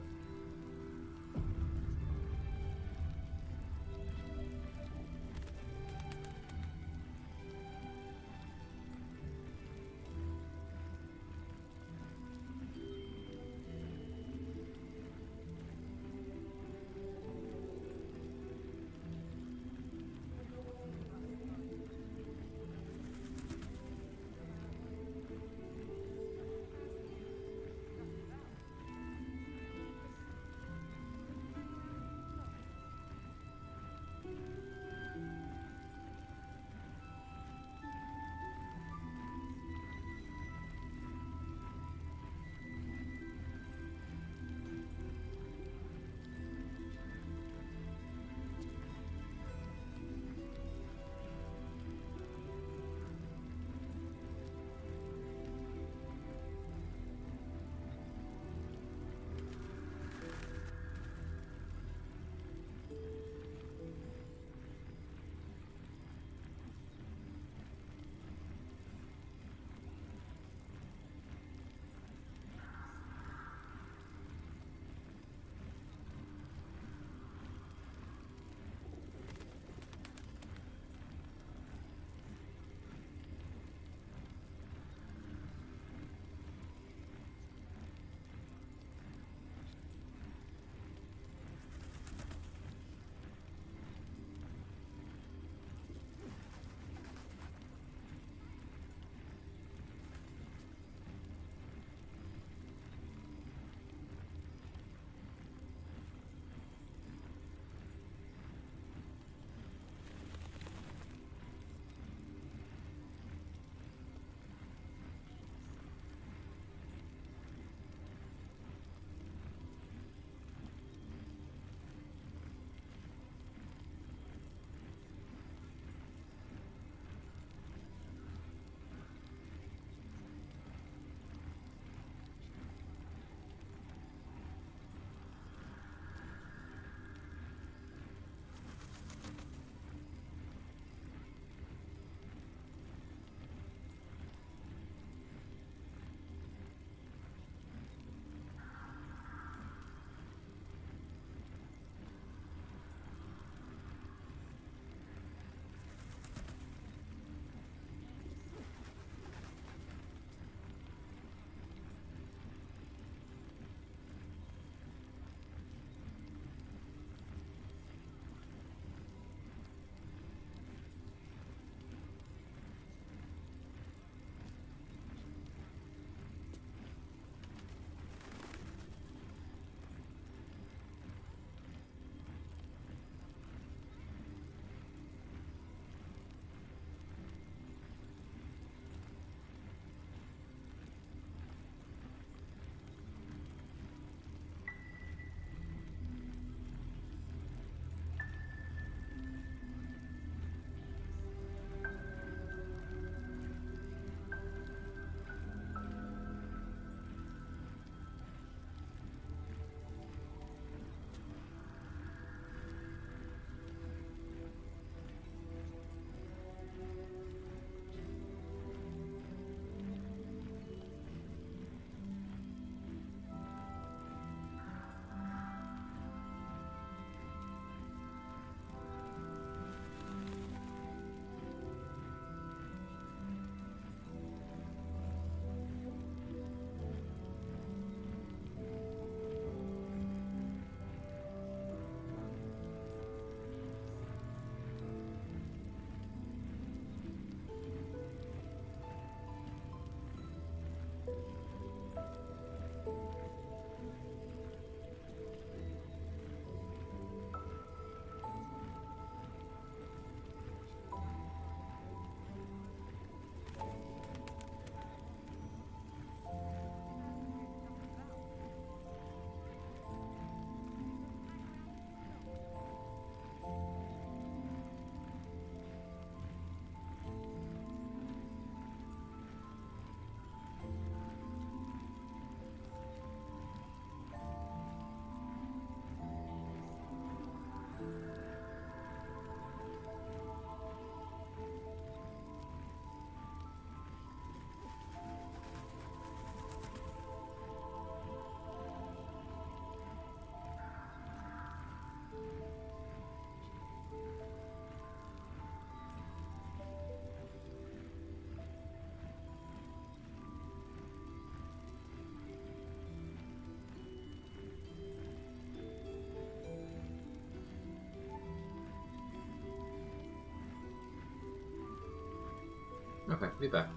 be back.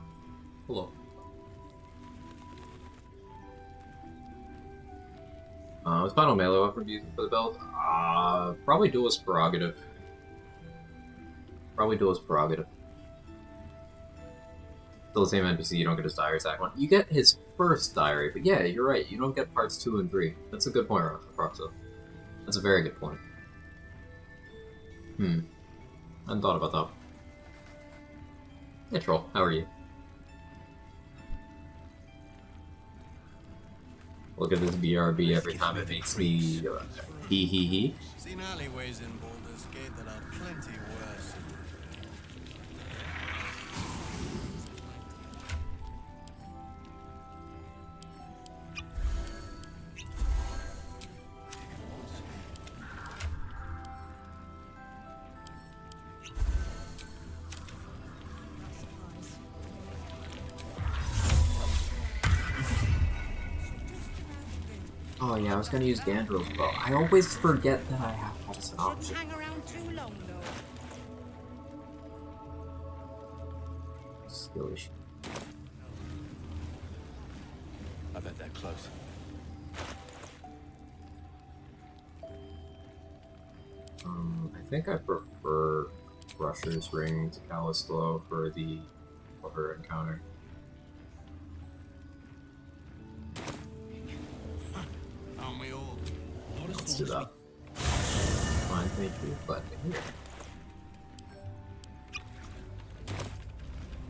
Hello. Is final melee weapon used for the build? Probably Duelist Prerogative. Probably Duelist Prerogative. Still the same NPC, you don't get his diary attack one. You get his first diary, but yeah, you're right, you don't get parts 2 and 3. That's a good point, Roxo. That's a very good point. I hadn't thought about that. Hey Troll, how are you? Look at this BRB every time it makes me hee hee hee. Seen alleyways in Baldur's Gate that are plenty worse. Oh yeah, I was gonna use Gandrel's bow. I always forget that I have that as an option. Hang around too long, though. Skill issue. I bet they're close. I think I prefer Rusher's Ring to Callisto for the her encounter. Aren't we all? Let's do that. Fine, thank you. Glad to hear.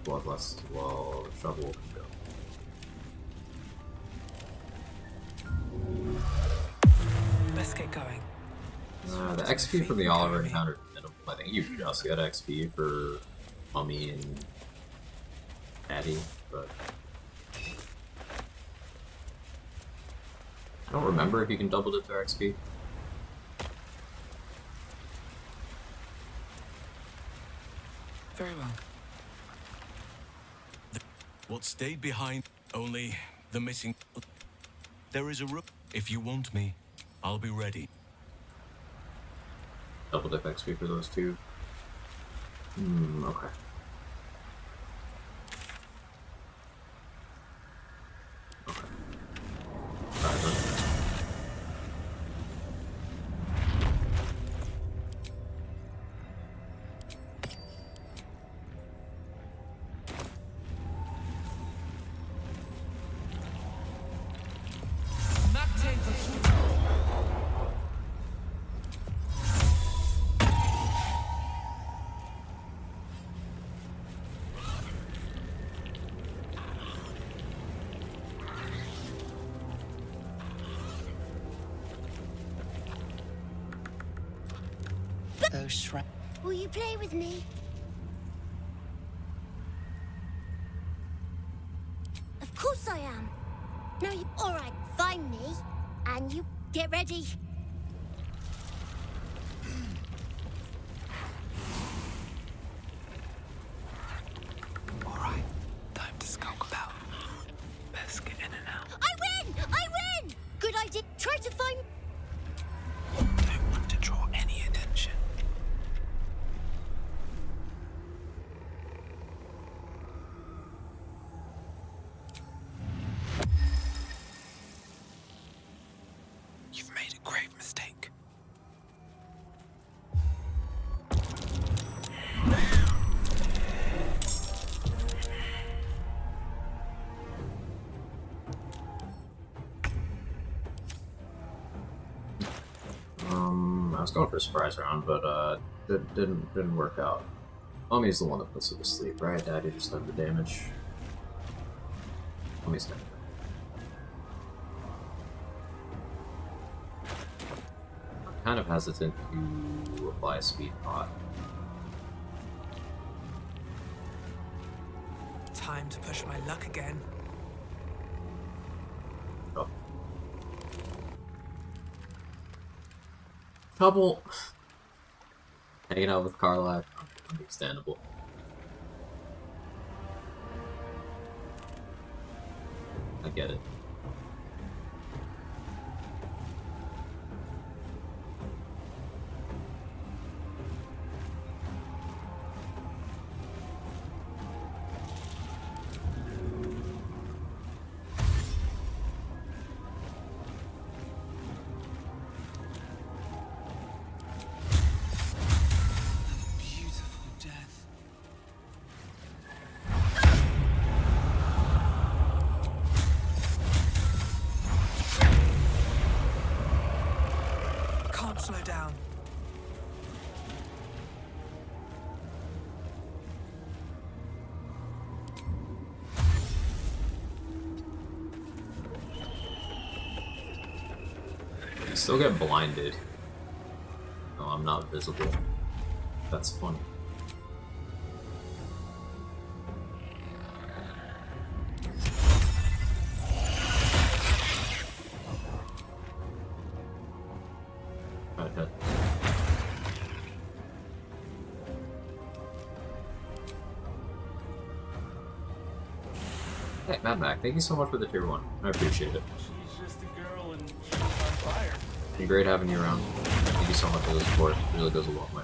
Bloodlust while Shovel can go. Let's get going. The XP from the Oliver encounter, I think you just get XP for Mummy and Patty, but I don't remember if you can double dip their XP. Very well. What stayed behind? Only the missing. There is a room. If you want me, I'll be ready. Double dip XP for those two. Okay. Okay. Will you play with me? Of course I am. Now you... Alright, find me. And you get ready. Alright, time to skulk about. Let's get in and out. I win! I win! Good idea. Try to find... Don't want to draw any attention. You've made a grave mistake. I was going for a surprise round, but didn't work out. Mummy's the one that puts her to sleep, right? Daddy just done the damage. Mummy's dead. I'm kind of hesitant to apply a speed pot. Time to push my luck again. Oh. Couple hanging out with Karlak, understandable. I get it. Slow down. I still get blinded. No, I'm not visible. That's funny. Hit. Hey, Mad Mac, thank you so much for the tier 1. I appreciate it. She's just a girl and she's on fire. It's been great having you around. Thank you so much for the support. It really goes a long way.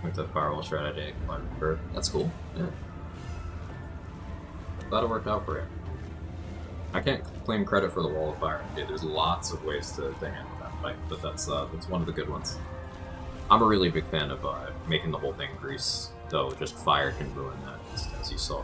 With the firewall strategy, that's cool. Yeah. Glad it worked out for you. I can't claim credit for the wall of fire. Yeah, there's lots of ways to handle that fight, but that's one of the good ones. I'm a really big fan of making the whole thing grease, though just fire can ruin that, as you saw.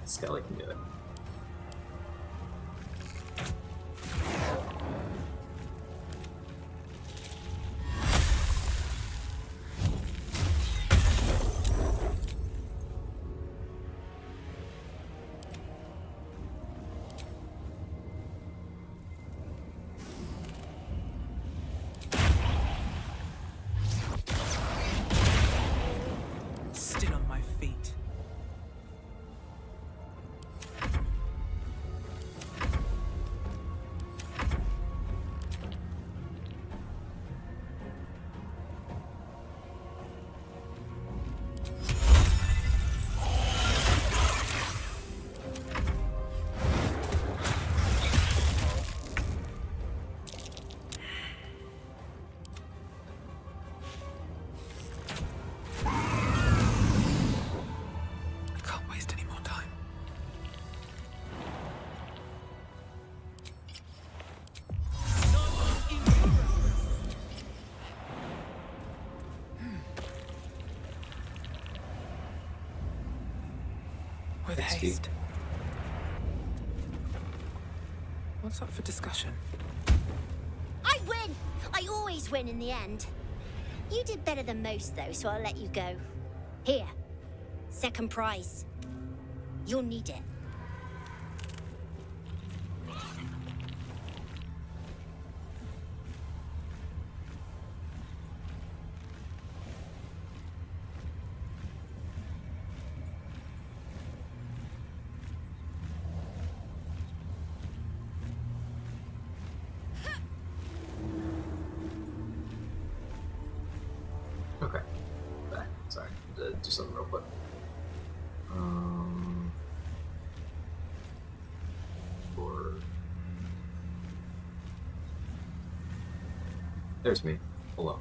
Skelly can do it. Still on my feet. With haste. What's up for discussion? I win! I always win in the end. You did better than most, though, so I'll let you go. Here. Second prize. You'll need it. Okay. Sorry, do something real quick. There's me. Hello.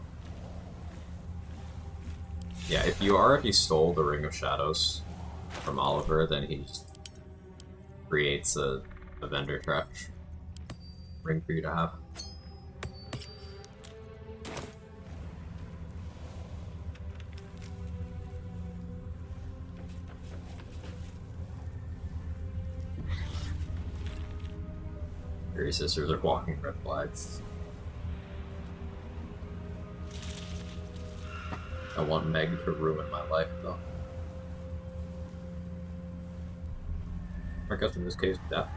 Yeah, if he stole the Ring of Shadows from Oliver, then he just creates a vendor trash ring for you to have. Fairy sisters are walking red flags. I want Meg to ruin my life, though. I guess in this case, death.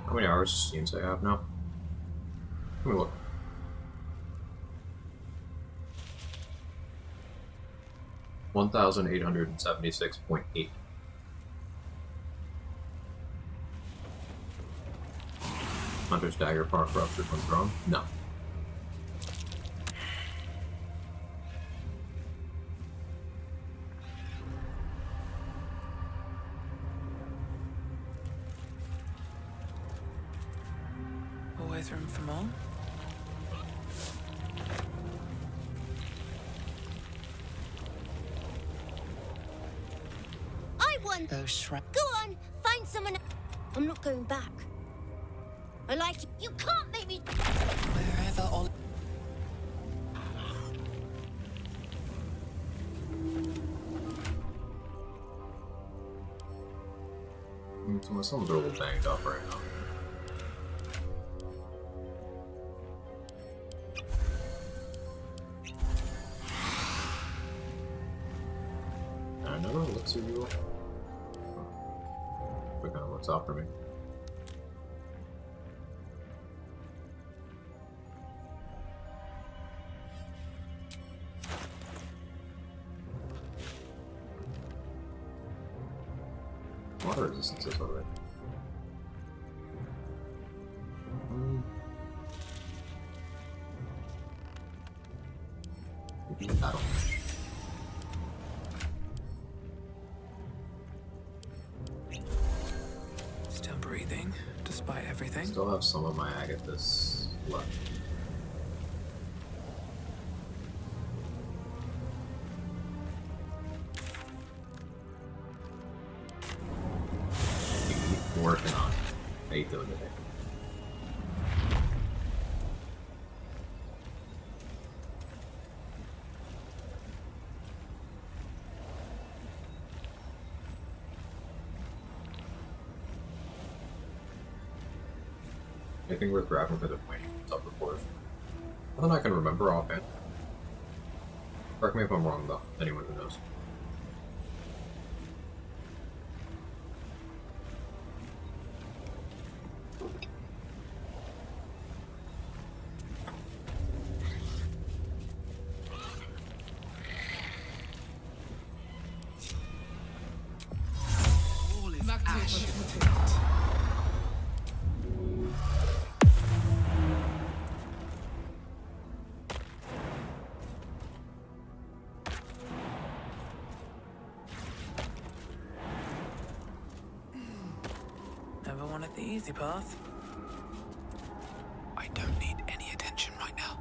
How many hours of streams I have now? Let me look. $1,876.8. Hunter's Dagger, Part Corrupted when thrown? No. Always room for more. I won! Those shrek. Go on, find someone. I'm not going back. I like you. You can't make me. Wherever all. So my son's a little banged up right now. Another elixir you. What kind of looks out for me? Water resistance is alright. Battle. Still breathing, despite everything. Still have some of my agathis left. Keep working on it. How you doing today? Anything worth grabbing for the pointing up reporters? Nothing I can remember offhand. Correct me if I'm wrong, though. Anyone who knows. All is ash. Never wanted the easy path. I don't need any attention right now.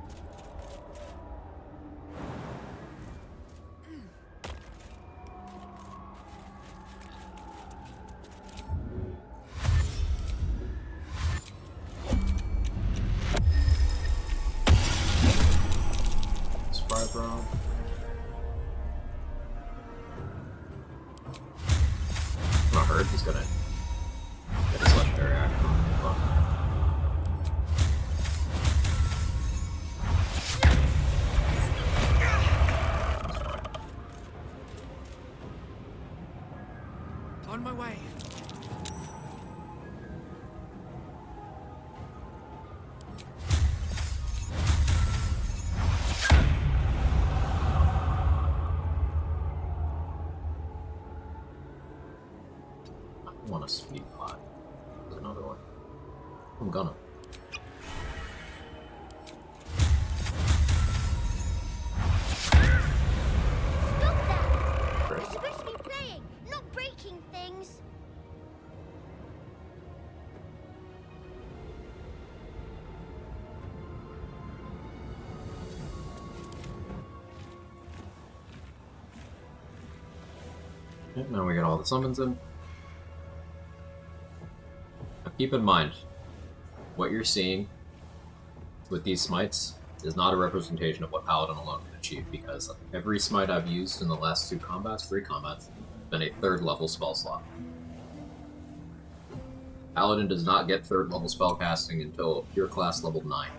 Spry Brown. I'm not hurt, he's gonna get his legendary action. On my way. I want a speed pot. There's another one. I'm gonna. Stop that! We're supposed to be playing, not breaking things. Yep, now we got all the summons in. keep in mind, what you're seeing with these smites is not a representation of what Paladin alone can achieve, because every smite I've used in the last 3 combats, has been a 3rd level spell slot. Paladin does not get 3rd level spellcasting until pure class level 9.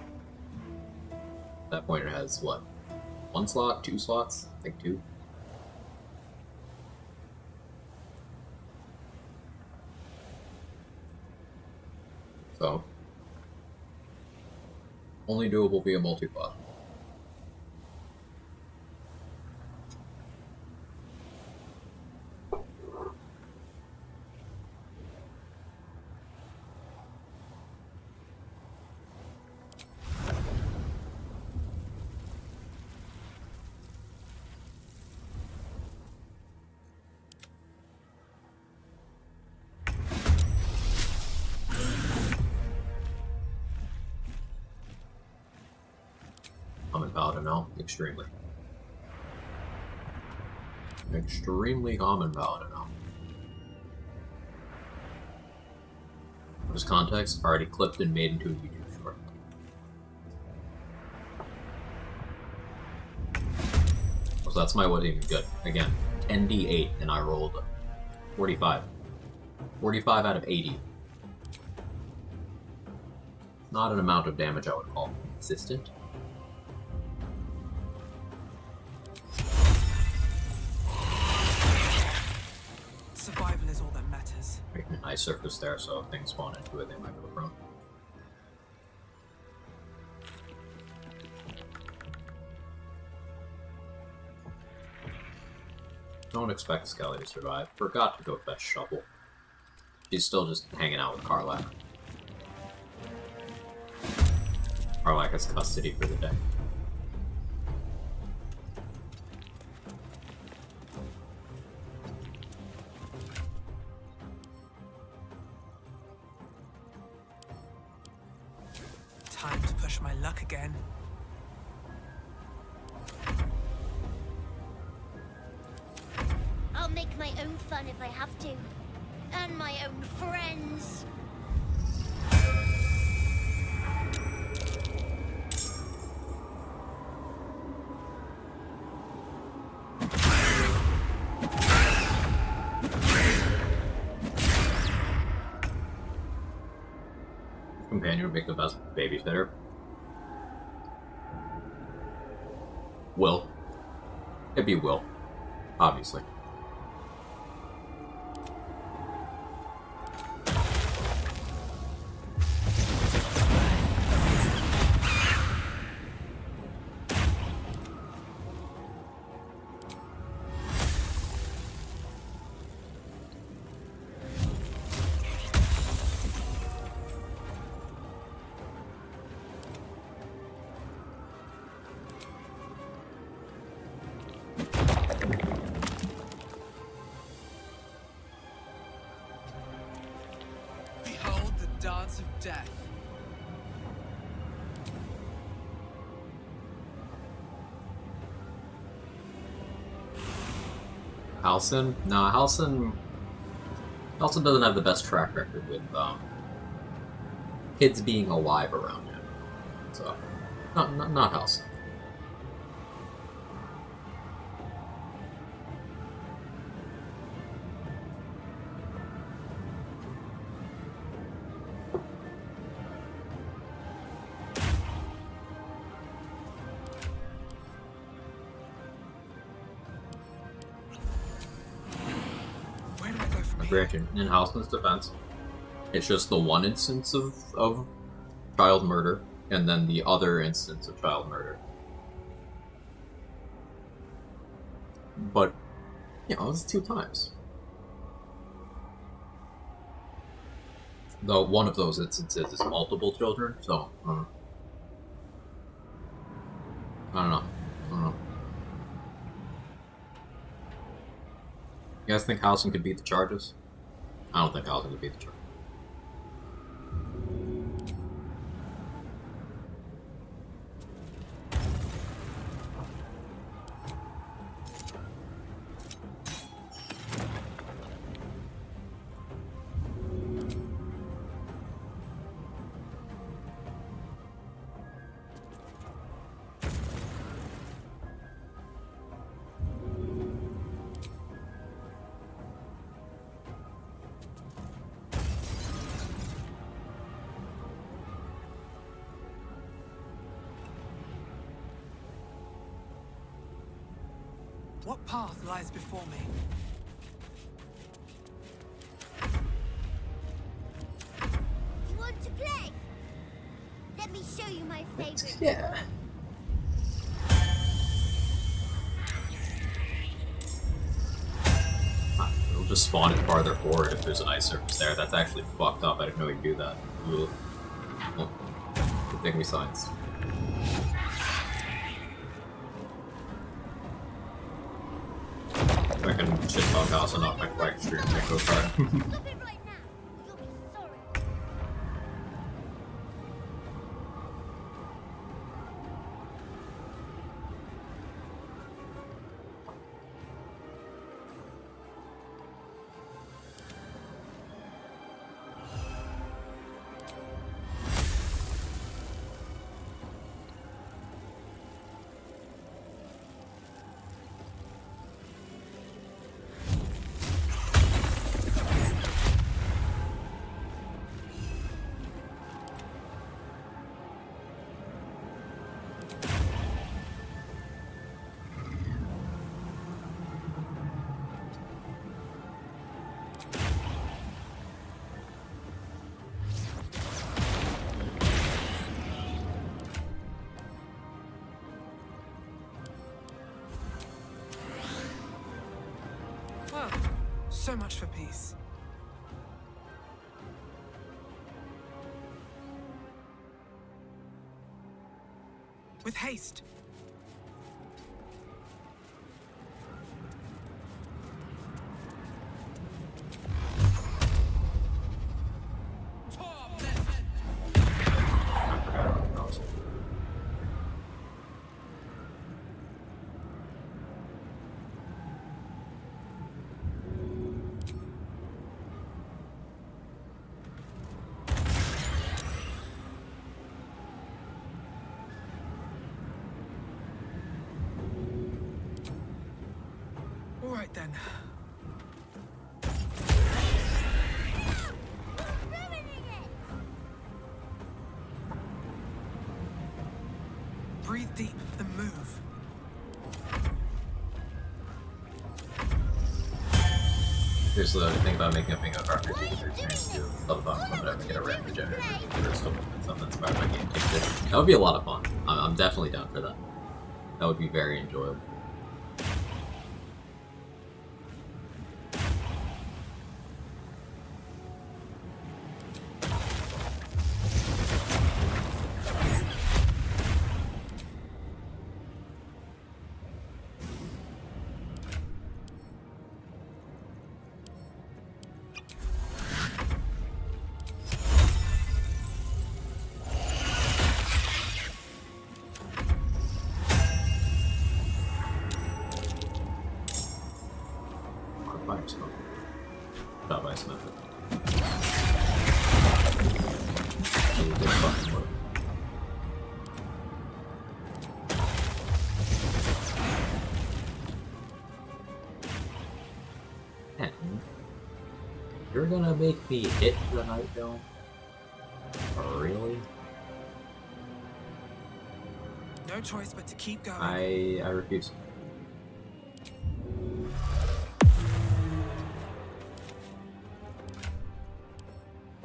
At that point it has, what, 1 slot? 2 slots? I think 2. So, only doable via multi-class. Common Paladin now, extremely. Extremely common Paladin now. For this context, already clipped and made into a YouTube short. So that's my wasn't even good. Again, 10d8 and I rolled 45. 45 out of 80. Not an amount of damage I would call consistent. Survival is all that matters. Making a nice surface there, so if things spawn into it, they might go prone. Don't expect Skelly to survive. Forgot to go fetch Shovel. She's still just hanging out with Karlach. Karlach has custody for the day. Time to push my luck again. I'll make my own fun if I have to. And my own friends. Companion would make the best babysitter. Will. It'd be Will. Obviously. Behold the dance of death. Halsin? No, Halsin doesn't have the best track record with kids being alive around him. So, not Halsin. Granted, in Halsin's defense, it's just the one instance of child murder, and then the other instance of child murder. But, you know, it was 2 times. Though one of those instances is multiple children, so, I don't know. You guys think Halsin could beat the charges? I don't think Halsin could beat the charges. What path lies before me? You want to play? Let me show you my favorite. Yeah. It'll just spawn it farther forward if there's an ice surface there. That's actually fucked up. I didn't know you could do that. Ugh. Well, good thing we scienced. I can shit talk house and not my right stream take go card. Stop it right now. You'll be sorry. Well, so much for peace. With haste. All right then. Breathe deep and move. Here's the thing about making a bingo card for you to experience too. Love about coming out and get a random generator or something inspired by game ticket. That would be a lot of fun. I'm definitely down for that. That would be very enjoyable. Stop ice method. Man, you're gonna make me hit the night dome? Really? No choice but to keep going. I refuse.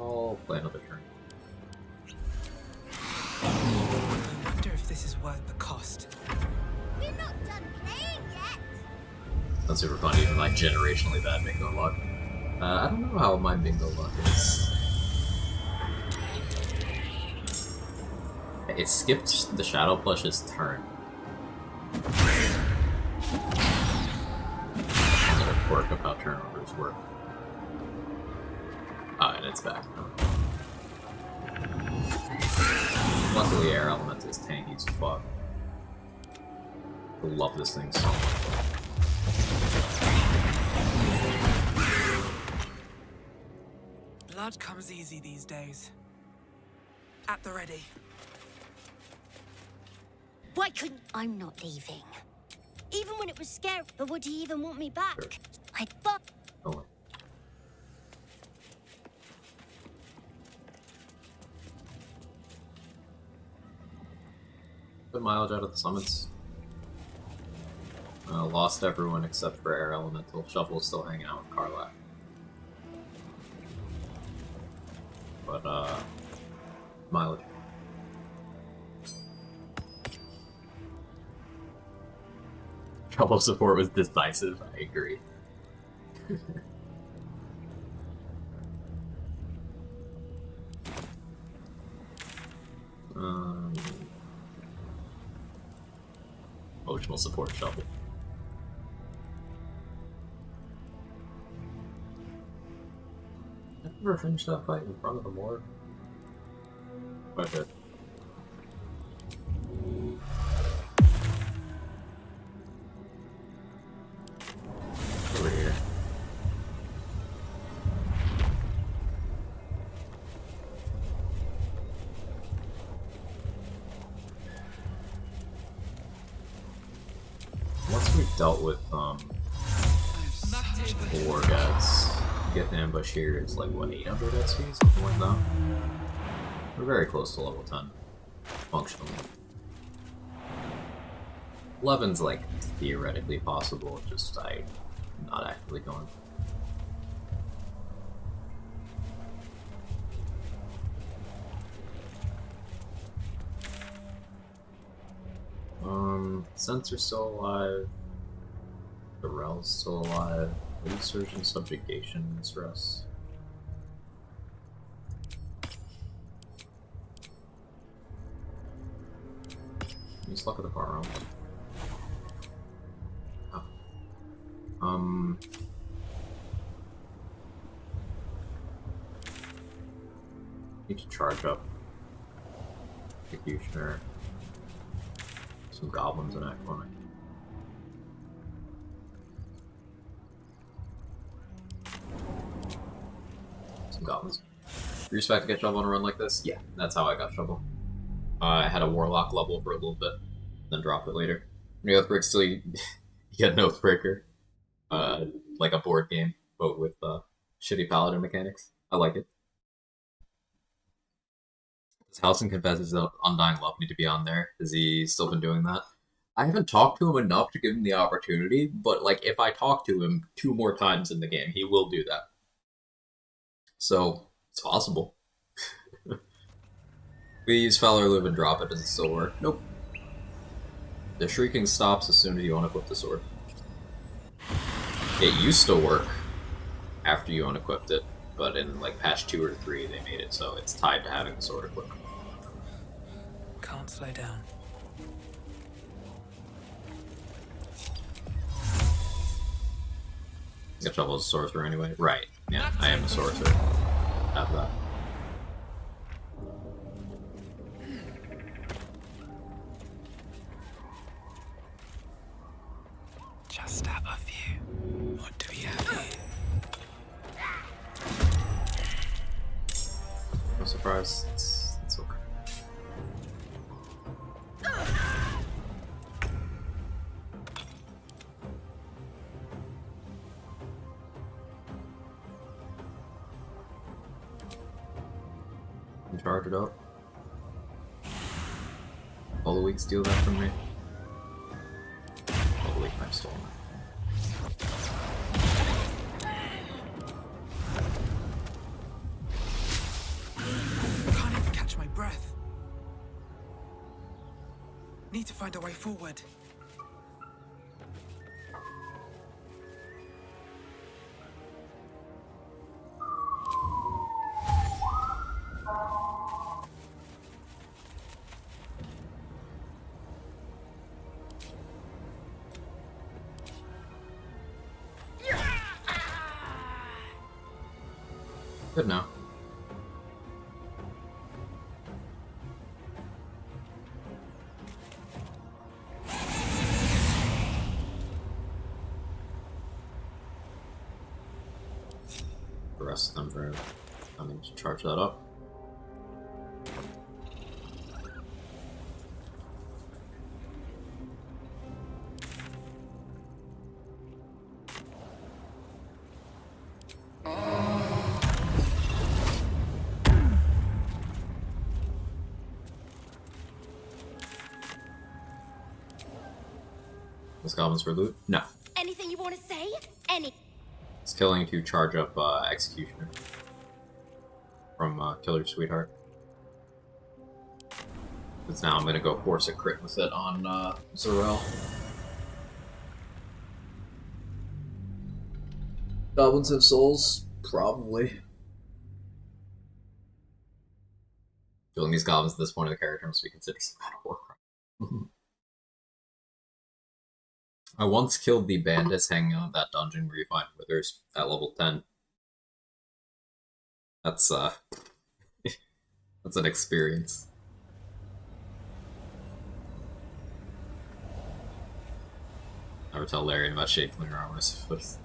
I'll play another turn. I wonder if this is worth the cost. We're not done playing yet. That's super fun, even like generationally bad bingo luck. I don't know how my bingo luck is. It skipped the Shadow Plush's turn. Another quirk of how turnovers work. Ah, and it's back now. Luckily, Air Elemental is tanky as fuck. I love this thing so much. Blood comes easy these days. At the ready. Why couldn't I'm not leaving? Even when it was scary, but would he even want me back? Sure. I'd fuck. Oh. Good mileage out of the summons. Lost everyone except for Air Elemental. Shuffle's still hanging out with Karlach. But, mileage. Shuffle support was decisive, I agree. Emotional support Shuffle. Never finished that fight in front of the morgue. Quite good. Over here. Once we've dealt with four guys, get the ambush here is like what, 800 XP, something like that. We're very close to level 10, functionally. 11's like theoretically possible, just I'm not actively going. Sensor's still alive. Darrell's still alive. Resurgent subjugation is rest. Just look at the far realms. Oh. Need to charge up Executioner. Some goblins in Act 1. Some goblins. You expect to get Shovel on a run like this? Yeah, that's how I got Shovel. I had a Warlock level for a little bit, then dropped it later. When you Oathbreak still, you get an Oathbreaker. Like a board game, but with shitty Paladin mechanics. I like it. Does Halcyon Confesses Undying Love need to be on there? Has he still been doing that? I haven't talked to him enough to give him the opportunity, but like if I talk to him 2 more times in the game, he will do that. So, it's possible. We use Fowler Live and drop it, does it still work? Nope. The shrieking stops as soon as you unequip the sword. It used to work after you unequipped it, but in like patch 2 or 3 they made it so it's tied to having the sword equipped. Can't slow down. Get Shovel as a sorcerer anyway? Right. Yeah, I am a sorcerer. Have that. Just out of view. What do we have here? No surprise. It's okay. Charge it up. All the weak steal that from me. All the weak I've stolen. Can't even catch my breath. Need to find a way forward. Good now. The rest of them for coming to charge that up. This goblins for loot? No. Anything you want to say? It's killing to charge up Executioner from Killer Sweetheart. Because now I'm gonna go force a crit with it on Zarel. Goblins have souls? Probably. Killing these goblins at this point of the character must be considered some kind of war crime. I once killed the bandits hanging out in that dungeon where you find withers at level 10. That's that's an experience. Never tell Larian about shaping your armor, I suppose.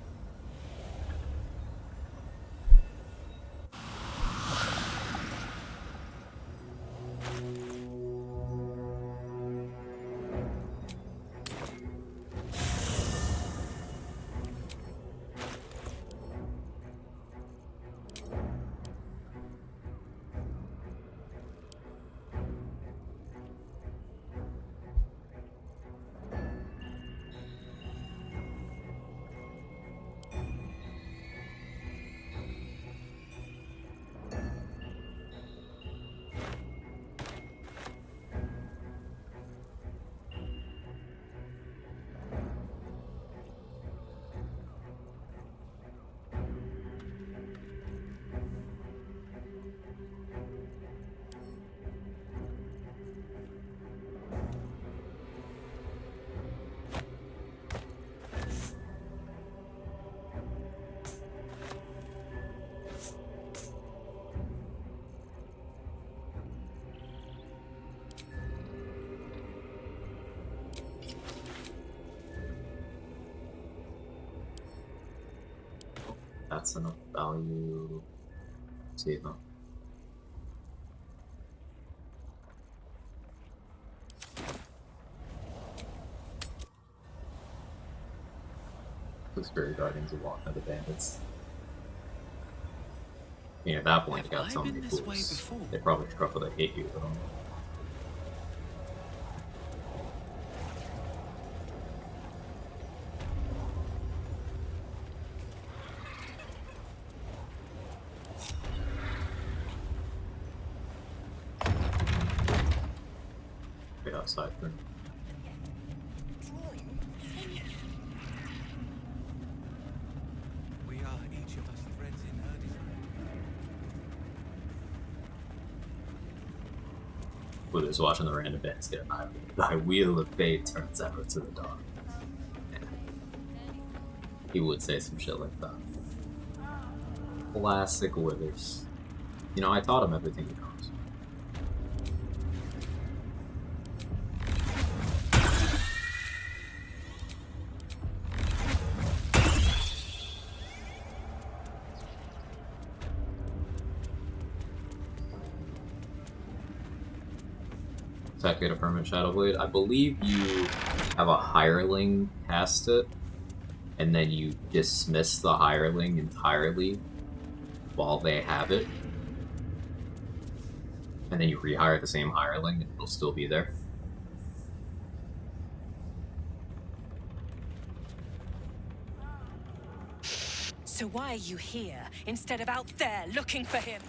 That's enough value. Let's see, huh? The Spirit Guardians will walk into the bandits. I mean, at that point, you got so many fools. They probably struggle to hate you with them. Outside for We are each of us threads in her design. Who's watching the random bands get annihilated. Thy wheel of fate turns ever to the dawn. Yeah. He would say some shit like that. Classic Withers. You know, I taught him everything he knows. Activate a permanent Shadow Blade. I believe you have a hireling cast it, and then you dismiss the hireling entirely while they have it, and then you rehire the same hireling and it'll still be there. So why are you here instead of out there looking for him?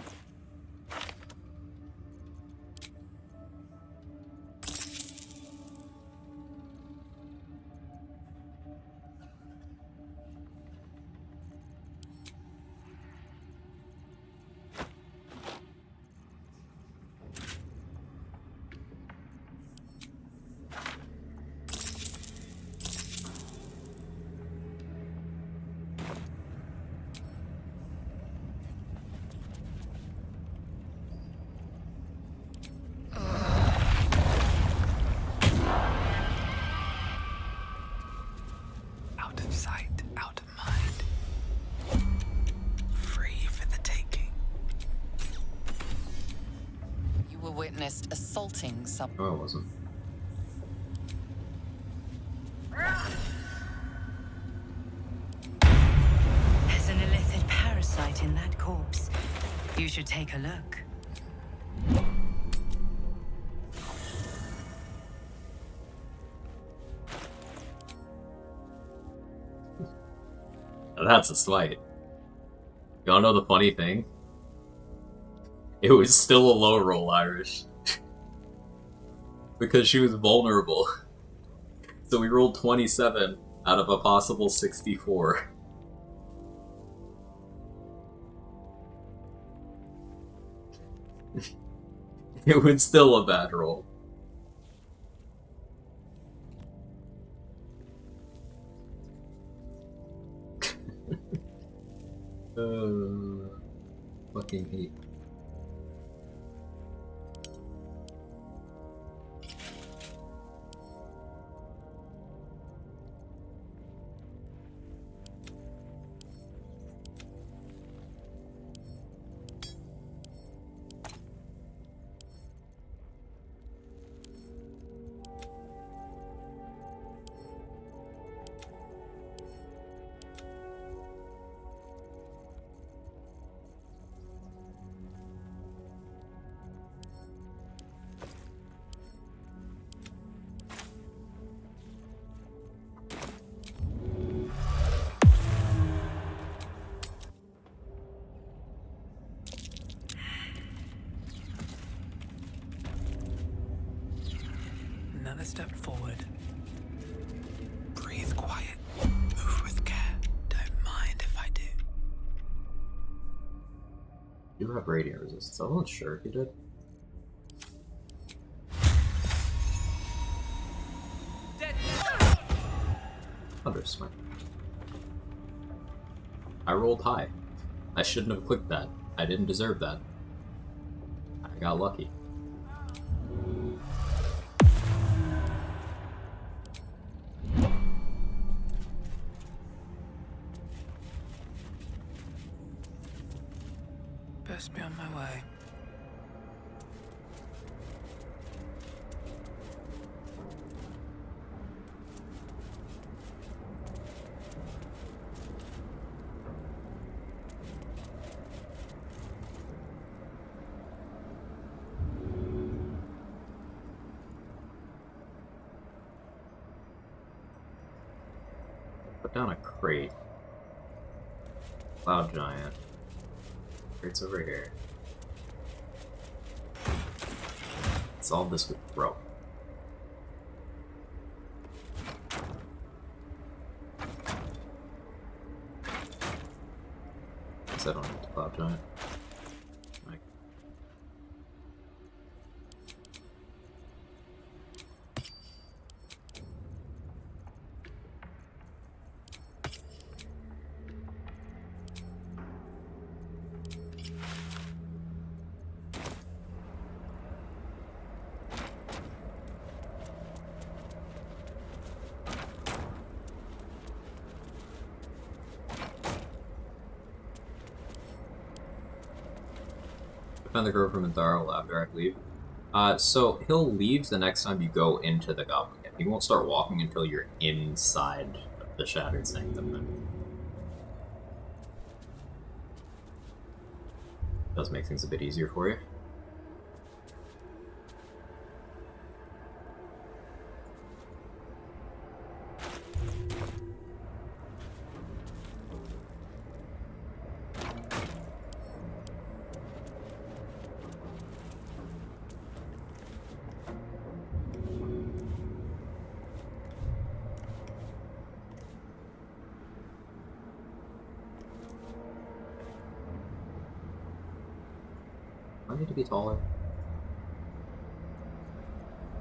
Out of sight, out of mind. Free for the taking. You were witnessed assaulting some. Oh, it wasn't. There's an illithid parasite in that corpse. You should take a look. That's a smite. You wanna know the funny thing? It was still a low roll, Irish. Because she was vulnerable. So we rolled 27 out of a possible 64. It was still a bad roll. Fucking hate. Another step forward. Breathe quiet. Move with care. Don't mind if I do. You have radiant resistance. I wasn't sure if you did. Thunder Smite. I rolled high. I shouldn't have clicked that. I didn't deserve that. I got lucky. Best be on my way. Put down a crate. Cloud Giant. Crate's over here. Solve this with throw. Guess I don't need the Cloud Giant. Like, find the girl from Indaro after I leave. So he'll leave the next time you go into the Goblin Camp. He won't start walking until you're inside the Shattered Sanctum. Then. Does make things a bit easier for you. I need to be taller.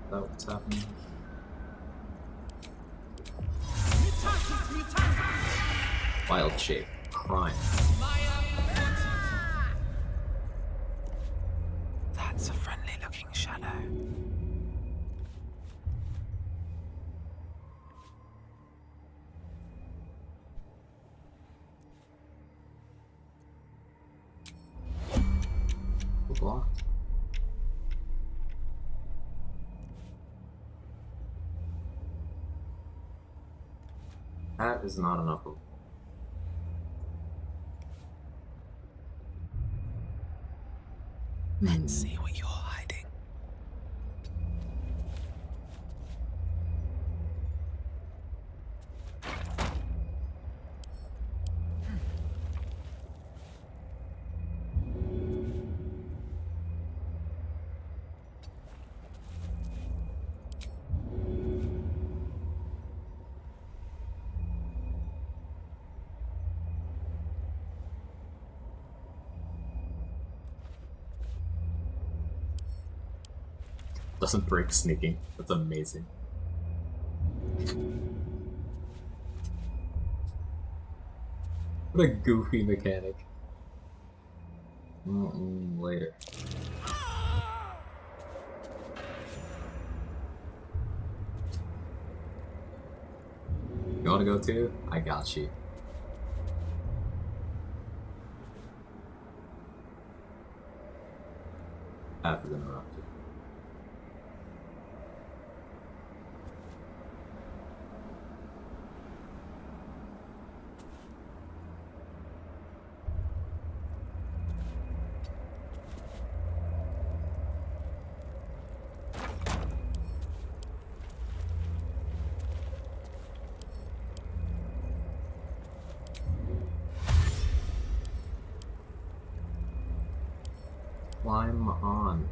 Is that what's happening? Wild shape. Crime. That's a friendly looking shadow. Blocked. That is not enough of. Let's see what you're hiding. Doesn't break sneaking. That's amazing. What a goofy mechanic. Later. You wanna go too? I got you. Path is interrupted. Climb on.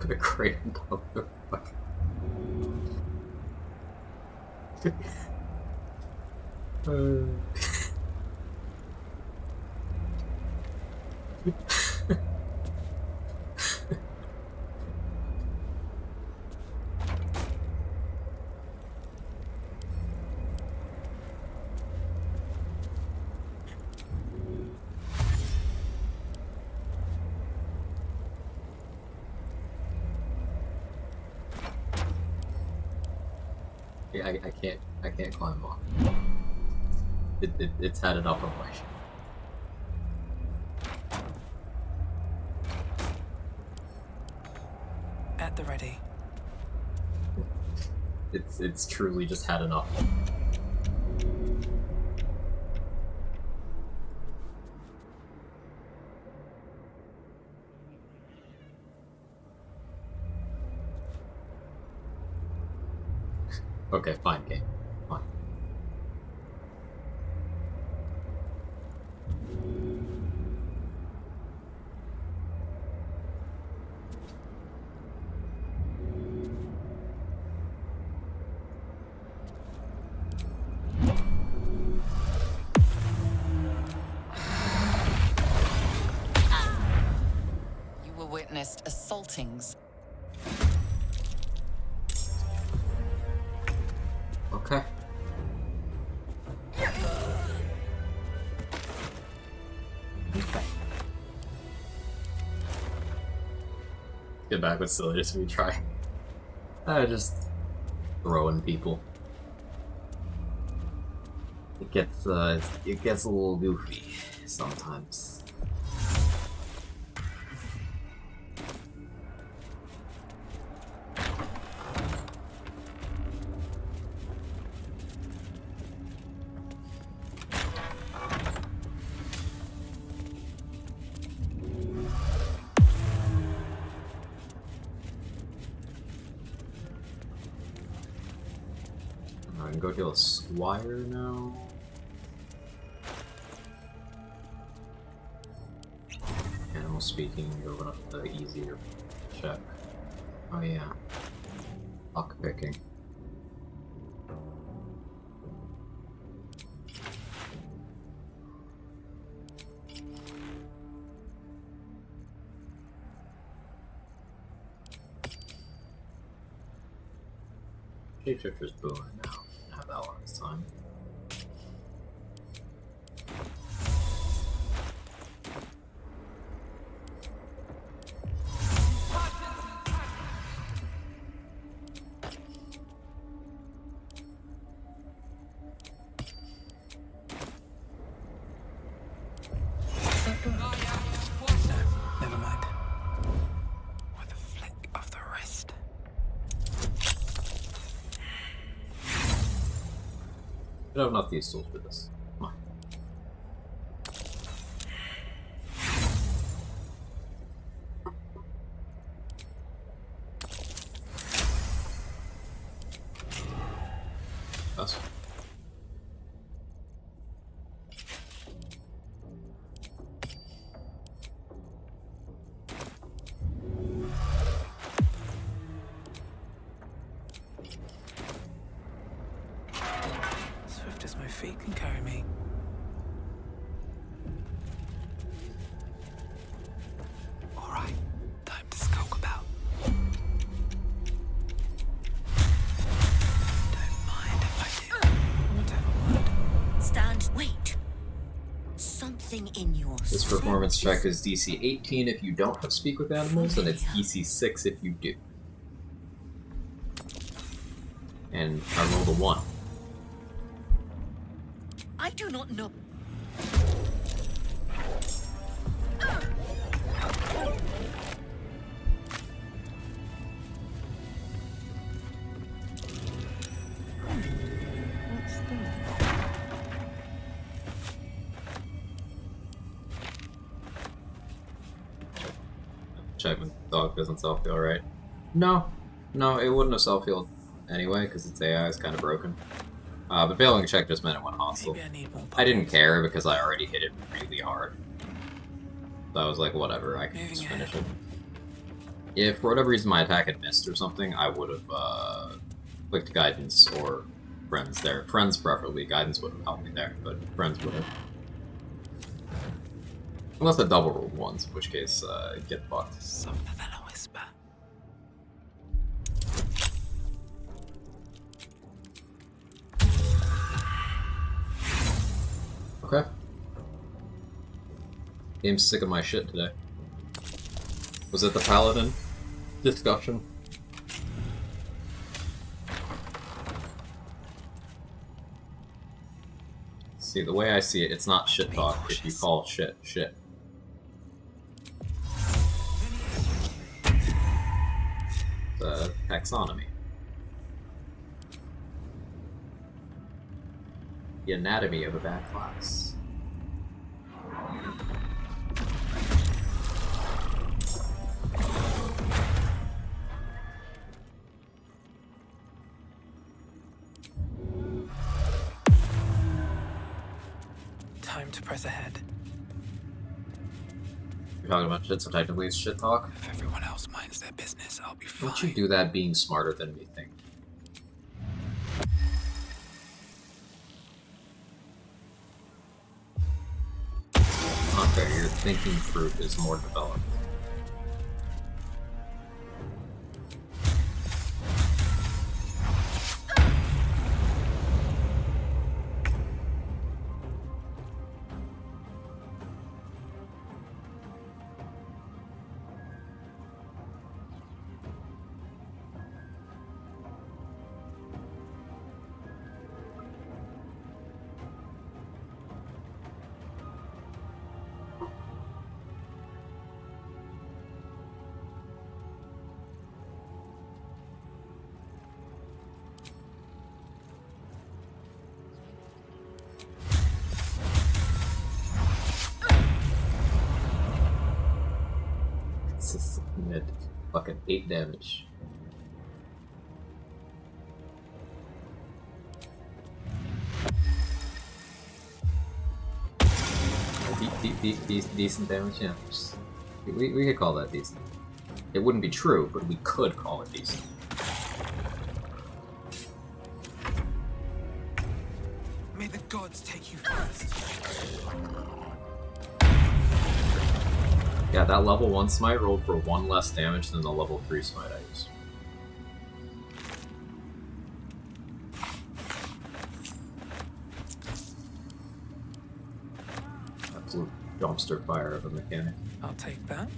Put a crate on top of the fucking... Yeah, I can't climb off. It's had enough of my shit. At the ready. It's truly just had enough. Okay, fine, game. Fine. You were witnessed assaultings. Okay. Okay. Get back with silliness we try. Just throwing people. It gets a little goofy sometimes. I can go kill a squire now. Animal speaking, open up the easier check. Oh yeah. Lock picking. Shapeshifter's booming now. Have that one this time. Never mind. With a flick of the wrist. I don't have enough these tools for this. Come on. That's can carry me. All right, time to skulk about. Don't mind if I do. Whatever would. Stand. Wait. Something in your This performance check is DC 18 if you don't have speak with animals, and it's DC 6 if you do. And I rolled a 1. I do not know. What's that? Check when the dog doesn't self-heal, right? No, it wouldn't have self-healed anyway, because its AI is kind of broken. But failing check just meant it went hostile. I didn't care because I already hit it really hard. So I was like, whatever, I can just finish it. If for whatever reason my attack had missed or something, I would have clicked guidance or friends there. Friends preferably, guidance would have helped me there, but friends would have. Unless I double rolled once, in which case, get fucked. Softer than a whisper. Okay. Game's sick of my shit today. Was it the Paladin discussion? See, the way I see it, it's not shit talk if you call shit shit. It's a taxonomy. The anatomy of a bad class. Time to press ahead. You're talking about shit, so technically it's shit talk? If everyone else minds their business, I'll be fine. Don't you do that being smarter than we think? Not fair, your thinking fruit is more developed. At fucking 8 damage. Decent damage, yeah. We could call that decent. It wouldn't be true, but we could call it decent. May the gods take you first. Yeah, that level 1 smite rolled for 1 less damage than the level 3 smite I used. Absolute dumpster fire of a mechanic. I'll take that.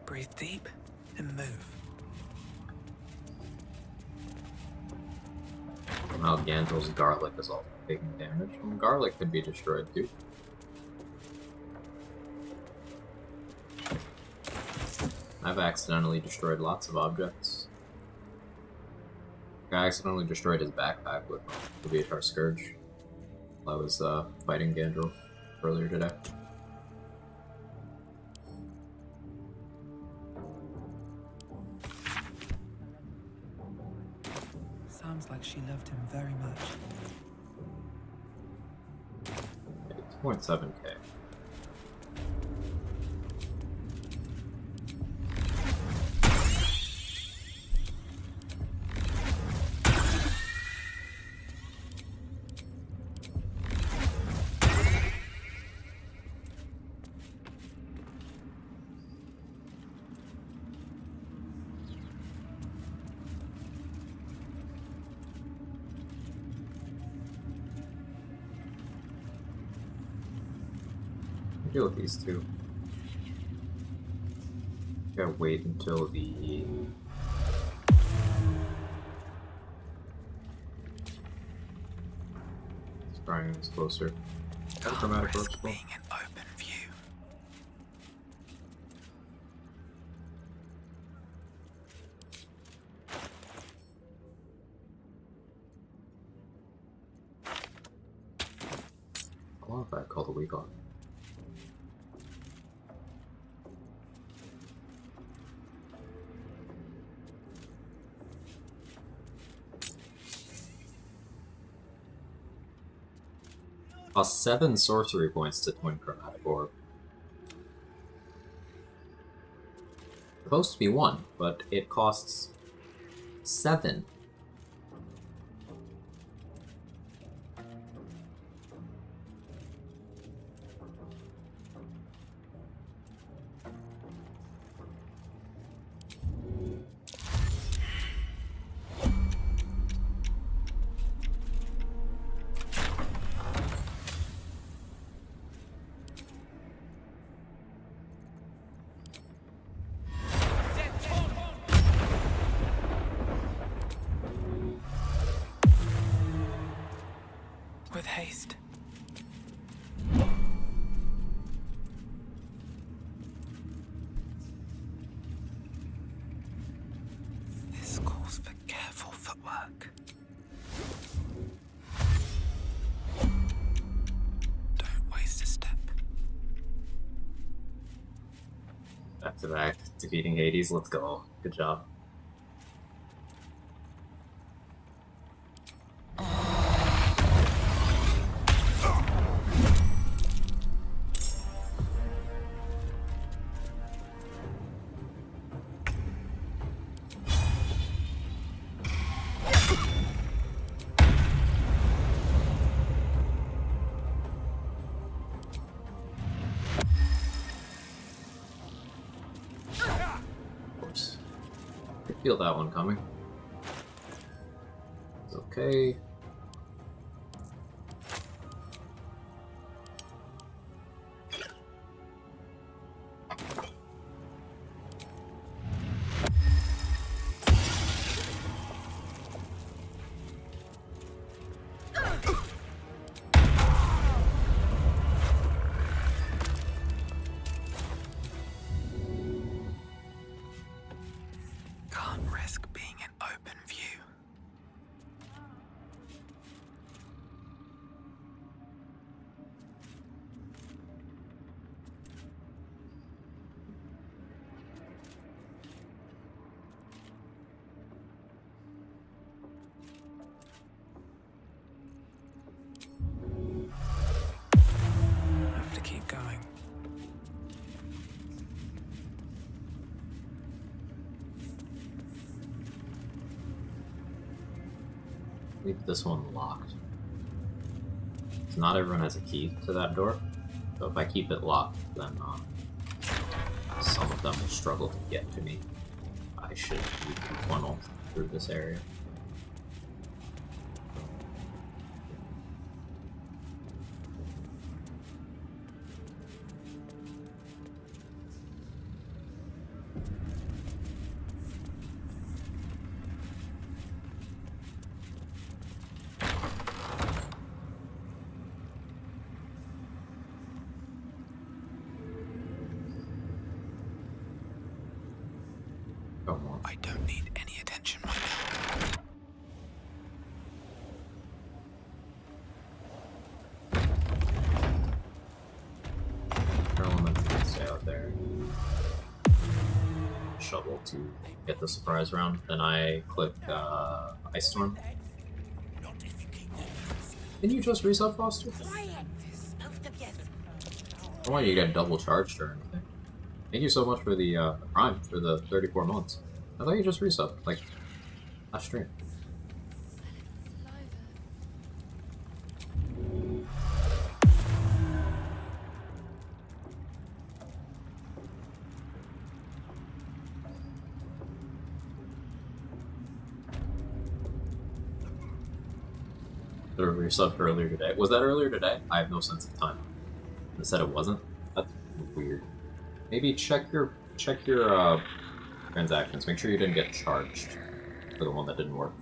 Breathe deep and move. Somehow Gandalf's garlic is all taking damage. And garlic could be destroyed too. I've accidentally destroyed lots of objects. I accidentally destroyed his backpack with the VHR Scourge while I was fighting Gandalf earlier today. Sounds like she loved him very much. 2.7k. deal with these two. Gotta wait until the scrying is closer. Chromatic works well. Being an open view. I love that called the week off. Cost 7 sorcery points to twin chromatic orb. Supposed to be 1, but it costs 7. With haste. This calls for careful footwork. Don't waste a step. Back to back, defeating Hades, let's go. Good job. Feel that one coming. It's okay. Can't risk being an open view. Have to keep going. Leave this one locked. So not everyone has a key to that door. So if I keep it locked, then some of them will struggle to get to me. I should funnel through this area. I don't need any attention right now. Element can stay out there. Shovel to get the surprise round. Then I click Ice Storm. Can you just reset Foster? I want you to get double charged or anything. Thank you so much for the Prime for the 34 months. I thought you just reset, like, last stream. Or resubbed earlier today. Was that earlier today? I have no sense of time. It said it wasn't at weird. Maybe check your transactions. Make sure you didn't get charged for the one that didn't work.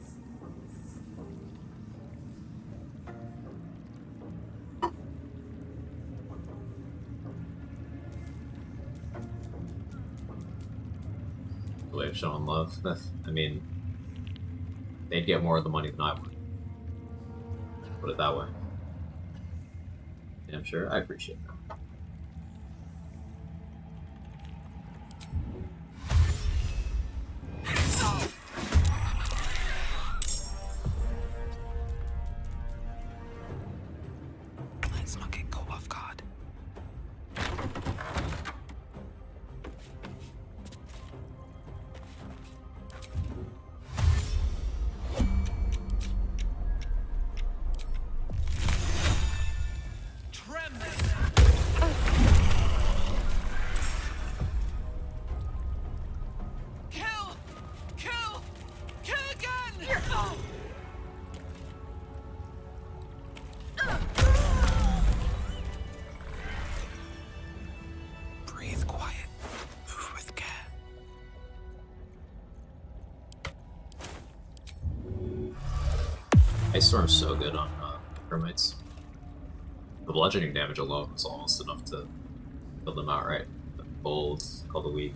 The way of showing love. I mean, they'd get more of the money than I would. Put it that way. Yeah, I'm sure. I appreciate that. Let's not get caught off guard. Breathe quiet. Move with care. Ice Storm's so good on Termites. The bludgeoning damage alone is almost enough to kill them outright. Gold, Call the Weak.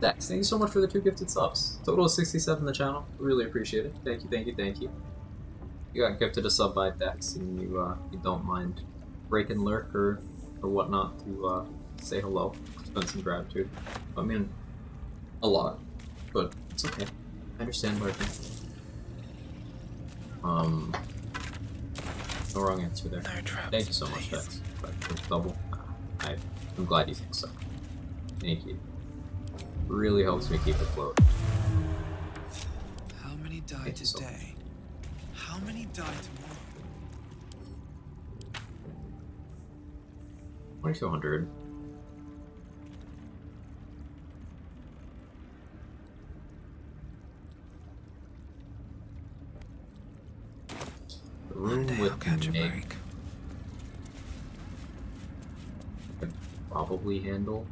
Dex, thank you so much for the 2 gifted subs. Total of 67 in the channel. Really appreciate it. Thank you, thank you, thank you. You got gifted a sub by Dex, and you don't mind breaking lurk or whatnot to say hello. Spend some gratitude. I mean, a lot, but it's okay. I understand lurking. No wrong answer there. Thank you so much, Dex. Double. I'm glad you think so. Thank you. Really helps me keep afloat. How many die today? How many die tomorrow? 2200. The room with Nick could probably handle.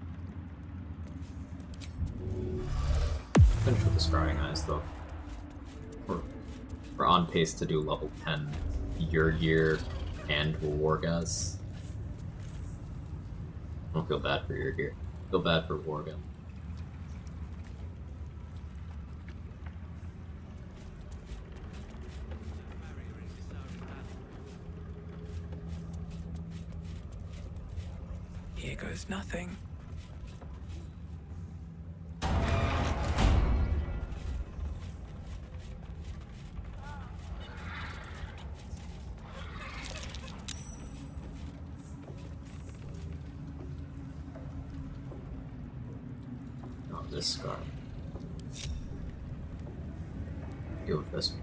Finish with the Scrying Eyes though. We're on pace to do level 10 your gear and Wargas. I don't feel bad for your gear. I feel bad for Warga. Here goes nothing. This guy. Deal with this.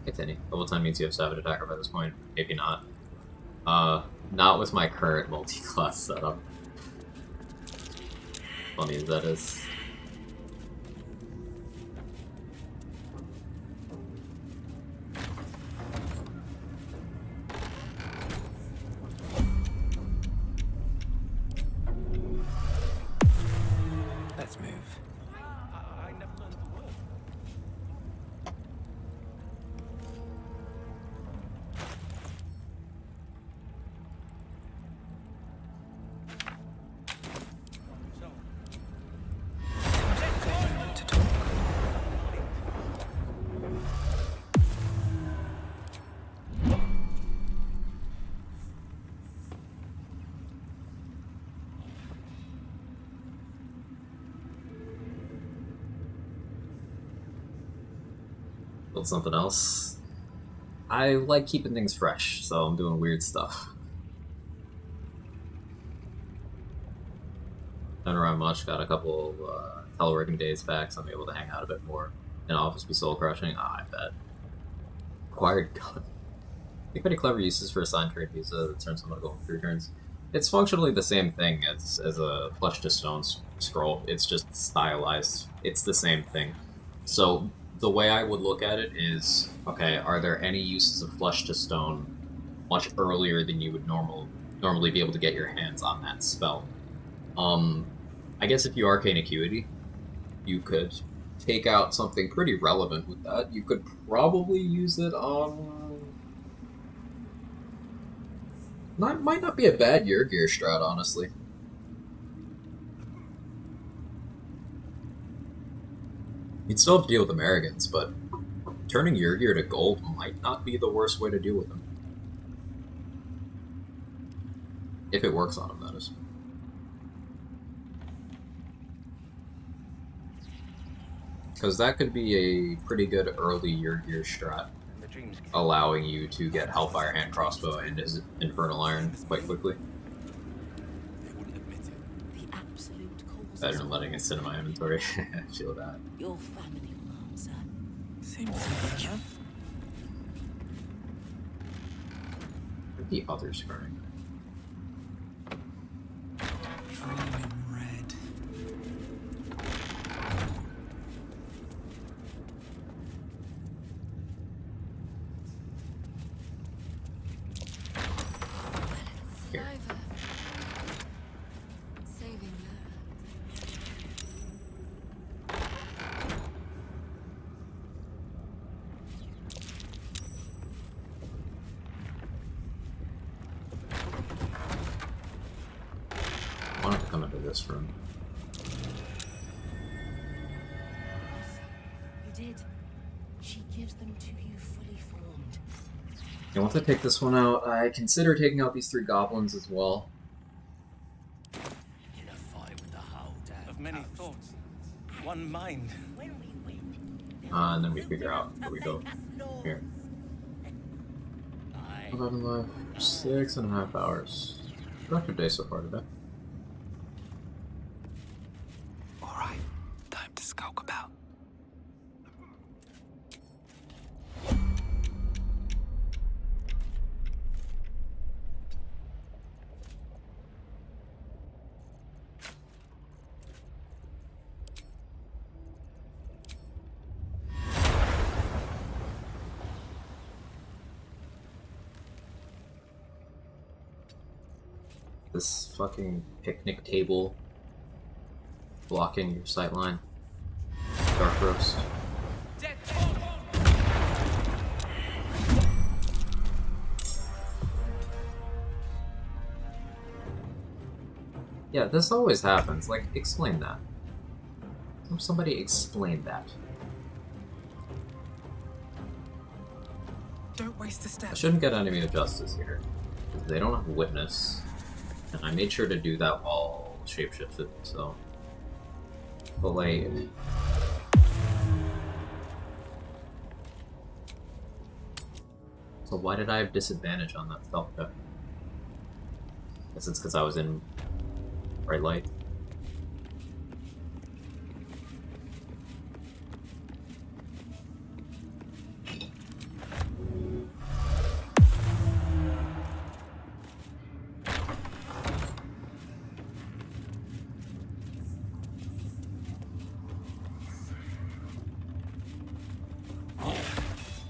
Continue. Level 10 means you have Savage Attacker by this point. Maybe not. Not with my current multi-class setup. Funny as that is. Let's move. I never learned the word. Build something else. I like keeping things fresh, so I'm doing weird stuff. Not around much, got a couple teleworking days back, so I'm able to hang out a bit more. In office be soul crushing? I bet. Acquired gun. I think pretty clever uses for a signed trade visa that turns someone to go in 3 turns. It's functionally the same thing as a Flesh to Stone scroll. It's just stylized. It's the same thing. So the way I would look at it is, okay, are there any uses of Flesh to Stone much earlier than you would normally be able to get your hands on that spell. I guess if you Arcane Acuity, you could take out something pretty relevant with that. You could probably use it on... might not be a bad Gear strat, honestly. You'd still have to deal with Americans, but turning Gear to gold might not be the worst way to deal with them. If it works on him, that is. Because that could be a pretty good early Gear strat, allowing you to get Hellfire Hand Crossbow and his Infernal Iron quite quickly. Better than letting it sit in my inventory. I feel that. Your family will answer. Seems enough. The other scrying. Dreaming red. Here. Saving I wanted to come into this room. You did. She gives them to you fully formed. And once I take this one out, I consider taking out these 3 goblins as well. In a fight with the whole damn Of many host. thoughts, one mind. When we win, And then we figure out where we go here. 11 left, 6.5 hours. Productive day so far today. Alright, time to skulk about. This fucking picnic table blocking your sightline. Dark roast. Yeah, this always happens. Like, explain that. Somebody explain that. Don't waste a step. I shouldn't get enemy of justice here. They don't have witness. And I made sure to do that while shapeshifted, so. But like. So why did I have disadvantage on that stealth check? Guess it's because I was in bright light.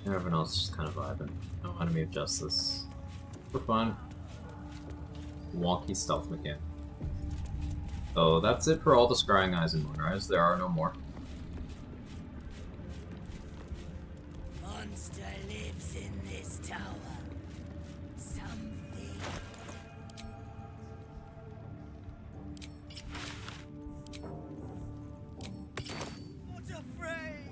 Everyone else is just kind of vibing. No enemy of justice. For fun. Wonky stealth mechanic. So that's it for all the scrying eyes in Moonrise. There are no more. Monster lives in this tower. Something. Not afraid.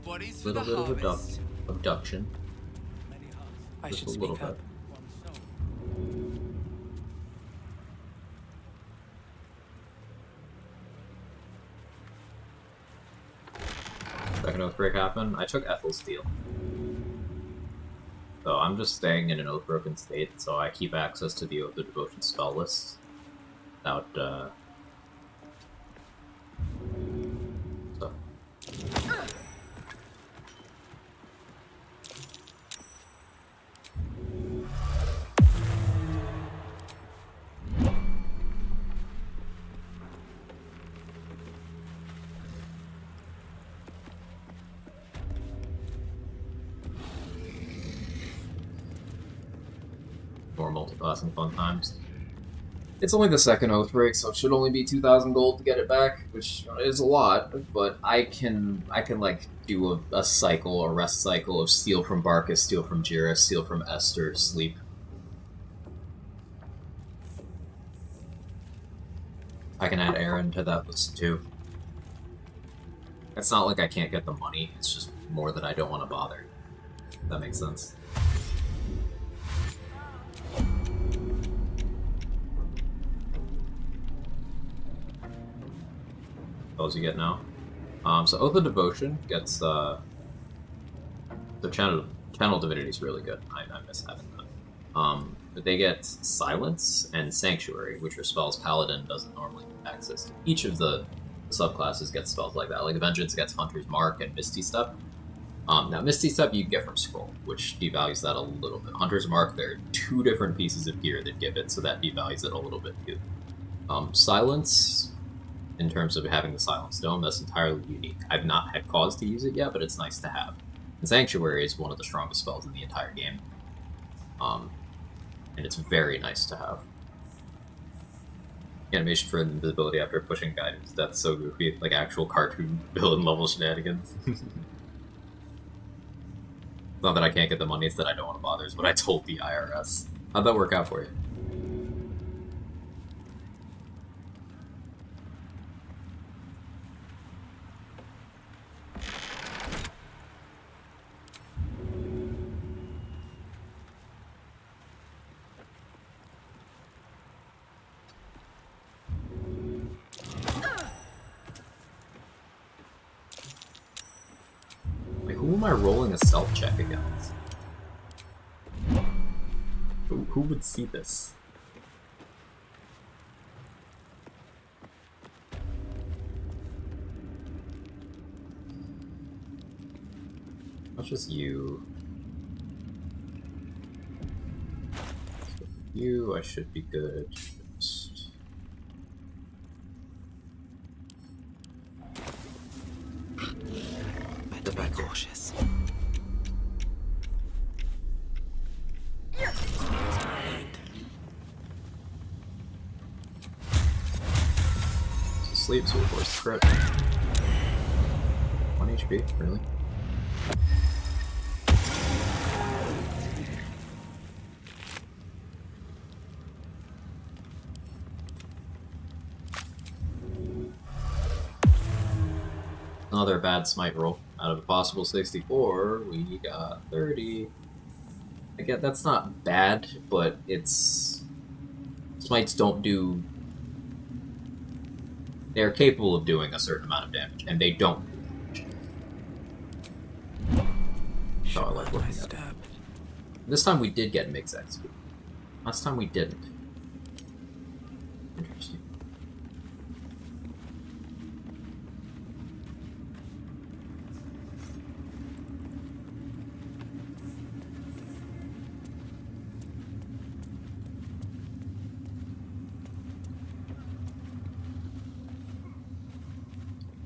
Bodies A for the little bit of harvest. abduction. I Just should a little speak up. bit. Second Oathbreak happened. I took Ethel's Steel. So I'm just staying in an Oathbroken state, so I keep access to the Oath of Devotion spell list without, stuff. multi-classing fun times. It's only the second oath break, so it should only be 2,000 gold to get it back, which is a lot. But I can like do a cycle, a rest cycle of steal from Barcus, steal from Jira, steal from Esther, sleep. I can add Aaron to that list too. It's not like I can't get the money, it's just more that I don't want to bother. If that makes sense. Those you get now. So Oath of Devotion gets the channel divinity is really good. I miss having that. But they get Silence and Sanctuary, which are spells Paladin doesn't normally access to. Each of the subclasses gets spells like that. Like Vengeance gets Hunter's Mark and Misty Step. Now Misty Step you get from Scroll, which devalues that a little bit. Hunter's Mark, there are 2 different pieces of gear that give it, so that devalues it a little bit too. Silence, in terms of having the Silence Dome, that's entirely unique. I've not had cause to use it yet, but it's nice to have. And Sanctuary is one of the strongest spells in the entire game. And it's very nice to have. Animation for invisibility after pushing guidance, that's so goofy. Like actual cartoon villain level shenanigans. Not that I can't get the money, it's that I don't want to bother, is what I told the IRS. How'd that work out for you? Who am I rolling a stealth check against? Who would see this? That's just you. You, I should be good. Just... Better be cautious. Sleep, so of course crit. 1 HP, really? Another bad smite roll. Out of a possible 64, we got 30. Again, that's not bad, but it's... Smites don't do... They're capable of doing a certain amount of damage, and they don't do damage. So I like looking at it. This time we did get mix XP. Last time we didn't. Interesting.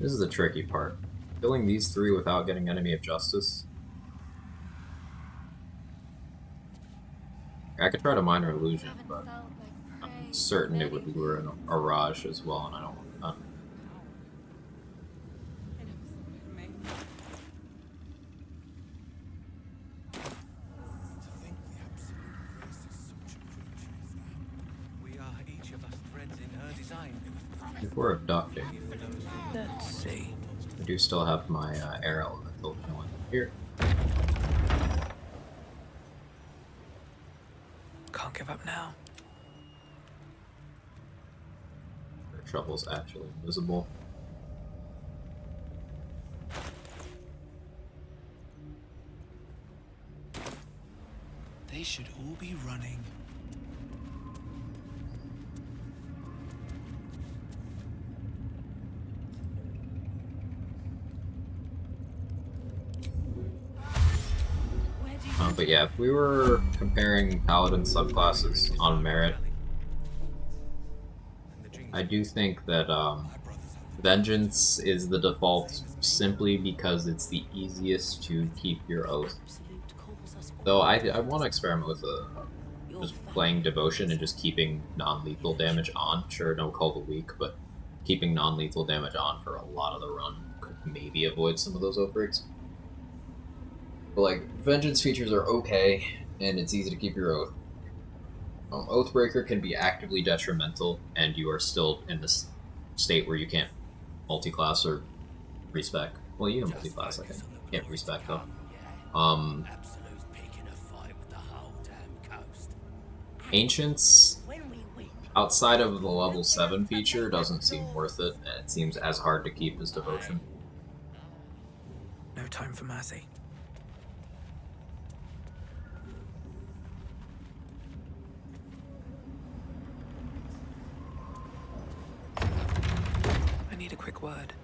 This is the tricky part. Killing these 3 without getting Enemy of Justice. I could try to Minor Illusion, but I'm certain it would lure in a Raj as well, and I don't want that. We are each of us threads in her design. If we're abducting, Let's see. I do still have my air elemental going here. Can't give up now. Their trouble's actually invisible. They should all be running. But yeah, if we were comparing Paladin subclasses on merit, I do think that Vengeance is the default simply because it's the easiest to keep your oath. Though I want to experiment with just playing Devotion and just keeping non-lethal damage on. Sure, don't call the weak, but keeping non-lethal damage on for a lot of the run could maybe avoid some of those outbreaks. But like, Vengeance features are okay, and it's easy to keep your oath. Oathbreaker can be actively detrimental, and you are still in this state where you can't multi-class or respec. Well, you can multi-class, I think. Can't respec though. Ancients, outside of the level 7 feature, doesn't seem worth it, and it seems as hard to keep as Devotion. No time for mercy. I need a quick word.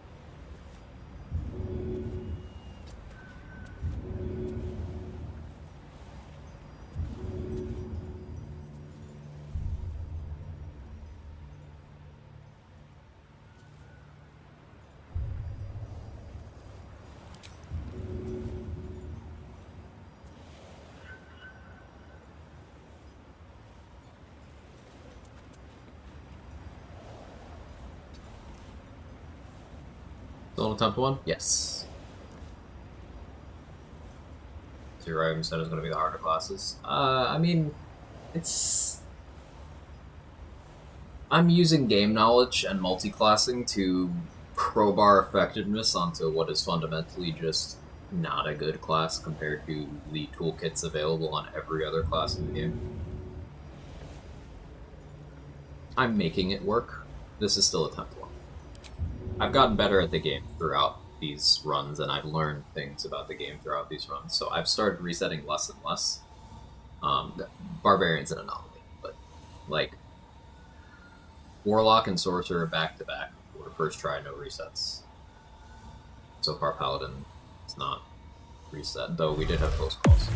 Still attempt 1? Yes. Zero item set is going to be the harder classes. I mean, it's... I'm using game knowledge and multi-classing to crowbar effectiveness onto what is fundamentally just not a good class compared to the toolkits available on every other class in the game. I'm making it work. This is still attempt 1. I've gotten better at the game throughout these runs, and I've learned things about the game throughout these runs, so I've started resetting less and less. Barbarian's an anomaly, but, like, Warlock and Sorcerer back-to-back were first try, no resets. So far, Paladin is not reset, though we did have close calls.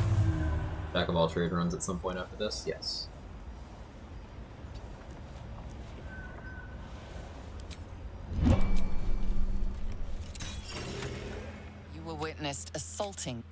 Jack of all trade runs at some point after this? Yes. You were witnessed assaulting.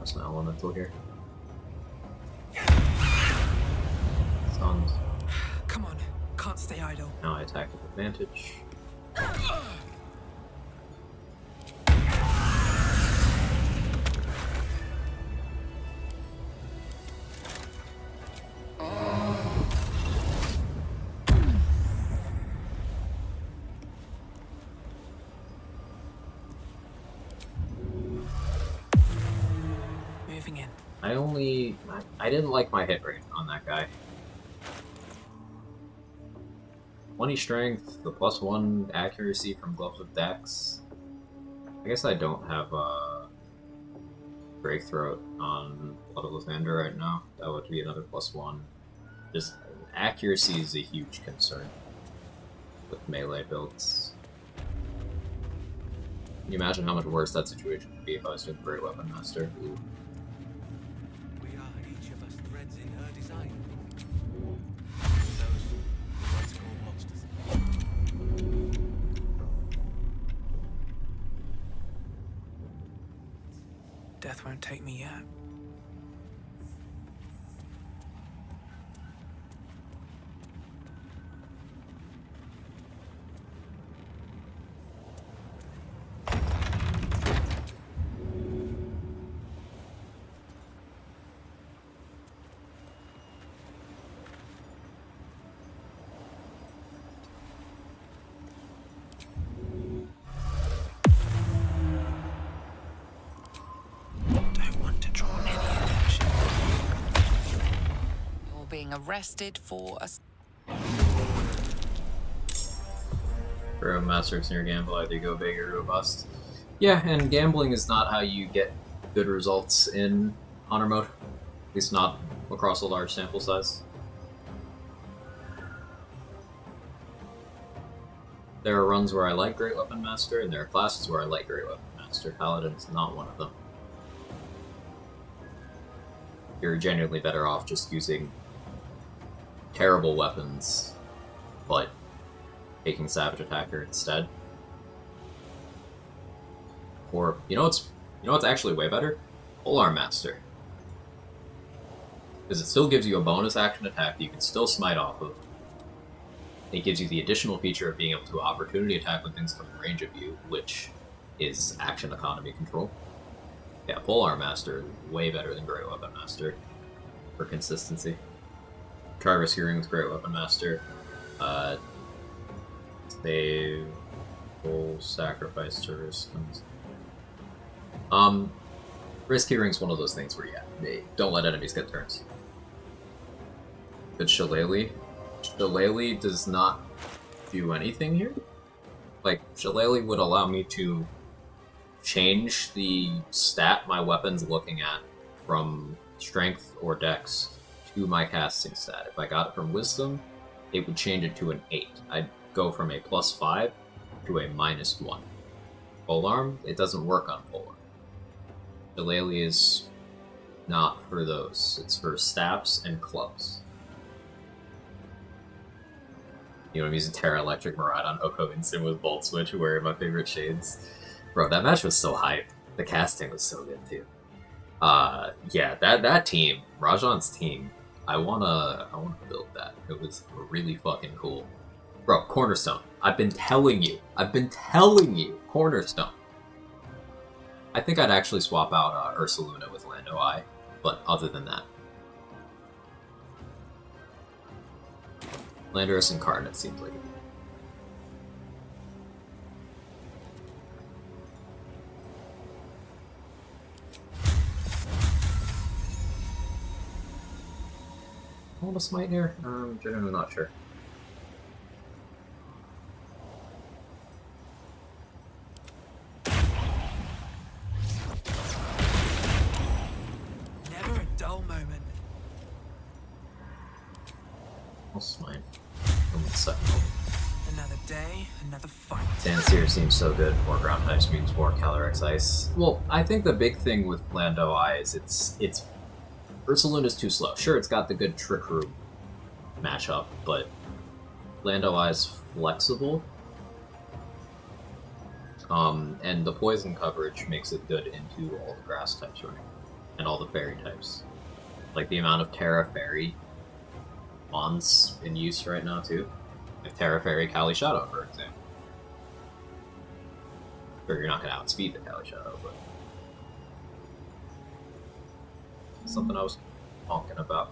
Sacrifice an elemental here. Stunned. Come on, can't stay idle. Now I attack with advantage. Moving in. I didn't like my hit rate on that guy. 20 strength, the +1 accuracy from Gloves of Dex. I guess I don't have a Breakthroat on Blood of Lathander right now. That would be another +1. Just accuracy is a huge concern with melee builds. Can you imagine how much worse that situation would be if I was doing Great Weapon Master? Ooh. We are each of us threads in her design. Death won't take me yet. Being arrested for a... For a Master Near Gamble, either go big or go bust. Yeah, and gambling is not how you get good results in Honor Mode. At least not across a large sample size. There are runs where I like Great Weapon Master, and there are classes where I like Great Weapon Master. Paladin is not one of them. You're genuinely better off just using terrible weapons, but taking Savage Attacker instead. Or, you know what's actually way better? Polearm Master. Because it still gives you a bonus action attack that you can still smite off of. It gives you the additional feature of being able to opportunity attack when things come in range of you, which is action economy control. Yeah, Polearm Master is way better than Great Weapon Master for consistency. Try Risking with Great Weapon Master. Save full sacrifice to risk. Risky Ring's one of those things where, yeah, they don't let enemies get turns. Good Shillelagh. Shillelagh does not do anything here. Like, Shillelagh would allow me to change the stat my weapon's looking at from strength or dex to my casting stat. If I got it from wisdom, it would change it to an 8. I'd go from a +5 to a -1. Polearm, it doesn't work on Polearm. Shillelagh is not for those. It's for staffs and clubs. You know, I'm using Terra Electric Miraidon Oko Instant with Bolt Switch, wearing my favorite shades. Bro, that match was so hype. The casting was so good too. Yeah, that team, Rajan's team, I wanna build that. It was really fucking cool. Bro, Cornerstone. I've been telling you, Cornerstone. I think I'd actually swap out Ursaluna with Lando Eye, but other than that. Landorus Incarnate seems like it. I want to smite here? I'm genuinely not sure. Never a dull moment. I'll smite. I'm with Sentinel. Another day, another fight. Tanseer seems so good. More ground types means more Calyrex Ice. Well, I think the big thing with Lando Eye is it's Ursaluna's too slow. Sure, it's got the good Trick Room matchup, but Lando Eye is flexible. And the poison coverage makes it good into all the grass types, right? And all the fairy types. Like the amount of Terra Fairy Mons in use right now too. Like Terra Fairy Kali Shadow, for example. Sure, you're not gonna outspeed the Kali Shadow, but something I was talking about.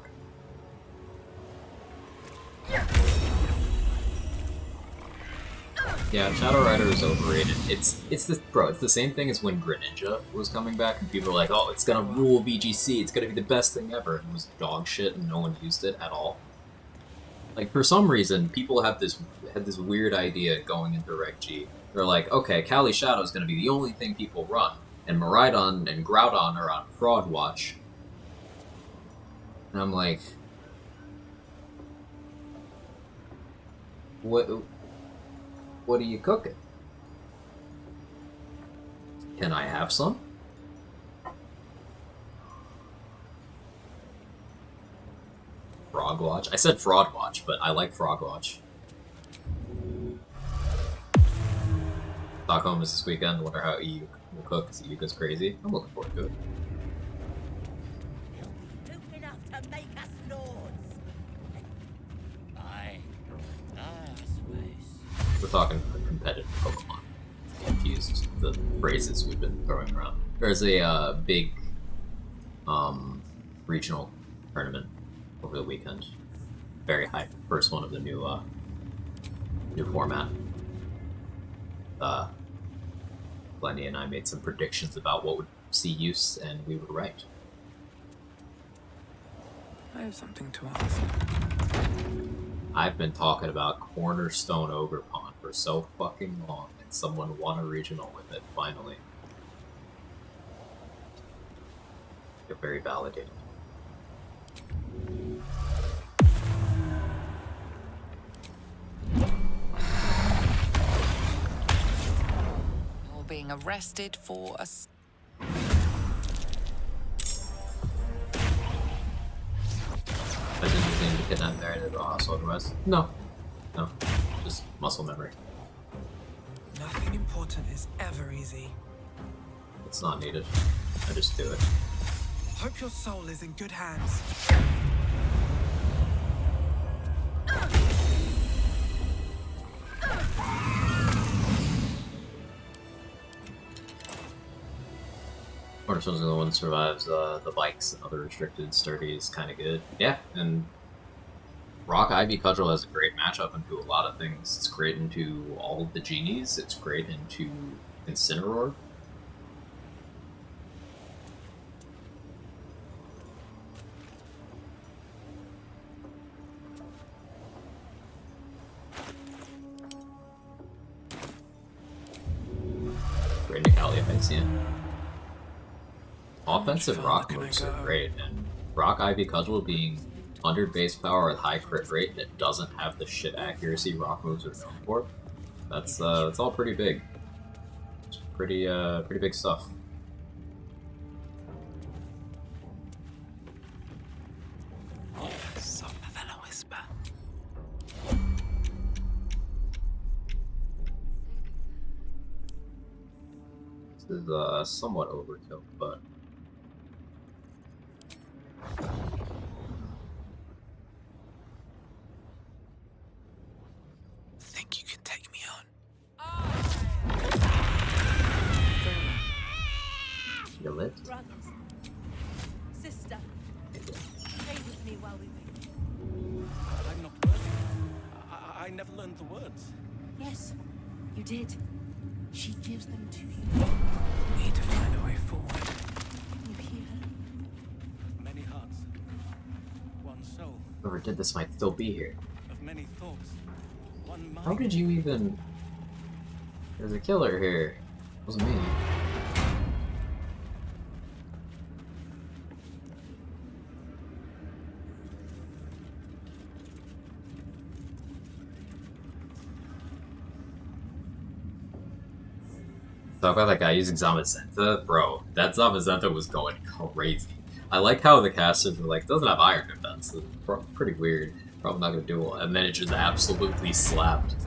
Yeah, Shadow Rider is overrated. It's the same thing as when Greninja was coming back and people were like, oh, it's gonna rule VGC, it's gonna be the best thing ever. And it was dog shit and no one used it at all. Like, for some reason, people had this weird idea going into Reg G. They're like, okay, Kali Shadow is gonna be the only thing people run, and Miraidon and Groudon are on Fraud Watch. And I'm like, what are you cooking? Can I have some? Frog Watch? I said Fraud Watch, but I like Frog Watch. Stockholm is this weekend. Wonder how EU will cook, because EU goes crazy. I'm looking forward to it. Enough to make us lords. I suppose. We're talking competitive Pokemon. Confused the phrases we've been throwing around. There's a big regional tournament over the weekend. Very hype. First one of the new format. Glenny and I made some predictions about what would see use, and we were right. I have something to ask. I've been talking about Cornerstone Ogerpon for so fucking long, and someone won a regional with it, finally. I feel very validated. being arrested for a... I didn't seem to get that narrative also otherwise. No. No. Just muscle memory. Nothing important is ever easy. It's not needed. I just do it. Hope your soul is in good hands. Cornerstone's the one that survives the bikes. Other restricted sturdy is kind of good. Yeah, and Rock Ivy Cudgel has a great matchup into a lot of things. It's great into all of the genies. It's great into Incineroar. Great into Caliphix, yeah. Offensive rock moves are great, and Rock Ivy Cudgel being under base power with high crit rate that doesn't have the shit accuracy rock moves are known for. That's all pretty big. It's pretty big stuff. Somnavella whisper. This is somewhat overkill, but Think you can take me on? you lived. Brothers, sister, stay with me while we wait. I'm not worthy. I never learned the words. Yes, you did. She gives them to you. Need to find a way forward. You hear her? Of many hearts, one soul. Whoever did this might still be here. Of many thoughts, one mind. How did you even... There's a killer here. It wasn't me. Talk about that guy using Zamazenta. Bro, that Zamazenta was going crazy. I like how the casters were like, doesn't have iron defense. It's pretty weird. Probably not gonna do well. And then it just absolutely slapped. I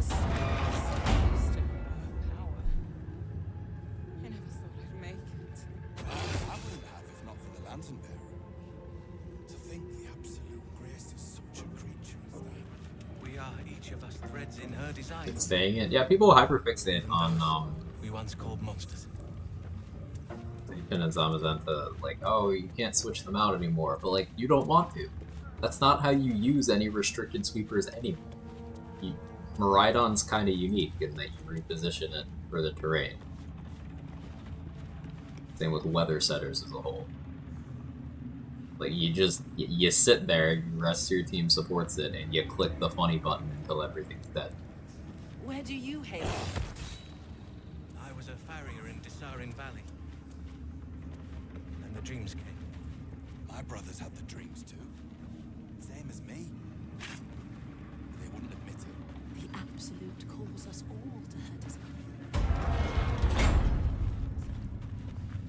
never thought I'd make it. I wouldn't have if not for the lantern bearer. To think the absolute grace is such a creature as that. We are each of us threads in her design. It's staying in. Yeah, people hyperfixate on We once called monsters. and Zamazenta, like, oh, you can't switch them out anymore, but like, you don't want to. That's not how you use any restricted sweepers anymore. Miraidon's kind of unique in that you reposition it for the terrain. Same with weather setters as a whole. Like, you sit there, the rest of your team supports it, and you click the funny button until everything's dead. Where do you hail? I was a farrier in Desarin Valley. And the dreams came. My brothers had the dreams too. Same as me. They wouldn't admit it. The Absolute calls us all to her design.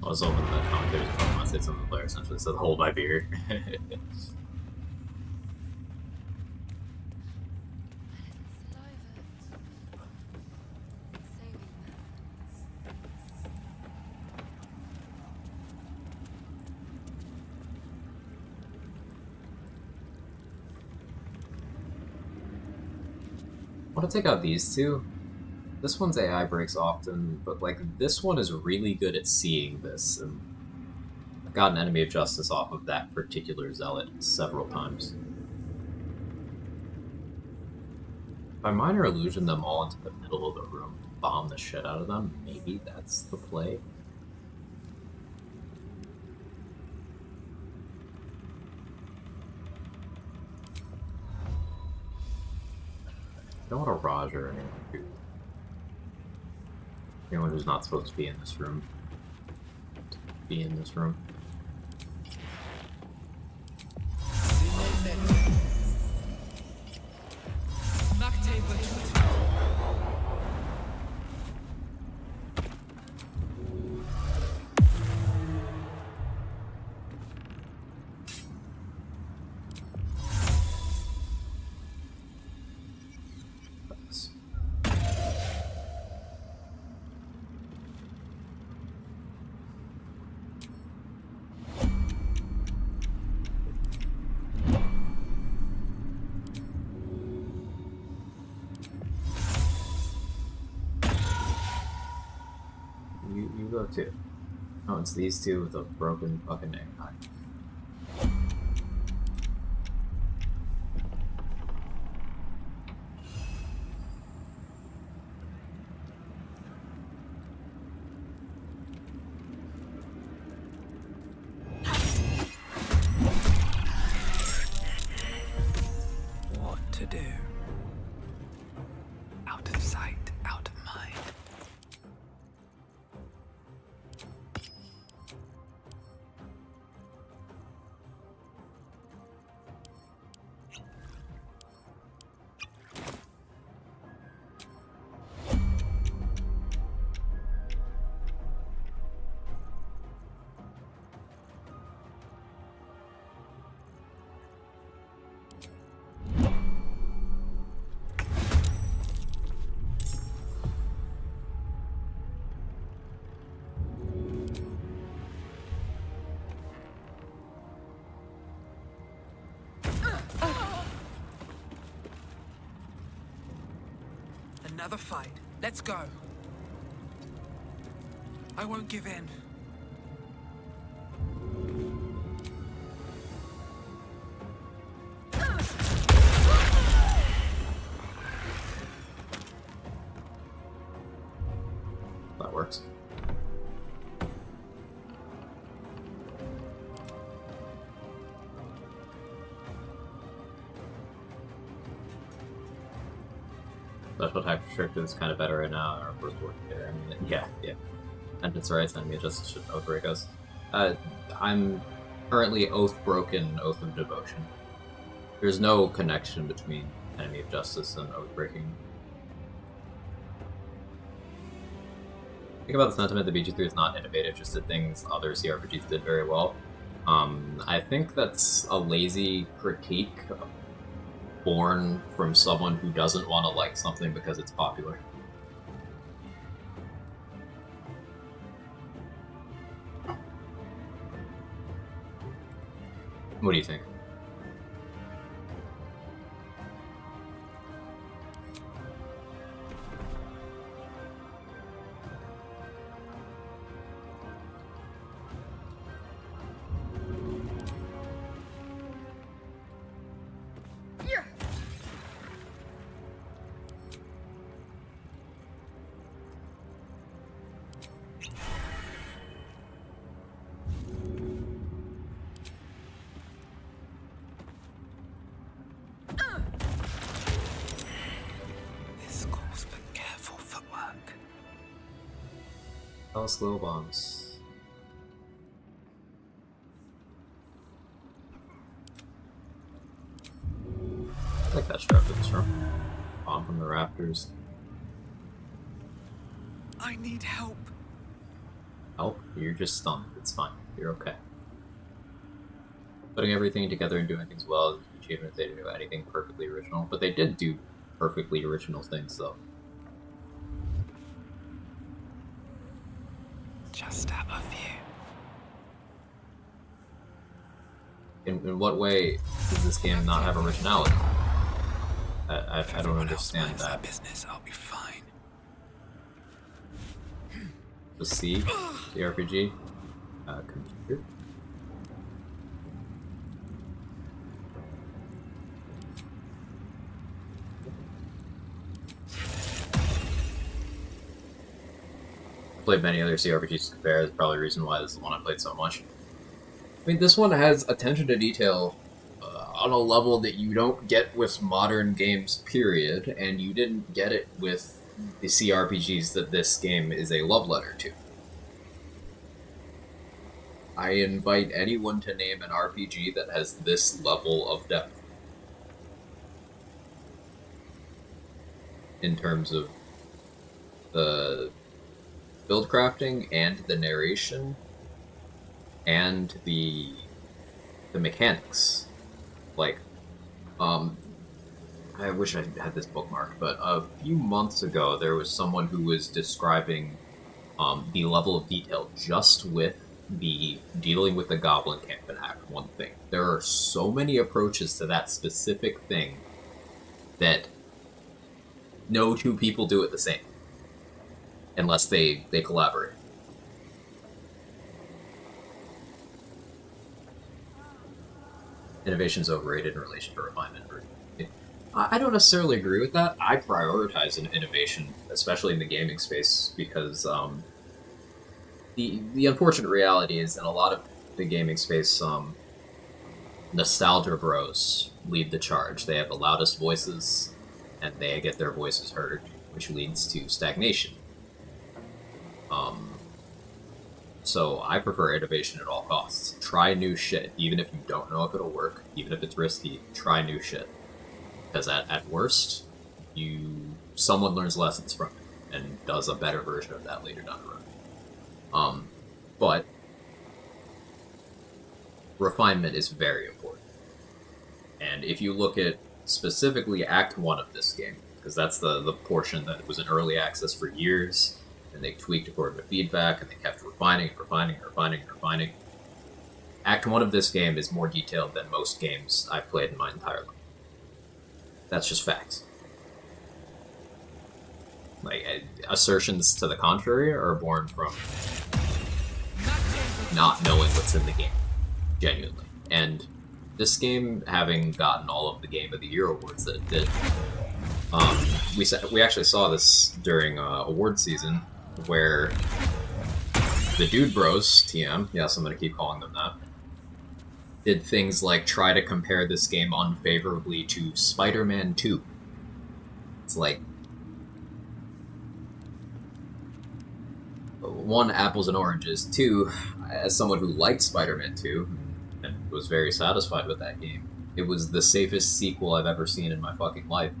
I was hoping that commentators would probably say something to the player essentially said, hold my beer. I want to take out these two. This one's AI breaks often, but like this one is really good at seeing this, and I've gotten Enemy of Justice off of that particular zealot several times. If I minor illusion them all into the middle of the room, bomb the shit out of them, maybe that's the play. I don't want a Raj or anyone who's not supposed to be in this room. Be in this room. so too. Oh, it's these two with a broken fucking name. What to do? Out of sight, out of mind. Another fight. Let's go. I won't give in. That works. Special type restricted is kind of better right now. Our first work there. I mean, yeah. Sentence rights, enemy justice should outbreak us. I'm currently oath broken, oath of devotion. There's no connection between enemy of justice and oath breaking. Think about the sentiment that BG3 is not innovative, just did things other CRPGs did very well. I think that's a lazy critique born from someone who doesn't want to like something because it's popular. What do you think? This calls for careful footwork. Oh, slow bombs. I like that structure this room. Bomb from the rafters. I need help. Help? You're just stunned. It's fine. You're okay. Putting everything together and doing things well is an achievement. They didn't do anything perfectly original, but they did do perfectly original things, though. Just have a few. In what way does this game not have originality? I don't understand that. Business, I'll be fine. The C, the RPG, computer. I've played many other CRPGs to compare. That's probably the reason why this is the one I played so much. I mean, this one has attention to detail on a level that you don't get with modern games, period, and you didn't get it with the CRPGs that this game is a love letter to. I invite anyone to name an RPG that has this level of depth. In terms of the build crafting and the narration and the mechanics. Like, I wish I had this bookmarked, but a few months ago there was someone who was describing the level of detail just with the dealing with the Goblin Camp in Act 1 thing. There are so many approaches to that specific thing that no two people do it the same. Unless they collaborate. innovation is overrated in relation to refinement. I don't necessarily agree with that. I prioritize an innovation, especially in the gaming space, because the unfortunate reality is in a lot of the gaming space, nostalgia bros lead the charge. They have the loudest voices, and they get their voices heard, which leads to stagnation. So I prefer innovation at all costs. Try new shit, even if you don't know if it'll work, even if it's risky. Try new shit, because at worst, someone learns lessons from it and does a better version of that later down the road. But refinement is very important. And if you look at specifically Act 1 of this game, because that's the portion that was in early access for years, and they tweaked according to feedback, and they kept refining and refining and refining and refining. Act 1 of this game is more detailed than most games I've played in my entire life. That's just facts. Like, assertions to the contrary are born from not knowing what's in the game, genuinely. And this game, having gotten all of the Game of the Year awards that it did, we actually saw this during award season, where the Dude Bros, TM, yes, I'm going to keep calling them that, did things like try to compare this game unfavorably to Spider-Man 2. It's like, one, apples and oranges. Two, as someone who liked Spider-Man 2 and was very satisfied with that game, it was the safest sequel I've ever seen in my fucking life.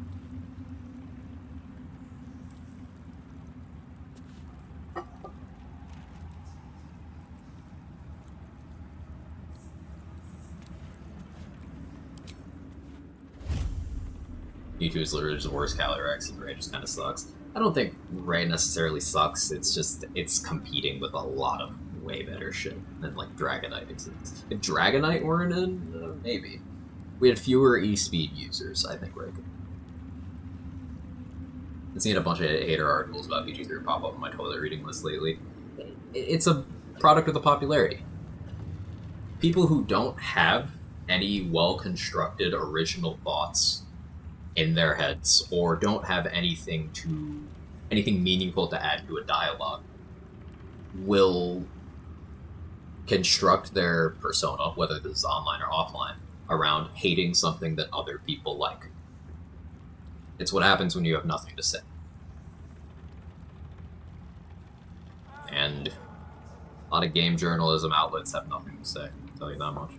U2 is literally the worst Calyrex, and Ray just kind of sucks. I don't think Ray necessarily sucks, it's just, it's competing with a lot of way better shit than, like, Dragonite exists. If Dragonite weren't in, maybe. We had fewer E-Speed users, I think Ray could. I've seen a bunch of hater articles about BG3 pop up on my toilet reading list lately. It's a product of the popularity. People who don't have any well-constructed original thoughts in their heads, or don't have anything meaningful to add to a dialogue, will construct their persona, whether this is online or offline, around hating something that other people like. It's what happens when you have nothing to say. And a lot of game journalism outlets have nothing to say, I'll tell you that much.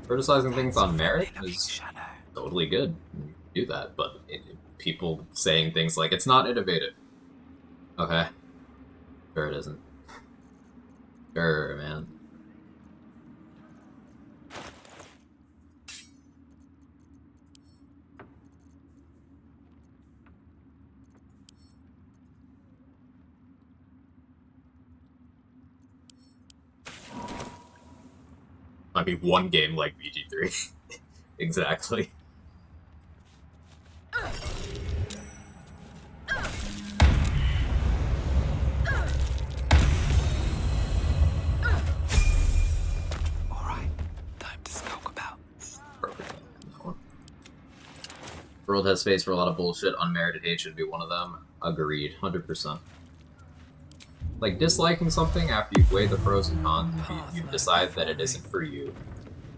Criticizing things on merit is totally good. You do that, but people saying things like, it's not innovative. Okay. Sure it isn't. Sure, man. I mean, one game like BG3. Exactly. Alright, time to skulk about. Perfect. World has space for a lot of bullshit. Unmerited hate should be one of them. Agreed. 100%. Like, disliking something after you've weighed the pros and cons, you decide that it isn't for you.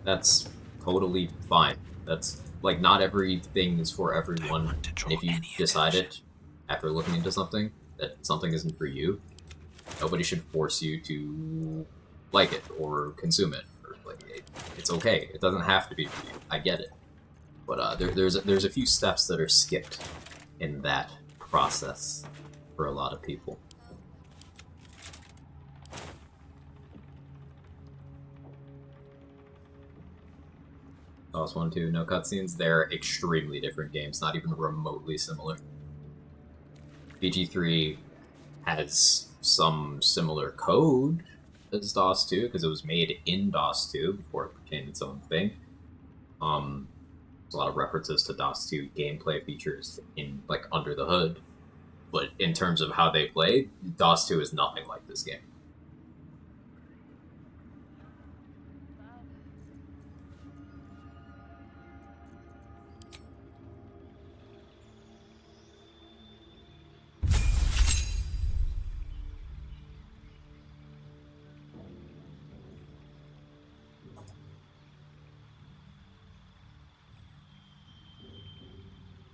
That's totally fine. That's, like, not everything is for everyone. And if you decide it, after looking into something, that something isn't for you, nobody should force you to like it or consume it. Or, like, it's okay. It doesn't have to be for you. I get it. But there's a few steps that are skipped in that process for a lot of people. DOS 1, 2, no cutscenes. They're extremely different games, not even remotely similar. BG3 has some similar code as DOS 2, because it was made in DOS 2 before it became its own thing. There's a lot of references to DOS 2 gameplay features in, like, under the hood. But in terms of how they play, DOS 2 is nothing like this game.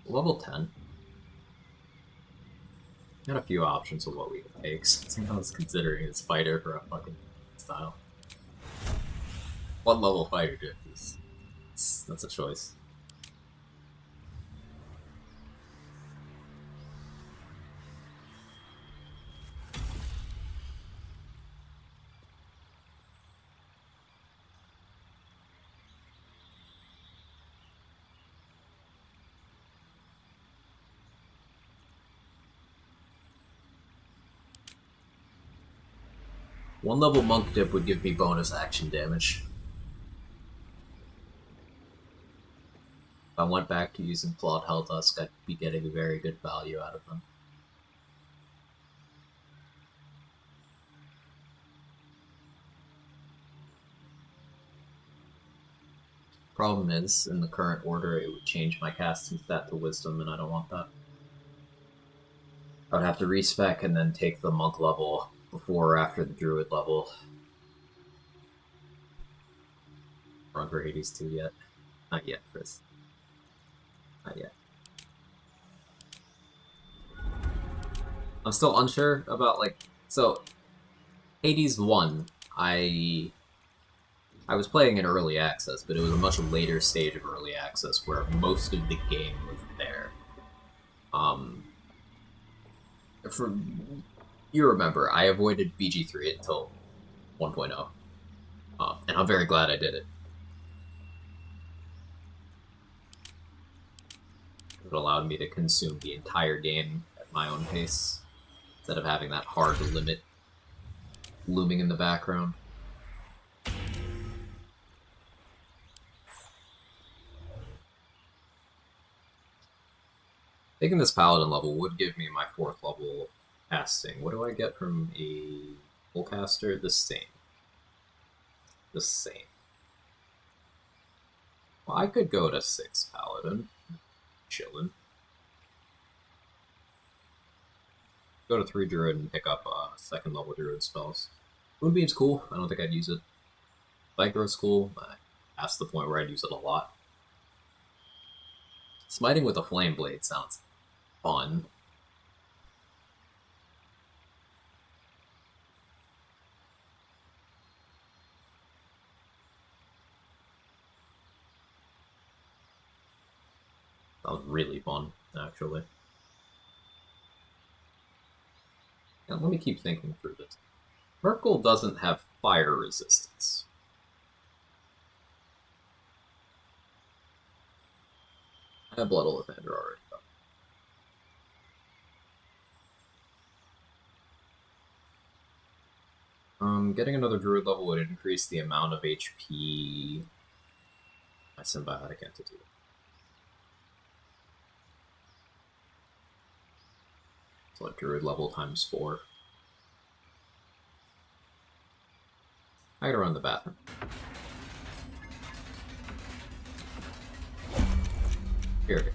Level 10. Got a few options of what we can take, since I was considering his fighter for a fucking style. One level fighter dip is that's a choice. One level monk dip would give me bonus action damage. If I went back to using Flawed Hell Dusk, I'd be getting a very good value out of them. Problem is, in the current order, it would change my casting stat to Wisdom, and I don't want that. I would have to respec and then take the monk level before or after the druid level. Run for Hades 2 yet? Not yet, Chris. Not yet. I'm still unsure about, like, so Hades 1, I was playing in early access, but it was a much later stage of early access where most of the game was there. You remember, I avoided BG3 until 1.0, and I'm very glad I did it. It allowed me to consume the entire game at my own pace, instead of having that hard limit looming in the background. Taking this Paladin level would give me my 4th level casting. What do I get from a full caster? The same. The same. Well, I could go to 6 Paladin. Chillin'. Go to 3 Druid and pick up 2nd level Druid spells. Moonbeam's cool. I don't think I'd use it. Throw's cool. Past the point where I'd use it a lot. Smiting with a Flame Blade sounds fun. That was really fun, actually. Now, let me keep thinking through this. Merkel doesn't have fire resistance. I have Blood Ollivander already, though. Getting another Druid level would increase the amount of HP my symbiotic entity. So a Druid level times 4. I gotta run the bathroom. Here.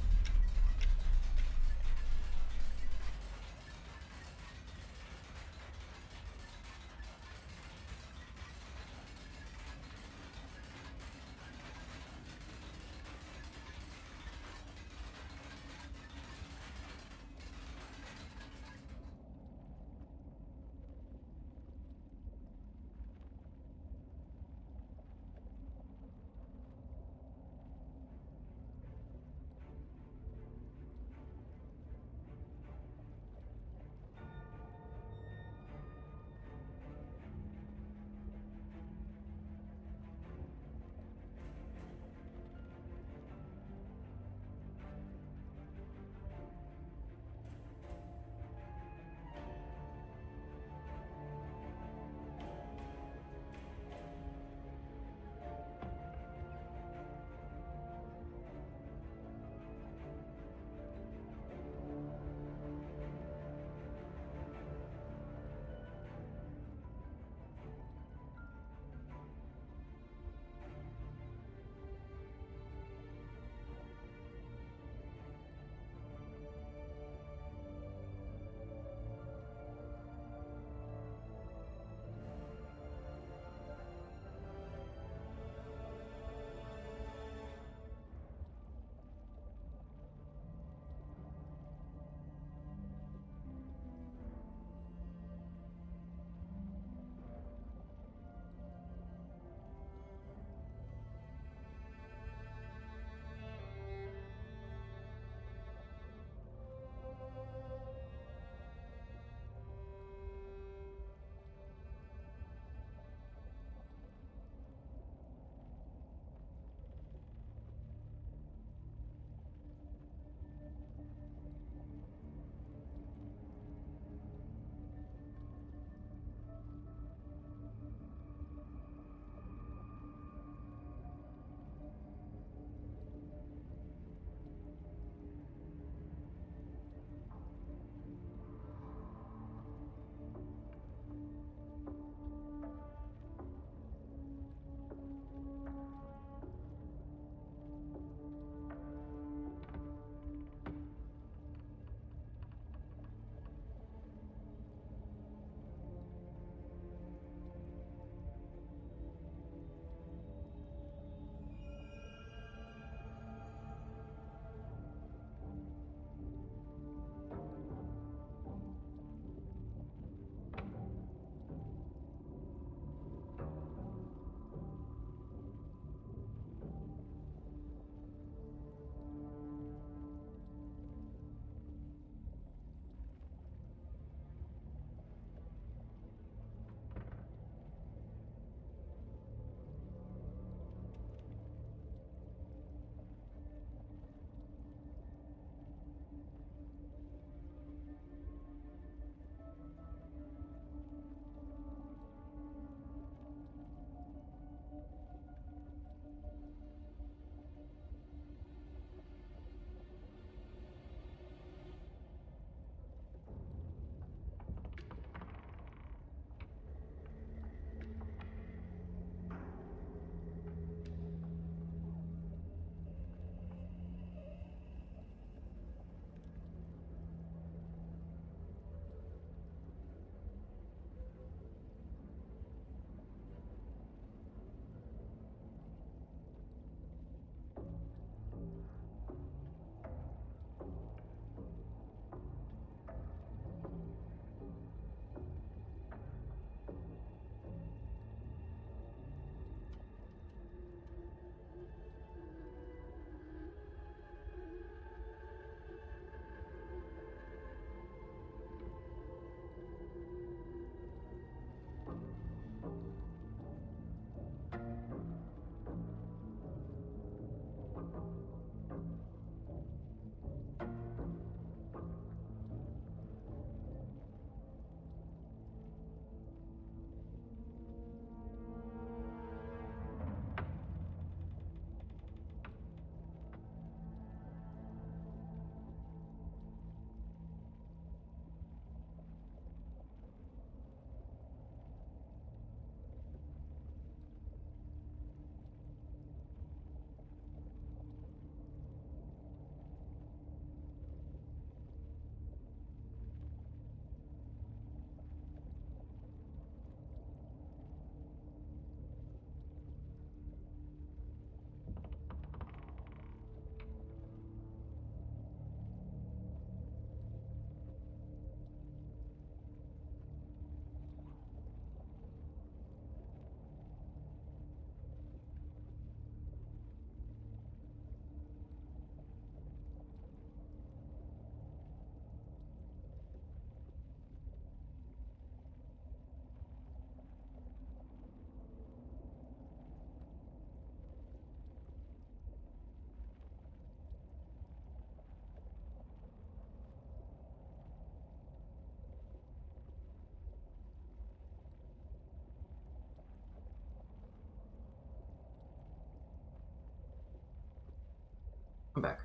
Come back.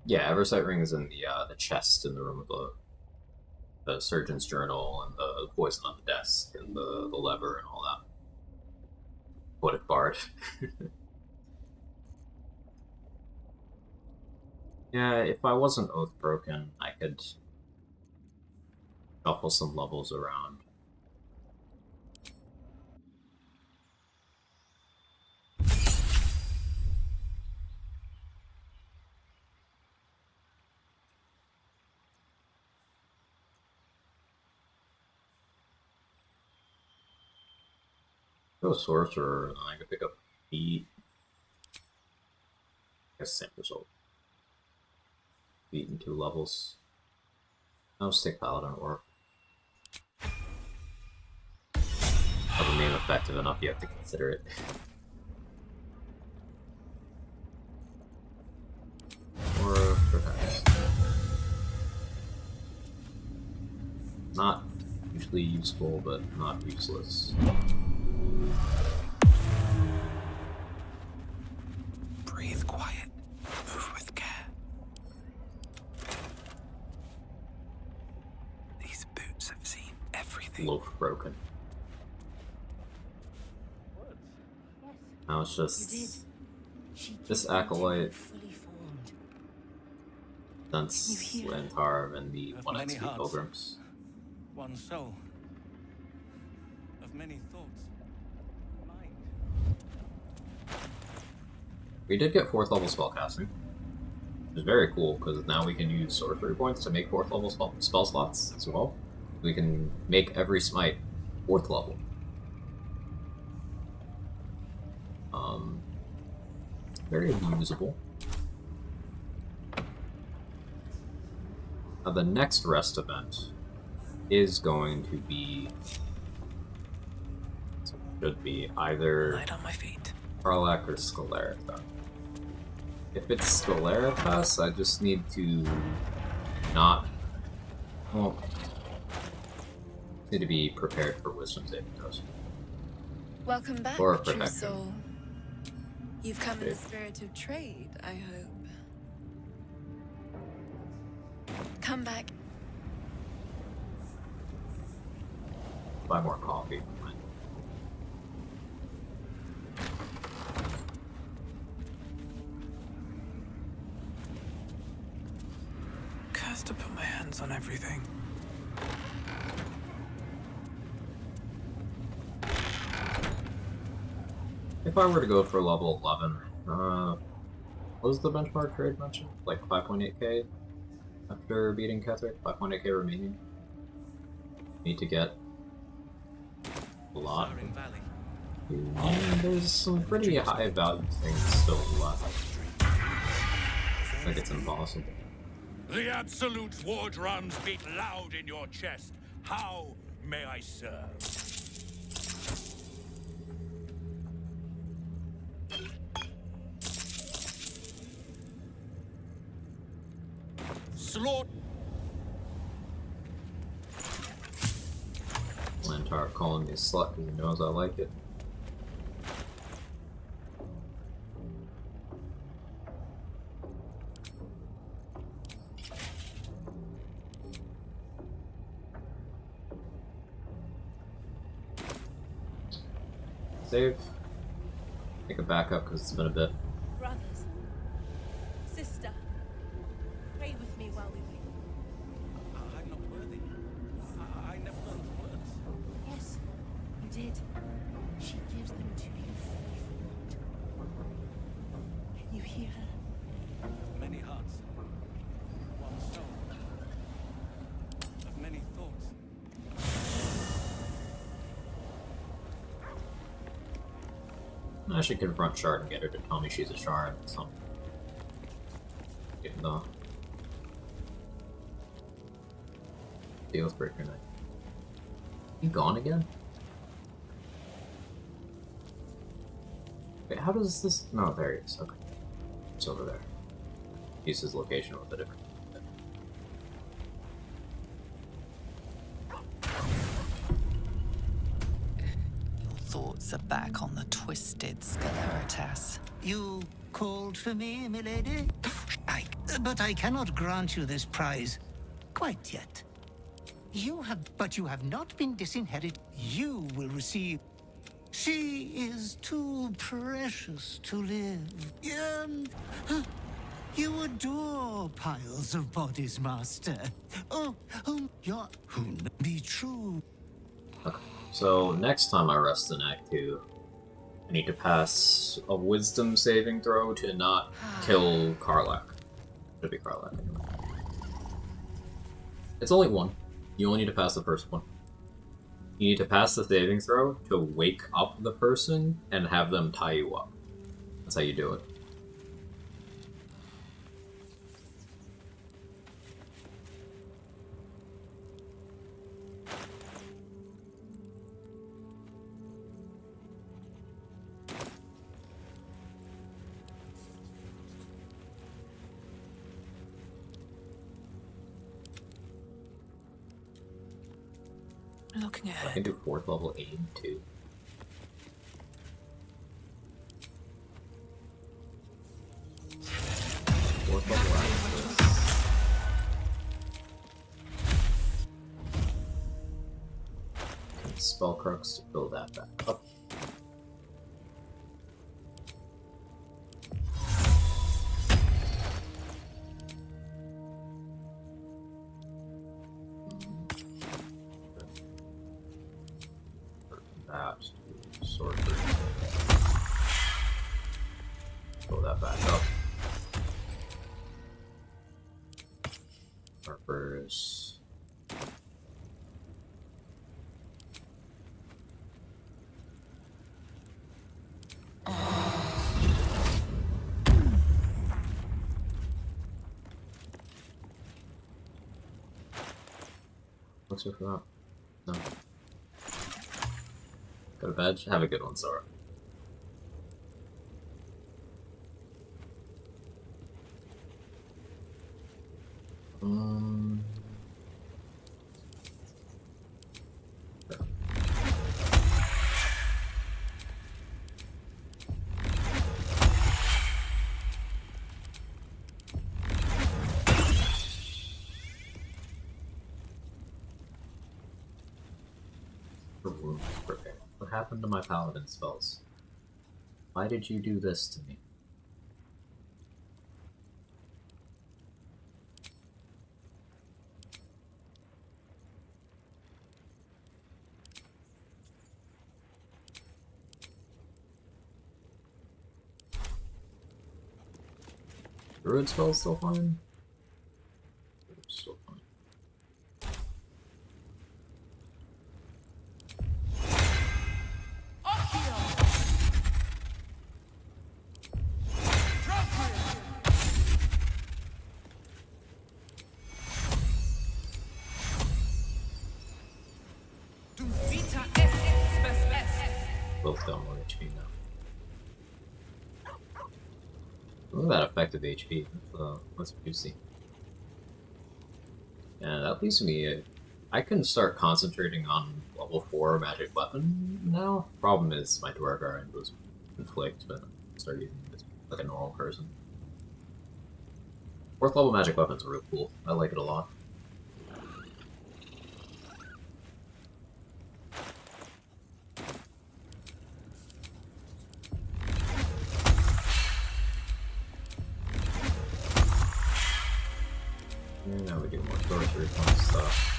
Yeah, Eversight Ring is in the chest in the room with the surgeon's journal and the poison on the desk and the lever and all that. What if Bard? Yeah, if I wasn't Oath Broken, I could shuffle some levels around. Go Sorcerer, I could pick up Feet. I guess same result. Feet in 2 levels. I'll just take Paladin or I'll name effective enough, you have to consider it. Or Protect. Not usually useful, but not useless. Breathe quiet. Move with care. These boots have seen everything. Loaf broken. Now it's just this acolyte, Sense, Lantarm, and the 1 XP pilgrims. One soul. Of many thoughts. Mind. We did get 4th level spellcasting. Which is very cool, because now we can use sorcery points to make 4th level spell slots as well. We can make every smite 4th level. Very usable. Now the next rest event is going to be, should be either Light on my feet. Karlach or Skelaritas. If it's Skelaritas, I just need to not, well, need to be prepared for Wisdom saving throws. Welcome back, Or true protection. soul. You've come in the spirit of trade, I hope. Come back. Buy more coffee. Cursed to put my hands on everything. If I were to go for level 11, what was the benchmark trade mentioned? Like 5.8k after beating Ketheric? 5.8k remaining? Need to get a lot. There's some pretty high value things still left. I think it's impossible. The Absolute's war drums beat loud in your chest. How may I serve? Slaughter. Lantar calling me a slut because he knows I like it. Save. Take a backup because it's been a bit. Brothers, sister, pray with me while we wait. I'm not worthy. I never learned the words. Yes, you did. She gives them to you fully formed. Can you hear her? Of many hearts. One soul. Of many thoughts. I should confront Shard and get her to tell me she's a Shard. So, getting the Dealsbreaker Knight. You gone again? Wait, how does this? No, there he is. Okay, it's over there. Use his location with a different. Your thoughts eyes are back on the twisted Sceleritas. You called for me, milady? But I cannot grant you this prize. Quite yet. But you have not been disinherited. You will receive... She is too precious to live. You adore piles of bodies, Master. Be true. Okay. So next time I rest in Act 2, I need to pass a wisdom saving throw to not kill Karlach. Should be Karlach anyway. It's only one. You only need to pass the first one. You need to pass the saving throw to wake up the person and have them tie you up. That's how you do it. Looking ahead. I can do 4th level aim too. Fourth level access. Spell crux to build that back up. Pull that back up. Harper's. What's it for that? No. Go to bed. Have a good one, Sora. What happened to my Paladin spells? Why did you do this to me? Druid spells still fine? Still fine. Both down 1 HP now. Look at that effective HP. That's juicy. And that leaves me... I can start concentrating on level 4 magic weapon now. Problem is, my Dwargar was inflict, but I start using it like a normal person. 4th level magic weapons are real cool. I like it a lot. And now we do more sorcery fun stuff.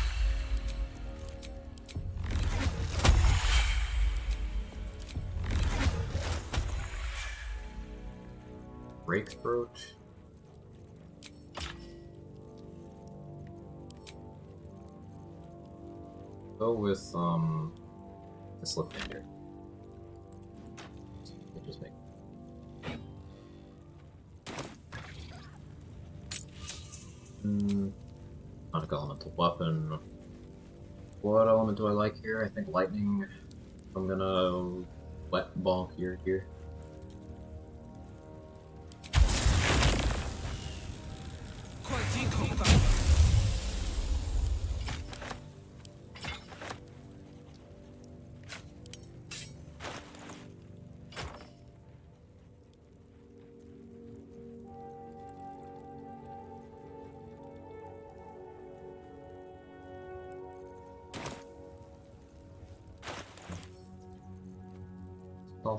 Breakthroat. Go with the slip finger. Just make. Sonic elemental weapon. What element do I like here? I think lightning. I'm gonna wet bonk here.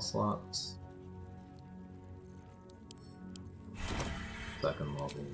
spell slots. Second level.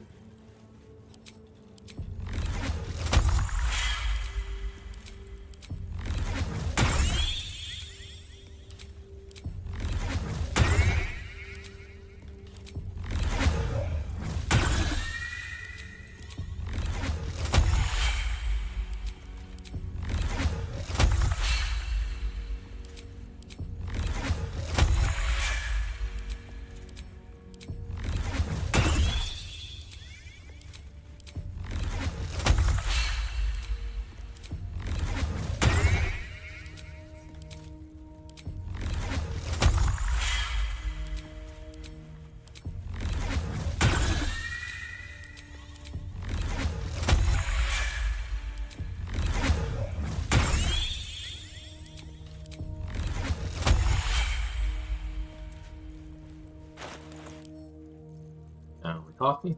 Coffee?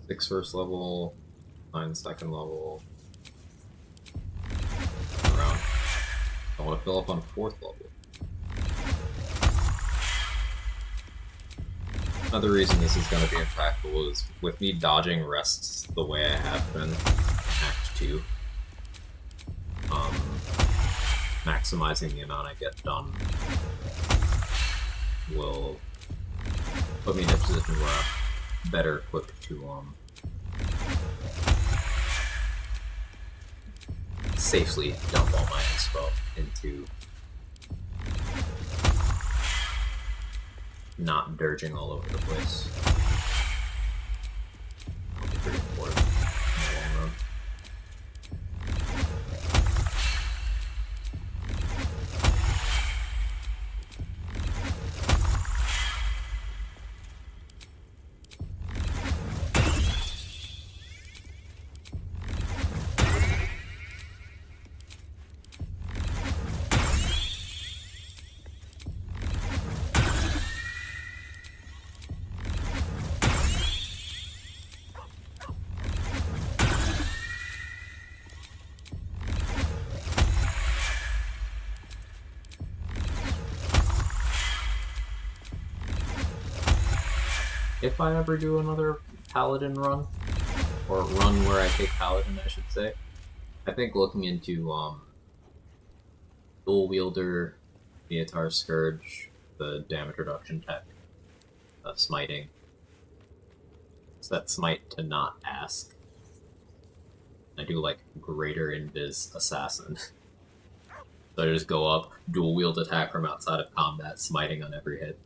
Six first level, 9 second level. Around. I want to fill up on fourth level. Another reason this is going to be impactful is with me dodging rests the way I have been in Act 2. Maximizing the amount I get done will put me in a position where I'm better equipped to safely dump all my expo into not dirging all over the place. That'll be pretty important in the long run. If I ever do another Paladin run, or run where I take Paladin, I should say, I think looking into dual wielder, Miotar Scourge, the damage reduction tech, smiting. Set smite to not ask. I do like greater invis assassin. So I just go up, dual wield attack from outside of combat, smiting on every hit.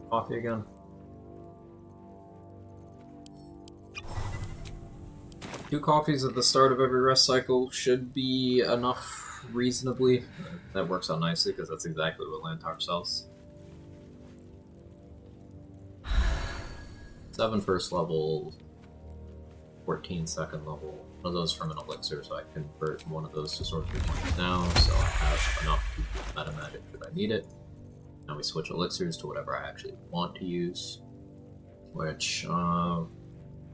Coffee again. Two coffees at the start of every rest cycle should be enough reasonably. That works out nicely because that's exactly what Lantar sells. 7 first level, 14 second level. One of those from an elixir, so I convert one of those to sorcery points now, so I have enough meta magic should I need it. Now we switch elixirs to whatever I actually want to use, which,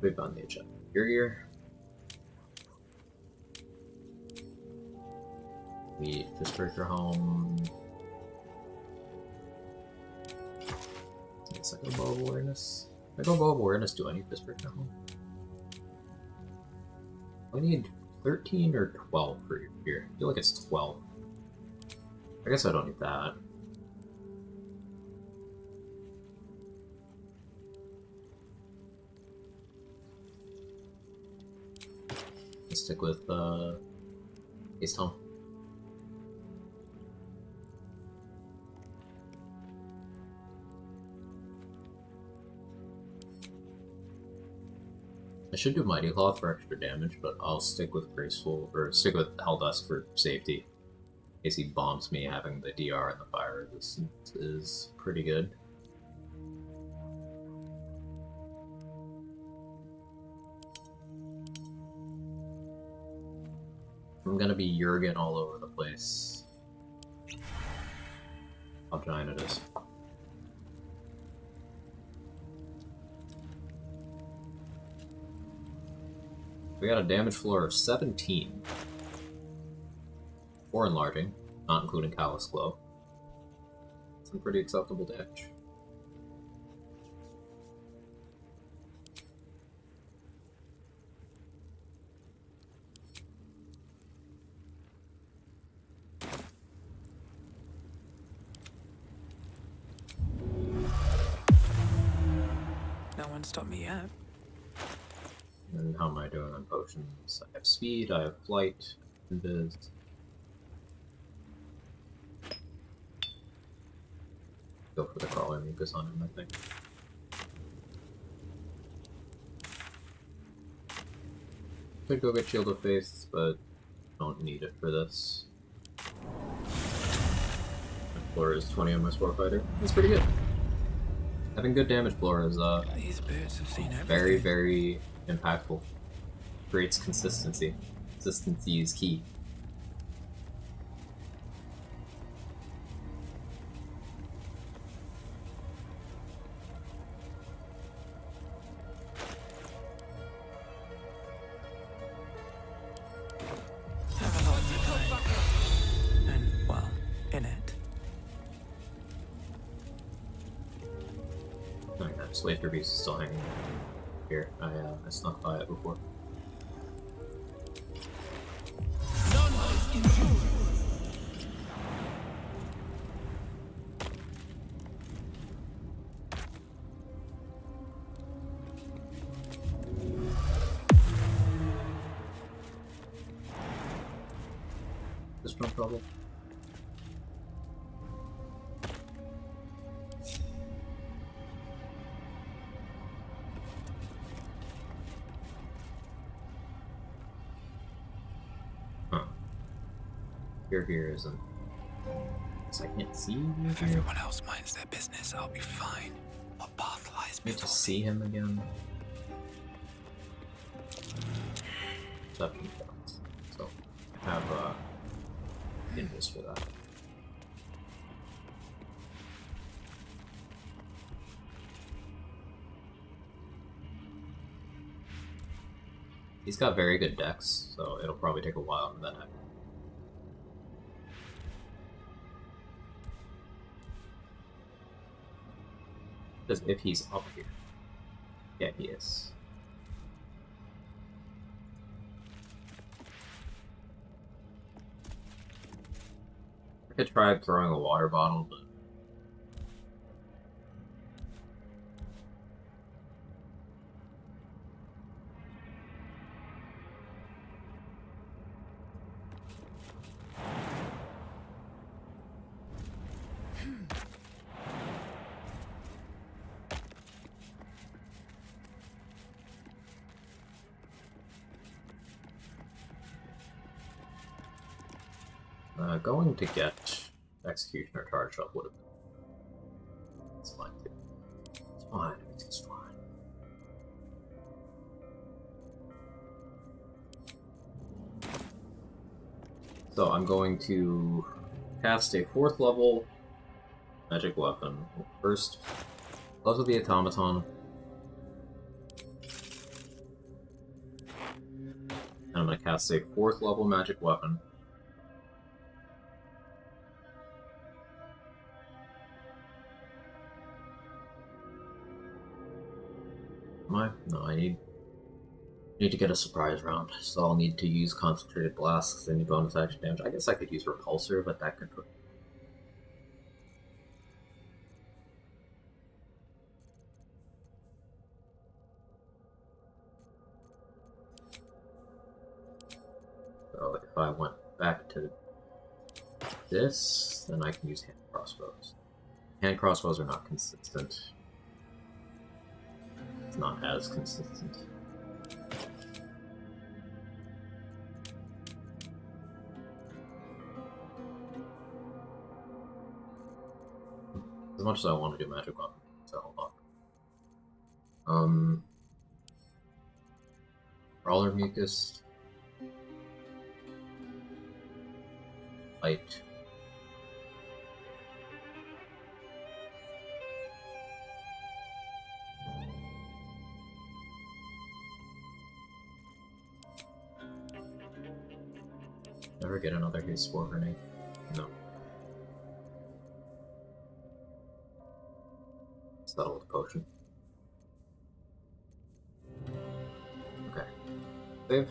we've done the agenda here. We Fistbreaker home. It's like a bow of awareness. If I go bow of awareness, do I need Fistbreaker home? I need 13 or 12 for here. I feel like it's 12. I guess I don't need that. Let's stick with Ace Tom. I should do Mighty Claw for extra damage, but I'll stick with Graceful, or stick with Helldusk for safety. In case he bombs me, having the DR and the fire resistance is pretty good. I'm gonna be Jurgen all over the place. How giant it is. We got a damage floor of 17. 4 enlarging, not including Callous Glow. Some pretty acceptable damage. No one stopped me yet. And how am I doing on potions? I have speed, I have flight, invis. Go for the crawler mucus on him, I think. Could go get Shield of Faith, but don't need it for this. My floor is 20 on my Spore Fighter. That's pretty good. Having good damage floor is These birds have seen very, everything. very impactful. Creates consistency. Consistency is key. Have a lot to play. And, well, in it. Oh yeah, Slater Beast is still hanging here. I snuck by it before. There's no trouble. Huh. Here isn't. Guess I can't see you If here. everyone else minds their business, I'll be fine. What path lies Need to before see him again. Perception checks. So I have invis for that. He's got very good decks, so it'll probably take a while for that to happen. As if he's up here. Yeah, he is. I could try throwing a water bottle, but going to get Executioner charged up would have been. It's fine too. It's fine. It's fine. So I'm going to cast a 4th level magic weapon. First, close with the automaton. And I'm going to cast a 4th level magic weapon. No, I need to get a surprise round, so I'll need to use Concentrated Blast because I need bonus action damage. I guess I could use Repulsor, but that could... So if I went back to this, then I can use Hand Crossbows. Hand Crossbows are not consistent. It's not as consistent. much as I want to do magic weapon, so hold on. Brawler mucus. Light. Never get another haste spore grenade. No. Settle with potion. Okay. Save.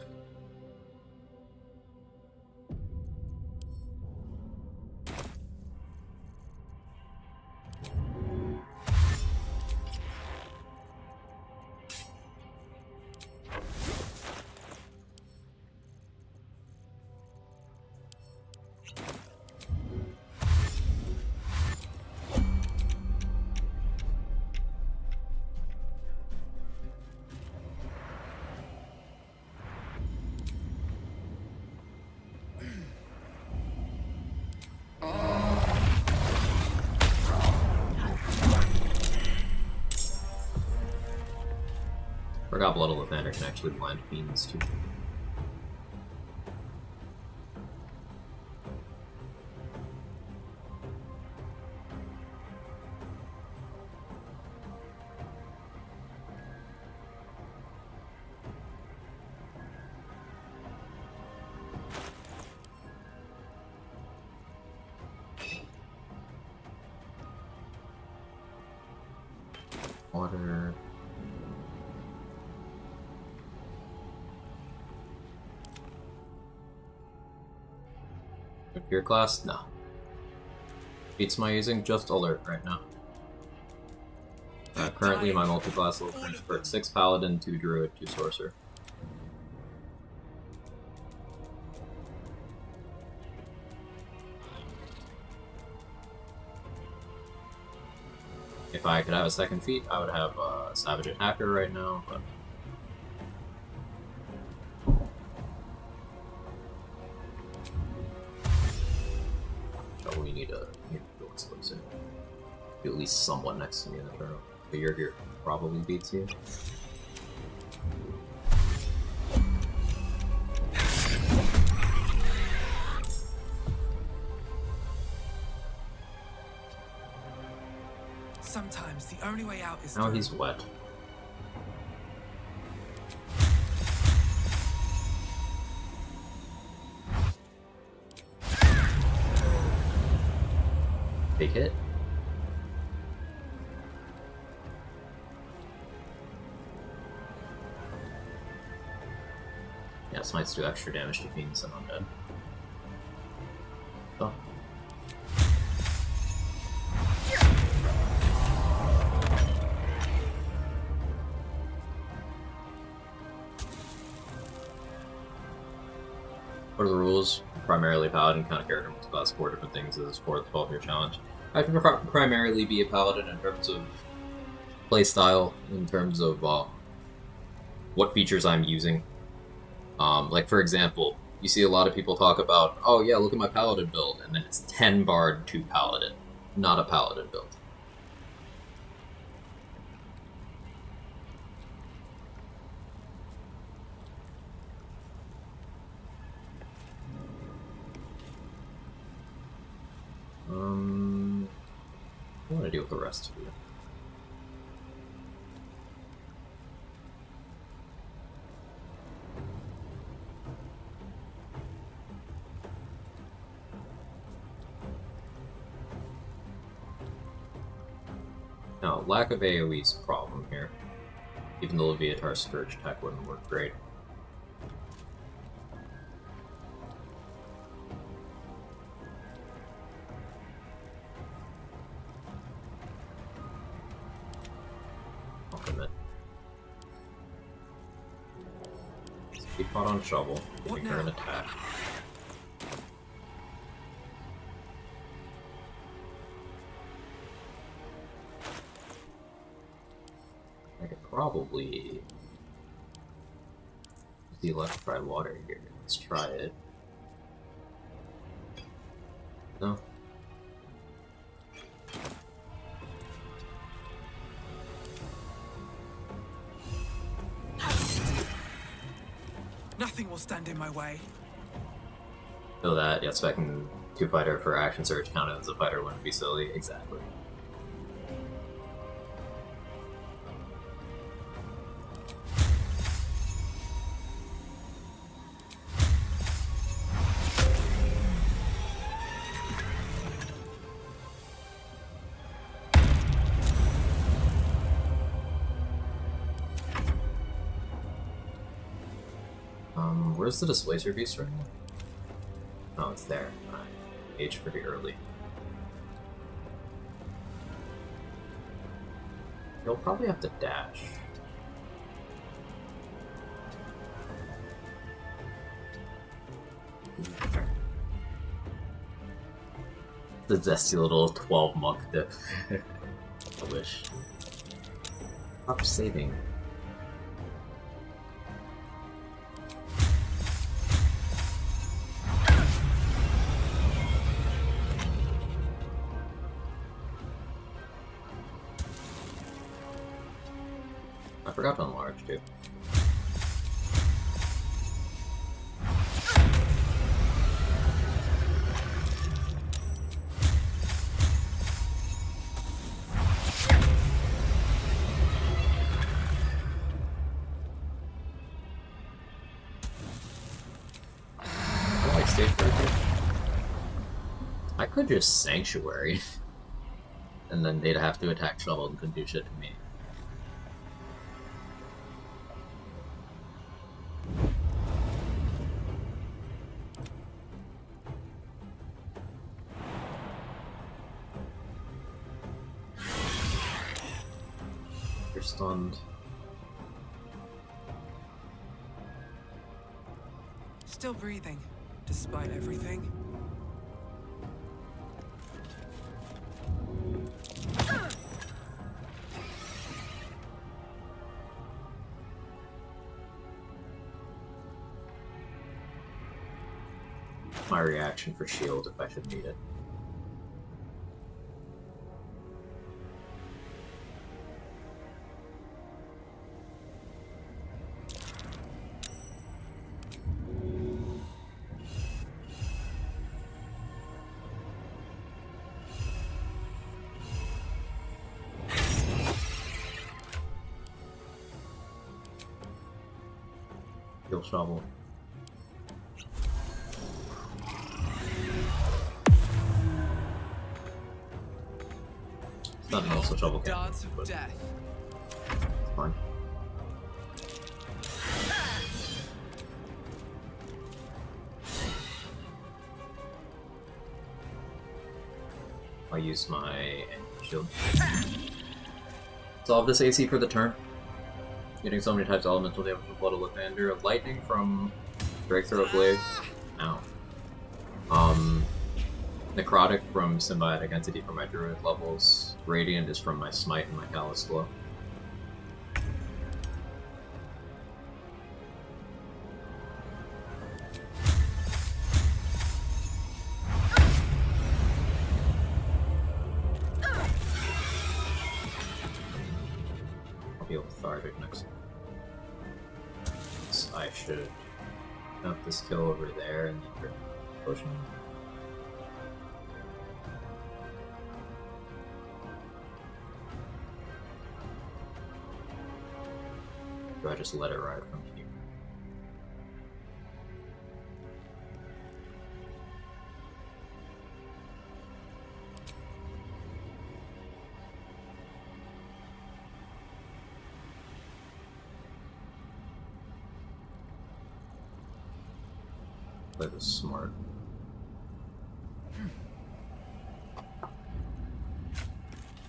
Forgot Blood Lathander can actually blind fiends too. Water. Your class? No. Beats my using just alert right now. Currently my multi-class level for 6 Paladin, 2 Druid, 2 Sorcerer. If I could have a second feat, I would have Savage Attacker right now, but... we need a dual exclusive. At least someone next to me in the turn. But your gear probably beats you. Sometimes the only way out is now he's wet. Big hit. Yeah, smites do extra damage to fiends and undead. Oh. What are the rules? Primarily Paladin, kind of character multi-class, 4 different things is for the 12-year challenge. I can primarily be a Paladin in terms of playstyle, in terms of what features I'm using. Like, for example, you see a lot of people talk about, oh yeah, look at my Paladin build, and then it's 10 Bard, 2 Paladin. Not a Paladin build. I want to deal with the rest of you. Now, lack of AoE is a problem here. Even the Leviatar Scourge tech wouldn't work great. I'll commit. Speed pot on shovel, giving her an attack. I could probably use the electrified water here. Let's try it. No. Nothing will stand in my way. So that, yeah, expecting 2-fighter for action surge counted as a fighter wouldn't be silly. Exactly. Where's the displacer beast right now? Oh, it's there. I aged pretty early. You'll probably have to dash. The zesty little 12 monk dip. I wish. Stop saving. I forgot to enlarge, dude. I like stage breaker. I could just sanctuary, and then they'd have to attack shovel and couldn't do shit to me. You're stunned. Still breathing, despite everything. My reaction for shield if I should need it. Heal shovel. Nothing else with shovel can't. Dance of death. It's fine. I'll use my shield. Solve this AC for the turn. Getting so many types of elemental damage with Blood of Lathander. Lightning from Breakthrough Blade. Ow. Necrotic from Symbiotic Entity from my Druid levels. Radiant is from my Smite and my Callous Glow. I'll be lethargic next time. So I should dump this kill over there and then bring potion. Do I just let it ride from here? Play this smart.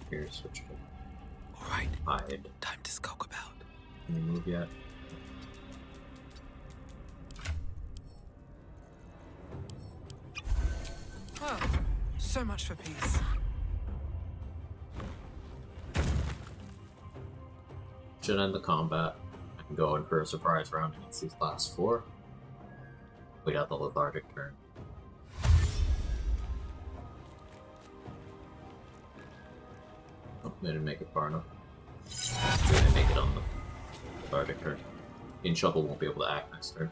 Here, switch it. Alright, hide. Time to skulk about. Can you move yet? Well, so much for peace. Should end the combat. I can go in for a surprise round against these last 4. Wait out the lethargic turn. Oh, they didn't make it far enough. They didn't make it on the lethargic turn. In Shovel won't be able to act next turn.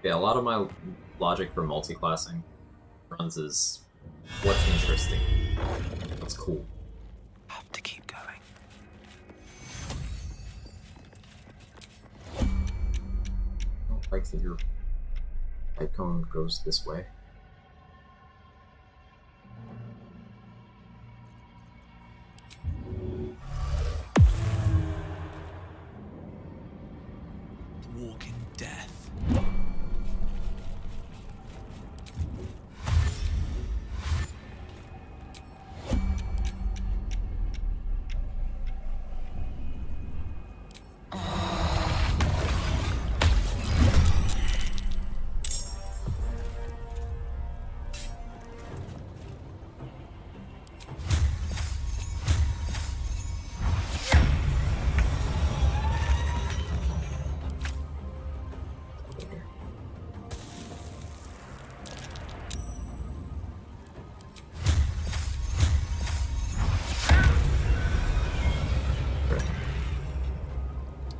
Yeah, a lot of my logic for multi-classing runs is what's interesting, what's cool. Have to keep going. I don't like that your icon goes this way. Walk in death.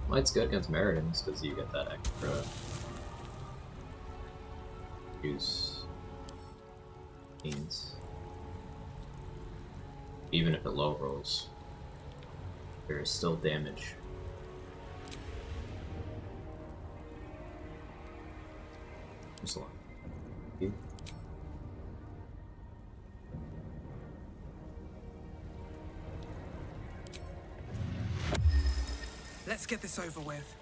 Light's good against Meridans because you get that extra juice means. Even if it low rolls, there is still damage. There's a lot. You? Let's get this over with.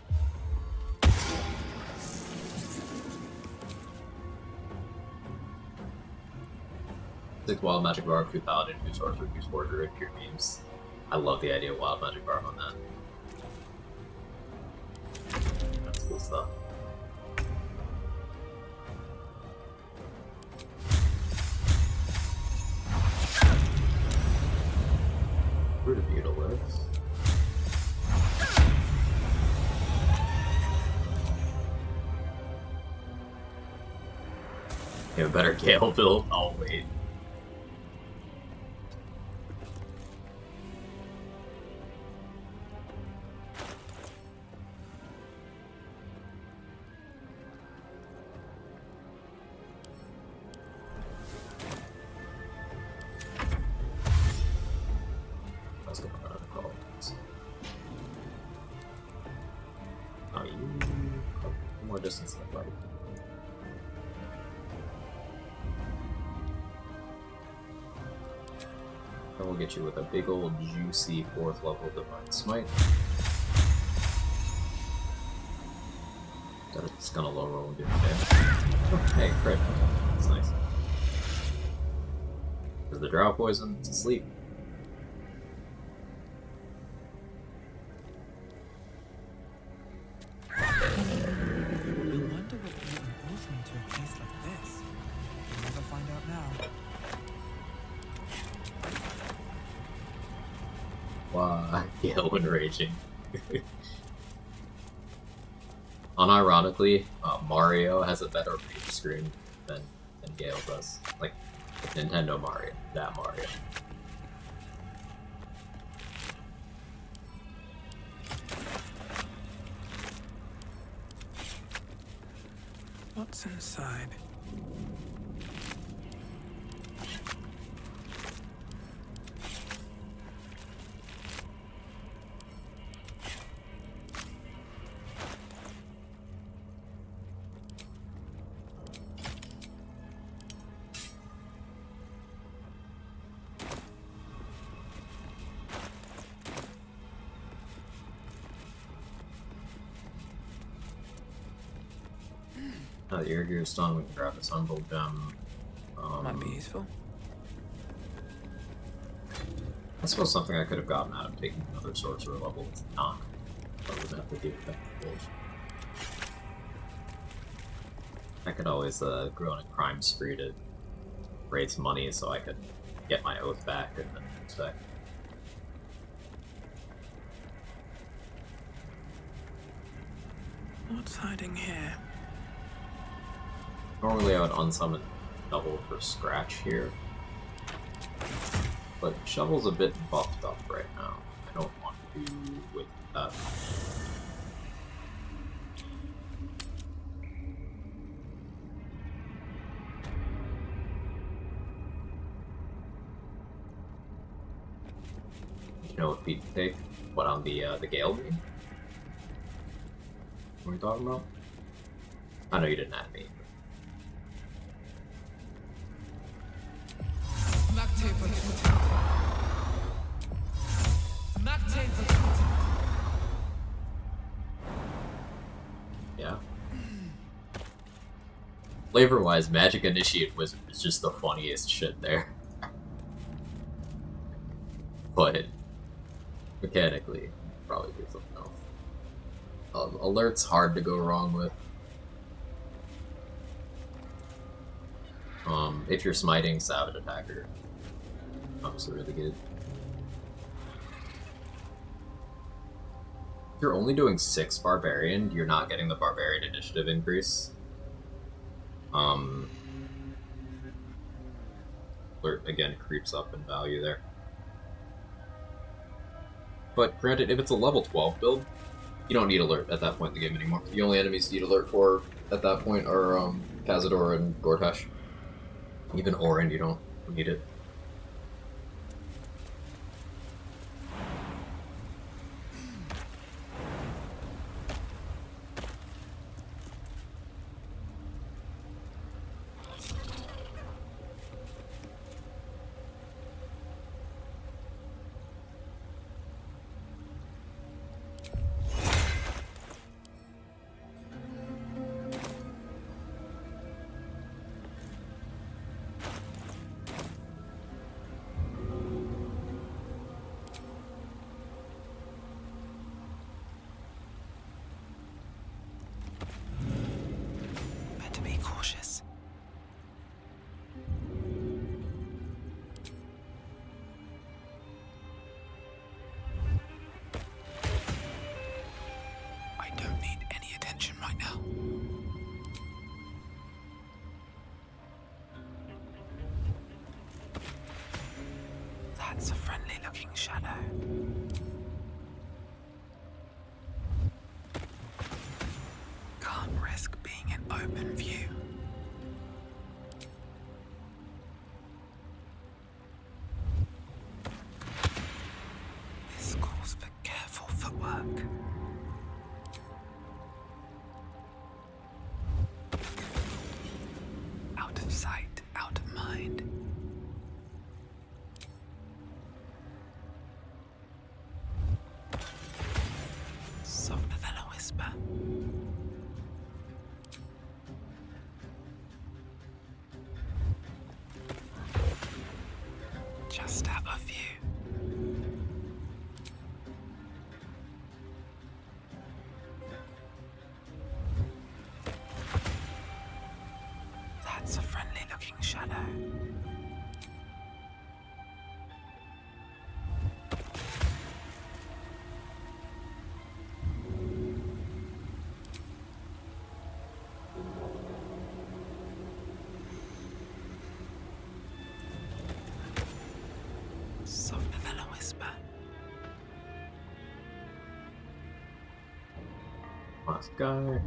Like Wild Magic Barb, 2 Paladin, 2 Sorcerer, 2 Sporter, and pure memes. I love the idea of Wild Magic Barb on that. That's cool stuff. Fruit of Mutalisk. You have a better Gale build? Oh, wait. Let's go for another call. Oh, you... more distance than the fight. And we'll get you with a big old juicy 4th level Divine Smite. It's gonna low roll and do damage. Hey, crit. That's nice. Is the Drow poison? It's asleep. I wonder what brought an orphan to a place like this. We'll never find out now. Wow, Gale when raging. Unironically, Mario has a better rage screen than Gale does. Like, Nintendo Mario, that Mario. What's inside? The Ear Stone, we can grab this Unbolt Gem. Might be useful. I suppose something I could have gotten out of taking another sorcerer level with knock. I would have to give that gold. I could always grow in a crime spree to raise money so I could get my oath back and then expect. What's hiding here? Normally I would unsummon double for scratch here, but Shovel's a bit buffed up right now. I don't want to wait that. You know what feat to take? What, on the Gale Beam? What are you talking about? I know you didn't add me. Yeah. Flavor-wise, Magic Initiate Wizard is just the funniest shit there. But mechanically, probably do something else. Alert's hard to go wrong with. If you're smiting Savage Attacker, obviously really good. If you're only doing 6 Barbarian, you're not getting the Barbarian initiative increase. Alert, again, creeps up in value there. But granted, if it's a level 12 build, you don't need Alert at that point in the game anymore. The only enemies you need Alert for at that point are Cazador and Gortash. Even Orin, you don't need it. Better be cautious. I don't need any attention right now. That's a friendly-looking shadow. Can't risk being in open view. This calls for careful footwork. Out of sight, out of mind. Softer than a whisper. Just out of view. That's a friendly-looking shadow. Softer than a whisper. Last guy.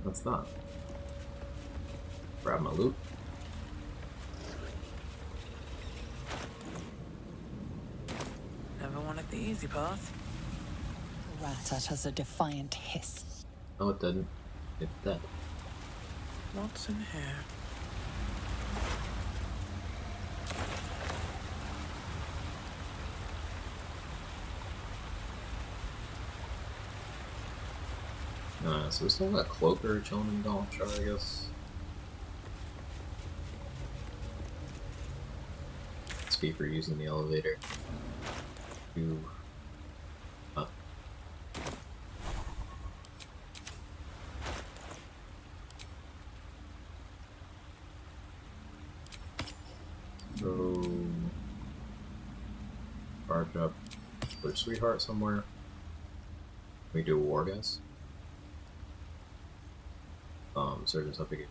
What's that? Grab my loot. Never wanted the easy path. Rat utters a defiant hiss. No, it didn't. It's dead. What's in here? So we still got Cloaker chilling in Dolchar, I guess. XP for using the elevator. Up. So charge up for Sweetheart somewhere. We do a war, guys. Surgeon's up again.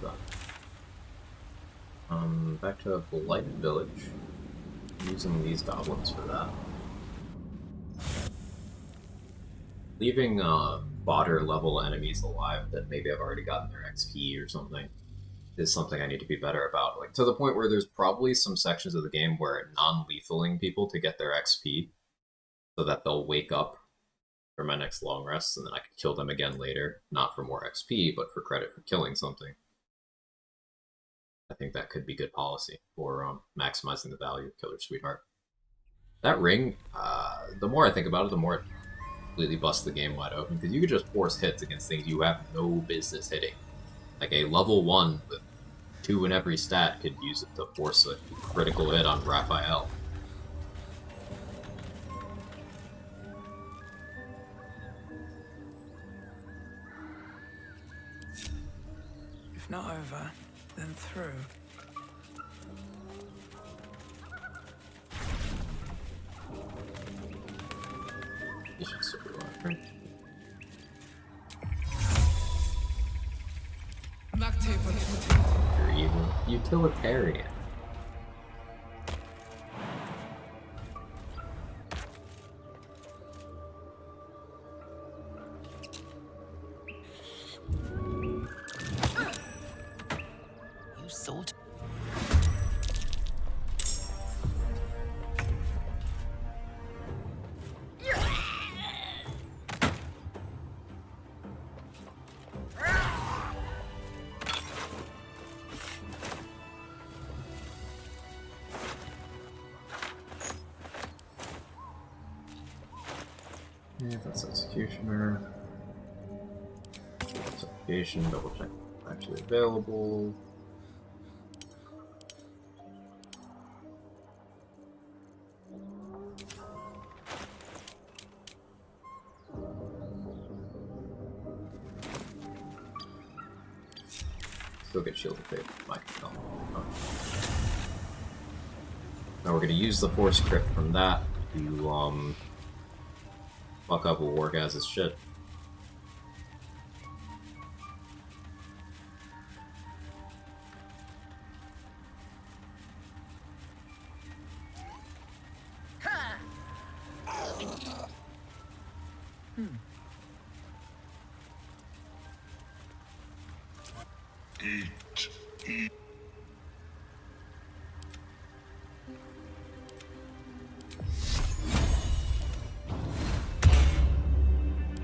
done. Back to the Light Village. I'm using these goblins for that. Leaving fodder level enemies alive that maybe I've already gotten their XP or something is something I need to be better about. Like, to the point where there's probably some sections of the game where non-lethaling people to get their XP so that they'll wake up for my next long rest, and then I can kill them again later. Not for more XP, but for credit for killing something. I think that could be good policy for maximizing the value of Killer Sweetheart. That ring, the more I think about it, the more it completely busts the game wide open, because you could just force hits against things you have no business hitting. Like a level 1 with 2 in every stat could use it to force a critical hit on Raphael. If not over, then through. You should still be alive, right? You're evil. Utilitarian. You sort. Yeah, that's Executioner. Certification, double check actually available. Still get Shield of Faith. I can tell. Oh. Now we're gonna use the Force Crit from that to fuck up with Wargaz's shit.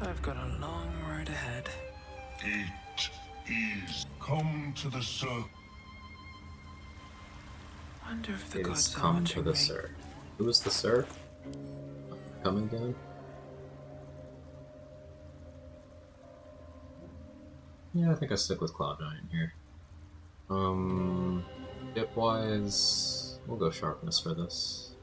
I've got a long road ahead. It is come to the circle. Wonder if the It gods has are come to watching the me. Sir. Who is the Sir? Coming down? Yeah, I think I stick with Cloud Giant here. Dip-wise, we'll go Sharpness for this.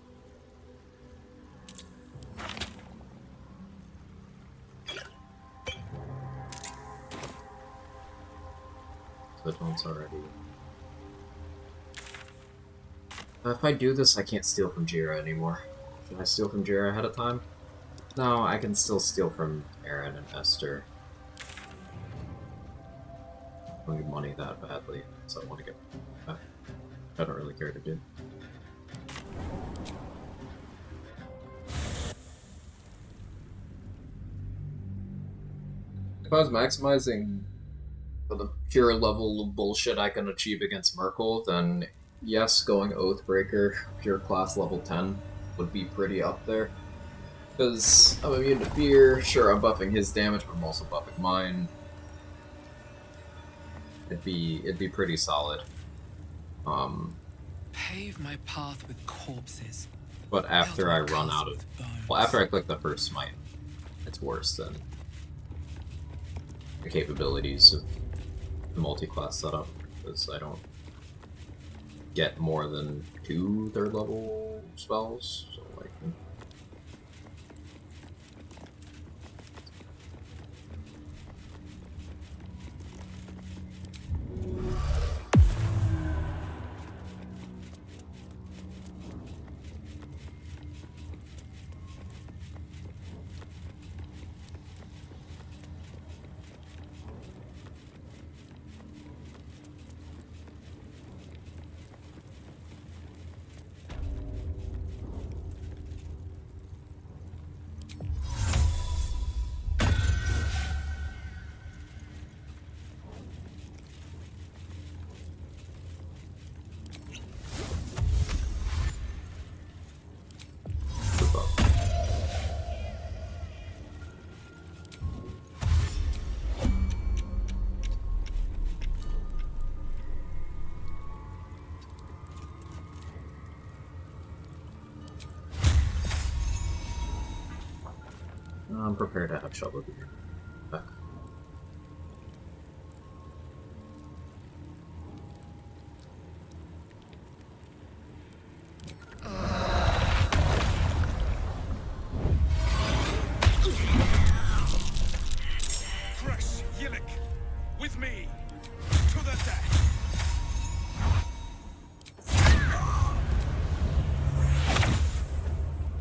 So that one's already... If I do this, I can't steal from Jira anymore. Should I steal from Jira ahead of time? No, I can still steal from Aaron and Esther. I don't need money that badly, so I want to get back. I don't really care to do. If I was maximizing for the pure level of bullshit I can achieve against Merkel, then yes, going Oathbreaker, pure class level 10, would be pretty up there. Because I'm immune to fear, sure I'm buffing his damage, but I'm also buffing mine. It'd be pretty solid. Pave my path with corpses. But after I run out of... Well, after I click the first smite, it's worse than the capabilities of the multi-class setup, because I don't get more than 2 third level spells, so like... I'm prepared to have Shovel do your back. Crush Yillik with me to the death.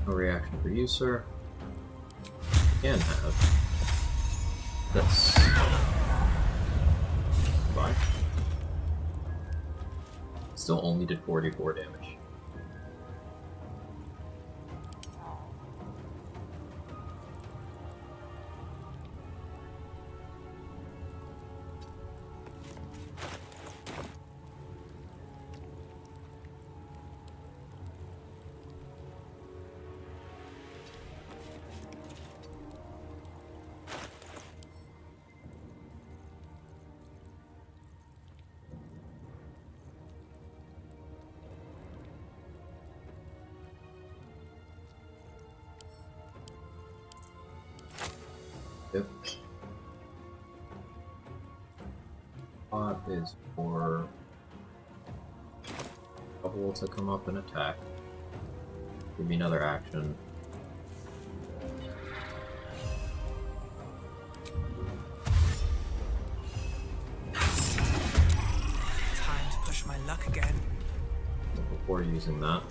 No reaction for you, sir. Can have this. Bye. Still only did 44 damage. Yep. Spot is for Shovel to come up and attack. Give me another action. Time to push my luck again. Before using that.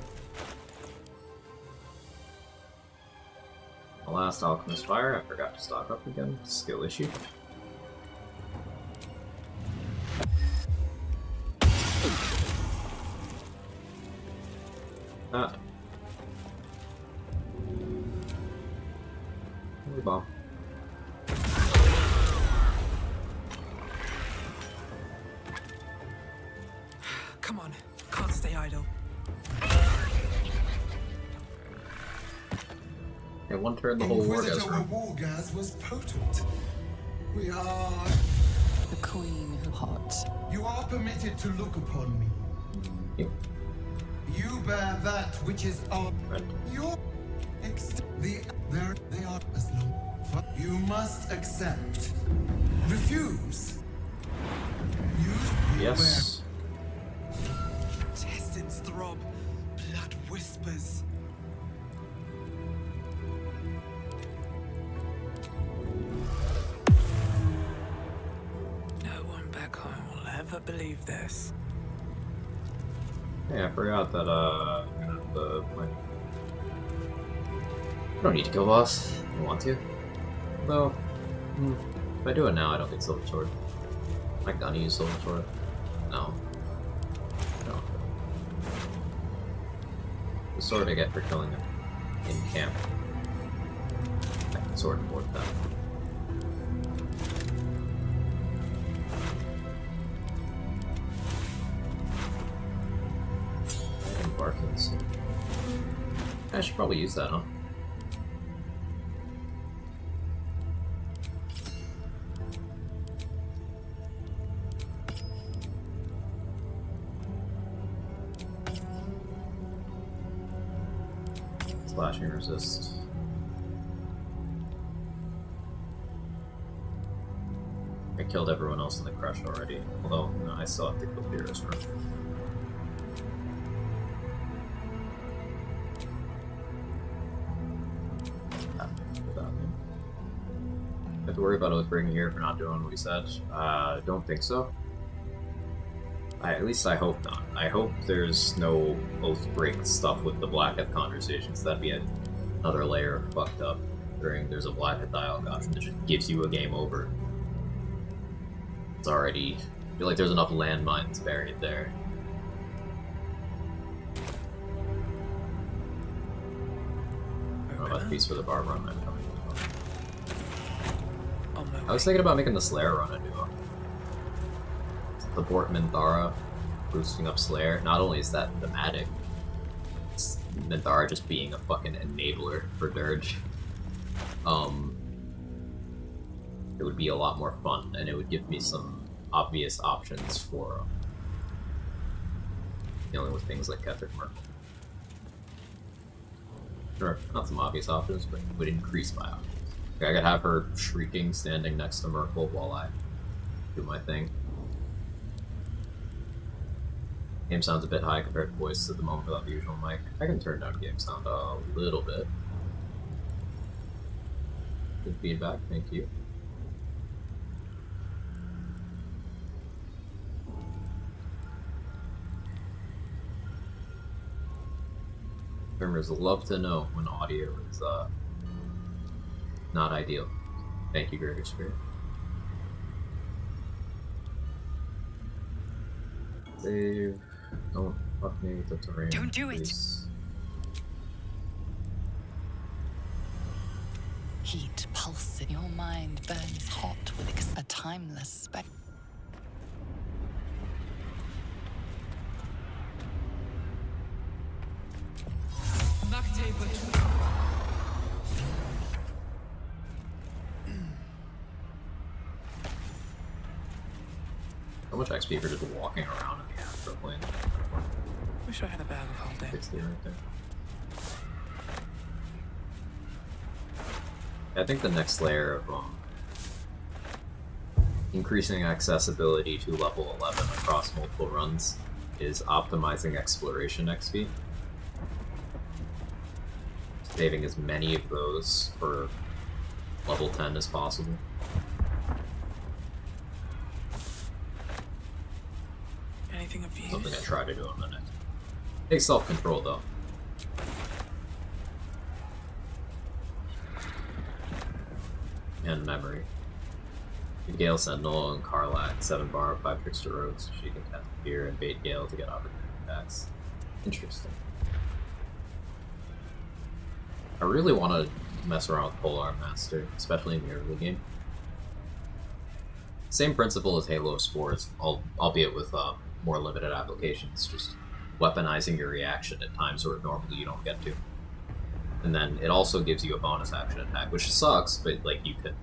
The last Alchemist Fire, I forgot to stock up again. Skill issue. That. Holy bomb. Come on, can't stay idle. Okay, one turn the whole war goes Inquisitor wrong. Wargaz was potent. We are... The queen who hot. You are permitted to look upon me. Yep. You bear that which is of your there they are as long. You must accept. Refuse. Yes. Intestines throb, blood whispers. No one back home will ever believe this. Hey, I forgot that, I'm gonna have to, like... I don't need to kill boss. I don't want to. Though, if I do it now, I don't get Silver Sword. Am I gonna use Silver Sword? No. No. The sword I get for killing him in camp. I can sword and board that. Barkins. I should probably use that, huh? Slashing resist. I killed everyone else in the crush already, although no, I still have to kill Beerus first. Have to worry about Oathbreaking here for not doing what we said. Don't think so. At least I hope not. I hope there's no Oathbreak stuff with the Blackheath conversations. That'd be another layer of fucked up. There's a Blackheath dialogue option that just gives you a game over. It's already... I feel like there's enough landmines buried there. I don't know about Feast for the Barb run. I'm coming. I was thinking about making the Slayer run a duo. Support Minthara, boosting up Slayer. Not only is that thematic, it's Minthara just being a fucking enabler for Dirge. It would be a lot more fun, and it would give me some obvious options for dealing with things like Ketheric Merkel. Sure, not some obvious options, but it would increase my options. Okay, I could have her shrieking standing next to Merkel while I do my thing. Game sounds a bit high compared to voice at the moment without the usual mic. I can turn down game sound a little bit. Good feedback, thank you. Streamers love to know when audio is not ideal. Thank you, Greater Spirit. Save. Don't fuck me with the terrain. Don't do please. Heat pulsing. Your mind burns hot with a timeless spec. How much XP for just walking around in the astral plane? Wish I had a bag of holding. 60 right there. I think the next layer of increasing accessibility to level 11 across multiple runs is optimizing exploration XP. Saving as many of those for level 10 as possible. Anything of use? Something I try to do in a minute. Takes self-control though. And memory. Gale Sentinel and Karlak 7 bar 5 trickster rogues so she can cast fear and bait Gale to get opportunity attacks. Interesting. I really want to mess around with Polar Master, especially in the early game. Same principle as Halo Spores, albeit with more limited applications, just weaponizing your reaction at times where normally you don't get to. And then it also gives you a bonus action attack, which sucks, but like you can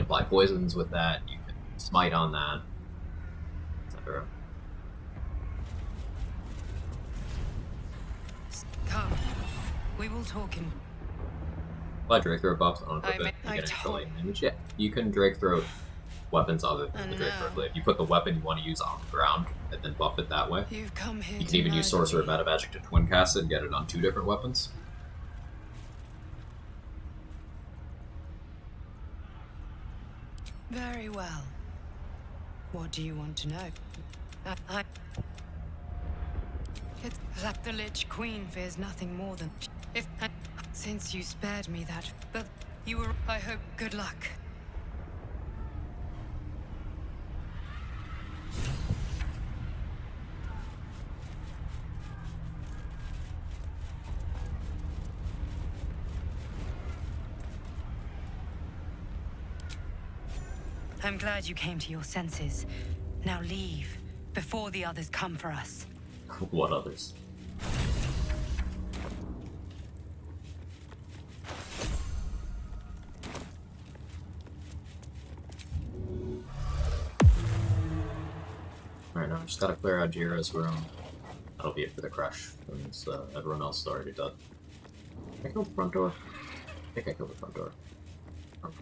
apply poisons with that, you can smite on that, etc. Come, we will talk in. Apply Drake Throat buffs on equipment I and get told- light damage. Yeah, you can Drake Throat weapons other than the Drake Throat blade. You put the weapon you want to use on the ground and then buff it that way. You've come here You can to even use murder Sorcerer me. Meta Magic to twin cast it and get it on 2 different weapons. Very well. What do you want to know? It's like the Lich Queen fears nothing more than since you spared me that, but you were. I hope. Good luck. I'm glad you came to your senses. Now leave, before the others come for us. What others? Alright, now I just gotta clear out Jira's room. That'll be it for the crush, since everyone else is already done. Can I kill the front door? I think I killed the front door. Okay.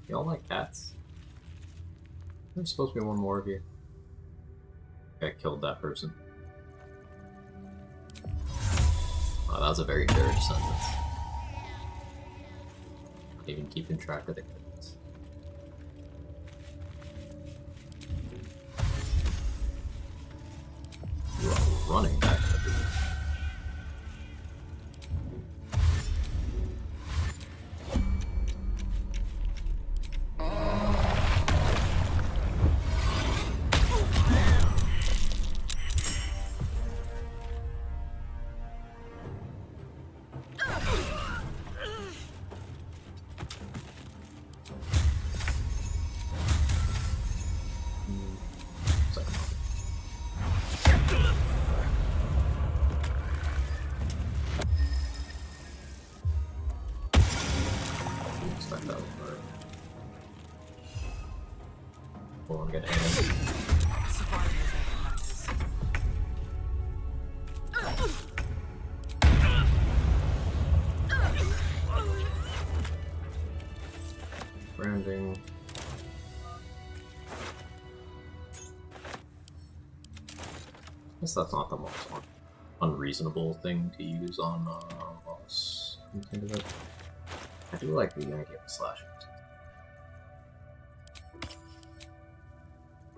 Y'all like cats? There's supposed to be one more of you. I killed that person. Oh, that was a very dirge sentence. Not even keeping track of the kids. You are running back to the booth. We'll get aim. Survival is all that matters. Branding. I guess that's not the most unreasonable thing to use on us. Can you think of it? I do like the idea of slashing.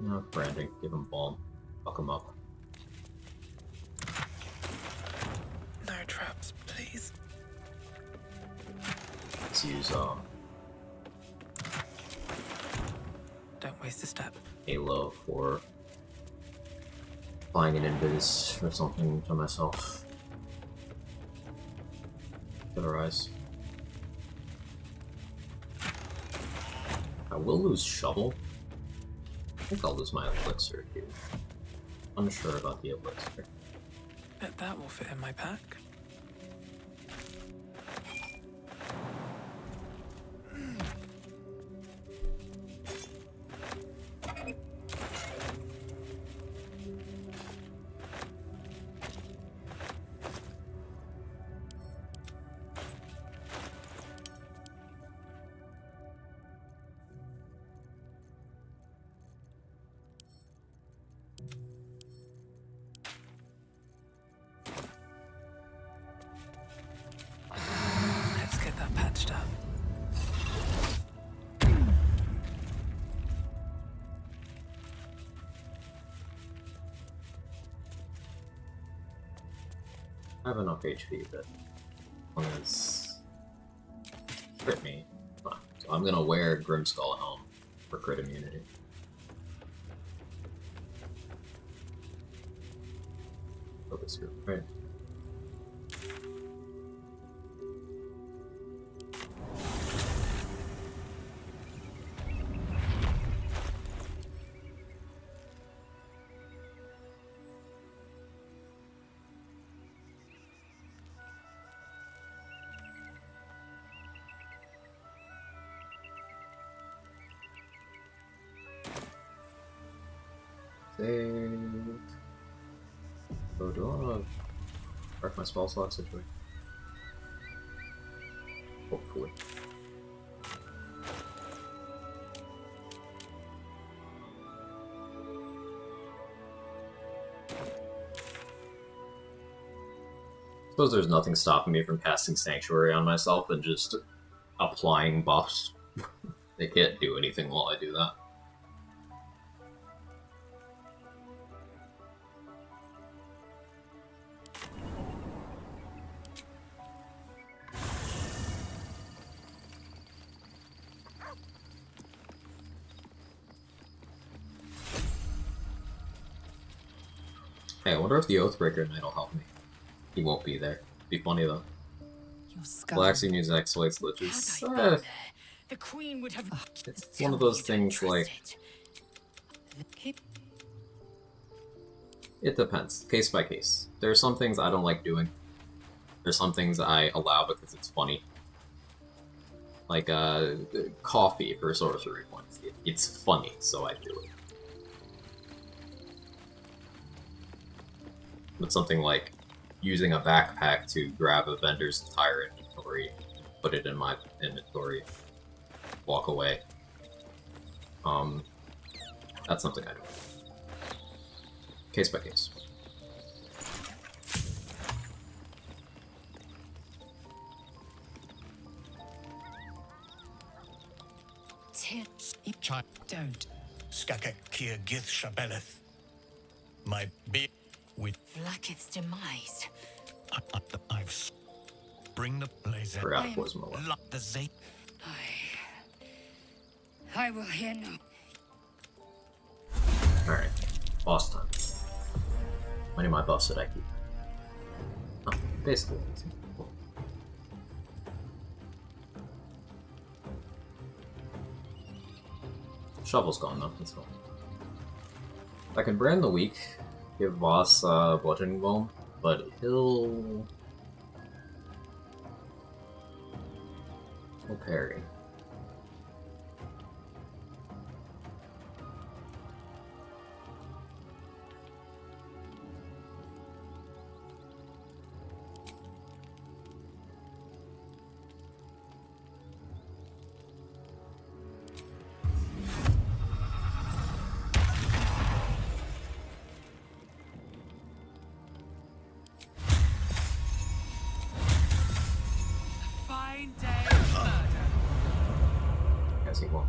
No, branding. Give him bomb. Fuck him up. No traps, please. Let's use Don't waste a step. Halo for applying an invis or something to myself. Killer eyes. I will lose shovel. I think I'll lose my elixir too. Unsure about the elixir. Bet that will fit in my pack. Let's get that patched up. I have enough HP, but as long as crit me, fine. So I'm gonna wear Grimskull Helm for crit immunity. Focus here, right? Save. So do I want to mark my spell slot situation? Hopefully. Suppose there's nothing stopping me from casting Sanctuary on myself and just applying buffs. They can't do anything while I do that. Hey, I wonder if the Oathbreaker Knight will help me. He won't be there. Be funny though. Relaxing use exploits liches. The Queen would have. It's one of those things like. It depends, case by case. There are some things I don't like doing. There's some things I allow because it's funny. Like coffee for sorcery points. It's funny, so I do it. But something like using a backpack to grab a vendor's entire inventory, put it in my inventory, walk away. That's something I do. Case by case. Don't. Skakek Kier Gith Shabeleth. My be with Blacketh's demise. I've bring the blazer. Forgot it was Moa. The Zay. I will hear no. Alright, boss time. How many of my buffs did I keep? Oh, basically. Cool. Shovel's gone though, let's go. I can brand the weak, give boss bludgeoning bone, but he'll parry. sequel.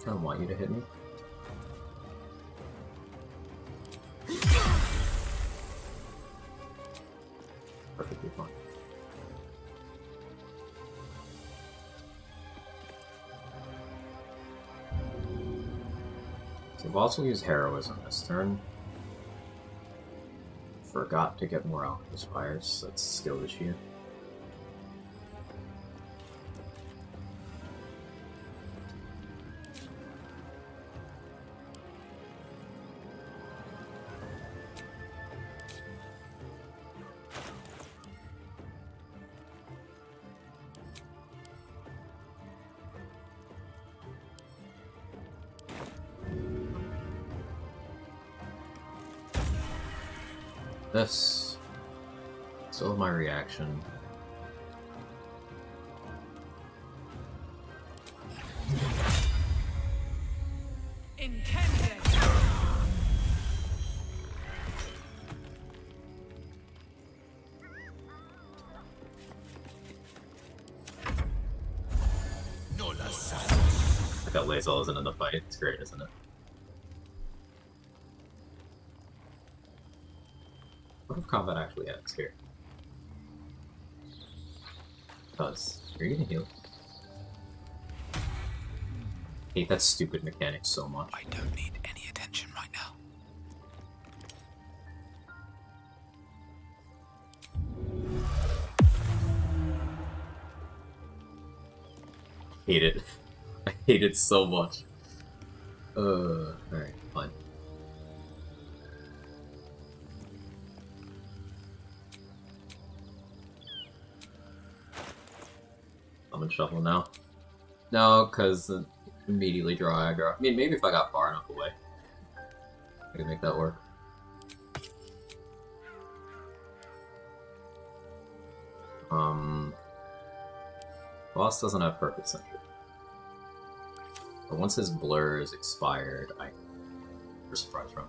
I don't want you to hit me. Perfectly fine. So I've also used heroism this turn. Forgot to get more alchemist fires. That's skill issue. This. Still my reaction. I bet Lae'zel isn't in the fight. It's great, isn't it? What if combat actually ends here? Because are you gonna heal? Hate that stupid mechanic so much. I don't need any attention right now. Hate it. I hate it so much. Alright, fine. I'm gonna shuffle now. No, because immediately draw aggro. I mean, maybe if I got far enough away, I could make that work. Boss doesn't have perfect sentry. But once his blur is expired, I for surprise run.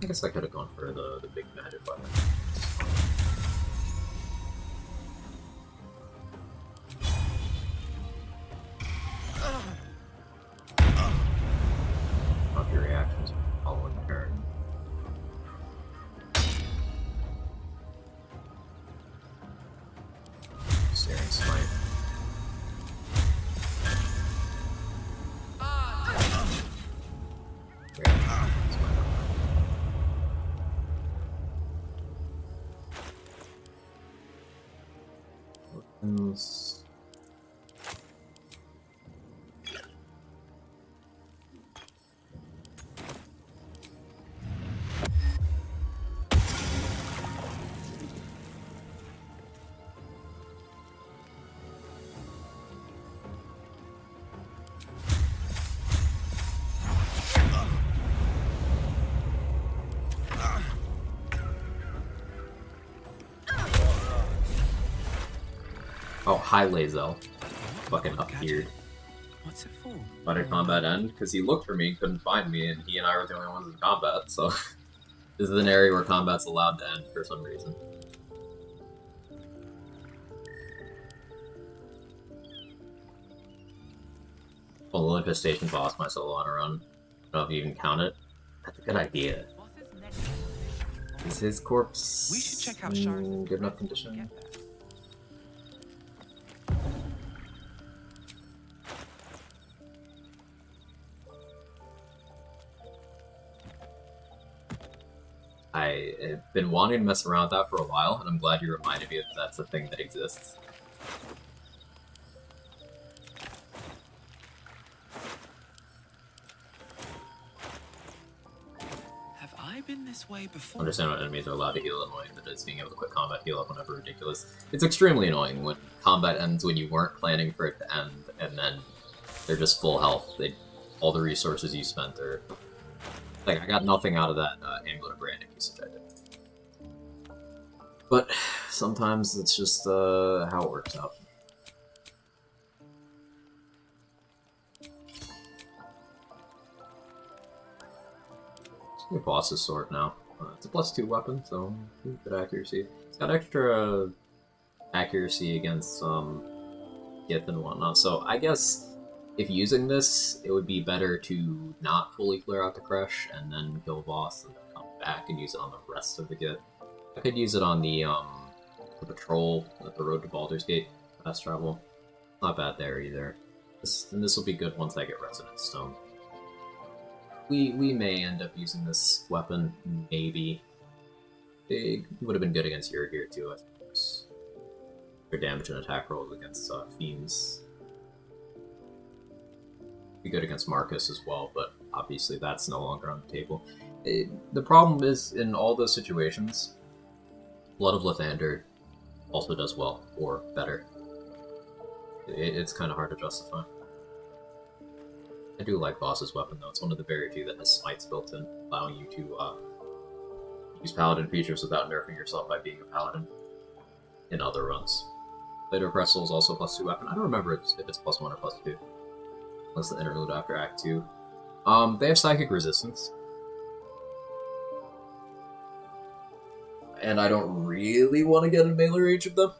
I guess I could have gone for the big magic weapon. Not your reactions following the turn. Searing Smite. Weapons. Oh, hi Lae'zel. Fucking appeared. What's it for? Why did combat end? Because he looked for me, couldn't find me, and he and I were the only ones in combat, so... This is an area where combat's allowed to end for some reason. Well, the infestation boss my solo on a run. I don't know if you even count it. That's a good idea. Is his corpse We should check out in good enough condition? I been wanting to mess around with that for a while, and I'm glad you reminded me that that's a thing that exists. Have I been this way before? Understand what enemies are allowed to heal, annoying that it's being able to quit combat heal up whenever ridiculous. It's extremely annoying when combat ends when you weren't planning for it to end, and then they're just full health. All the resources you spent are... Like, I got nothing out of that Amulet of Branding usage I did. But sometimes it's just how it works out. Let's get Boss's Sword now. It's a +2 weapon, so good accuracy. It's got extra accuracy against Gith and whatnot, so I guess if using this, it would be better to not fully clear out the Crush and then kill boss and then come back and use it on the rest of the Gith. I could use it on the patrol at the Road to Baldur's Gate fast travel. Not bad there either. And this will be good once I get Resonant Stone. We may end up using this weapon, maybe. It would have been good against Urgir too, I suppose. For damage and attack rolls against Fiends. Be good against Marcus as well, but obviously that's no longer on the table. The problem is, in all those situations, Blood of Lathander also does well, or better. It's kind of hard to justify. I do like Boss's weapon, though. It's one of the very few that has smites built in, allowing you to use Paladin features without nerfing yourself by being a Paladin in other runs. Later Crest Soul is also a +2 weapon. I don't remember if it's +1 or +2. Unless the interlude after Act 2. They have Psychic Resistance. And I don't really want to get in melee range of them.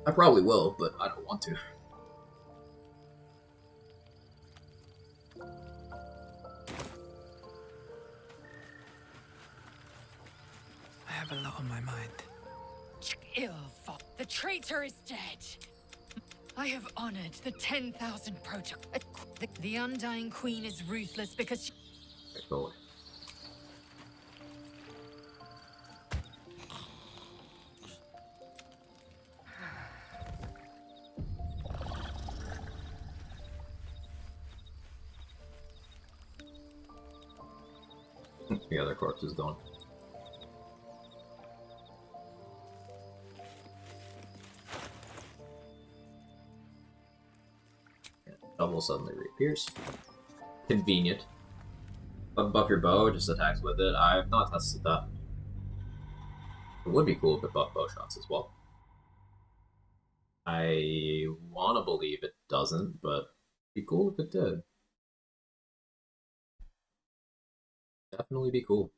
I probably will, but I don't want to. I have a lot on my mind. The traitor is dead. I have honored the 10,000 protocol. The Undying Queen is ruthless because she... Go away. The other corpse is gone. Double suddenly reappears. Convenient. Buff your bow, just attacks with it. I have not tested that. It would be cool if it buffed bow shots as well. I want to believe it doesn't, but it'd be cool if it did. Definitely be cool.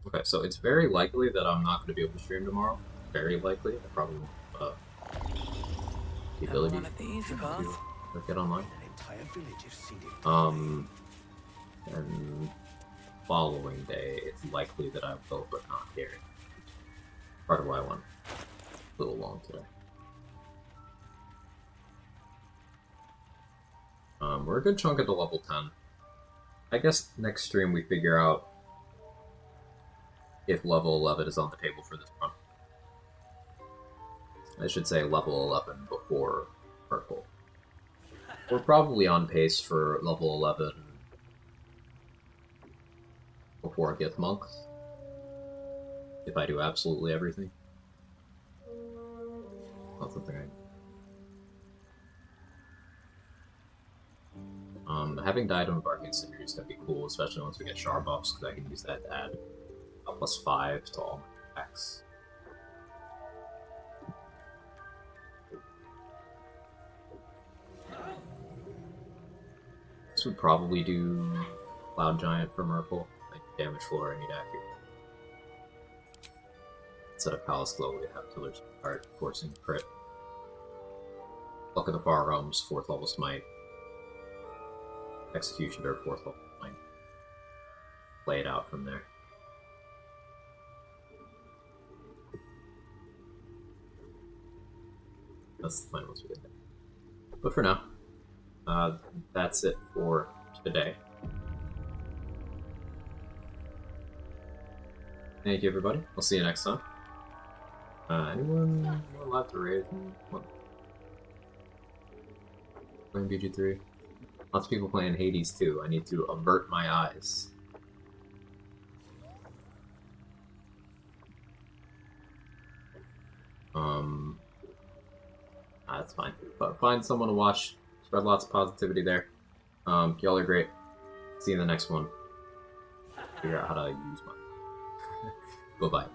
Okay, so it's very likely that I'm not going to be able to stream tomorrow. Very likely. I probably won't the ability to get online. And following day, it's likely that I will, but not here. Part of why I went a little long today. We're a good chunk into level 10. I guess next stream we figure out if level 11 is on the table for this run. I should say level 11 before Purple. We're probably on pace for level 11 before Gith Monks. If I do absolutely everything. Not something having Diadem of Arcane Symmetry is going to be cool, especially once we get Shard buffs, because I can use that to add a +5 to all my attacks. This would probably do Cloud Giant for Merkle, like damage floor and need accurate. Instead of Palace Glow, we have Killer's Heart, forcing crit. Luck of the Far Realms, 4th level Smite. Executioner, 4th level Smite. Play it out from there. That's the plan once we get there. But for now, that's it for today. Thank you, everybody. We'll see you next time. Anyone more left to raid? Playing BG3. Lots of people playing Hades too. I need to avert my eyes. That's fine. But find someone to watch. Spread lots of positivity there. Y'all are great. See you in the next one. Figure out how to use my. Bye-bye.